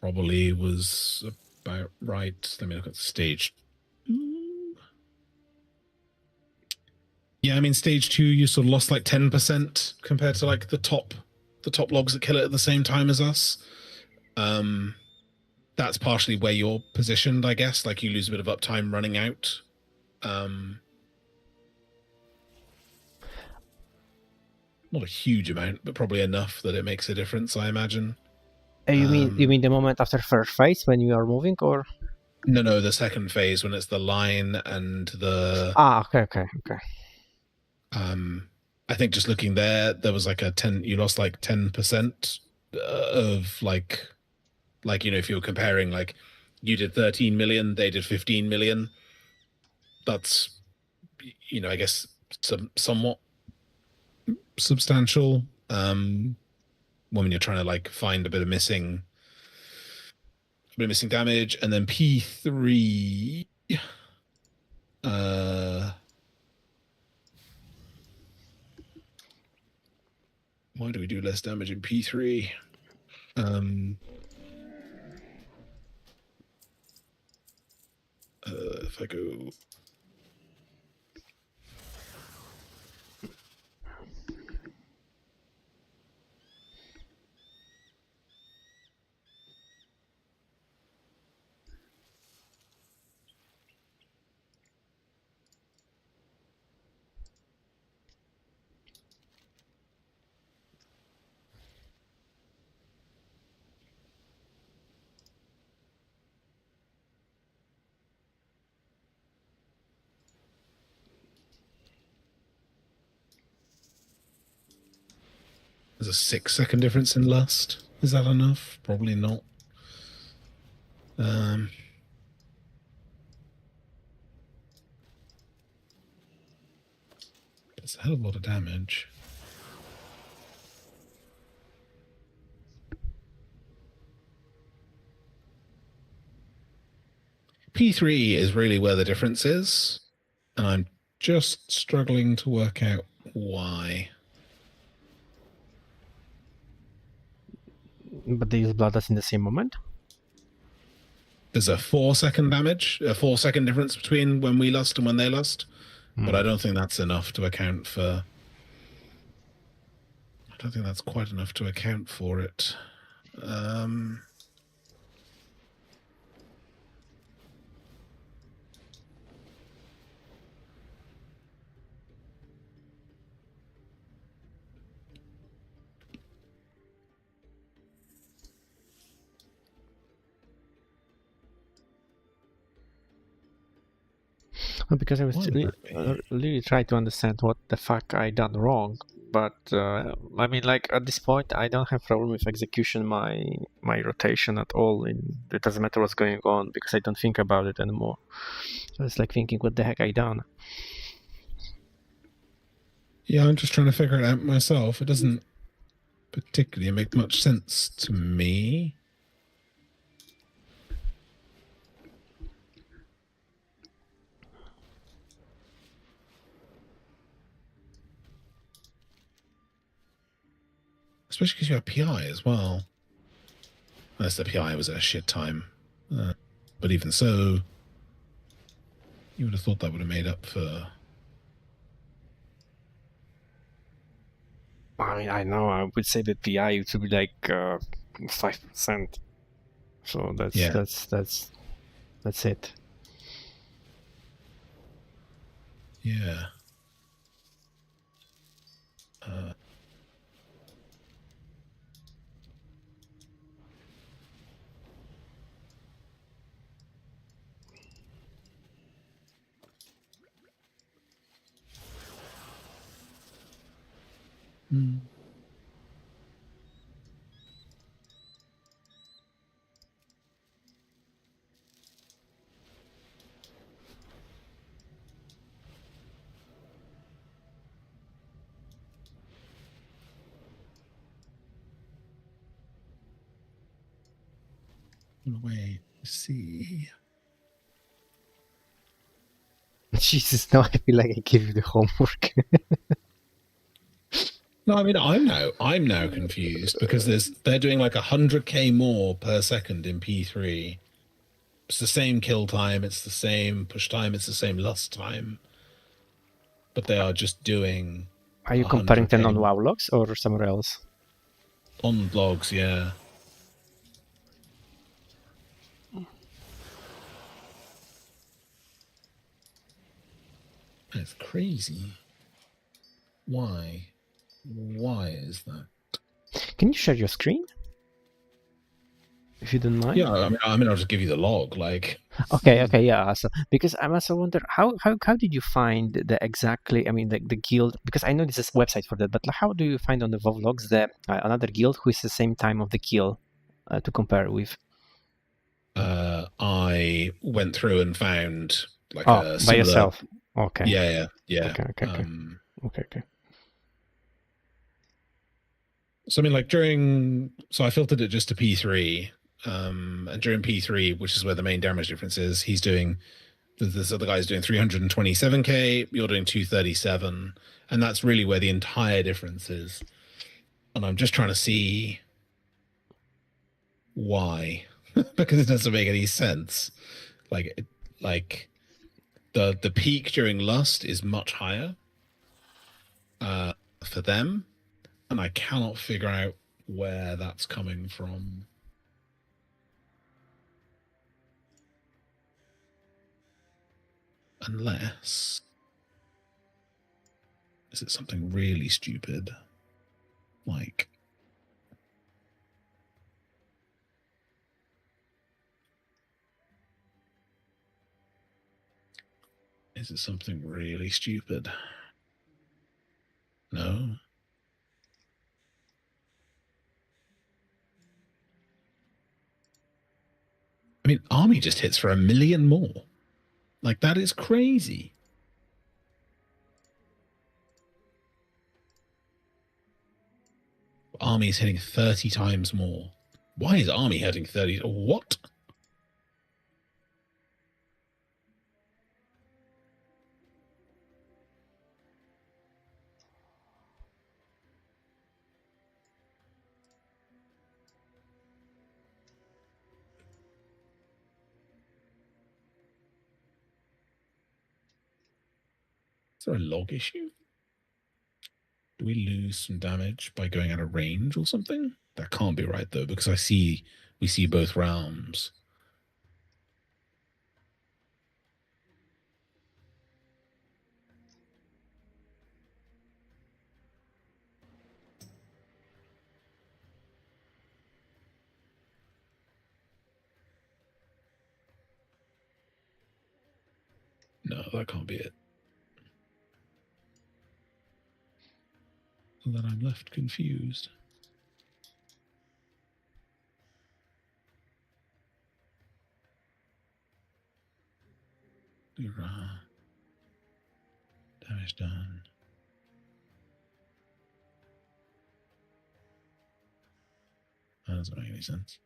probably was about right. Let me look at the stage. Yeah, I mean, stage 2, you sort of lost like 10% compared to like the top logs that kill it at the same time as us. That's partially where you're positioned, I guess. Like you lose a bit of uptime running out. Not a huge amount, but probably enough that it makes a difference, I imagine. You mean the moment after first phase when you are moving, or? No, the second phase when it's the line and the... Okay. I think just looking there was like you lost like 10% of like, you know, if you were comparing, like you did 13 million, they did 15 million. That's, you know, I guess somewhat substantial. when you're trying to like find a bit of missing damage, and then P3. Why do we do less damage in P3? If I go. There's a 6-second difference in lust. Is that enough? Probably not. It's a hell of a lot of damage. P3 is really where the difference is, and I'm just struggling to work out why. But they use Bloodlust in the same moment? There's a 4-second damage, a 4-second difference between when we lust and when they lust, but I don't think that's enough to account for... I don't think that's quite enough to account for it. Well, because I was really trying to understand what the fuck I done wrong. But I mean, like at this point, I don't have problem with execution my rotation at all. It doesn't matter what's going on because I don't think about it anymore. So it's like thinking, what the heck I done? Yeah, I'm just trying to figure it out myself. It doesn't particularly make much sense to me. Especially because you have PI as well. Unless the PI was a shit time. But even so, you would have thought that would have made up for... I mean, I know, I would say that PI would be like 5%. So that's it. Yeah. Wait, see. Jesus, now I feel like I give you the homework. No, I mean I'm now confused because they're doing like 100k more per second in P3. It's the same kill time, it's the same push time, it's the same lust time, but they are just doing. Are you comparing them on WoW logs or somewhere else? On logs, yeah. That's crazy. Why? Why is that? Can you share your screen? If you don't mind. Yeah, I mean, I'll just give you the log, like. Okay, yeah. So because I also wonder how did you find the exactly? I mean, the guild, because I know this is a website for that, but how do you find on the WoW logs the another guild who is the same time of the kill to compare with? I went through and found like a similar... by yourself. Okay. Yeah. Okay. So I mean, like so I filtered it just to P3, and during P3, which is where the main damage difference is, he's doing this other guy's doing 327k, you're doing 237, and that's really where the entire difference is. And I'm just trying to see why, because it doesn't make any sense. Like the peak during Lust is much higher for them, and I cannot figure out where that's coming from. Unless... is it something really stupid? Like... is it something really stupid? No. I mean, Army just hits for 1 million more. Like, that is crazy. Army's hitting 30 times more. Why is Army hitting 30? What? Is there a log issue? Do we lose some damage by going out of range or something? That can't be right, though, because we see both realms. No, that can't be it. And then I'm left confused. Damage done. That doesn't make any sense.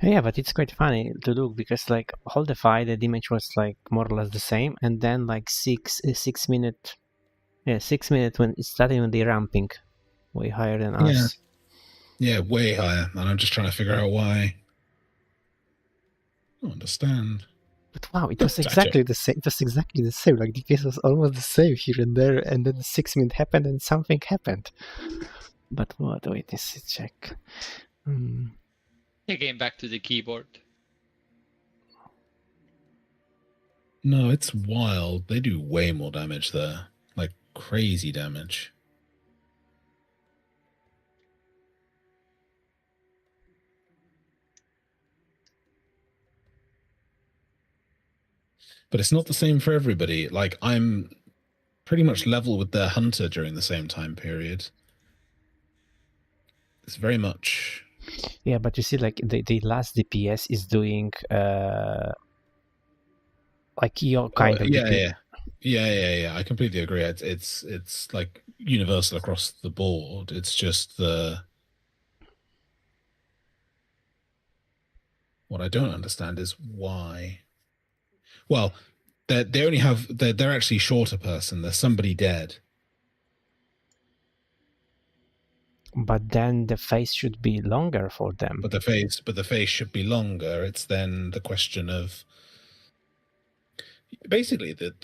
Yeah, but it's quite funny to look because like all the fight, the damage was like more or less the same, and then like 6 minute, 6 minutes when it's starting when they're ramping, way higher than us. Yeah, way higher. And I'm just trying to figure out why. I don't understand. But wow, it was exactly the same. It was exactly the same. Like DPS was almost the same here and there, and then the 6 minute happened, and something happened. But what? Wait, let's check. Again, back to the keyboard. No, it's wild. They do way more damage there. Like crazy damage. but it's not the same for everybody. Like, I'm pretty much level with their hunter during the same time period. It's very much... Yeah, but you see, like, the last DPS is doing like your kind of DPS. Yeah. I completely agree. It's like universal across the board. It's just what I don't understand is why. Well, they only have they're actually short a person. There's somebody dead. But then the phase should be longer for them. But the phase should be longer. It's then the question of basically the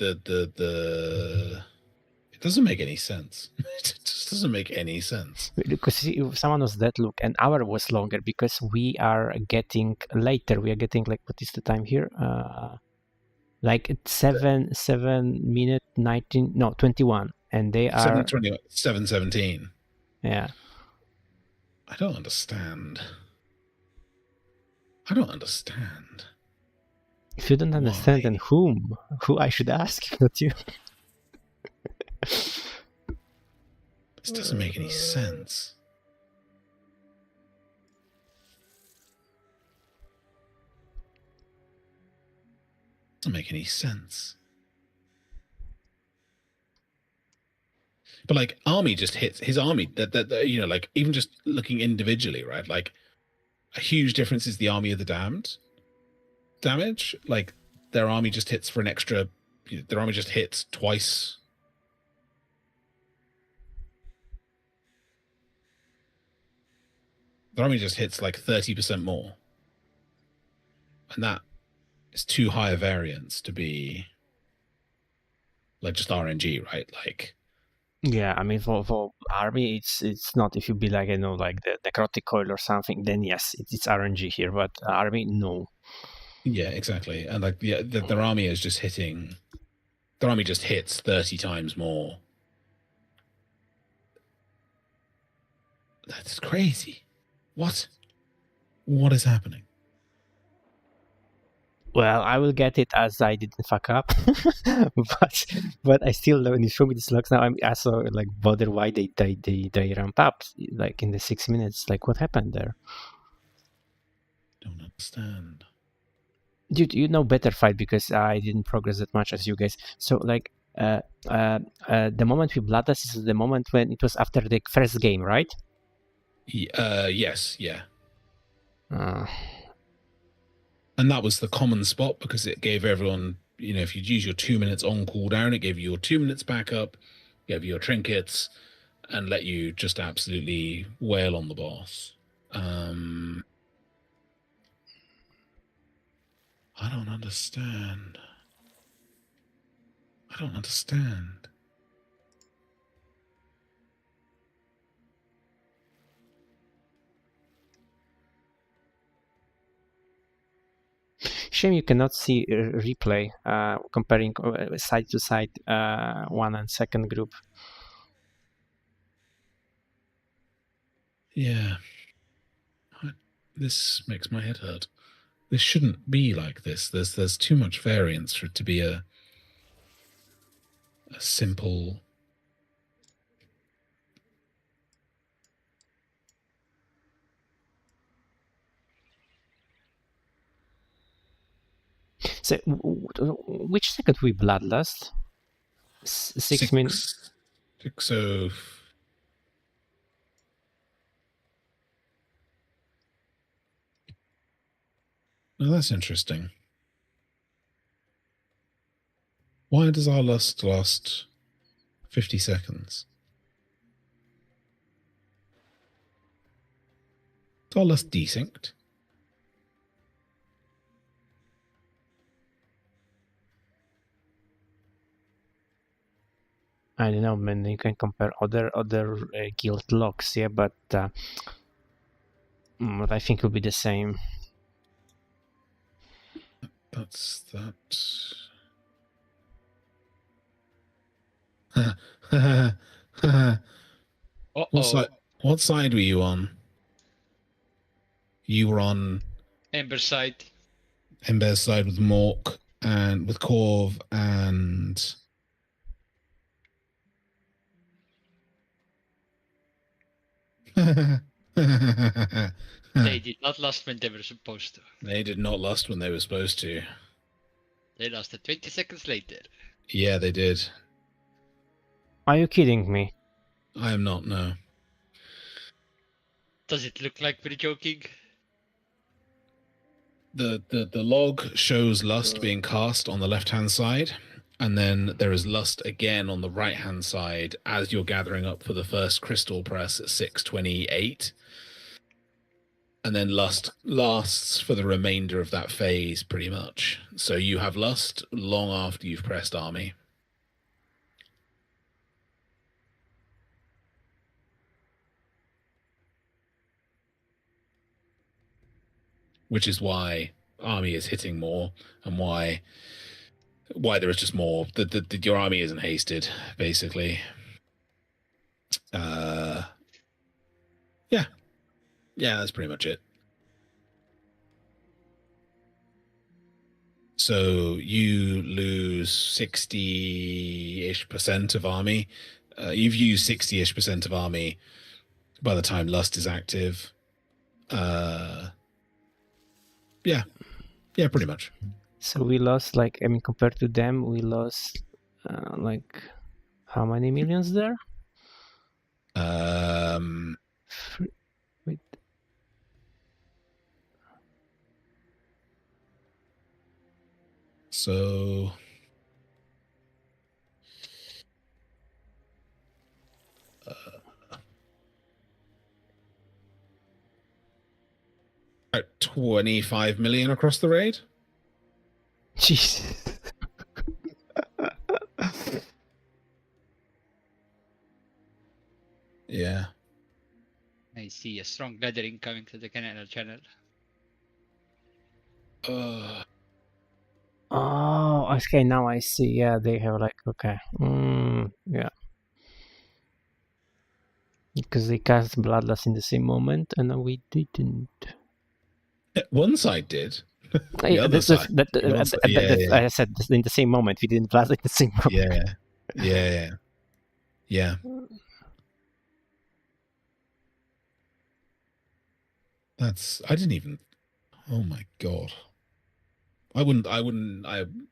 it doesn't make any sense. It just doesn't make any sense. Because if someone was dead, look, an hour was longer because we are getting later. We are getting like, what is the time here? Like 7 minute 19, no, 21, and they are 7:17. Yeah. I don't understand. If you don't understand, then who I should ask, not you. This doesn't make any sense. Doesn't make any sense. But like army just hits his army that you know, like even just looking individually, right? Like a huge difference is the army of the damned damage. Like their army just hits for an extra. Their army just hits twice. Their army just hits like 30% more, and that is too high a variance to be like just RNG, right? Like. Yeah, I mean, for army, it's not. If you be like, like the necrotic coil or something, then yes, it's RNG here. But army, no. Yeah, exactly. And like their army is just hitting. Their army just hits 30 times more. That's crazy. What is happening? Well, I will get it as I didn't fuck up, but I still, when you show me these logs now, I'm also like bothered why they ramp up like in the 6 minutes. Like, what happened there? Don't understand. Dude, you know better fight because I didn't progress that much as you guys. So like, the moment we bloodlust is the moment when it was after the first game, right? Yes, yeah. And that was the common spot because it gave everyone, if you'd use your 2 minutes on cooldown, it gave you your 2 minutes back up, gave you your trinkets, and let you just absolutely wail on the boss. I don't understand. Shame you cannot see replay comparing side to side one and second group. Yeah. This makes my head hurt. This shouldn't be like this. There's too much variance for it to be a simple. So, which second we bloodlust? 6 minutes. 6:05. Oh, that's interesting. Why does our lust last 50 seconds? Is our lust desynced? I don't know, man. You can compare other guild logs, yeah, but I think it will be the same. That's that. What side were you on? You were on Ember's side. Ember's side with Mork and with Corv and They did not last when they were supposed to. They did not last when they were supposed to. They lasted 20 seconds later. Yeah, they did. Are you kidding me? I am not, no. Does it look like we're joking? The log shows Lust being cast on the left-hand side, and then there is Lust again on the right-hand side as you're gathering up for the first crystal press at 6:28. And then Lust lasts for the remainder of that phase, pretty much. So you have Lust long after you've pressed Army. Which is why Army is hitting more, and why there is just more. Your Army isn't hasted, basically. Yeah, that's pretty much it. So you lose 60-ish% of Army. You've used 60-ish% of Army by the time Lust is active. Yeah, pretty much. So we lost, like, I mean, compared to them, we lost, like, how many millions there? Wait. So at 25 million across the raid. Jesus. Yeah. I see a strong gathering coming to the Canada channel. Oh, okay, now I see. Yeah, they have, like, okay. Yeah. Because they cast Bloodlust in the same moment, and we didn't. One side did. The other side. I said in the same moment. We didn't Bloodlust in the same moment. Yeah. I didn't even. Oh my god. I wouldn't.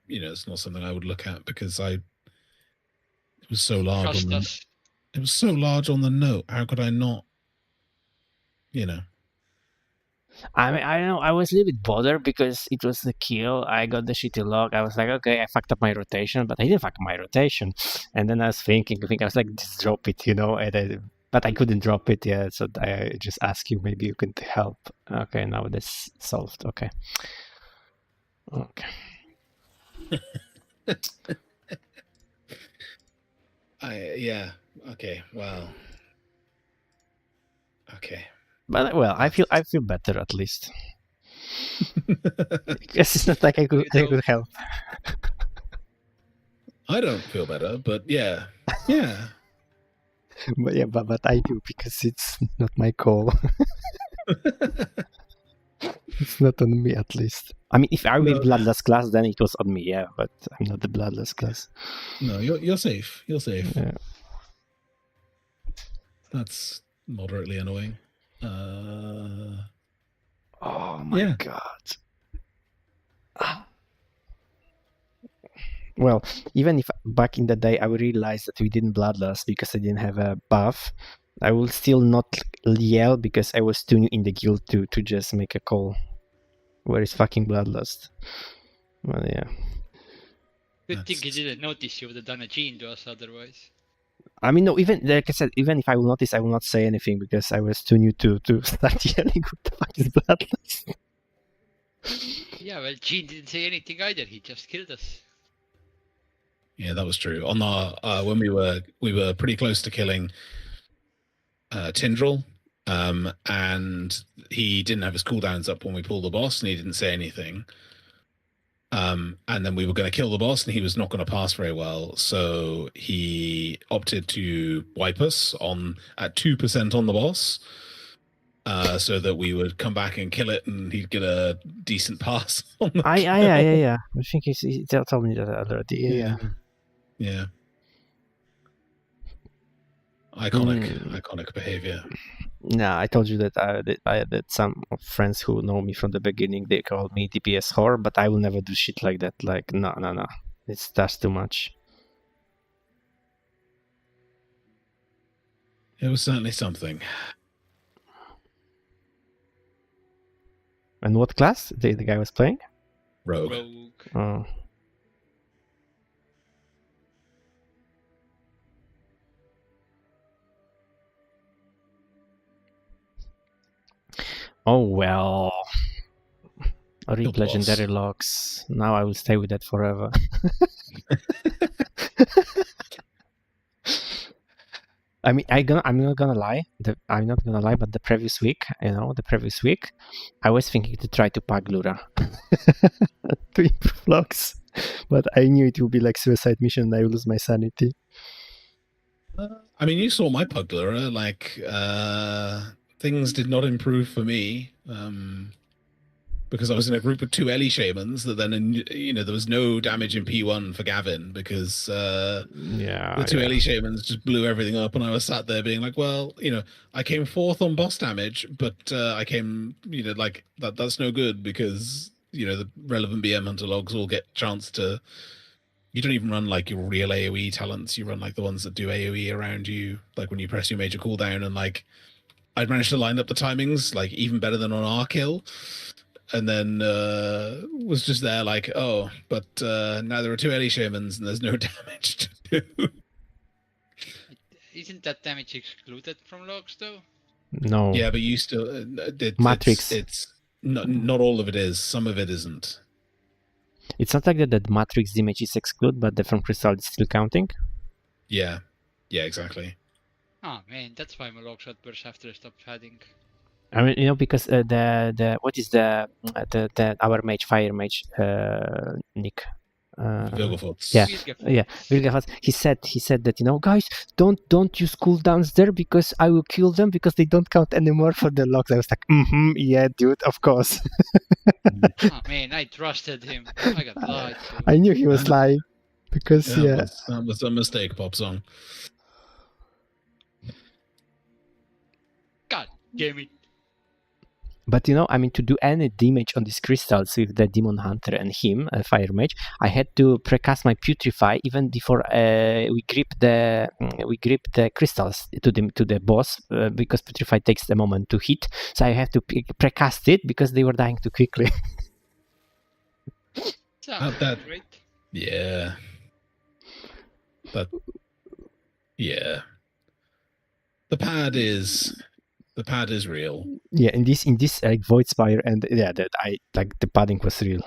It's not something I would look at because it was so large. It was so large on the note. How could I not? I mean, I don't know. I was a little bit bothered because it was the kill. I got the shitty log. I was like, okay, I fucked up my rotation, but I didn't fuck my rotation. And then I was thinking, I was like, just drop it, but I couldn't drop it yet. So I just asked you, maybe you could help. Okay, now that's solved. Okay. Yeah. Okay. Well. Okay. But I feel better at least. Because it's not like I could help. I don't feel better, but yeah. but I do because it's not my call. It's not on me, at least. I mean, if I were Bloodlust class, then it was on me, yeah. But I'm not the Bloodlust class. No, you're safe. You're safe. Yeah. That's moderately annoying. Oh my god. Well, even if back in the day I realized that we didn't Bloodlust because I didn't have a buff, I will still not yell because I was too new in the guild to just make a call. Where is fucking Bloodlust? Well, yeah. Good thing you didn't notice. You would have done a gene to us otherwise. I mean, no, even like I said, even if I will notice, I will not say anything because I was too new to start yelling. What the fuck is Bloodlust? Yeah, well, Gene didn't say anything either. He just killed us. Yeah, that was true. On our when we were pretty close to killing Tindril, and he didn't have his cooldowns up when we pulled the boss, and he didn't say anything. And then we were going to kill the boss, and he was not going to pass very well, so he opted to wipe us at 2% on the boss. so that we would come back and kill it, and he'd get a decent pass on the Yeah. I think he told me that already. Yeah. Yeah. Iconic behavior. No, I told you that I had some friends who know me from the beginning. They called me DPS whore, but I will never do shit like that. Like, no. That's too much. It was certainly something. And what class the guy was playing? Rogue. Oh. Oh well. Read legendary logs. Now I will stay with that forever. I mean, I'm not gonna lie. But the previous week, I was thinking to try to pack Lura to improve logs, but I knew it would be like suicide mission and I would lose my sanity. I mean, you saw my pug Lura. Like, things did not improve for me. Because I was in a group of 2 Ellie shamans that then, there was no damage in P1 for Gavin because the 2 Ellie shamans just blew everything up, and I was sat there being like, well, I came 4th on boss damage, but I came, like that's no good because, the relevant BM hunter logs all get chance to. You don't even run like your real AoE talents. You run like the ones that do AoE around you, like when you press your major cooldown, and like I'd managed to line up the timings like even better than on our kill. And then was just there like, oh, but now there are 2 Ellie shamans and there's no damage to do. Isn't that damage excluded from logs though? No. Yeah, but you still Matrix. It's not all of it is. Some of it isn't. It's not like that Matrix damage is excluded, but the from crystal is still counting. Yeah, exactly. Oh man, that's why my logs got worse after I stopped padding. I mean, because the what is the our mage, fire mage, Nick? Vilgefortz. Yeah, Vilgefortz. He said that guys, don't use cooldowns there because I will kill them because they don't count anymore for the logs. I was like, yeah, dude, of course. Oh man, I trusted him. I got lied to. I knew he was lying because that was a mistake, Pop Song. God damn it. But to do any damage on these crystals with the Demon Hunter and him, Fire Mage, I had to precast my Putrefy even before we grip the crystals to the boss because Putrefy takes a moment to hit. So I have to precast it because they were dying too quickly. Great. Yeah. Yeah. The pad is real. Yeah, in this like Void Spire and that I like the padding was real.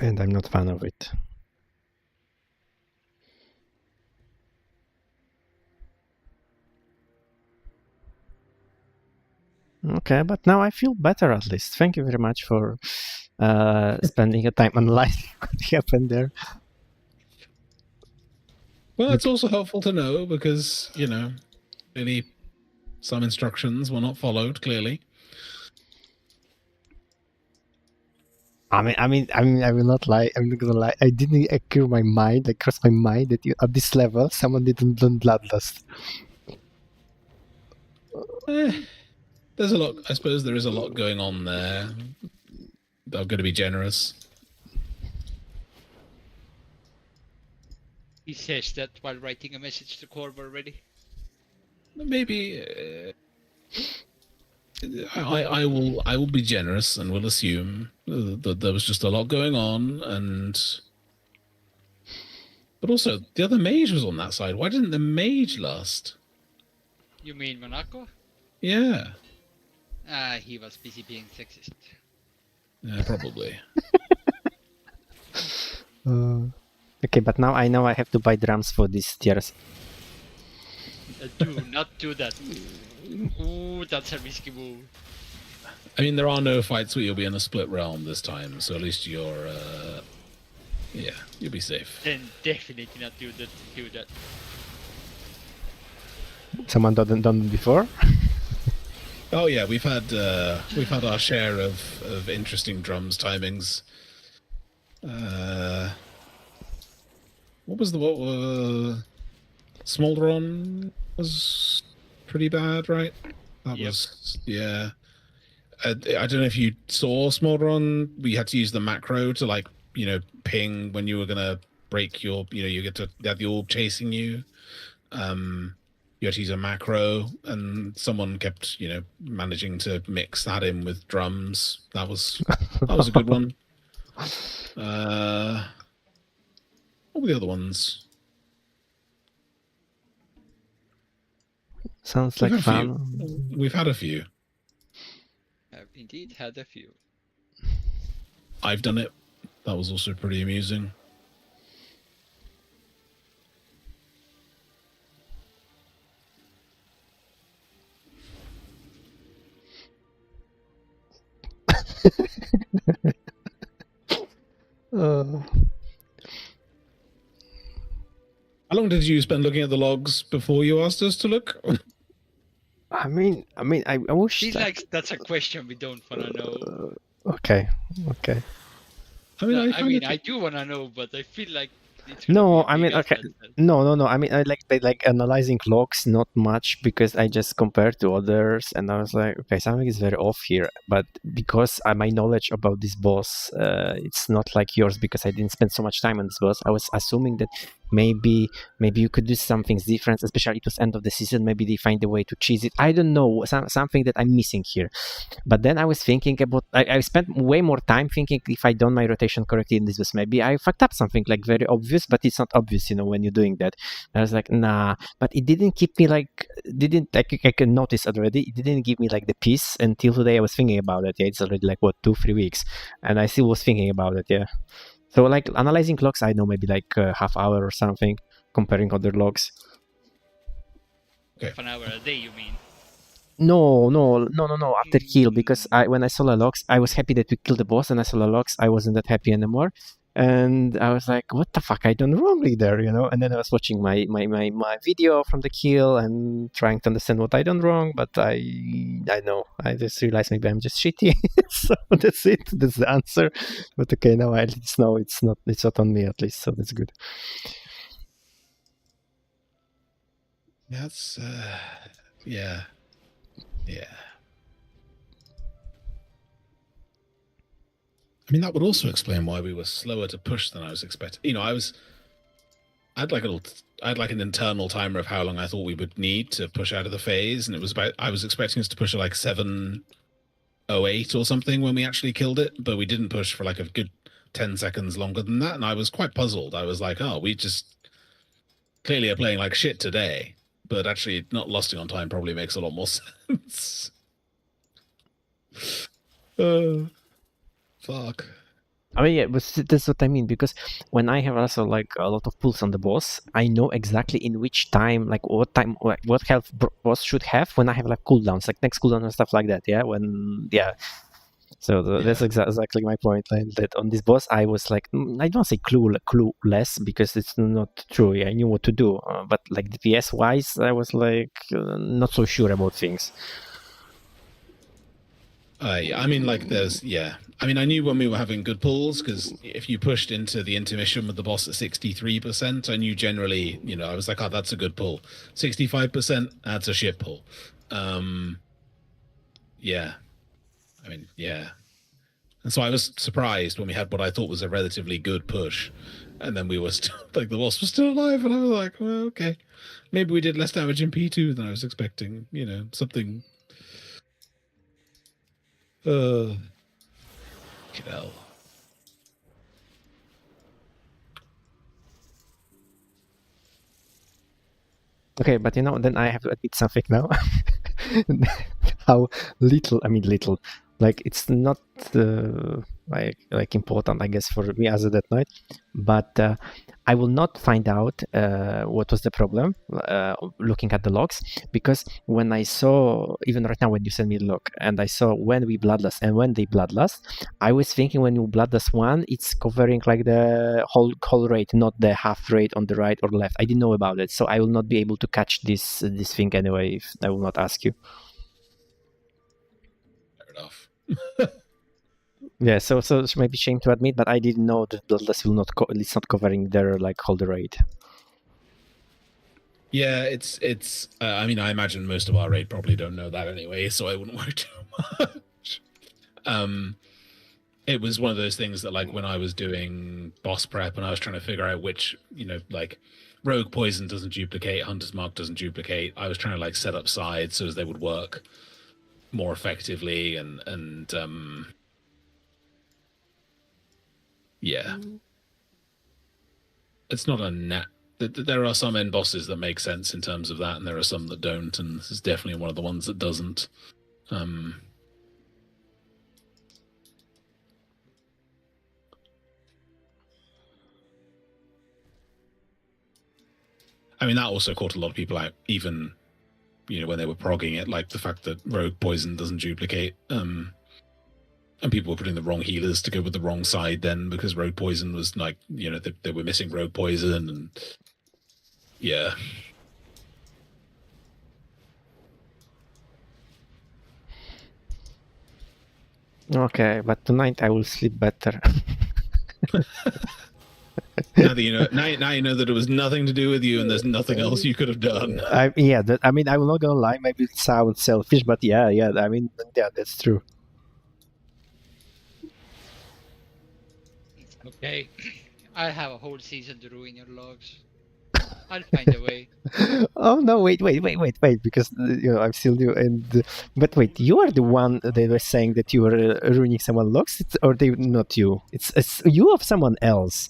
And I'm not a fan of it. Okay, but now I feel better at least. Thank you very much for spending your time analyzing what happened there. Well, it's also helpful to know because, really some instructions were not followed, clearly. I mean, I will not lie. I'm not gonna lie. I didn't occur my mind, like cross my mind that at this level, someone didn't learn Bloodlust. There's a lot. I suppose there is a lot going on there. I'm going to be generous. He says that while writing a message to Corb already. Maybe I will be generous and will assume that there was just a lot going on, but also the other mage was on that side. Why didn't the mage last? You mean Monaco? Yeah. He was busy being sexist. Yeah, probably. Okay, but now I know I have to buy drums for these tiers. Do not do that. Ooh, that's a risky move. I mean, there are no fights where you'll be in a split realm this time, so at least you're, you'll be safe. Then definitely not do that. Someone done it before? Oh yeah, we've had our share of interesting drums timings. What was Smolderon was pretty bad, right? That was, yeah. I don't know if you saw Smolderon. We had to use the macro to, like, ping when you were gonna break your, you get to have the orb chasing you. You had to use a macro, and someone kept, managing to mix that in with drums. That was a good one. What were the other ones? Sounds like fun. We've had a few. I've indeed had a few. I've done it. That was also pretty amusing. How long did you spend looking at the logs before you asked us to look? I wish. Feels like that's a question we don't want to know. Okay. I do want to know, but I feel like No, I mean, okay. No. I mean, I like analyzing logs, not much, because I just compared to others, and I was like, okay, something is very off here. But because my knowledge about this boss, it's not like yours, because I didn't spend so much time on this boss. I was assuming that maybe you could do some things different, especially it was end of the season. Maybe they find a way to cheese it. I don't know, something that I'm missing here. But then I was thinking about, I spent way more time thinking if I done my rotation correctly in this boss. Maybe I fucked up something like very obvious, but it's not obvious, when you're doing that. I was like, nah, but it didn't keep me I can notice already, it didn't give me like the peace until today. I was thinking about it. Yeah, it's already like 2-3 weeks, and I still was thinking about it. Yeah. So like analyzing logs, I know maybe like a half hour or something, comparing other logs. Okay. Half an hour a day, you mean? No. After kill, because when I saw the logs, I was happy that we killed the boss, and I saw the logs, I wasn't that happy anymore. And I was like, what the fuck I done wrongly there, And then I was watching my video from the kill and trying to understand what I done wrong, but I know. I just realized maybe I'm just shitty. So that's it. That's the answer. But okay, now I at least know it's not on me, at least, so that's good. That's yeah. I mean, that would also explain why we were slower to push than I was expecting. I'd like an internal timer of how long I thought we would need to push out of the phase, and I was expecting us to push at like 7:08 or something when we actually killed it, but we didn't push for like a good 10 seconds longer than that, and I was quite puzzled. I was like, oh, we just clearly are playing like shit today, but actually not lusting on time probably makes a lot more sense. Fuck. I mean, yeah, but that's what I mean, because when I have also like a lot of pulls on the boss, I know exactly in which time, like what health boss should have when I have like cooldowns, like next cooldown and stuff like that. Yeah, So that's exactly my point. Like, that on this boss, I was like, I don't say clueless, because it's not true. Yeah, I knew what to do, but like DPS wise, I was like not so sure about things. I mean, like, I mean, I knew when we were having good pulls, because if you pushed into the intermission with the boss at 63%, I knew generally, I was like, oh, that's a good pull. 65%, that's a shit pull. Yeah. I mean, yeah. And so I was surprised when we had what I thought was a relatively good push, and then we were still, like, the boss was still alive, and I was like, well, okay. Maybe we did less damage in P2 than I was expecting, something... hell. Okay, but then I have to admit something now. How little, like, it's not like important, I guess, for me as a Death Knight. But I will not find out what was the problem looking at the logs, because when I saw, even right now when you send me the log, and I saw when we bloodlust and when they bloodlust, I was thinking when you bloodlust one, it's covering like the whole rate, not the half rate on the right or left. I didn't know about it, so I will not be able to catch this thing anyway if I will not ask you. Fair enough. Yeah, so it might be shame to admit, but I didn't know that bloodlust will not it's not covering their like hold rate. Yeah, it's. I mean, I imagine most of our raid probably don't know that anyway, so I wouldn't worry too much. It was one of those things that, like, when I was doing boss prep and I was trying to figure out which, like, rogue poison doesn't duplicate, hunter's mark doesn't duplicate. I was trying to like set up sides so as they would work more effectively, and yeah, it's not a net. There are some end bosses that make sense in terms of that, and there are some that don't, and this is definitely one of the ones that doesn't. I mean, that also caught a lot of people out, even, when they were progging it, like the fact that rogue poison doesn't duplicate, and people were putting the wrong healers to go with the wrong side then, because rogue poison was like, they were missing rogue poison, and yeah. Okay, but tonight I will sleep better. Now that you know, now you know that it was nothing to do with you, and there's nothing else you could have done. I mean, I'm not gonna lie. Maybe it sounds selfish, but yeah. I mean, yeah, that's true. Okay, I have a whole season to ruin your logs. I'll find a way. Oh no! Wait! Because I'm still new. But wait, you are the one they were saying that you were ruining someone's logs, or they not you? It's you of someone else.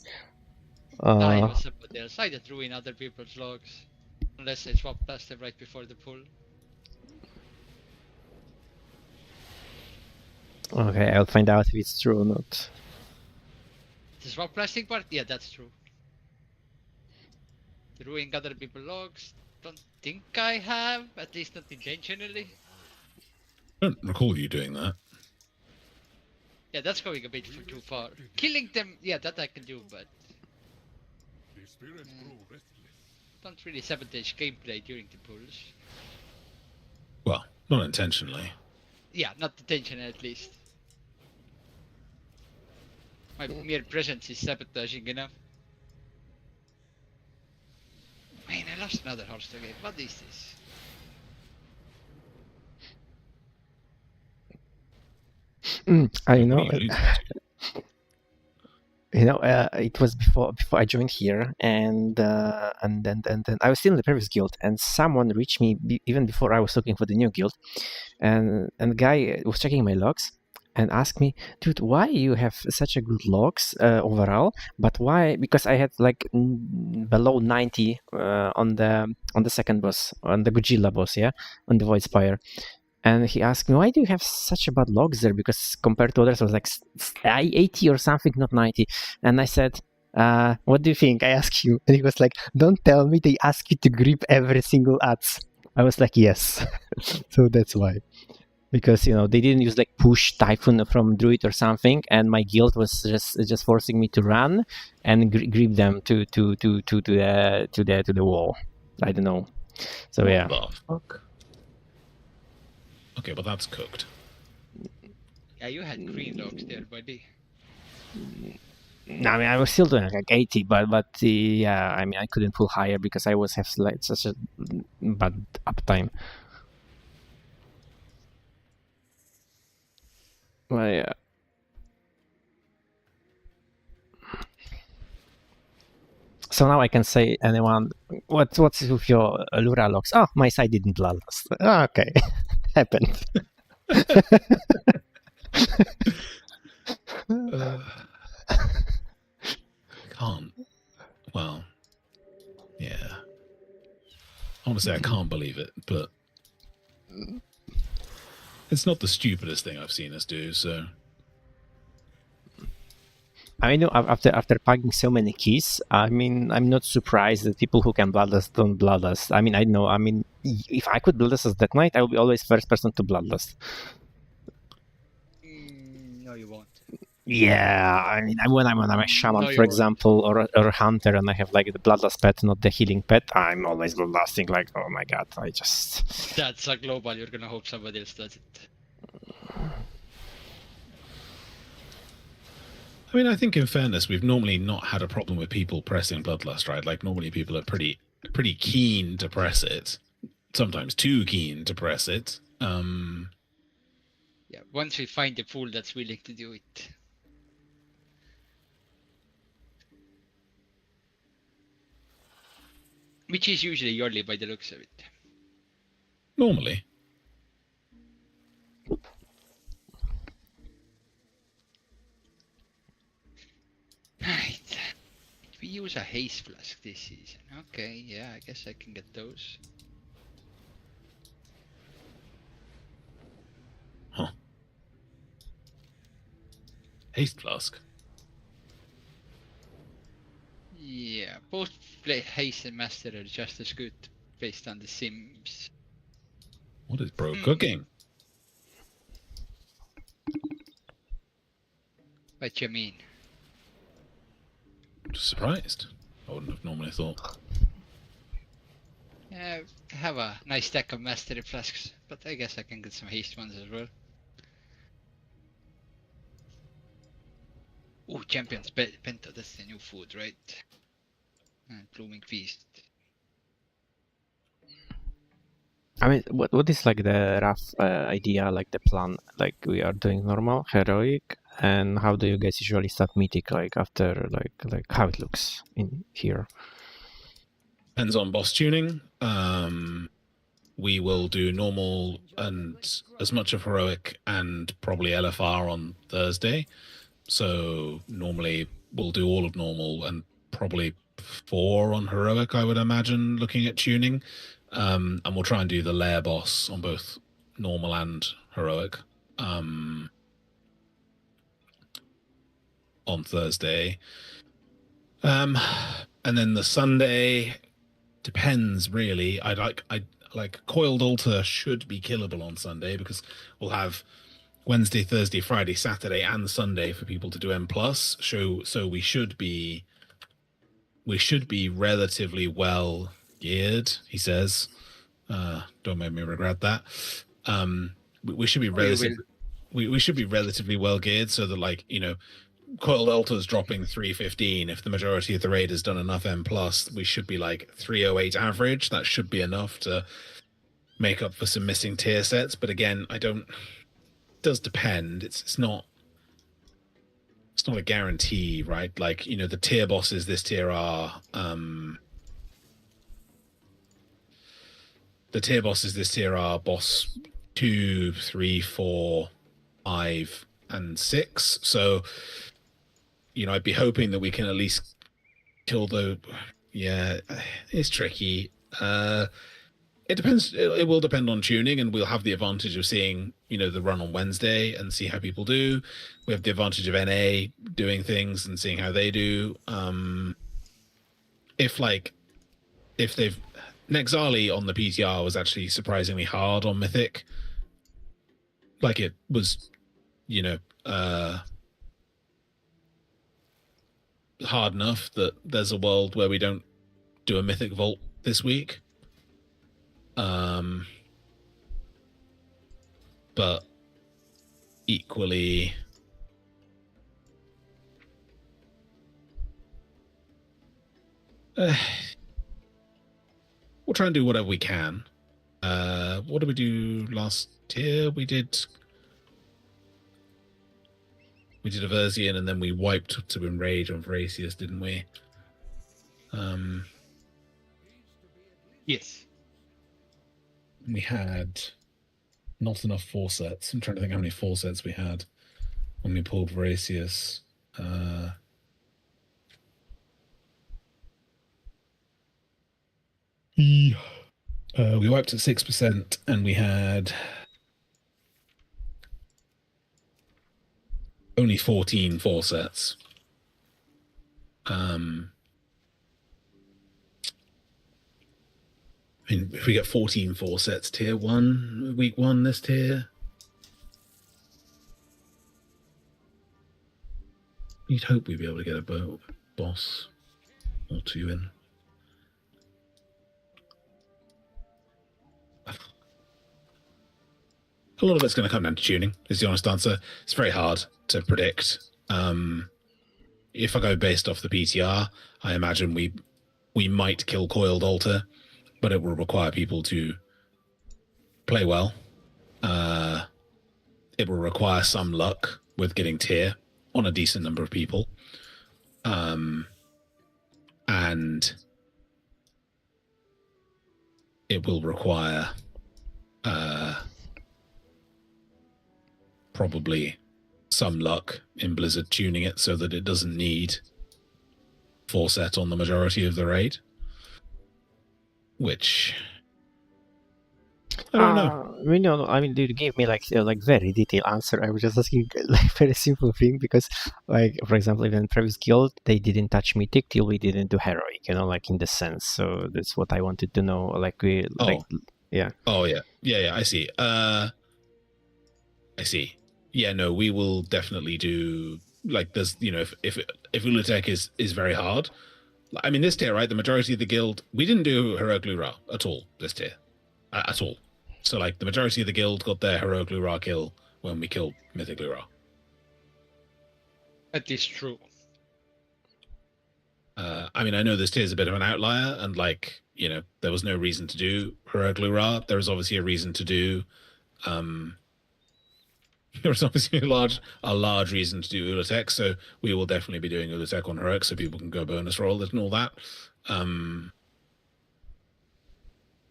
I was somebody else. I just ruin other people's logs, unless I swap past them right before the pull. Okay, I'll find out if it's true or not. The swap blasting part? Yeah, that's true. Ruining other people's logs? Don't think I have, at least not intentionally. I don't recall you doing that. Yeah, that's going a bit too far. Killing them, yeah, that I can do, but don't really sabotage gameplay during the pulls. Well, not intentionally. Yeah, not intentionally at least. My mere presence is sabotaging enough. Man, I lost another Hearthstone game. What is this? I know. It was before I joined here, and then I was still in the previous guild, and someone reached me even before I was looking for the new guild, and the guy was checking my logs and asked me, dude, why you have such a good logs overall, but why? Because I had like below 90 on the second boss, on the Godzilla boss, yeah, on the Void Spire. And he asked me, why do you have such a bad logs there? Because compared to others, I was like 80 or something, not 90. And I said, what do you think? I asked you. And he was like, don't tell me they ask you to grip every single ads. I was like, yes. So that's why. Because, they didn't use like push Typhoon from Druid or something. And my guild was just forcing me to run and grip them to the wall. I don't know. So yeah. What the fuck? Okay, but that's cooked. Yeah, you had green logs there, buddy. No, I mean, I was still doing like 80, but yeah, I mean, I couldn't pull higher because I was have like such a bad uptime. Well, yeah. So now I can say anyone, what's with your Lura logs? Oh, my side didn't bloodlust. Oh, okay. Happened. Can't. Well, yeah. I want to say I can't believe it, but it's not the stupidest thing I've seen us do, so. I know after packing so many keys, I mean, I'm not surprised that people who can bloodlust don't bloodlust. I mean, I know. I mean, if I could bloodlust that night, I would be always first person to bloodlust. No, you won't. Yeah, I mean, when I'm a shaman, No, for you won't. example, or a hunter, and I have like the bloodlust pet, not the healing pet, I'm always bloodlusting. Like, oh my god, I just. That's a global. You're gonna hope somebody else does it. I mean, I think in fairness, we've normally not had a problem with people pressing bloodlust, right? Like normally people are pretty keen to press it, sometimes too keen to press it. Yeah, once we find the fool that's willing to do it. Which is usually Yorli by the looks of it. Normally. Right. We use a haste flask this season. Okay, yeah, I guess I can get those. Huh. Haste flask. Yeah, both haste and master are just as good based on the sims. What is bro cooking? What you mean? Just surprised. I wouldn't have normally thought. Yeah, I have a nice stack of mastery flasks, but I guess I can get some haste ones as well. Oh, Champions Bento, that's the new food, right? And Blooming Feast. I mean, what is like the rough idea, like the plan? Like we are doing normal, heroic, and how do you guys usually start mythic? Like after like how it looks in here? Depends on boss tuning. We will do normal and as much of heroic and probably LFR on Thursday. So normally we'll do all of normal and probably 4 on heroic, I would imagine, looking at tuning. And we'll try and do the lair boss on both normal and heroic on Thursday. And then the Sunday depends really. I like Coiled Altar should be killable on Sunday because we'll have Wednesday, Thursday, Friday, Saturday, and Sunday for people to do M+. So we should be relatively well geared, he says. Don't make me regret that. We should be we should be relatively well geared so that, like, you know, Coiled Altar's dropping 315. If the majority of the raid has done enough M+, we should be like 308 average. That should be enough to make up for some missing tier sets. But again, it does depend. It's not a guarantee, right? Like, you know, the tier bosses this tier are boss 2, 3, 4, 5, and 6. So, you know, I'd be hoping that we can at least kill the. Yeah, it's tricky. It depends. It will depend on tuning, and we'll have the advantage of seeing, you know, the run on Wednesday and see how people do. We have the advantage of NA doing things and seeing how they do. If they've Nexali on the PTR was actually surprisingly hard on Mythic. Like, it was, you know, hard enough that there's a world where we don't do a Mythic Vault this week. But equally, we'll try and do whatever we can. What did we do last year? We did Aversian, and then we wiped to Enrage on Voracious, didn't we? Yes. We had not enough 4 sets. I'm trying to think how many 4 sets we had when we pulled Voracious. We wiped at 6%, and we had only 14 4 sets. I mean, if we get 14 4-sets tier 1, week 1 this tier, you'd hope we'd be able to get a boss or 2 in. A lot of it's going to come down to tuning, is the honest answer. It's very hard to predict. If I go based off the PTR, I imagine we might kill Coiled Altar, but it will require people to play well. It will require some luck with getting tier on a decent number of people. And it will require probably some luck in Blizzard tuning it so that it doesn't need 4-set on the majority of the raid. Which I don't know. I mean, you gave me like very detailed answer. I was just asking like very simple thing because, like, for example, even in previous guild, they didn't touch mythic till we didn't do heroic. You know, like in the sense. So that's what I wanted to know. Like yeah. Oh yeah. I see. I see. Yeah, no, we will definitely do like there's if Ulatech is very hard. I mean, this tier, right? The majority of the guild, we didn't do Heroic Lura at all this tier, at all. So like the majority of the guild got their Heroic Lura kill when we killed Mythic Lura. That is true. I mean, I know this tier is a bit of an outlier, and like there was no reason to do Heroic Lura. There was obviously a reason to do. There was obviously a large reason to do Ulatech, so we will definitely be doing Ulatech on Heroic so people can go bonus roll it and all that.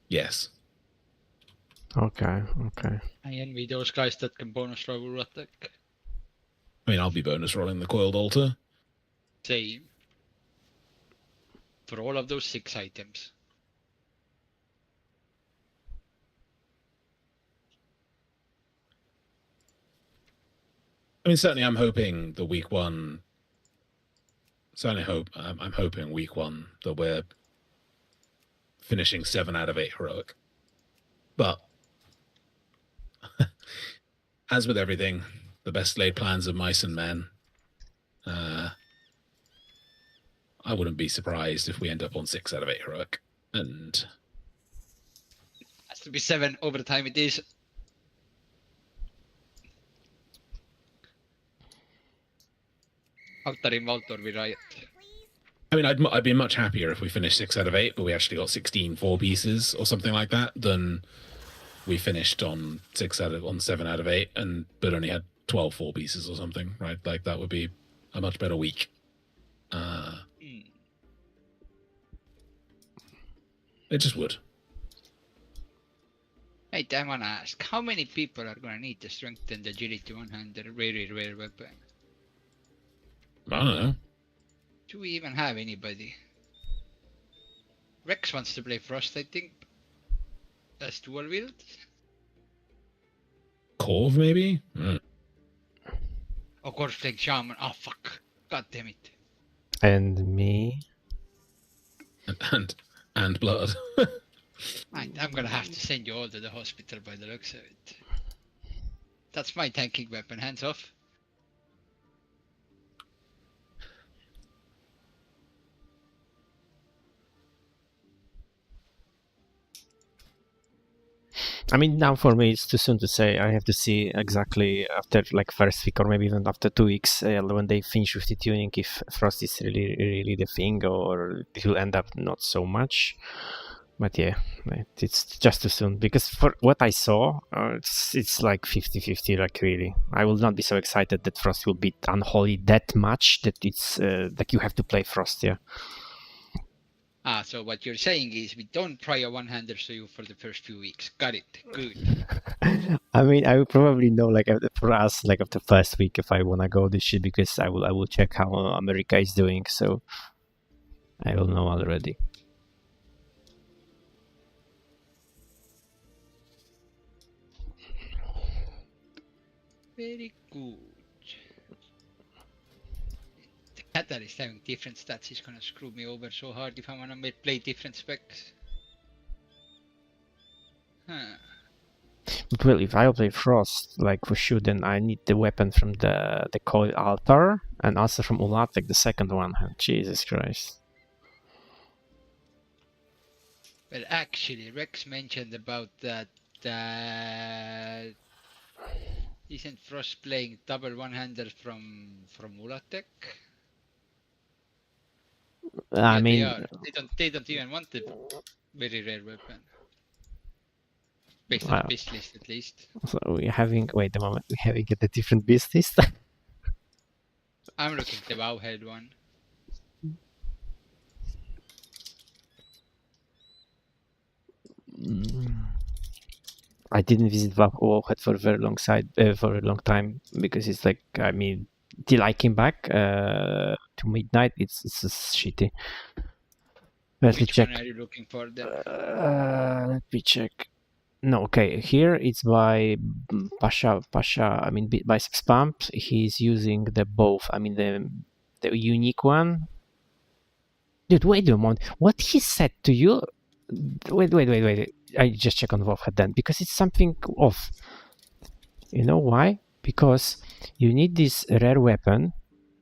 Yes. Okay. I envy those guys that can bonus roll Ulatech. I mean, I'll be bonus rolling the Coiled Altar. Same. For all of those 6 items. I mean, certainly I'm hoping the week 1. I'm hoping week 1 that we're finishing 7 out of 8 heroic. But as with everything, the best laid plans of mice and men. I wouldn't be surprised if we end up on 6 out of 8 heroic. And has to be 7 over the time it is. Altarin Valtor we riot. I mean, I'd be much happier if we finished 6 out of 8, but we actually got 16 4-pieces or something like that, than we finished on 7 out of 8, but only had 12 4-pieces or something, right? Like that would be a much better week. It just would. Hey, I wanna ask, how many people are gonna need to strengthen the agility 100 very rare weapon? I don't know. Do we even have anybody? Rex wants to play Frost, I think. That's dual wield. Corv, maybe? Oh, Corv playing Shaman. Oh, fuck. God damn it. And me. And blood. I'm gonna have to send you all to the hospital by the looks of it. That's my tanking weapon. Hands off. I mean, now for me, it's too soon to say. I have to see exactly after like first week or maybe even after 2 weeks when they finish with the tuning if Frost is really the thing or it will end up not so much. But yeah, it's just too soon because for what I saw, it's like 50-50. Like really, I will not be so excited that Frost will beat Unholy that much that it's like you have to play Frost. Yeah. Ah, so what you're saying is we don't try a one-hander to you for the first few weeks. Got it. Good. I mean, I will probably know like for us like after first week if I wanna go this shit because I will check how America is doing. So I will know already. Very good. The cat Catalyst having different stats is gonna screw me over so hard if I wanna play different specs. Huh. But well, if I play Frost, like for sure, then I need the weapon from the Coil Altar and also from Ulatek, the second one. Jesus Christ. Well, actually, Rex mentioned about that. Isn't Frost playing double one-hander from Ulatek? I mean, they don't even want the very rare weapon. Based on the beast list, at least. So we're having. Wait a moment. We're having a different beast list. I'm looking at the WoW head one. I didn't visit Wowhead for a very for a long time because it's like, I mean, till I came back to midnight, it's shitty. Let me check. Which one are you looking for then? Let me check. No, okay. Here it's by Pasha. I mean, by Spamp. He's using the both. I mean, the unique one. Dude, wait a moment. What he said to you? Wait. I just check on Wolfhead then because it's something off. You know why? Because you need this rare weapon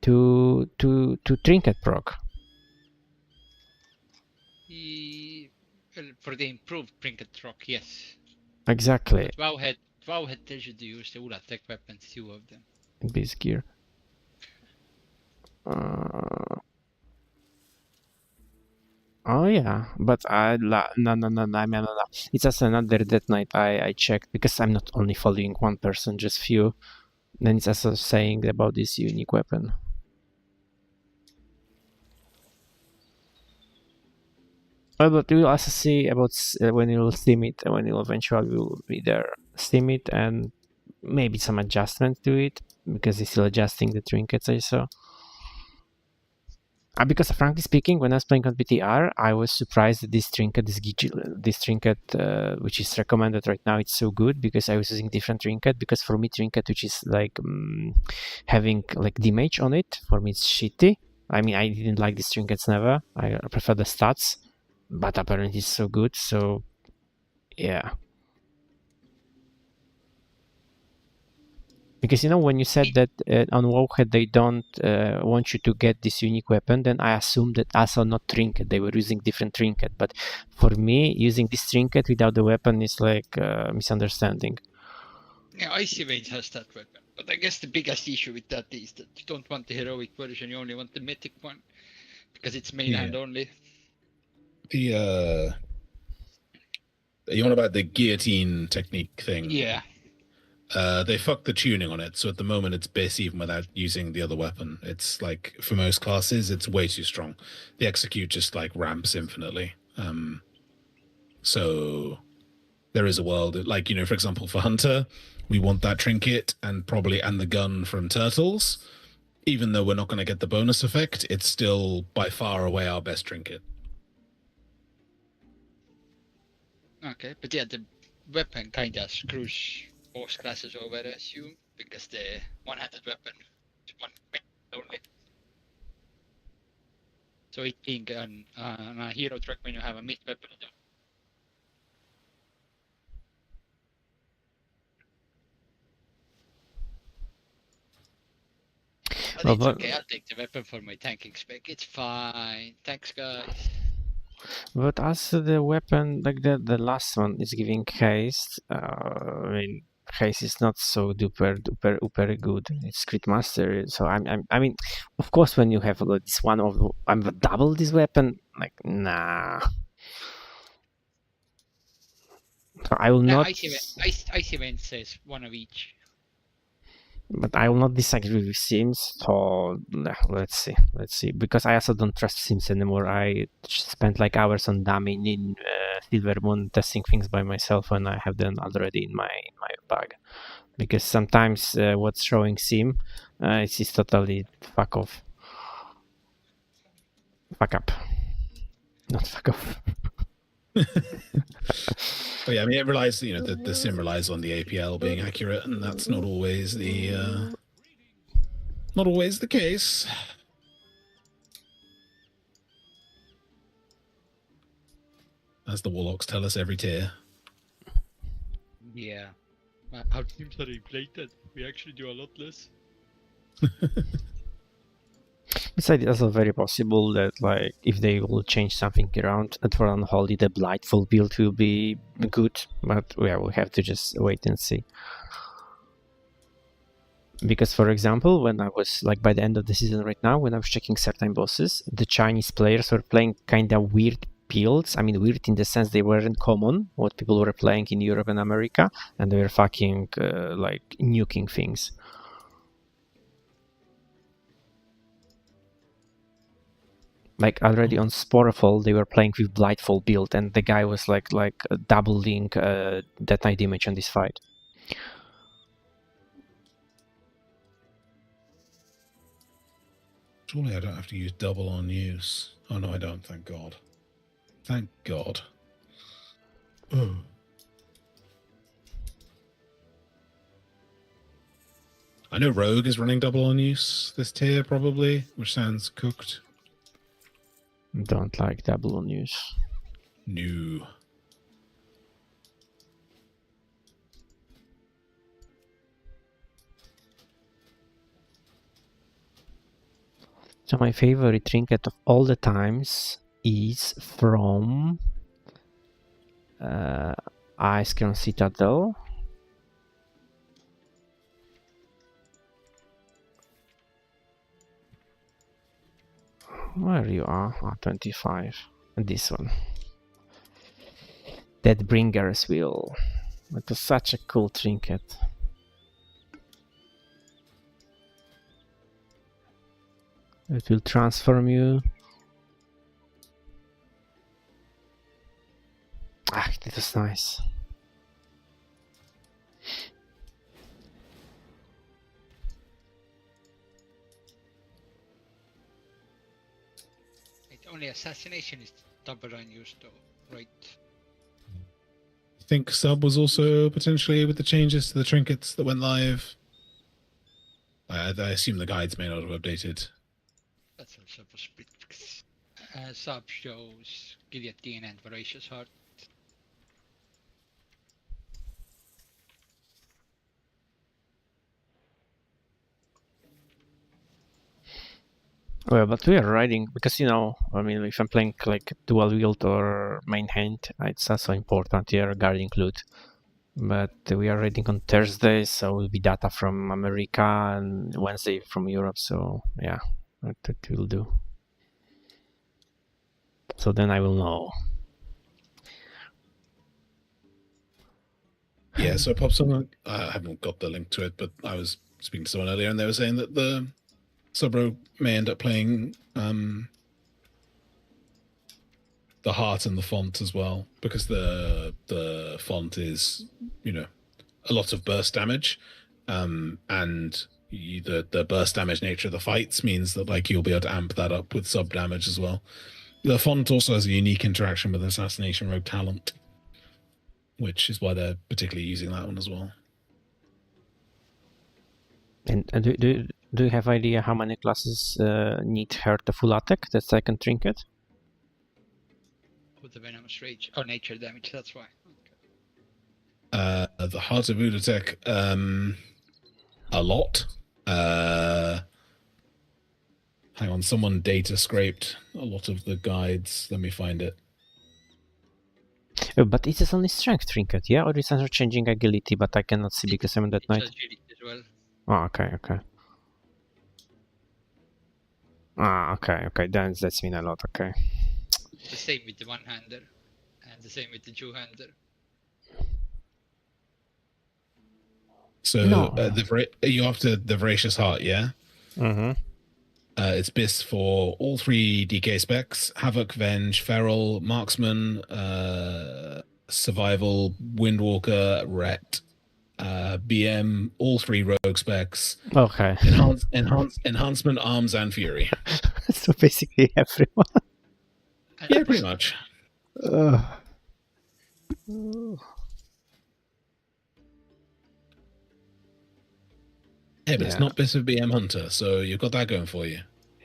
to trinket proc. Well, for the improved trinket proc, yes. Exactly. But Wowhead tells you to use the Ulatek weapons, 2 of them. In base gear. Oh yeah, but no. It's just another Death Knight I checked because I'm not only following one person, just few. Then it's also saying about this unique weapon. Well, but we'll also see about when you'll steam it, when you'll eventually will either steam it and maybe some adjustment to it because they're still adjusting the trinkets I saw. Because frankly speaking, when I was playing on BTR, I was surprised that this trinket, which is recommended right now, it's so good because I was using different trinket. Because for me, trinket which is like having like damage on it, for me it's shitty. I mean, I didn't like these trinkets never. I prefer the stats, but apparently it's so good. So yeah. Because you know when you said that on Wowhead they don't want you to get this unique weapon, then I assumed that also not trinket. They were using different trinket. But for me, using this trinket without the weapon is like misunderstanding. Yeah, Icy Veins has that weapon. But I guess the biggest issue with that is that you don't want the heroic version, you only want the mythic one. Because it's main hand only. You want about the guillotine technique thing? Yeah. They fucked the tuning on it, so at the moment it's base even without using the other weapon. It's like, for most classes, it's way too strong. The execute just like ramps infinitely. So there is a world, like, you know, for example, for Hunter, we want that trinket and the gun from Turtles. Even though we're not going to get the bonus effect, it's still by far away our best trinket. Okay, but yeah, the weapon kind of screws most classes over, I assume, because the one-handed weapon is one only. So it being on a hero track when you have a mid weapon. But it's okay, I'll take the weapon for my tanking spec. It's fine. Thanks, guys. But also the weapon, like the last one, is giving haste. I mean, haste is not so duper good. It's crit master. So I mean, of course, when you have like, this one of I'm double this weapon, like nah. So I will not. Icy Vein says one of each. But I will not disagree with Sims. So let's see. Because I also don't trust Sims anymore. I spent like hours on Damin in Silver Moon testing things by myself when I have them already in my bag. Because sometimes what's showing Sim, it's totally fuck off. Fuck up. Not fuck off. But yeah, I mean, it relies, you know, the sim relies on the APL being accurate, and that's not always the case. as the Warlocks tell us every tier. Yeah. Our teams are inflated. We actually do a lot less. Besides, it's also very possible that, like, if they will change something around at for Unholy, the Blightful build will be good. But yeah, we have to just wait and see. Because, for example, when I was like by the end of the season right now, when I was checking certain bosses, the Chinese players were playing kind of weird builds. I mean, weird in the sense they weren't common, what people were playing in Europe and America, and they were fucking like nuking things. Like already on Sporefall, they were playing with Blightfall build, and the guy was like doubling Death Knight damage on this fight. Surely I don't have to use double on use. Oh no, I don't. Thank God. Thank God. Oh. I know Rogue is running double on use this tier probably, which sounds cooked. Don't like double on use. No. So my favorite trinket of all the times is from Ice Crown Citadel. Where you are? 25. And this one. Deadbringer's Wheel. It was such a cool trinket. It will transform you. Ah, it was nice. Only assassination is double unused though, right? I think sub was also potentially with the changes to the trinkets that went live. I assume the guides may not have updated. That's also a split. Sub shows Guillotine and Voracious Heart. Well, but we are riding because, you know, I mean, if I'm playing like dual wield or main hand, it's also important here regarding loot. But we are riding on Thursday, so will be data from America and Wednesday from Europe. So yeah, that will do. So then I will know. Yeah, so I popped someone. I haven't got the link to it, but I was speaking to someone earlier, and they were saying that the Subro may end up playing the heart and the font as well, because the font is, you know, a lot of burst damage, and the burst damage nature of the fights means that like you'll be able to amp that up with sub damage as well. The font also has a unique interaction with Assassination Rogue talent, which is why they're particularly using that one as well. And do you have idea how many classes need her to full attack, the second trinket? With the Venomous Rage. Oh, nature damage, that's why. The Heart of Udotech, a lot. Hang on, someone data scraped a lot of the guides. Let me find it. Oh, but it is only strength trinket, yeah? Or is it changing agility, but I cannot see because I'm in that night? Agility as well. Oh, okay. Okay, then that's mean a lot, okay. The same with the one-hander, and the same with the two-hander. So No. you after the Voracious Heart, yeah? Mm-hmm. It's BIS for all 3 DK specs: Havoc, Venge, Feral, Marksman, Survival, Windwalker, Ret, BM, all 3 rogue specs. Okay. Enhancement, Arms, and Fury. So basically everyone. Yeah, pretty much. Yeah, but it's not BIS of BM Hunter, so you've got that going for you.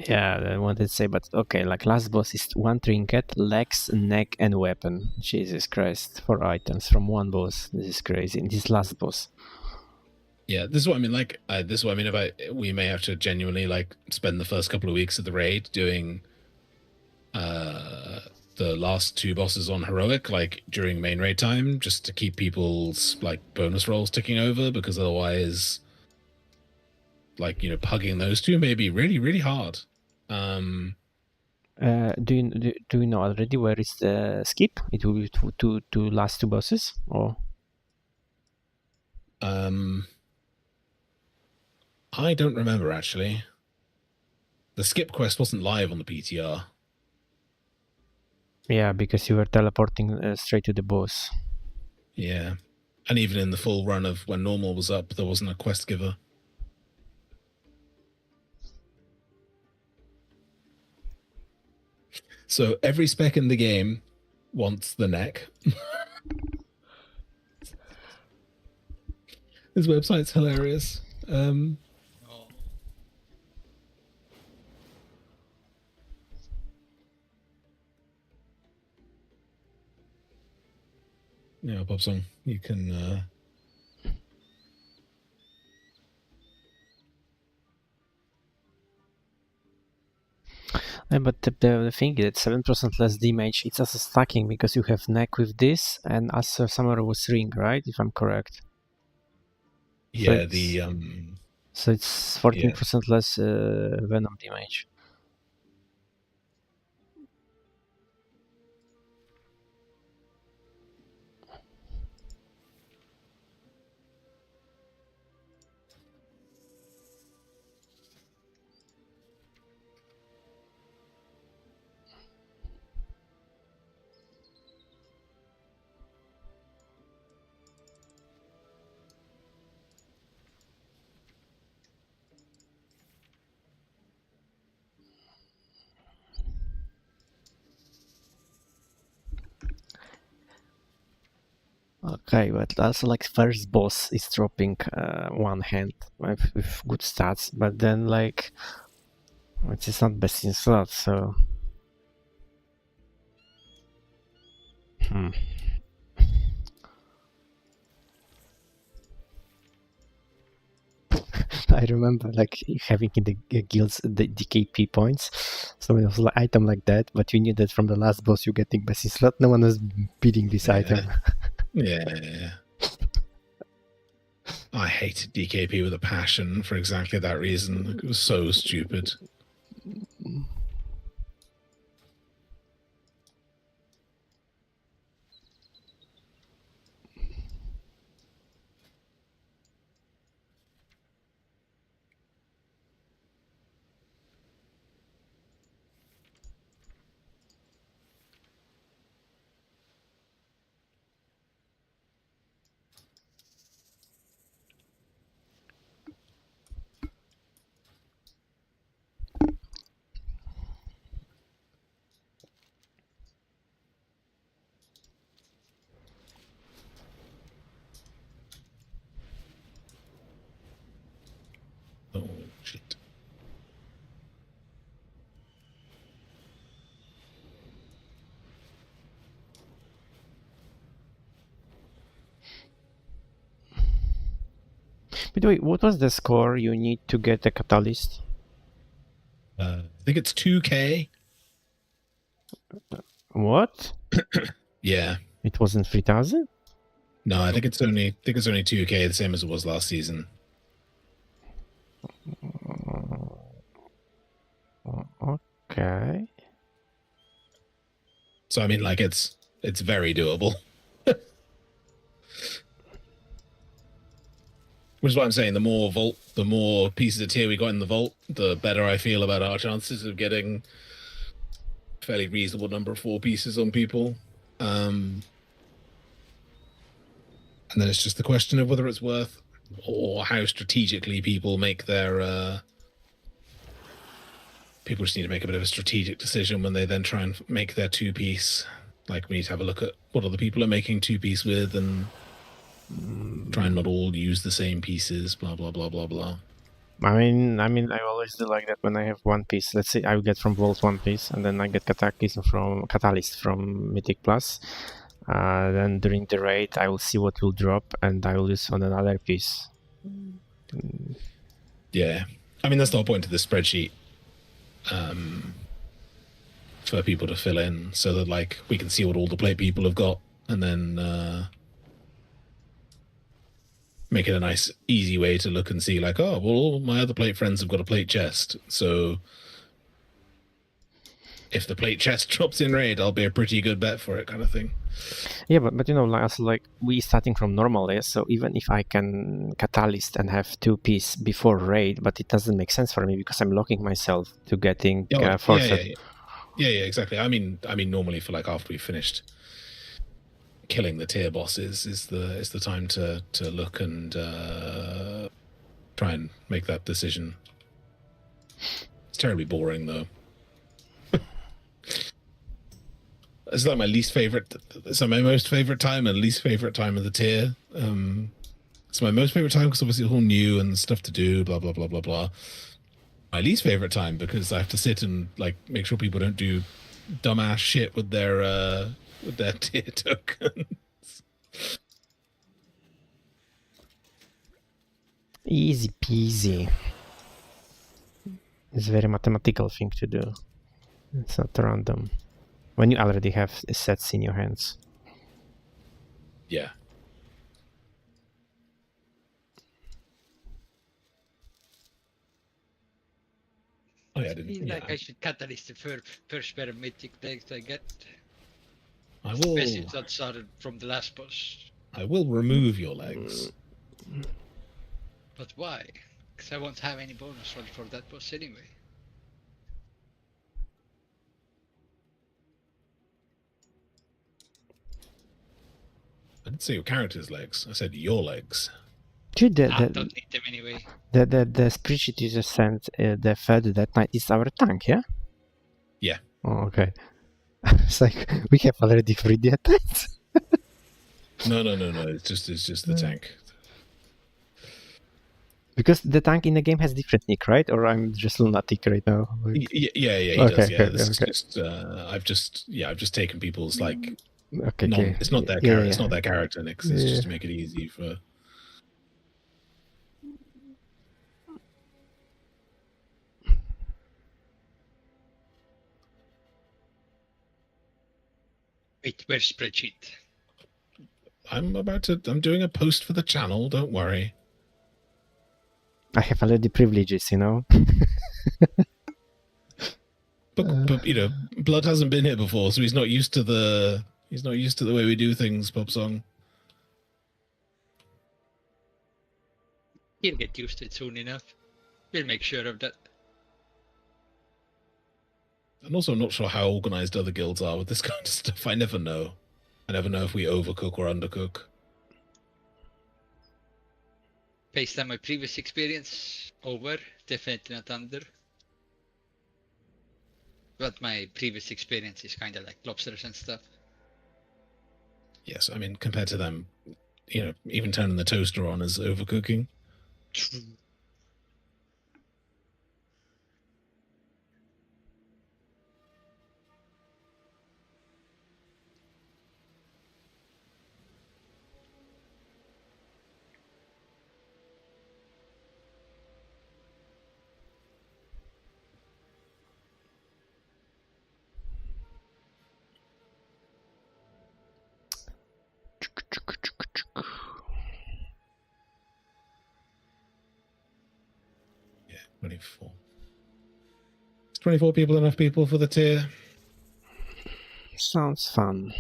Yeah, I wanted to say, but okay, like last boss is one trinket, legs, neck, and weapon. Jesus Christ, 4 items from one boss. This is crazy. And this last boss. Yeah, this is what I mean. Like, this is what I mean about we may have to genuinely like spend the first couple of weeks of the raid doing the last 2 bosses on heroic, like during main raid time, just to keep people's like bonus rolls ticking over, because otherwise, like, you know, pugging those 2 may be really, really hard. Do you know already where is the skip? It will be to last 2 bosses, or I don't remember actually. The skip quest wasn't live on the PTR. yeah, because you were teleporting straight to the boss. Yeah, and even in the full run of when normal was up, there wasn't a quest giver. So every spec in the game wants the neck. This website's hilarious. Yeah, Bob Song, you can. But the thing is, 7% less damage. It's also stacking because you have neck with this, and also somewhere was ring, right? If I'm correct. Yeah, So it's 14% less venom damage. Okay, but also like first boss is dropping one hand with good stats, but then like it is not best in slot, so I remember like having in the guilds the DKP points, so it was like item like that, but you knew that from the last boss you're getting best in slot. No one was beating this item. Yeah. I hated DKP with a passion for exactly that reason. It was so stupid. Oh, shit. But wait, what was the score you need to get a catalyst? I think it's 2k. What? Yeah. It wasn't 3,000? No, I think it's only 2k, the same as it was last season. Okay. So I mean, like it's very doable. Which is what I'm saying. The more pieces of tier we got in the vault, the better I feel about our chances of getting a fairly reasonable number of 4 pieces on people. And then it's just the question of whether it's worth, or how strategically people make their. People just need to make a bit of a strategic decision when they then try and make their 2-piece. Like, we need to have a look at what other people are making 2-piece with, and try and not all use the same pieces, blah, blah, blah, blah, blah. I always do like that when I have one piece. Let's say I will get from Vault one piece, and then I get Catalyst from Mythic Plus. Then during the raid, I will see what will drop, and I will use on another piece. Yeah, I mean that's the whole point of the spreadsheet, for people to fill in, so that like we can see what all the plate people have got, and then make it a nice, easy way to look and see, like, oh, well, all my other plate friends have got a plate chest, so if the plate chest drops in raid, I'll be a pretty good bet for it, kind of thing. Yeah, but you know, like we starting from normal list, so even if I can Catalyst and have two piece before raid, but it doesn't make sense for me because I'm locking myself to getting forced. Yeah, exactly. I mean, normally for like after we've finished killing the tier bosses is the time to look and try and make that decision. It's terribly boring though. It's like my least favorite. So my most favorite time and least favorite time of the tier. It's my most favorite time because obviously it's all new and stuff to do. Blah blah blah blah blah. My least favorite time because I have to sit and like make sure people don't do dumbass shit with their tier tokens. Easy peasy. It's a very mathematical thing to do. It's not random. When you already have sets in your hands. Yeah. Oh, yeah, I didn't. Like I should catalyst the first pair of mythic legs I get. I will. Especially that started from the last boss. I will remove your legs. But why? Because I won't have any bonus roll for that boss anyway. I didn't say your character's legs. I said your legs. Dude, I don't need them anyway. The spreadsheet you just sent, the third that night is our tank, yeah? Yeah. Oh, okay. It's like we have already freed the attacks. No. It's just the tank. Because the tank in the game has different nick, right? Or I'm just lunatic right now. Like... Yeah, he does. Yeah, just, I've just taken people's like. Okay. It's not their character. It's not their character nicks. It's just to make it easy for. Wait, where's spreadsheet? I'm doing a post for the channel. Don't worry. I have already privileges, you know. but you know, Blood hasn't been here before, so he's not used to the way we do things. Pop song. He'll get used to it soon enough. We'll make sure of that. And also, I'm not sure how organized other guilds are with this kind of stuff. I never know. I never know if we overcook or undercook. Based on my previous experience, over, definitely not under. But my previous experience is kind of like lobsters and stuff. Yes, I mean, compared to them, you know, even turning the toaster on is overcooking. Yeah, 24. Is 24 people enough people for the tier? Sounds fun.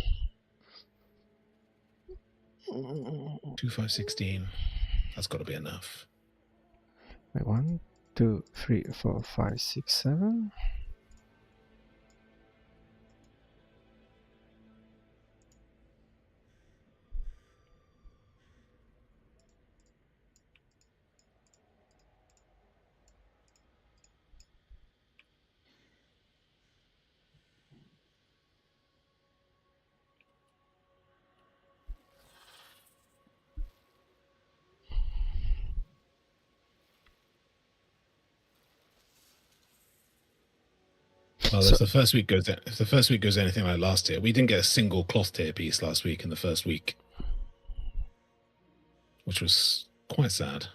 2, 5, 16. That's got to be enough. 1, 2, 3, 4, 5, 6, 7. Well, if the first week goes anything like last year, we didn't get a single cloth tier piece last week in the first week, which was quite sad.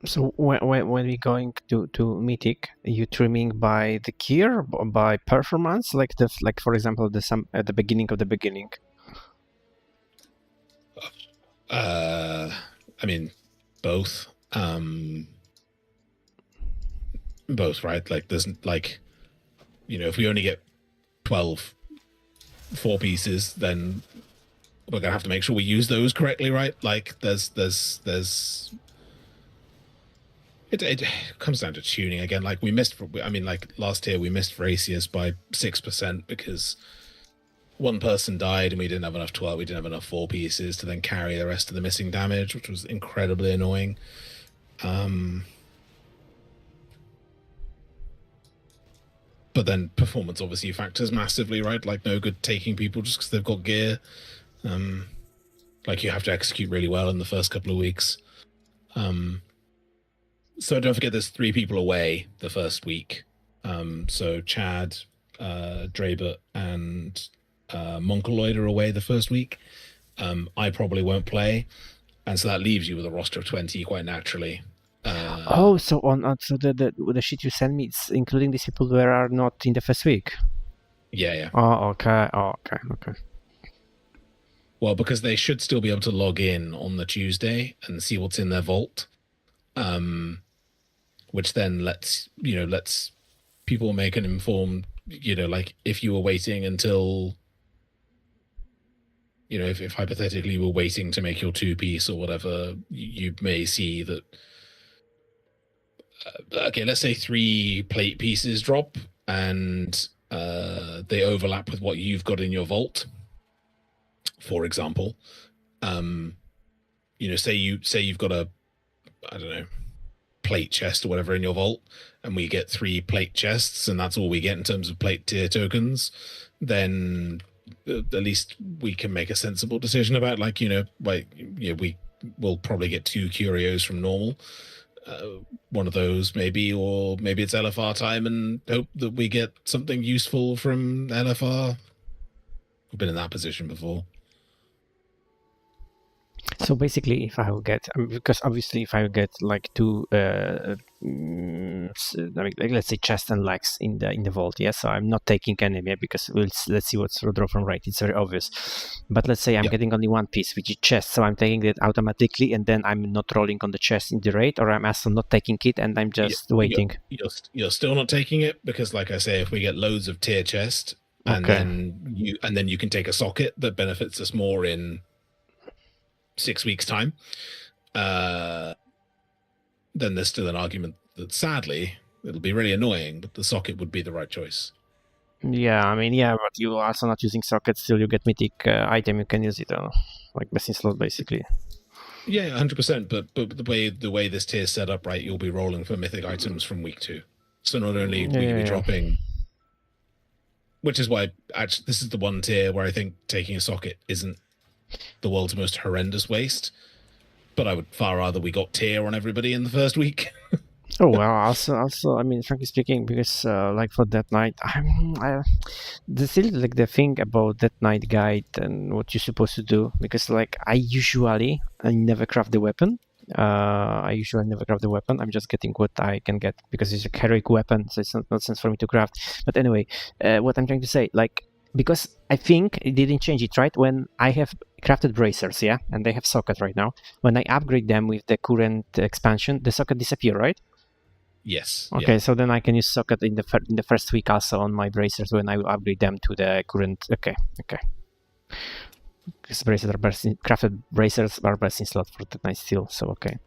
So when we going to Mythic, you trimming by the gear, by performance, like for example at the beginning of the beginning. I mean, both. Both, right? Like, there's like, if we only get 12 4 pieces, then we're gonna have to make sure we use those correctly, right? Like, it comes down to tuning again. Like, like last year we missed Veracius by 6% because one person died and we didn't have enough 12. We didn't have enough 4 pieces to then carry the rest of the missing damage, which was incredibly annoying. But then performance obviously factors massively, right? Like, no good taking people just because they've got gear. Like, you have to execute really well in the first couple of weeks. So don't forget there's 3 people away the first week. So Chad, Draber, and Monkeloid are away the first week. I probably won't play. And so that leaves you with a roster of 20 quite naturally. So so the shit you send me, it's including these people that are not in the first week. Yeah. Okay. Well, because they should still be able to log in on the Tuesday and see what's in their vault, which then lets people make an informed, like, if you were waiting until, if hypothetically you were waiting to make your 2-piece or whatever, you may see that. Okay, let's say 3 plate pieces drop and they overlap with what you've got in your vault. For example, say you've got a, I don't know, plate chest or whatever in your vault, and we get 3 plate chests, and that's all we get in terms of plate tier tokens, then at least we can make a sensible decision about, we will probably get 2 curios from normal. One of those maybe, or maybe it's LFR time and hope that we get something useful from LFR. We've been in that position before. So basically, if I will get, because obviously if I will get like 2, let's say chest and legs in the vault, yeah. So I'm not taking any, yeah, because let's see what's draw from right. It's very obvious. But let's say I'm getting only 1 piece, which is chest. So I'm taking it automatically, and then I'm not rolling on the chest in the raid, or I'm also not taking it, and I'm just waiting. You're still not taking it because, like I say, if we get loads of tier chest, and then you can take a socket that benefits us more in 6 weeks' time, then there's still an argument that sadly it'll be really annoying, but the socket would be the right choice. Yeah, but you also not using sockets, still you get mythic item, you can use it like best in slot basically. Yeah, 100%. But the way this tier is set up, right, you'll be rolling for mythic items from week 2. So not only will you be dropping, which is why actually this is the one tier where I think taking a socket isn't the world's most horrendous waste, but I would far rather we got tier on everybody in the first week. Oh well, also, frankly speaking, because like for that night, the still like the thing about that night guide and what you're supposed to do, because like I never craft the weapon. I'm just getting what I can get because it's a heroic weapon, so it's not sense for me to craft. But anyway, what I'm trying to say, like, because I think it didn't change it, right? When I have crafted bracers, yeah, and they have socket right now. When I upgrade them with the current expansion, the socket disappear, right? Yes. Okay, so then I can use socket in the first week also on my bracers when I will upgrade them to the current. Okay. Because crafted bracers are best in slot for the night still. So okay.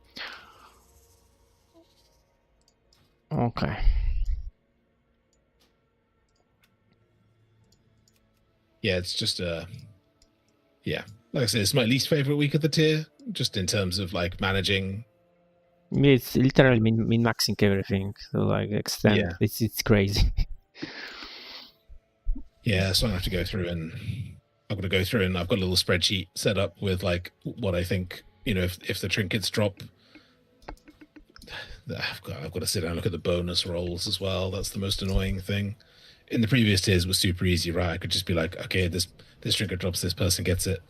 Yeah, it's just like I said, it's my least favorite week of the tier, just in terms of like managing. It's literally min-maxing everything, so like extend. Yeah. It's crazy. Yeah, so I have to go through and I've got a little spreadsheet set up with like what I think, if the trinkets drop. I've got to sit down and look at the bonus rolls as well. That's the most annoying thing. In the previous tiers, it was super easy, right? I could just be like, okay, this trinket drops, this person gets it.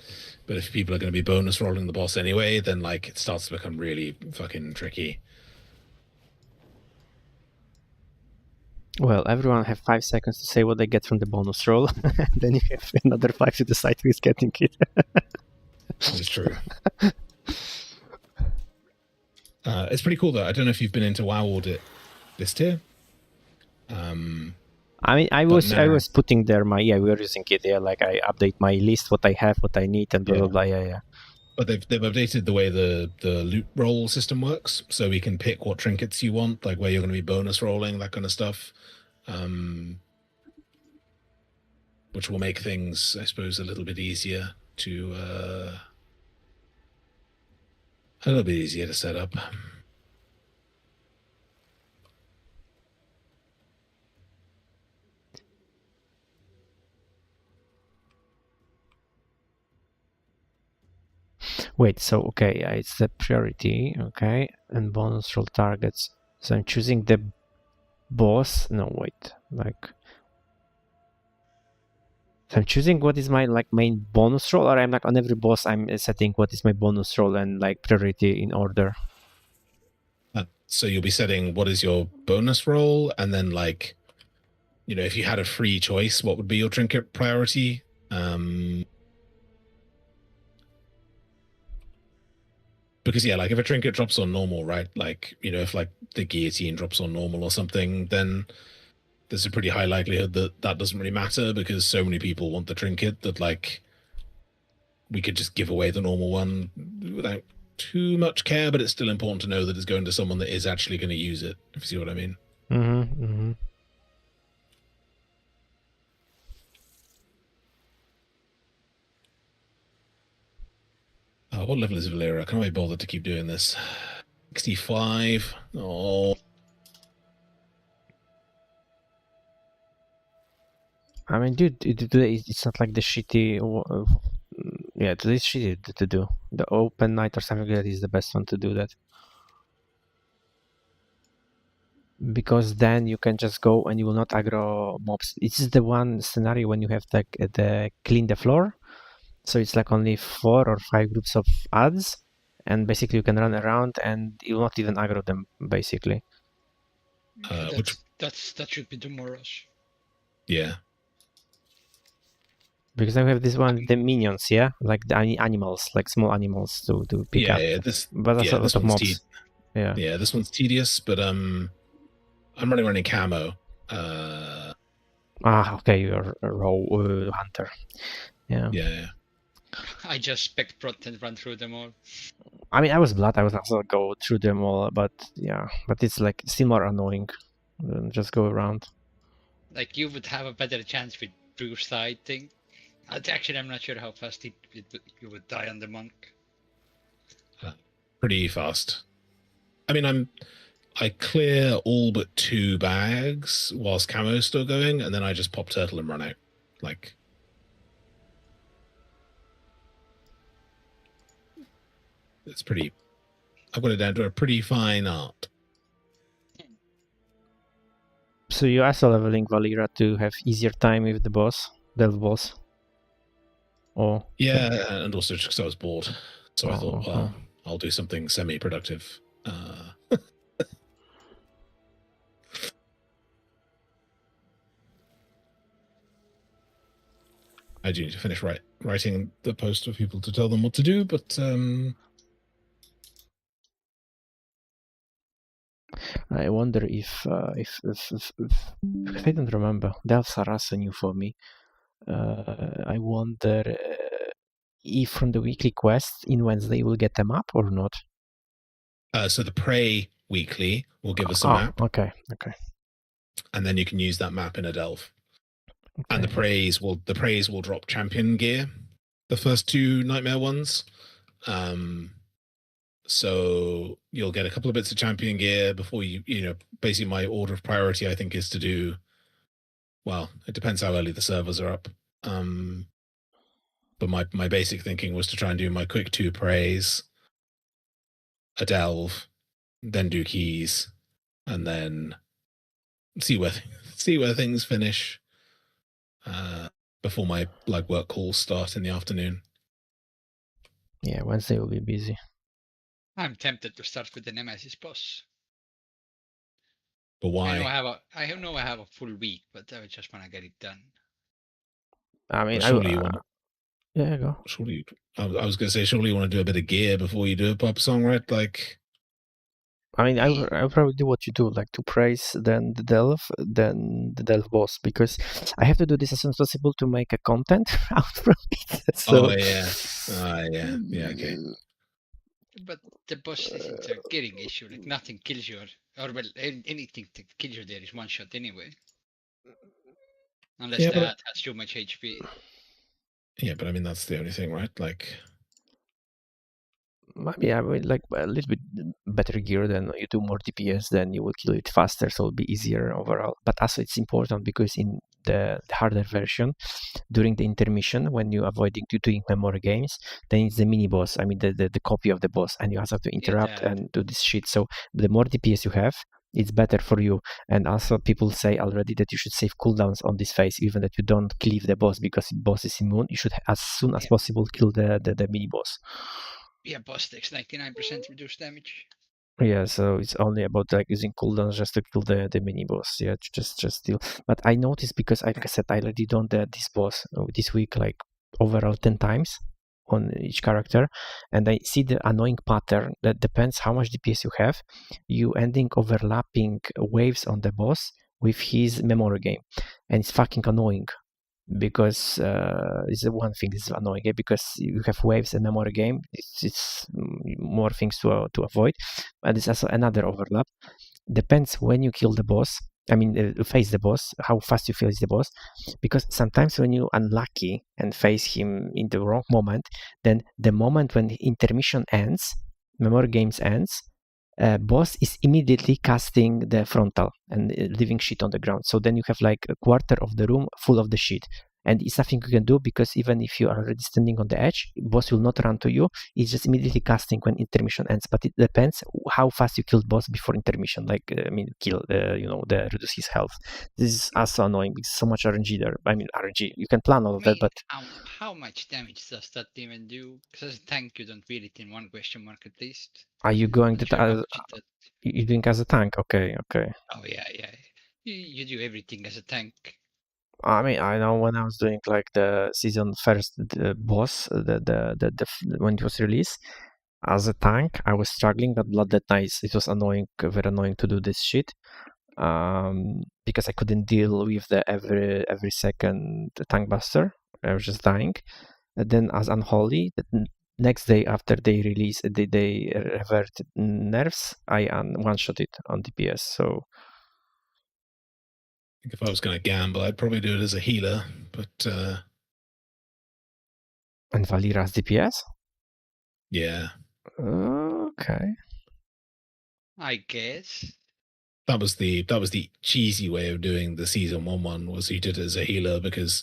But if people are going to be bonus rolling the boss anyway, then like it starts to become really fucking tricky. Well, everyone have 5 seconds to say what they get from the bonus roll, and then you have another 5 to decide who is getting it. It's true. It's pretty cool though. I don't know if you've been into WoW Audit this tier. I mean, I was putting there we were using it. Yeah, like I update my list, what I have, what I need, and blah blah blah. Yeah. But they've updated the way the loot roll system works, so we can pick what trinkets you want, like where you're going to be bonus rolling, that kind of stuff, which will make things, I suppose, a little bit easier to set up. Wait, so okay, it's the priority, okay, and bonus roll targets. So I'm choosing the boss. No, wait, like. So I'm choosing what is my like main bonus roll, or I'm like on every boss I'm setting what is my bonus roll and like priority in order. So you'll be setting what is your bonus roll, and then like, you know, if you had a free choice, what would be your trinket priority? Because yeah, like if a trinket drops on normal, right? Like, you know, if like the guillotine drops on normal or something, then there's a pretty high likelihood that that doesn't really matter because so many people want the trinket that like we could just give away the normal one without too much care, but it's still important to know that it's going to someone that is actually going to use it, if you see what I mean. What level is Valera? Can I be bothered to keep doing this? 65. Oh. I mean, dude, it's not like the shitty. Yeah, today's shitty to do. The open night or something like that is the best one to do that. Because then you can just go and you will not aggro mobs. It's the one scenario when you have like the clean the floor. So it's like only 4 or 5 groups of ads, and basically you can run around and you will not even aggro them, basically. That should be tomorrow's. Yeah. Because I have this one, the minions, yeah, like the animals, like small animals to pick up. Yeah, but that's a lot of mobs. Yeah, this one's tedious, but I'm running camo. Okay, you're a raw hunter. Yeah. I just spec prot and run through them all. I mean, I was blood. I was also go through them all, but yeah, but it's like still more annoying than just go around. Like you would have a better chance with Bruce side thing. Actually, I'm not sure how fast you would die on the monk. Pretty fast. I mean, I clear all but 2 bags whilst camo's still going, and then I just pop turtle and run out. Like. It's pretty. I've got it down to a pretty fine art. So you also leveling Valera to have easier time with the boss, Delve boss? Or yeah, and also just because I was bored, so I thought, well, I'll do something semi-productive. I do need to finish writing the post for people to tell them what to do, but I wonder if I don't remember. Delves are also new for me. I wonder if from the weekly quest in Wednesday we'll get a map or not. So the Prey weekly will give us a map. Okay. And then you can use that map in a delve. Okay. And the praise will drop champion gear, the first 2 nightmare ones. So you'll get a couple of bits of champion gear before you know, basically my order of priority, I think, is to do, well, it depends how early the servers are up. But my basic thinking was to try and do my quick 2 praise, a delve, then do keys, and then see where things finish before my work calls start in the afternoon. Yeah, Wednesday will be busy. I'm tempted to start with the Nemesis boss. But why? I know I have a full week, but I just want to get it done. I mean, surely you want. Yeah, go. Surely, I was going to say, surely you want to do a bit of gear before you do a pop song, right? Like, I mean, I would probably do what you do, like to praise, then the delve, then the delve boss, because I have to do this as soon as possible to make a content out from it. So, yeah, okay. But the boss isn't a killing issue. Like nothing kills you, or well, anything that kills you there is one shot anyway. Unless that has too much HP. Yeah, but I mean that's the only thing, right? Like. Maybe I would like a little bit better gear, then you do more DPS, then you will kill it faster, so it'll be easier overall. But also it's important because in the harder version, during the intermission, when you're avoiding doing memory games, then it's the mini boss, I mean the copy of the boss, and you also have to interrupt and do this shit. So the more DPS you have, it's better for you. And also people say already that you should save cooldowns on this phase, even that you don't cleave the boss, because the boss is immune. You should as soon as possible kill the mini boss. Yeah, boss takes 99% reduced damage. Yeah, so it's only about like using cooldowns just to kill the mini boss. Yeah, just still. But I noticed because, like I said, I already done this boss this week like overall 10 times on each character, and I see the annoying pattern that depends how much DPS you have. You ending overlapping waves on the boss with his memory game, and it's fucking annoying. Because it's one thing is annoying, because you have waves and memory game, it's more things to avoid, and it's also another overlap. Depends when you kill the boss, I mean face the boss, how fast you face the boss, because sometimes when you unlucky and face him in the wrong moment, then the moment when intermission ends, memory games ends, boss is immediately casting the frontal and leaving shit on the ground. So then you have like a quarter of the room full of the shit. And it's nothing you can do, because even if you are already standing on the edge, boss will not run to you. It's just immediately casting when intermission ends. But it depends how fast you killed boss before intermission. Like, kill, the reduce his health. This is also annoying because so much RNG there. I mean, RNG, you can plan all of that, but how much damage does that even do? Because as a tank, you don't feel it in one question mark at least. are you going to you're doing as a tank? Okay. Oh yeah. You do everything as a tank. I mean, I know when I was doing like the season first boss, when it was released as a tank, I was struggling. But Blood That Nice, it was annoying, very annoying to do this shit, because I couldn't deal with the every second tank buster. I was just dying. And then as Unholy, the next day after they release, they reverted nerfs, I one-shot it on DPS. So. I think if I was going to gamble, I'd probably do it as a healer, but and Valira's DPS? Yeah. Okay. I guess. That was the cheesy way of doing the season 1 was he did it as a healer, because,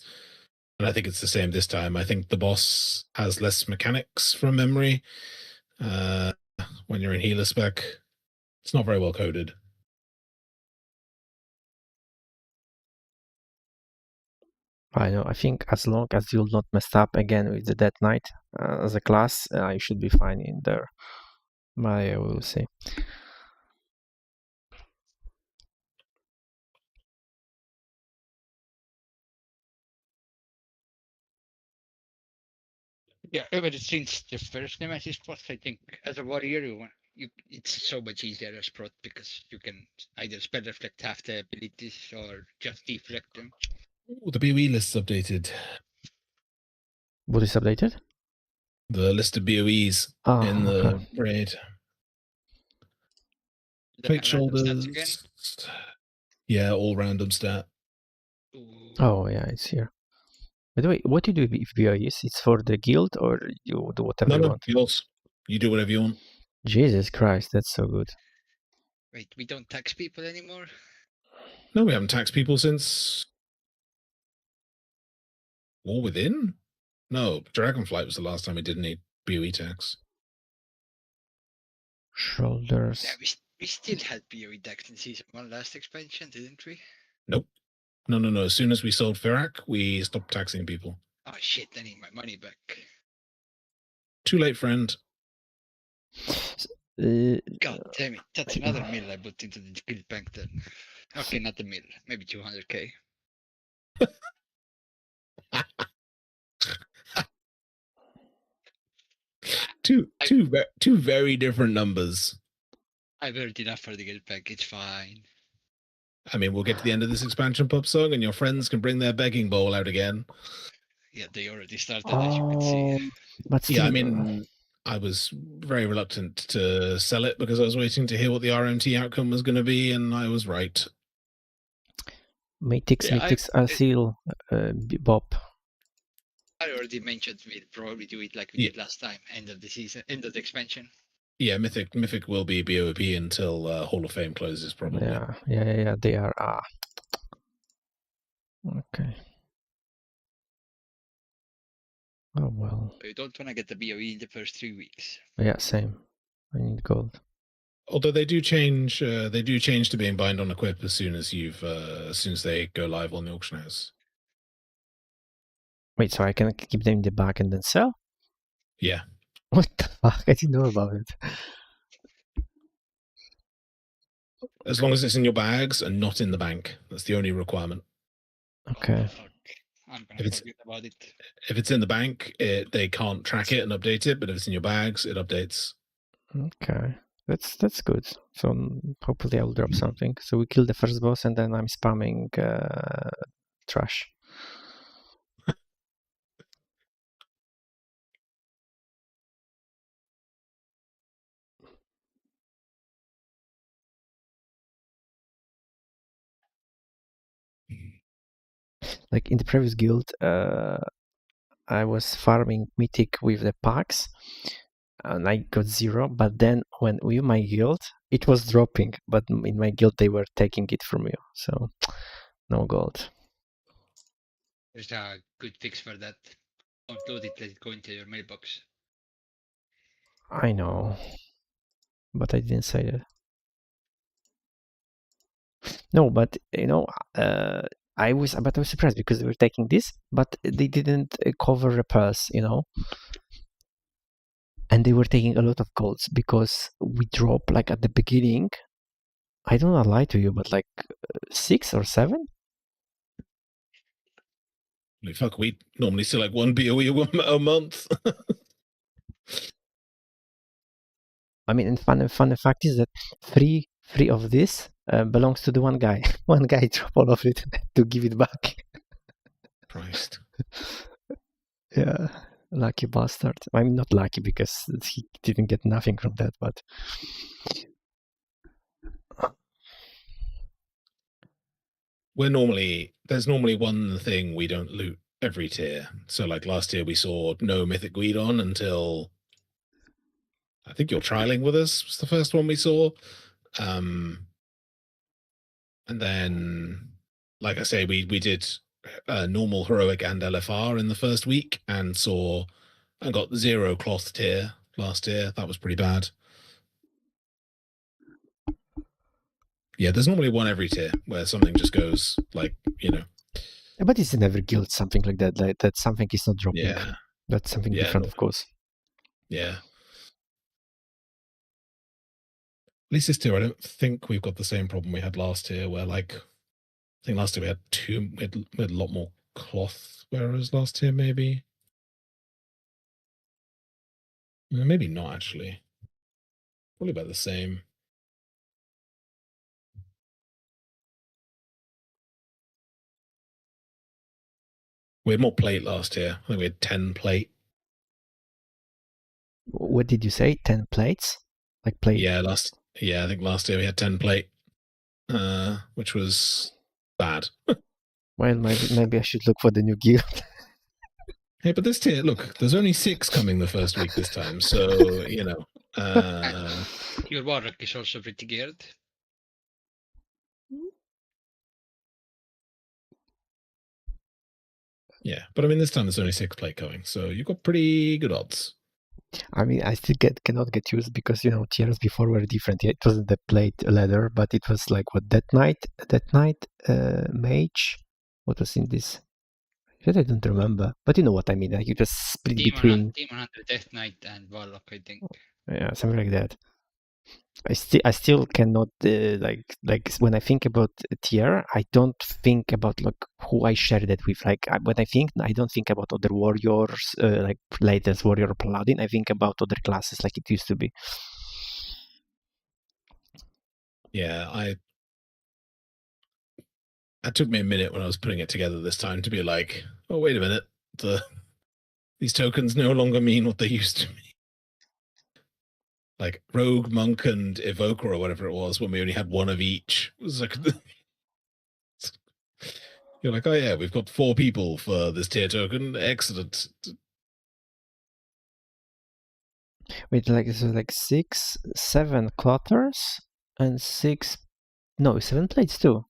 and I think it's the same this time. I think the boss has less mechanics from memory. When you're in healer spec, it's not very well coded. I know. I think as long as you'll not mess up again with the Death Knight as a class, you should be fine in there. But we'll see. Yeah, ever since the first Nemesis boss, I think as a warrior, it's so much easier as prot, because you can either spell reflect half the abilities or just deflect them. Ooh, the BOE list's updated. What is updated? The list of BOEs in the raid. Fake shoulders. Yeah, all random stat. Oh yeah, it's here. By the way, what do you do if BOEs? It's for the guild, or you do whatever you want? Guilds. You do whatever you want. Jesus Christ, that's so good. Wait, we don't tax people anymore? No, we haven't taxed people since War Within? No, Dragonflight was the last time we did any BOE tax. Shoulders. Yeah, We still had BOE decks in season 1 last expansion, didn't we? Nope. No. As soon as we sold Firak, we stopped taxing people. Oh shit, I need my money back. Too late, friend. God damn it, that's another mill I put into the guild bank then. Okay, not the mill, maybe 200k. Two very different numbers. I've earned enough for the guild bank, it's fine. I mean, we'll get to the end of this expansion pub song and your friends can bring their begging bowl out again. Yeah, they already started, as you can see. But still, yeah, I mean, I was very reluctant to sell it because I was waiting to hear what the RMT outcome was going to be, and I was right. Mythics are still Bob. I already mentioned we'd probably do it like we did last time, end of the season, end of the expansion. Yeah, Mythic will be BOP until Hall of Fame closes, probably. Yeah, they are. Okay. Oh well. You don't want to get the BOE in the first 3 weeks. Yeah, same. I need gold. Although they do change to being bind on equip as soon as they go live on the auction house. Wait, so I can keep them in the back and then sell? Yeah. What the fuck? I didn't know about it. As long as it's in your bags and not in the bank. That's the only requirement. Okay. I'm gonna forget about it. If it's in the bank, they can't track it and update it, but if it's in your bags, it updates. Okay. That's good. So hopefully I'll drop something. So we kill the first boss and then I'm spamming trash. Like in the previous guild, I was farming mythic with the packs and I got 0, but then when with my guild it was dropping, but in my guild they were taking it from you, so no gold. There's a good fix for that. Don't load it, let it go into your mailbox. I know, but I didn't say that. No, but you know, I was surprised because they were taking this, but they didn't cover repairs, you know. And they were taking a lot of golds because we drop like at the beginning. I don't want to lie to you, but like 6 or 7. Like, fuck, we normally see like 1 BOE a month. I mean, and fun fact is that three of this belongs to the one guy. One guy dropped all of it to give it back. Christ. Yeah, lucky bastard. I'm not lucky because he didn't get nothing from that, but there's normally one thing we don't loot every tier. So like last year we saw no Mythic Guidon until I think your trialing with us was the first one we saw. And then, like I say, we did normal, heroic, and LFR in the first week and got 0 cloth tier last year. That was pretty bad. Yeah, there's normally one every tier where something just goes like, you know. Yeah, but it's in every guild something like that. Like that something is not dropping. Yeah. That's something different, of course. Yeah. At least this tier, I don't think we've got the same problem we had last year, where like I think last year we had a lot more cloth, whereas last year maybe not actually. Probably about the same. We had more plate last year. I think we had 10 plate. What did you say? 10 plates? Like plate? Yeah, I think last year we had 10 plate, which was bad. Well, maybe I should look for the new guild. Hey, but this tier, look, there's only 6 coming the first week this time, so you know. Your Warlock is also pretty geared. Yeah, but I mean this time there's only 6 plate going, so you've got pretty good odds. I mean, I still cannot get used because tiers before were different. Yeah, it wasn't the plate leather, but it was like what that night, mage. What was in this? That I don't remember, but you know what I mean. Like you just split between Demon Hunter, Death Knight, and Warlock, I think. something like that. I still cannot like when I think about tier, I don't think about like who I share that with. Like when I don't think about other warriors, like latest warrior or paladin. I think about other classes like it used to be. Yeah, it took me a minute when I was putting it together this time to be like, oh wait a minute, these tokens no longer mean what they used to mean. Like rogue, monk, and evoker or whatever it was when we only had one of each. It was like you're like, oh yeah, we've got 4 people for this tier token. Excellent. Wait, so like 6, 7 clutters and 7 plates too.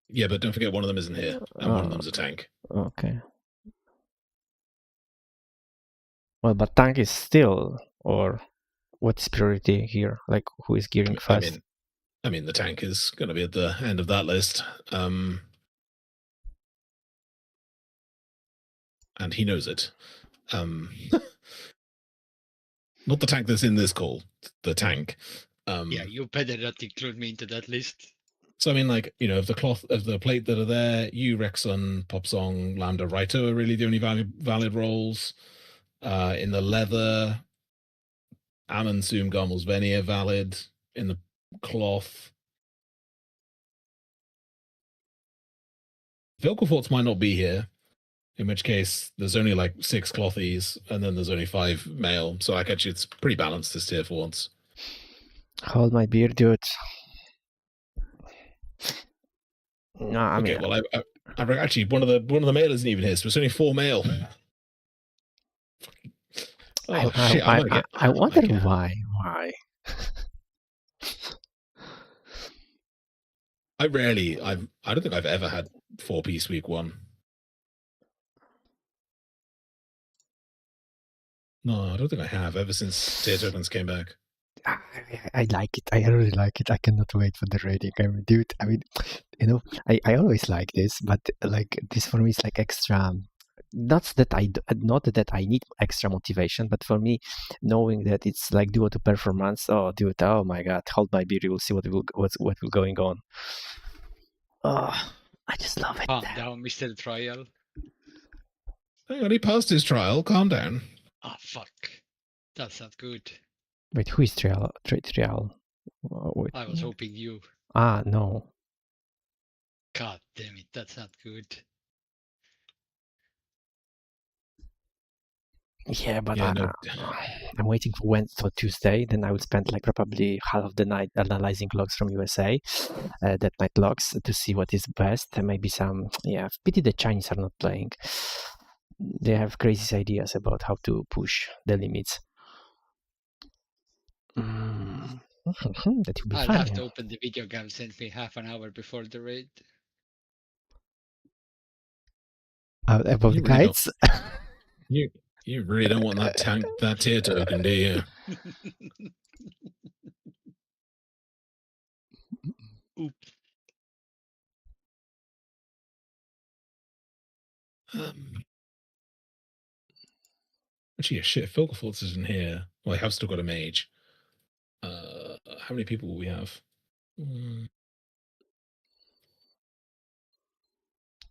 Yeah, but don't forget one of them isn't here, and one of them's a tank. Okay. Well, but tank is still, or what's priority here? Like who is gearing fast? I mean, the tank is going to be at the end of that list. And he knows it. Not the tank that's in this call, the tank. Yeah, you better not include me into that list. So I mean, like, of the plate that are there, you, Rexon, Popsong, Lambda, Raito are really the only valid roles. In the leather, Ammon, Zoom, Gomels, Venny are valid. In the cloth, Vocal Forts might not be here, in which case there's only like 6 clothies, and then there's only 5 male. So like actually it's pretty balanced this tier for once. Hold my beer, dude. No, I okay, mean, well, I actually one of the male isn't even here, so it's only 4 male. Oh shit! I wonder why. I don't think I've ever had 4-piece week 1. No, I don't think I have ever since tier tokens came back. I like it. I really like it. I cannot wait for the rating. I mean, dude, I always like this, but like this for me is like extra. Not that I need extra motivation, but for me, knowing that it's like duo to performance. Oh, dude! Oh my God! Hold my beer. You will see what will going on. Oh, I just love it. Calm down, Mr. Trial. Hang on, he passed his trial. Calm down. Ah, fuck. That's not good. Wait, who is Trial? Trial? Wait. I was hoping you. Ah, no. God damn it, that's not good. Yeah, but I'm waiting for Wednesday or Tuesday. Then I will spend like probably half of the night analyzing logs from USA, that night logs, to see what is best. And maybe some, pity the Chinese are not playing. They have crazy ideas about how to push the limits. That would be I'll fun. have to open the video game sent me half an hour before the raid. Above the guides? You really don't want that tier token, do you? Oops. Actually, yeah, shit. Focal Force isn't here. Well, I have still got a mage. How many people will we have?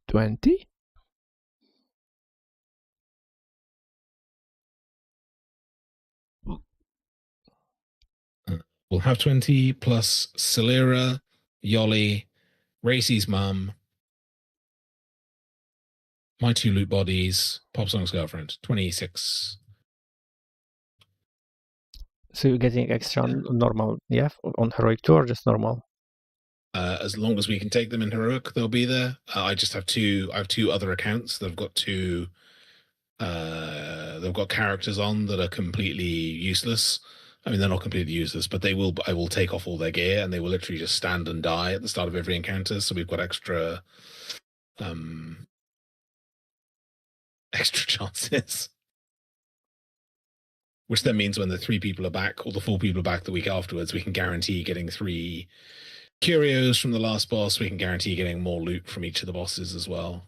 20? We'll have 20 plus Celera, Yoli, Racy's mum, my 2 loot bodies, Popsong's girlfriend. 26. So you're getting extra normal, on heroic 2 or just normal? As long as we can take them in heroic, they'll be there. I just have 2. I have 2 other accounts that have got 2. They've got characters on that are completely useless. I mean, they're not completely useless, but I will take off all their gear, and they will literally just stand and die at the start of every encounter. So we've got extra chances. which then means when the 3 people are back or the 4 people are back the week afterwards, we can guarantee getting 3 curios from the last boss. We can guarantee getting more loot from each of the bosses as well.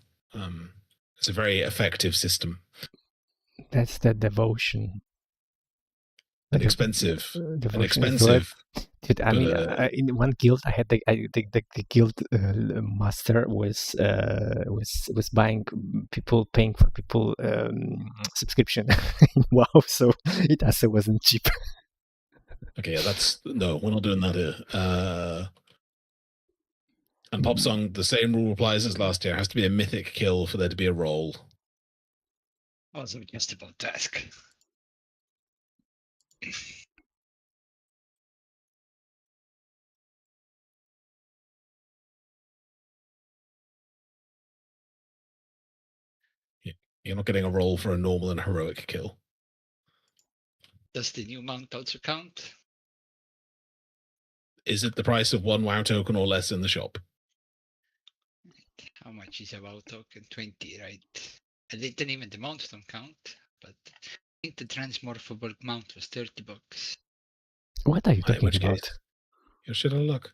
It's a very effective system. That's the devotion. And expensive. Devotion And expensive. Dude, I mean, in one guild, I had the guild master was buying people, paying for people subscription in WoW, so it also wasn't cheap. Okay, no, we're not doing that here. And Pop Song, the same rule applies as last year. It has to be a mythic kill for there to be a roll. Also just about task. You're not getting a roll for a normal and heroic kill. Does the new mount also count? Is it the price of 1 WoW token or less in the shop? How much is a WoW token? 20, right? I didn't even the mounts don't count, but I think the transmorphable mount was $30. What are you talking about? You should have a look.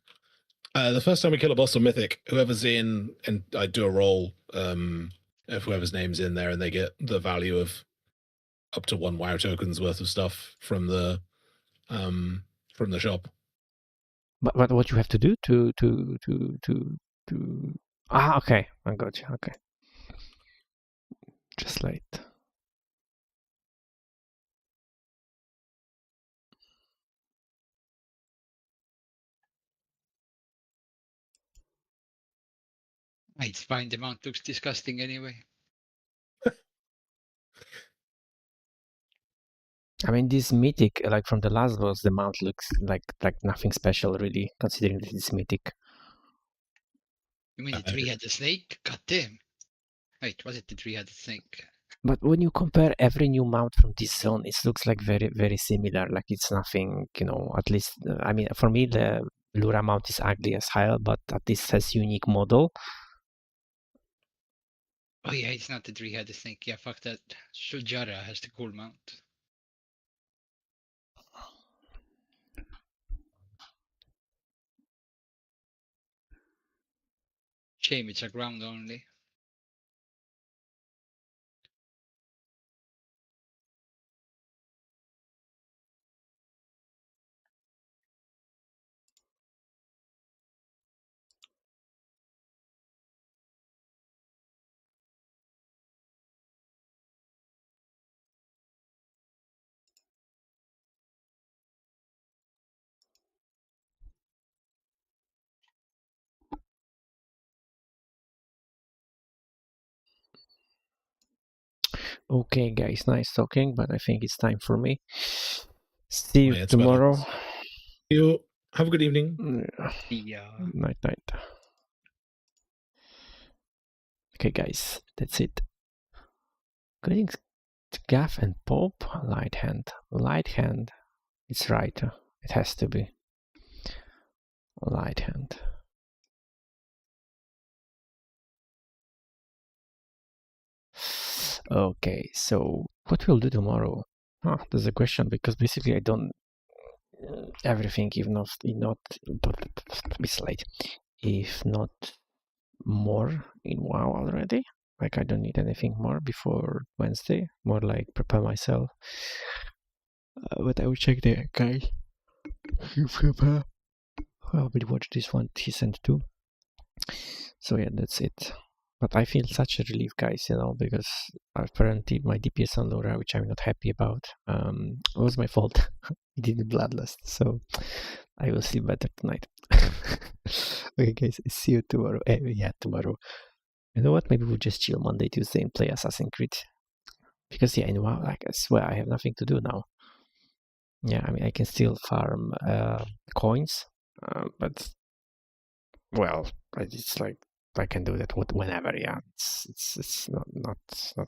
The first time we kill a boss on Mythic, whoever's in, and I do a roll of whoever's name's in there, and they get the value of up to 1 WoW token's worth of stuff from the shop. But what you have to do to okay, I got you. Okay, just late. It's fine. The mount looks disgusting anyway. I mean, this mythic, like from the last boss, the mount looks like nothing special, really, considering that it's mythic. You mean the 3-headed snake? God damn. Wait, was it the 3-headed snake? But when you compare every new mount from this zone, it looks like very, very similar. Like it's nothing, at least, I mean, for me, the Lura mount is ugly as hell, but at least has unique model. Oh yeah, it's not the 3-headed snake. Yeah, fuck that. Shujara has the cool mount. Shame it's a ground only. Okay, guys, nice talking, but I think it's time for me. See you tomorrow. You have a good evening. Yeah. Night. Okay, guys, that's it. Greetings to Gaff and Pope. Light hand. It's right. It has to be. Light hand. Okay, so what we'll do tomorrow? There's a question, because basically I don't everything, if not it's late, if not more in WoW already. Like I don't need anything more before Wednesday. More like prepare myself. But I will check the guys. I will watch this one he sent too. So yeah, that's it. But I feel such a relief, guys, because apparently my DPS on Laura, which I'm not happy about, was my fault. It didn't bloodlust, so I will sleep better tonight. Okay, guys, see you tomorrow. Tomorrow. You know what? Maybe we'll just chill Monday, Tuesday, and play Assassin's Creed. Because yeah, in WoW, like I swear, I have nothing to do now. Yeah, I mean, I can still farm coins, but well, it's like I can do that whenever. Yeah, it's not